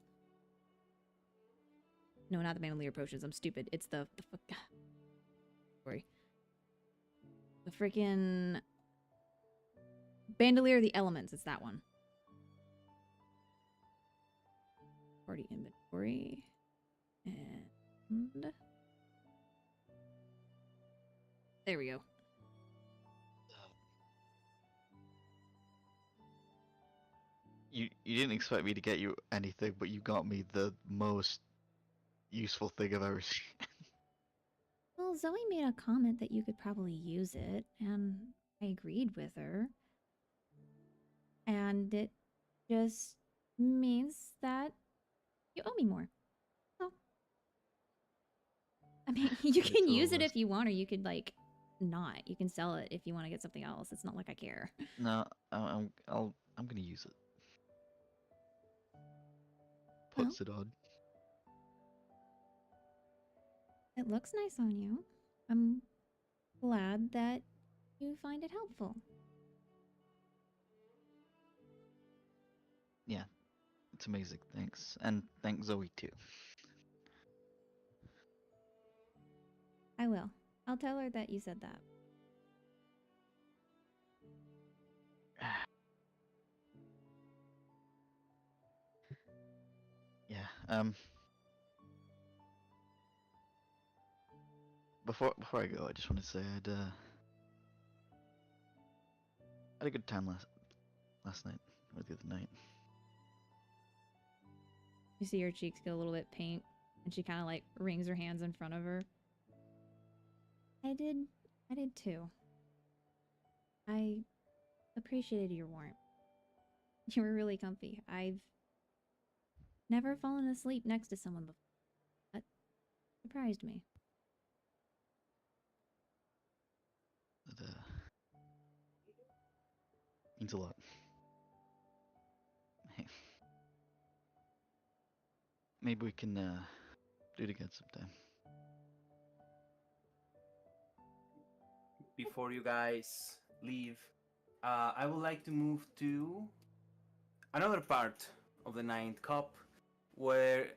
Speaker 1: No, not the bandolier potions. I'm stupid. It's the sorry. The freaking bandolier of the elements. It's that one. Party inventory. And there we go.
Speaker 3: You didn't expect me to get you anything, but you got me the most useful thing I've ever seen.
Speaker 1: Well, Zoe made a comment that you could probably use it, and I agreed with her. And it just means that you owe me more. So, I mean, you can use it if you want, or you could, like, not. You can sell it if you want to get something else. It's not like I care.
Speaker 3: No, I'm gonna use it.
Speaker 1: Well,
Speaker 3: Puts it on.
Speaker 1: it looks nice on you. I'm glad that you find it helpful.
Speaker 3: Yeah, it's amazing. Thanks, and thank Zoe too.
Speaker 1: I will. I'll tell her that you said that.
Speaker 3: Yeah. Before I go, I just want to say I'd had a good time last night or the other night.
Speaker 1: You see her cheeks get a little bit pink, and she kind of like wrings her hands in front of her. I did too. I appreciated your warmth. You were really comfy. I've never fallen asleep next to someone before. That surprised me.
Speaker 3: It means a lot. Hey, maybe we can do it again sometime.
Speaker 2: Before you guys leave, I would like to move to another part of the Ninth Cup where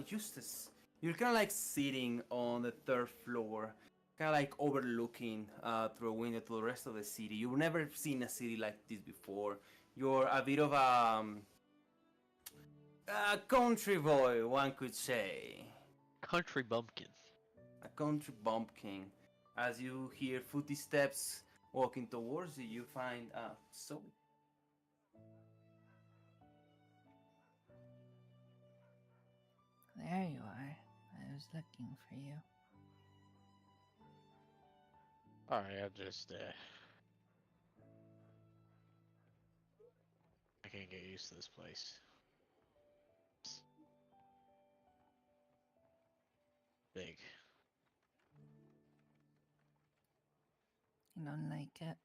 Speaker 2: Eustace, you're kind of like sitting on the third floor, kind of like overlooking through a window to the rest of the city. You've never seen a city like this before. You're a bit of a country boy, one could say.
Speaker 7: Country bumpkin.
Speaker 2: A country bumpkin. As you hear footsteps walking towards you, you find Zoe.
Speaker 8: There you are. I was looking for you.
Speaker 7: Alright, I'll just I can't get used to this place. It's big.
Speaker 8: You don't like it?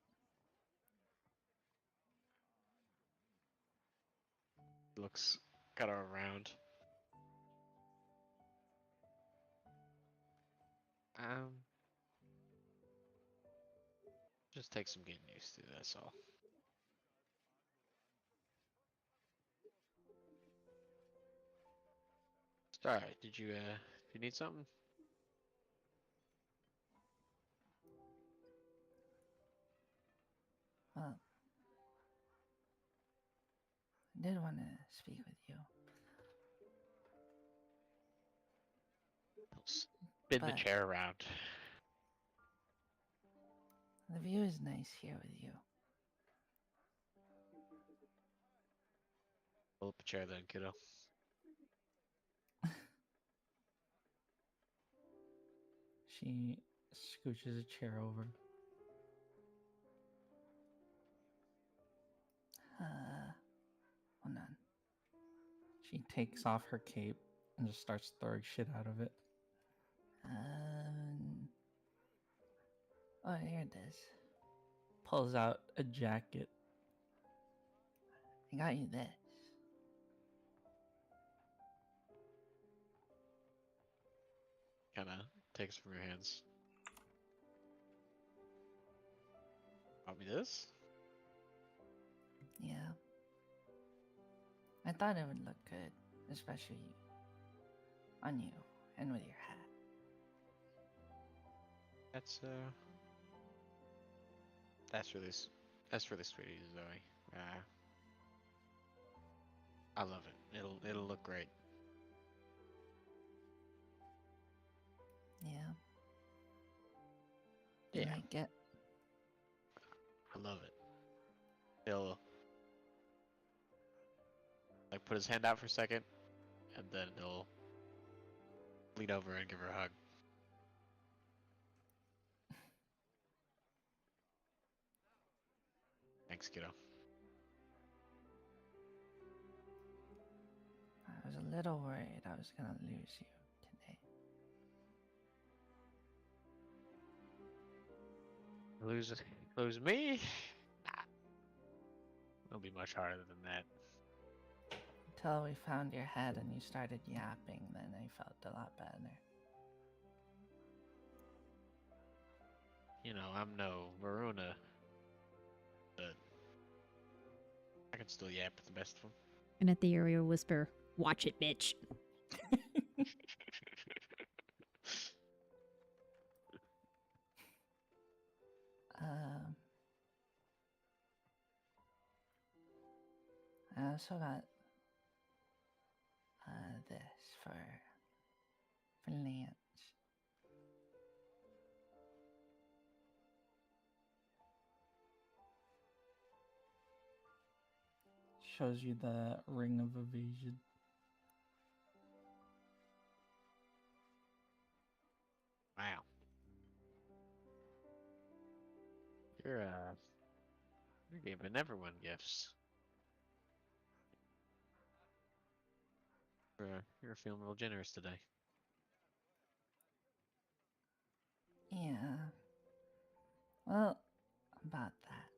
Speaker 7: Looks kind of round. Just take some getting used to. That's all. It's alright. Did you you need something?
Speaker 8: Well, I did want to speak with you,
Speaker 7: Spin the
Speaker 8: but
Speaker 7: chair around.
Speaker 8: the view is nice here with you.
Speaker 7: Pull up a chair then, kiddo.
Speaker 6: She scooches a chair over.
Speaker 8: Hold on.
Speaker 6: She takes off her cape and just starts throwing shit out of it.
Speaker 8: Oh, here it is.
Speaker 6: Pulls out a jacket.
Speaker 8: I got you this.
Speaker 7: Kinda takes from your hands. Got me this?
Speaker 8: Yeah. I thought it would look good, especially on you and with your hat.
Speaker 7: That's really sweet of you, Zoe. I love it. It'll look great.
Speaker 8: Yeah. You
Speaker 7: Yeah.
Speaker 8: like it?
Speaker 7: I love it. He'll like put his hand out for a second, and then he'll lean over and give her a hug. Thanks, kiddo.
Speaker 8: I was a little worried I was gonna lose you today.
Speaker 7: Lose me? Nah. It'll be much harder than that.
Speaker 8: Until we found your head and you started yapping, then I felt a lot better.
Speaker 7: You know, I'm no Varuna, but I can still yap with the best of them.
Speaker 1: And at the area whisper, "Watch it, bitch."
Speaker 8: I also got this for Lance.
Speaker 6: Shows you the ring of evasion.
Speaker 7: Wow. You're giving everyone gifts. You're feeling real generous today.
Speaker 8: Yeah. Well, about that.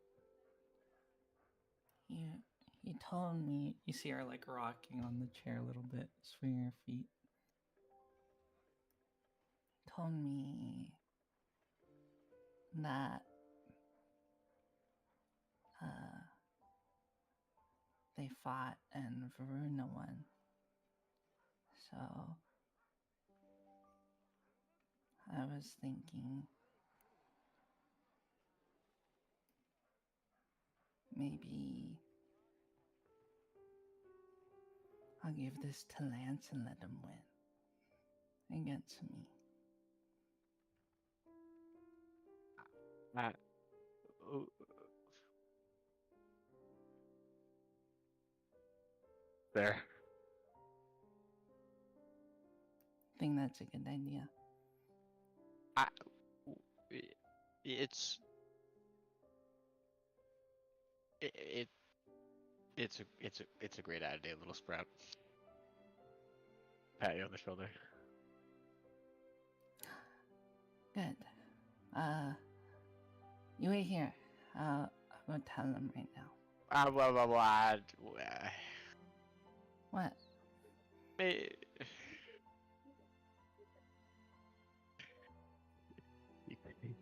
Speaker 8: You told me.
Speaker 6: You see her like rocking on the chair a little bit, swinging her feet.
Speaker 8: Told me that they fought and Varuna won. So I was thinking maybe I'll give this to Lance and let him win against me.
Speaker 7: There.
Speaker 8: Think that's a good idea.
Speaker 7: It's a great idea, little sprout. Pat you on the shoulder.
Speaker 8: Good. You wait here. I'm gonna tell them right now. What?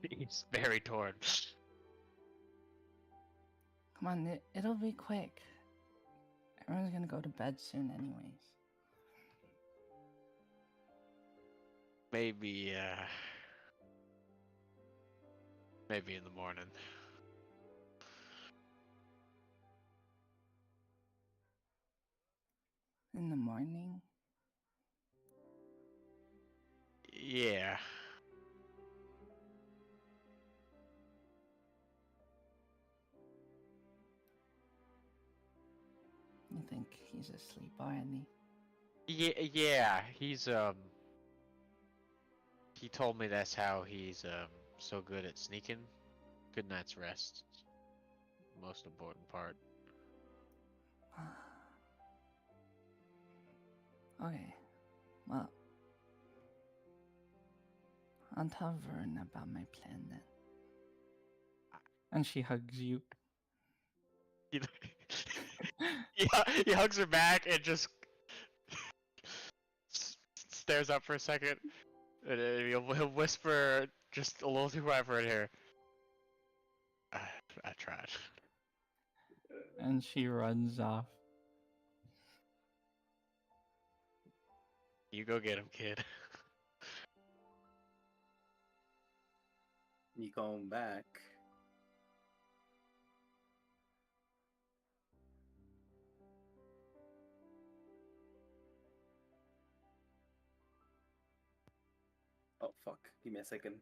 Speaker 7: He's very torn.
Speaker 8: Come on, it'll be quick. Everyone's gonna go to bed soon, anyways.
Speaker 7: Maybe maybe in the morning.
Speaker 8: In the morning?
Speaker 7: Yeah.
Speaker 8: You think he's asleep already?
Speaker 7: Yeah, he told me that's how he's so good at sneaking. Good night's rest. Most important part.
Speaker 8: Okay, well, I'll tell Vern about my plan then.
Speaker 6: And she hugs you.
Speaker 7: He, he hugs her back and just stares up for a second. And he'll whisper just a little too quiet for it here. I tried.
Speaker 6: And she runs off.
Speaker 7: You go get him, kid.
Speaker 2: You come back. Oh fuck! Give me a second.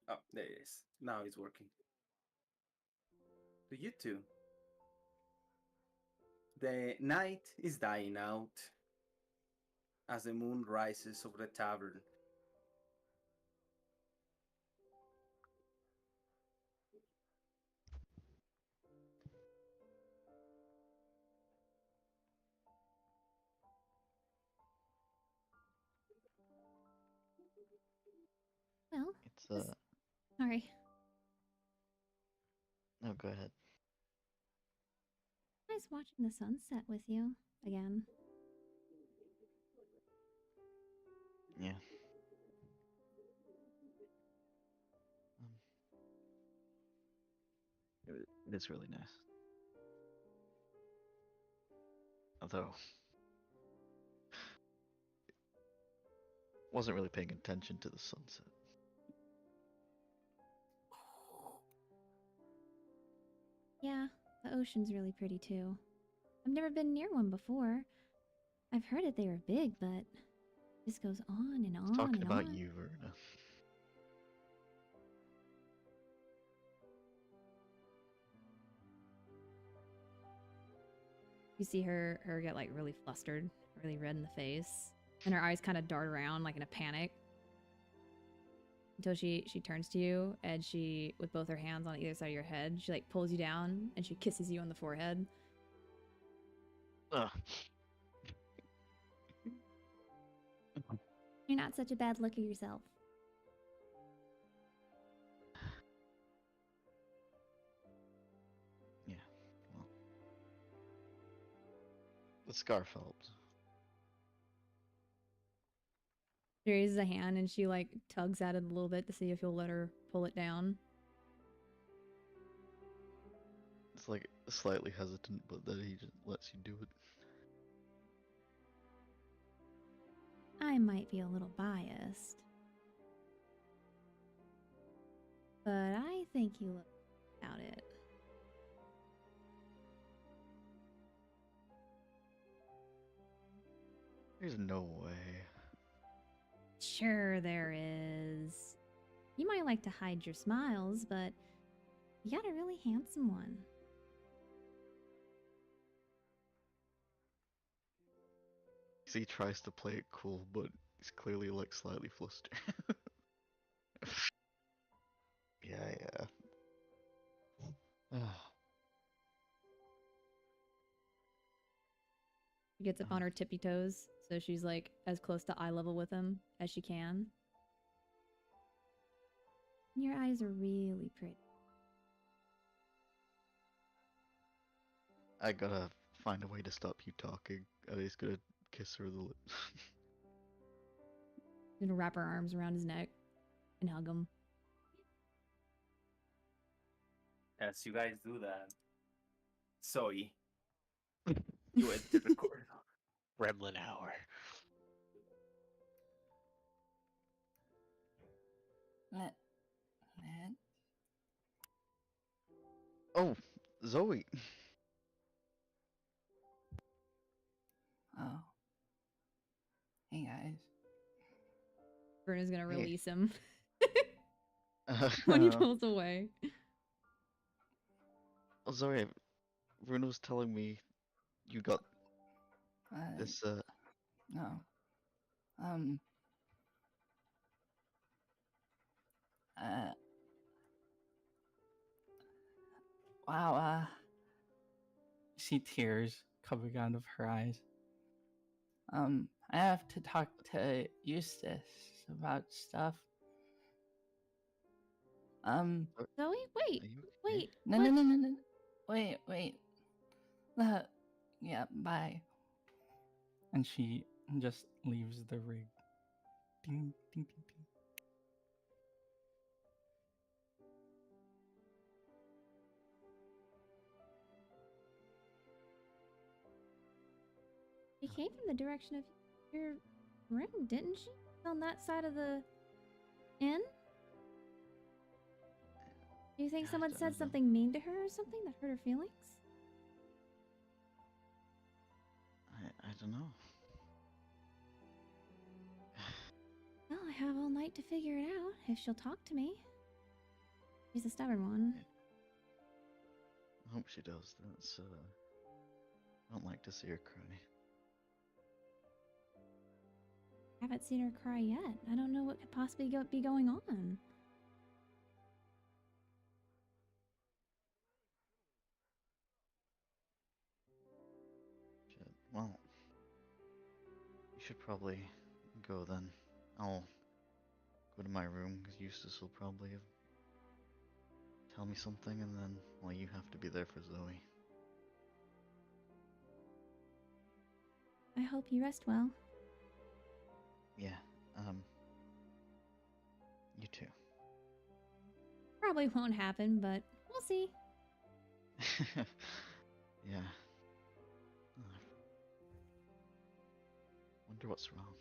Speaker 2: Oh, there it is. Now it's working. To you two. The night is dying out as the moon rises over the tavern.
Speaker 1: Well,
Speaker 3: It's
Speaker 1: this- sorry.
Speaker 3: No, go ahead.
Speaker 1: Nice watching the sunset with you again.
Speaker 3: Yeah. It is really nice. Although, wasn't really paying attention to the sunset.
Speaker 1: Yeah, the ocean's really pretty too. I've never been near one before. I've heard that they were big, but this goes on and on
Speaker 3: Talking
Speaker 1: and
Speaker 3: about
Speaker 1: on.
Speaker 3: you, Verna.
Speaker 1: You see her get like really flustered, really red in the face, and her eyes kind of dart around like in a panic. Until she turns to you and she, with both her hands on either side of your head, she like pulls you down and she kisses you on the forehead.
Speaker 3: Ugh.
Speaker 1: You're not such a bad look at yourself.
Speaker 3: Yeah, well. The scarf helped.
Speaker 1: She raises a hand and she like tugs at it a little bit to see if you'll let her pull it down.
Speaker 3: It's like slightly hesitant, but then he just lets you do it.
Speaker 1: I might be a little biased, but I think you look about it.
Speaker 3: There's no way.
Speaker 1: Sure there is. You might like to hide your smiles, but you got a really handsome one.
Speaker 3: He tries to play it cool, but he's clearly like slightly flustered. Yeah.
Speaker 1: She gets up on her tippy toes, so she's like as close to eye level with him as she can. Your eyes are really pretty.
Speaker 3: I gotta find a way to stop you talking. I'm just gonna kiss her the lips.
Speaker 1: She's gonna wrap her arms around his neck and hug him.
Speaker 2: As you guys do that, Zoe, you enter the corridor.
Speaker 7: Gremlin hour.
Speaker 8: Let.
Speaker 3: Oh, Zoe.
Speaker 8: Oh. Hey guys.
Speaker 1: Bruno's gonna
Speaker 3: Hey.
Speaker 1: release him when he pulls away.
Speaker 3: Oh, Zoe, Bruno's telling me you got this.
Speaker 8: No. Wow.
Speaker 6: See tears coming out of her eyes.
Speaker 8: I have to talk to Eustace about stuff.
Speaker 1: Zoe, wait,
Speaker 3: Are you okay?
Speaker 1: wait.
Speaker 8: No,
Speaker 1: what?
Speaker 8: no, no, no, no. Wait. Yeah, bye.
Speaker 6: And she just leaves the rig. Ding, ding, ding, ding.
Speaker 1: She came from the direction of your room, didn't she? On that side of the inn? Do you think
Speaker 3: I
Speaker 1: someone
Speaker 3: don't
Speaker 1: said
Speaker 3: know.
Speaker 1: something mean to her or something that hurt her feelings?
Speaker 3: I don't know.
Speaker 1: Well, I have all night to figure it out if she'll talk to me. She's a stubborn one.
Speaker 3: I hope she does. That's I don't like to see her cry.
Speaker 1: I haven't seen her cry yet. I don't know what could possibly be going on.
Speaker 3: Shit. Well, you should probably go then. I'll go to my room because Eustace will probably tell me something, and then well, you have to be there for Zoe.
Speaker 1: I hope you rest well.
Speaker 3: Yeah. You too.
Speaker 1: Probably won't happen, but we'll see.
Speaker 3: Yeah. Wonder what's wrong.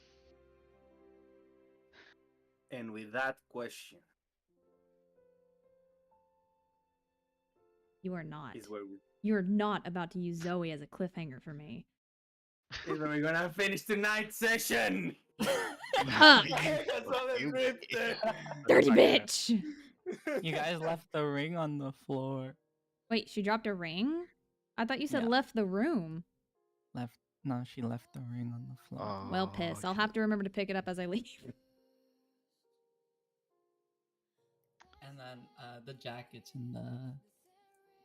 Speaker 2: And with that question
Speaker 1: You are not.
Speaker 2: is where
Speaker 1: You're not about to use Zoe as a cliffhanger for me.
Speaker 2: we're gonna finish tonight's session.
Speaker 1: Huh.
Speaker 2: That's all the
Speaker 3: You-
Speaker 2: drifter.
Speaker 1: Dirty
Speaker 7: Okay.
Speaker 1: bitch!
Speaker 6: You guys left the ring on the floor.
Speaker 1: Wait, she dropped a ring? I thought you said
Speaker 6: Yeah.
Speaker 1: left the room.
Speaker 6: No, she left the ring on the floor.
Speaker 3: Oh,
Speaker 1: Well, piss. I'll
Speaker 3: shit.
Speaker 1: have to remember to pick it up as I leave.
Speaker 6: And then the jacket's in the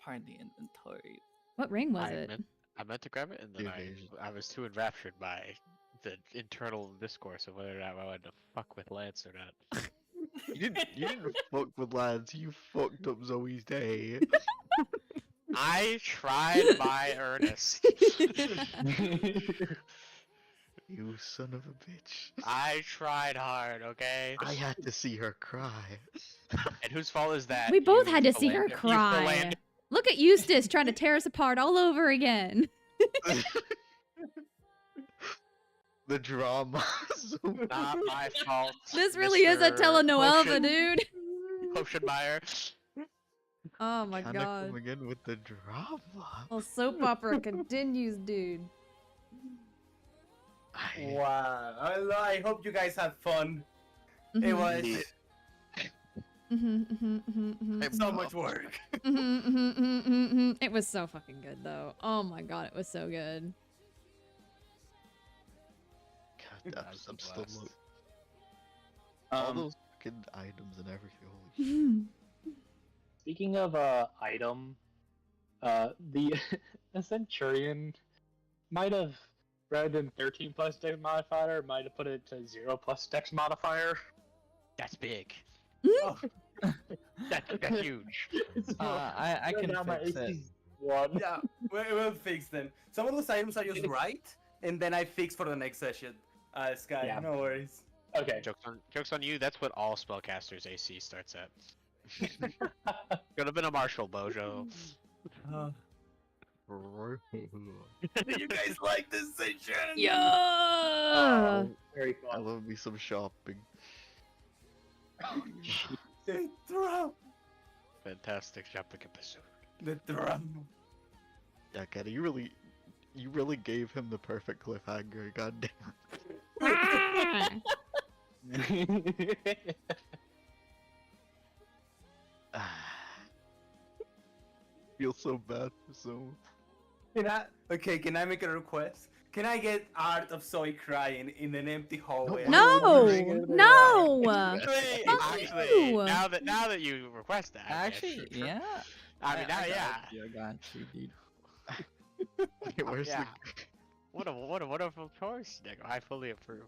Speaker 6: part of the inventory.
Speaker 1: What ring was it?
Speaker 7: I meant to grab it, and then
Speaker 3: Evasion.
Speaker 7: I was too enraptured by the internal discourse of whether or not I wanted to fuck with Lance or not.
Speaker 3: You didn't fuck with lads. You fucked up Zoe's day.
Speaker 7: I tried my earnest.
Speaker 3: You son of a bitch.
Speaker 7: I tried hard, okay?
Speaker 3: I had to see her cry.
Speaker 7: And whose fault is that?
Speaker 1: We both
Speaker 7: You
Speaker 1: had to see her
Speaker 7: philander- you
Speaker 1: cry.
Speaker 7: philander-
Speaker 1: Look at Eustace trying to tear us apart all over again.
Speaker 3: The drama.
Speaker 7: Not my fault.
Speaker 1: This really is a
Speaker 7: Mr.
Speaker 1: telenovela,
Speaker 7: Potion-
Speaker 1: dude.
Speaker 7: Potion buyer.
Speaker 1: Oh my
Speaker 3: Kinda
Speaker 1: god.
Speaker 3: coming in with the drama.
Speaker 1: Well, soap opera continues, dude.
Speaker 2: Wow. I hope you guys had fun. It
Speaker 1: Mhm.
Speaker 2: was
Speaker 1: Mhm, mhm, mhm, mhm.
Speaker 2: so much work.
Speaker 1: Mhm, mhm, mhm, mhm, mhm. It was so fucking good, though. Oh my god, it was so good.
Speaker 3: God,
Speaker 7: That's
Speaker 3: I'm
Speaker 7: the
Speaker 3: still
Speaker 7: blast.
Speaker 3: all those fucking items and everything. Holy shit.
Speaker 4: Speaking of item, the the Centurion might have, rather than 13 plus dex modifier, might have put it to 0 plus dex modifier.
Speaker 7: That's big.
Speaker 2: Oh,
Speaker 7: That's huge.
Speaker 6: I can
Speaker 4: Now my
Speaker 6: fix it.
Speaker 4: AC's 1.
Speaker 2: yeah, we'll fix them. Some of those items are just right, and then I fix for the next session. Sky,
Speaker 4: Yeah.
Speaker 2: no worries.
Speaker 4: Okay.
Speaker 7: Jokes on you. That's what all spellcasters' AC starts at. Could have been a Marshall Bojo.
Speaker 2: You guys like this session?
Speaker 1: Yeah.
Speaker 4: Very
Speaker 3: I
Speaker 4: fun.
Speaker 3: love me some shopping.
Speaker 2: The drum.
Speaker 7: Fantastic shopping episode.
Speaker 2: The drum.
Speaker 3: Yeah, Kenny, you really gave him the perfect cliffhanger. God damn. Feel so bad for someone.
Speaker 2: Can I make a request? Can I get art of Zoe crying in an empty hallway?
Speaker 1: No, no.
Speaker 7: Actually,
Speaker 1: you.
Speaker 7: now that you request that,
Speaker 6: Actually,
Speaker 7: sure.
Speaker 6: yeah.
Speaker 7: I mean, now, yeah.
Speaker 6: I got you, dude.
Speaker 3: Okay, where's
Speaker 7: Yeah. What a wonderful choice, Nick. I fully approve.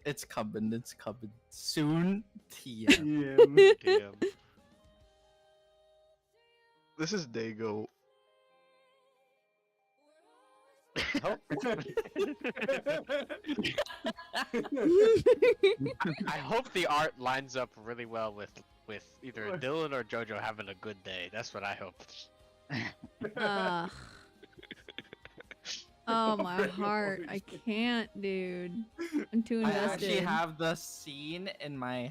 Speaker 6: It's coming. It's coming soon. TM.
Speaker 2: Yeah.
Speaker 7: Damn.
Speaker 3: This is Dago.
Speaker 7: I hope the art lines up really well with either Dylan or JoJo having a good day. That's what I hope.
Speaker 1: Ugh. Oh my heart. I can't, dude. I'm too
Speaker 6: I actually
Speaker 1: invested.
Speaker 6: have the scene in my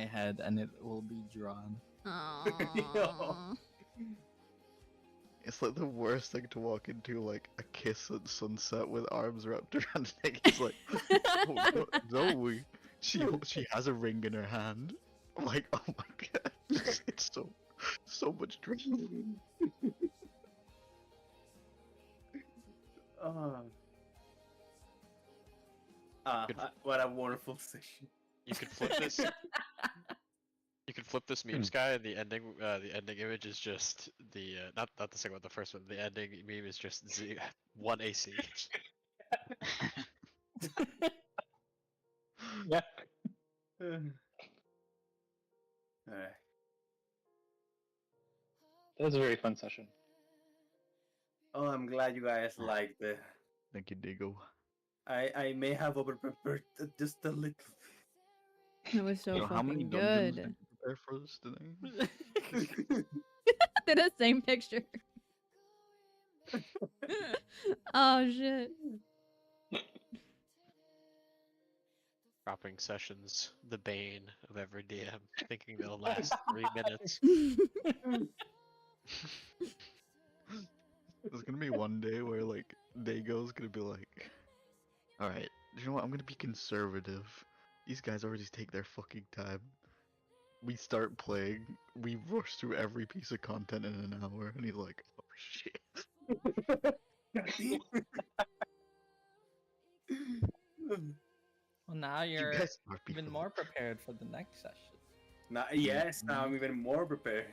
Speaker 6: head, and it will be drawn.
Speaker 1: Aw.
Speaker 3: It's like the worst thing to walk into, like a kiss at sunset with arms wrapped around Nick. It's like, oh, Zoe, she has a ring in her hand. I'm like, oh my god, it's so much drama.
Speaker 2: What a wonderful session.
Speaker 7: You could flip this. You could flip this meme sky, and the ending image is just the not the second one, the first one. The ending meme is just one AC.
Speaker 4: Yeah.
Speaker 2: Alright.
Speaker 4: That was a very fun session.
Speaker 2: Oh, I'm glad you guys liked it.
Speaker 3: Thank you, Digo.
Speaker 2: I may have overprepared just a little bit.
Speaker 1: That was so
Speaker 3: You know, how many
Speaker 1: fucking
Speaker 3: dungeons
Speaker 1: good.
Speaker 3: did you prepare for this today?
Speaker 1: Did the same picture. Oh shit.
Speaker 7: Dropping sessions, the bane of every DM, thinking they'll last 3 minutes.
Speaker 3: There's gonna be one day where like Dago's gonna be like, alright, you know what, I'm gonna be conservative. These guys already take their fucking time. We start playing, we rush through every piece of content in an hour, and he's like, oh shit.
Speaker 6: Well, now
Speaker 3: You
Speaker 6: you're
Speaker 3: guys are
Speaker 6: even
Speaker 3: people.
Speaker 6: more prepared for the next session.
Speaker 2: Yes, now I'm even more prepared.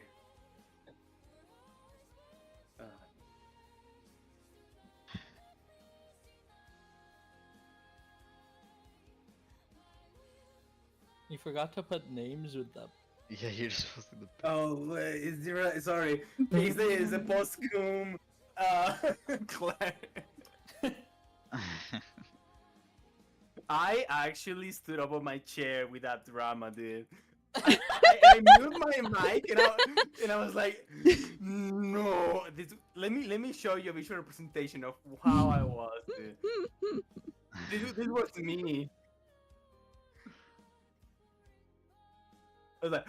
Speaker 6: You forgot to put names with them.
Speaker 3: Yeah, you're just supposed to do the
Speaker 2: Oh, is there, sorry. Is a postcum. Claire. I actually stood up on my chair with that drama, dude. I moved my mic and I was like, no. Let me show you a visual representation of how I was, dude. This was me. I was like,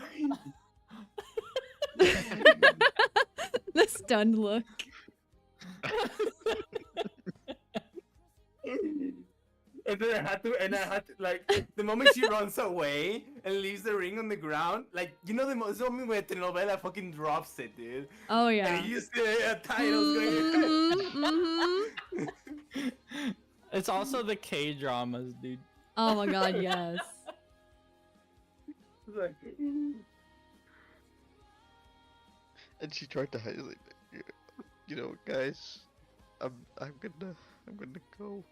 Speaker 1: The stunned look.
Speaker 2: and then I had to, like, the moment she runs away and leaves the ring on the ground, like, you know, the moment where telenovela fucking drops it, dude.
Speaker 1: Oh yeah.
Speaker 2: And you see a title's going.
Speaker 1: Mhm, mhm.
Speaker 6: It's also the K dramas, dude.
Speaker 1: Oh my god, yes.
Speaker 2: It's like,
Speaker 3: And she tried to hide it, like, you know, guys, I'm gonna go.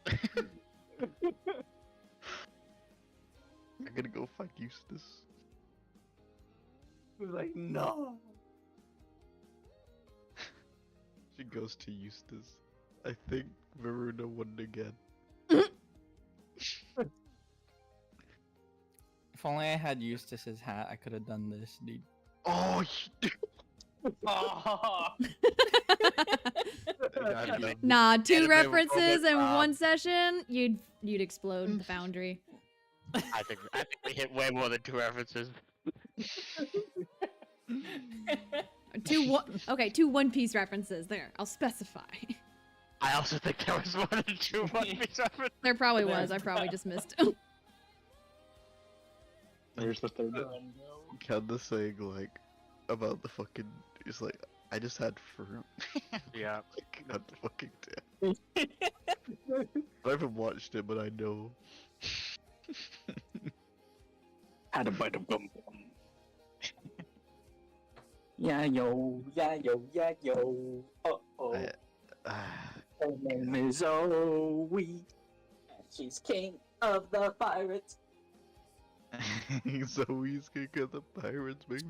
Speaker 3: I'm gonna go find Eustace.
Speaker 2: it was like, no.
Speaker 3: She goes to Eustace. I think Varuna won again.
Speaker 6: If If only I had Eustace's hat, I could have done this, dude.
Speaker 3: Oh,
Speaker 4: Oh,
Speaker 1: Nah,
Speaker 7: It'd
Speaker 1: two
Speaker 7: have been
Speaker 1: references in
Speaker 7: Rob.
Speaker 1: one session, you'd explode the foundry.
Speaker 7: I think we hit way more than 2 references.
Speaker 1: Two One Piece references. There, I'll specify.
Speaker 7: I also think there was more than 2 One Piece references.
Speaker 1: There probably was. I probably just missed them.
Speaker 4: there's the third one.
Speaker 3: Count the saying like about the fucking. It's like I just had fruit.
Speaker 7: Yeah.
Speaker 3: Like, God fucking damn. I haven't watched it, but I know.
Speaker 4: Had a bite of gum. Yeah yo, yeah yo, yeah yo. Oh. Her name is Zoe. And she's king of the pirates.
Speaker 3: So he's gonna get the pirates, baby.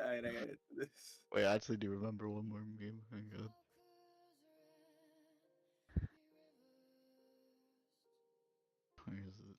Speaker 2: I gotta do this.
Speaker 3: Wait, I actually do remember one more meme. Hang on. Where is it?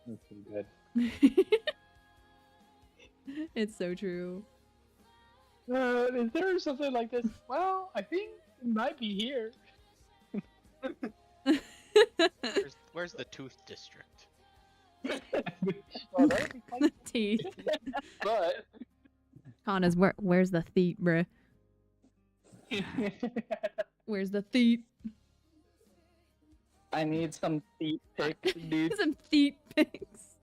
Speaker 4: That's pretty good.
Speaker 1: It's so true.
Speaker 4: Is there something like this? Well, I think it might be here.
Speaker 7: Where's the tooth district?
Speaker 4: Well, that would be
Speaker 1: The
Speaker 4: quite
Speaker 1: teeth.
Speaker 4: but
Speaker 1: Kana's where's the thief, bruh? Where's the thief?
Speaker 4: I need some feet pics, dude.
Speaker 1: Some thief pics.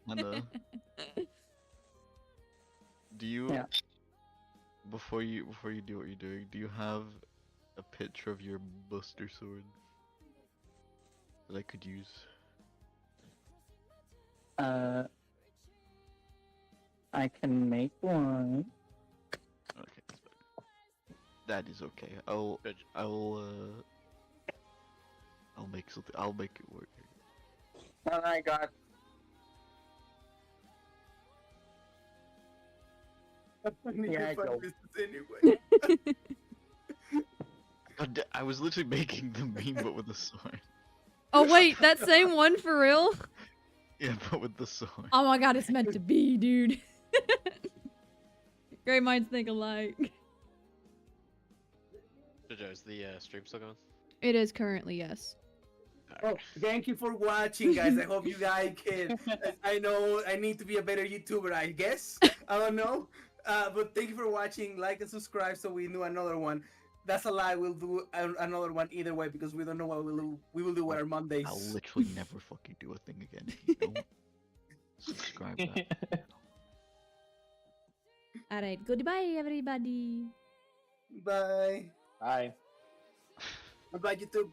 Speaker 3: Hannah, do you
Speaker 4: Yeah.
Speaker 3: before you do what you're doing, do you have a picture of your Buster Sword that I could use?
Speaker 4: I can make one.
Speaker 3: Okay, that's fine. That is okay. I'll make something. I'll make it work.
Speaker 4: Oh my god. Yeah, I go.
Speaker 2: Anyway.
Speaker 3: I was literally making the meme, but with the sword.
Speaker 1: Oh wait, that same one for real?
Speaker 3: Yeah, but with the sword.
Speaker 1: Oh my god, it's meant to be, dude. Great minds think alike.
Speaker 7: Jojo, is the stream still going?
Speaker 1: It is currently, yes.
Speaker 2: Oh, thank you for watching, guys. I hope you like it. I know I need to be a better YouTuber, I guess. I don't know. But thank you for watching. Like and subscribe so we do another one. That's a lie. We'll do another one either way because we don't know what we'll do. We will do with our Mondays.
Speaker 3: I'll literally never fucking do a thing again if you don't subscribe. That.
Speaker 1: Alright, goodbye everybody.
Speaker 2: Bye.
Speaker 4: Bye.
Speaker 2: Bye, YouTube.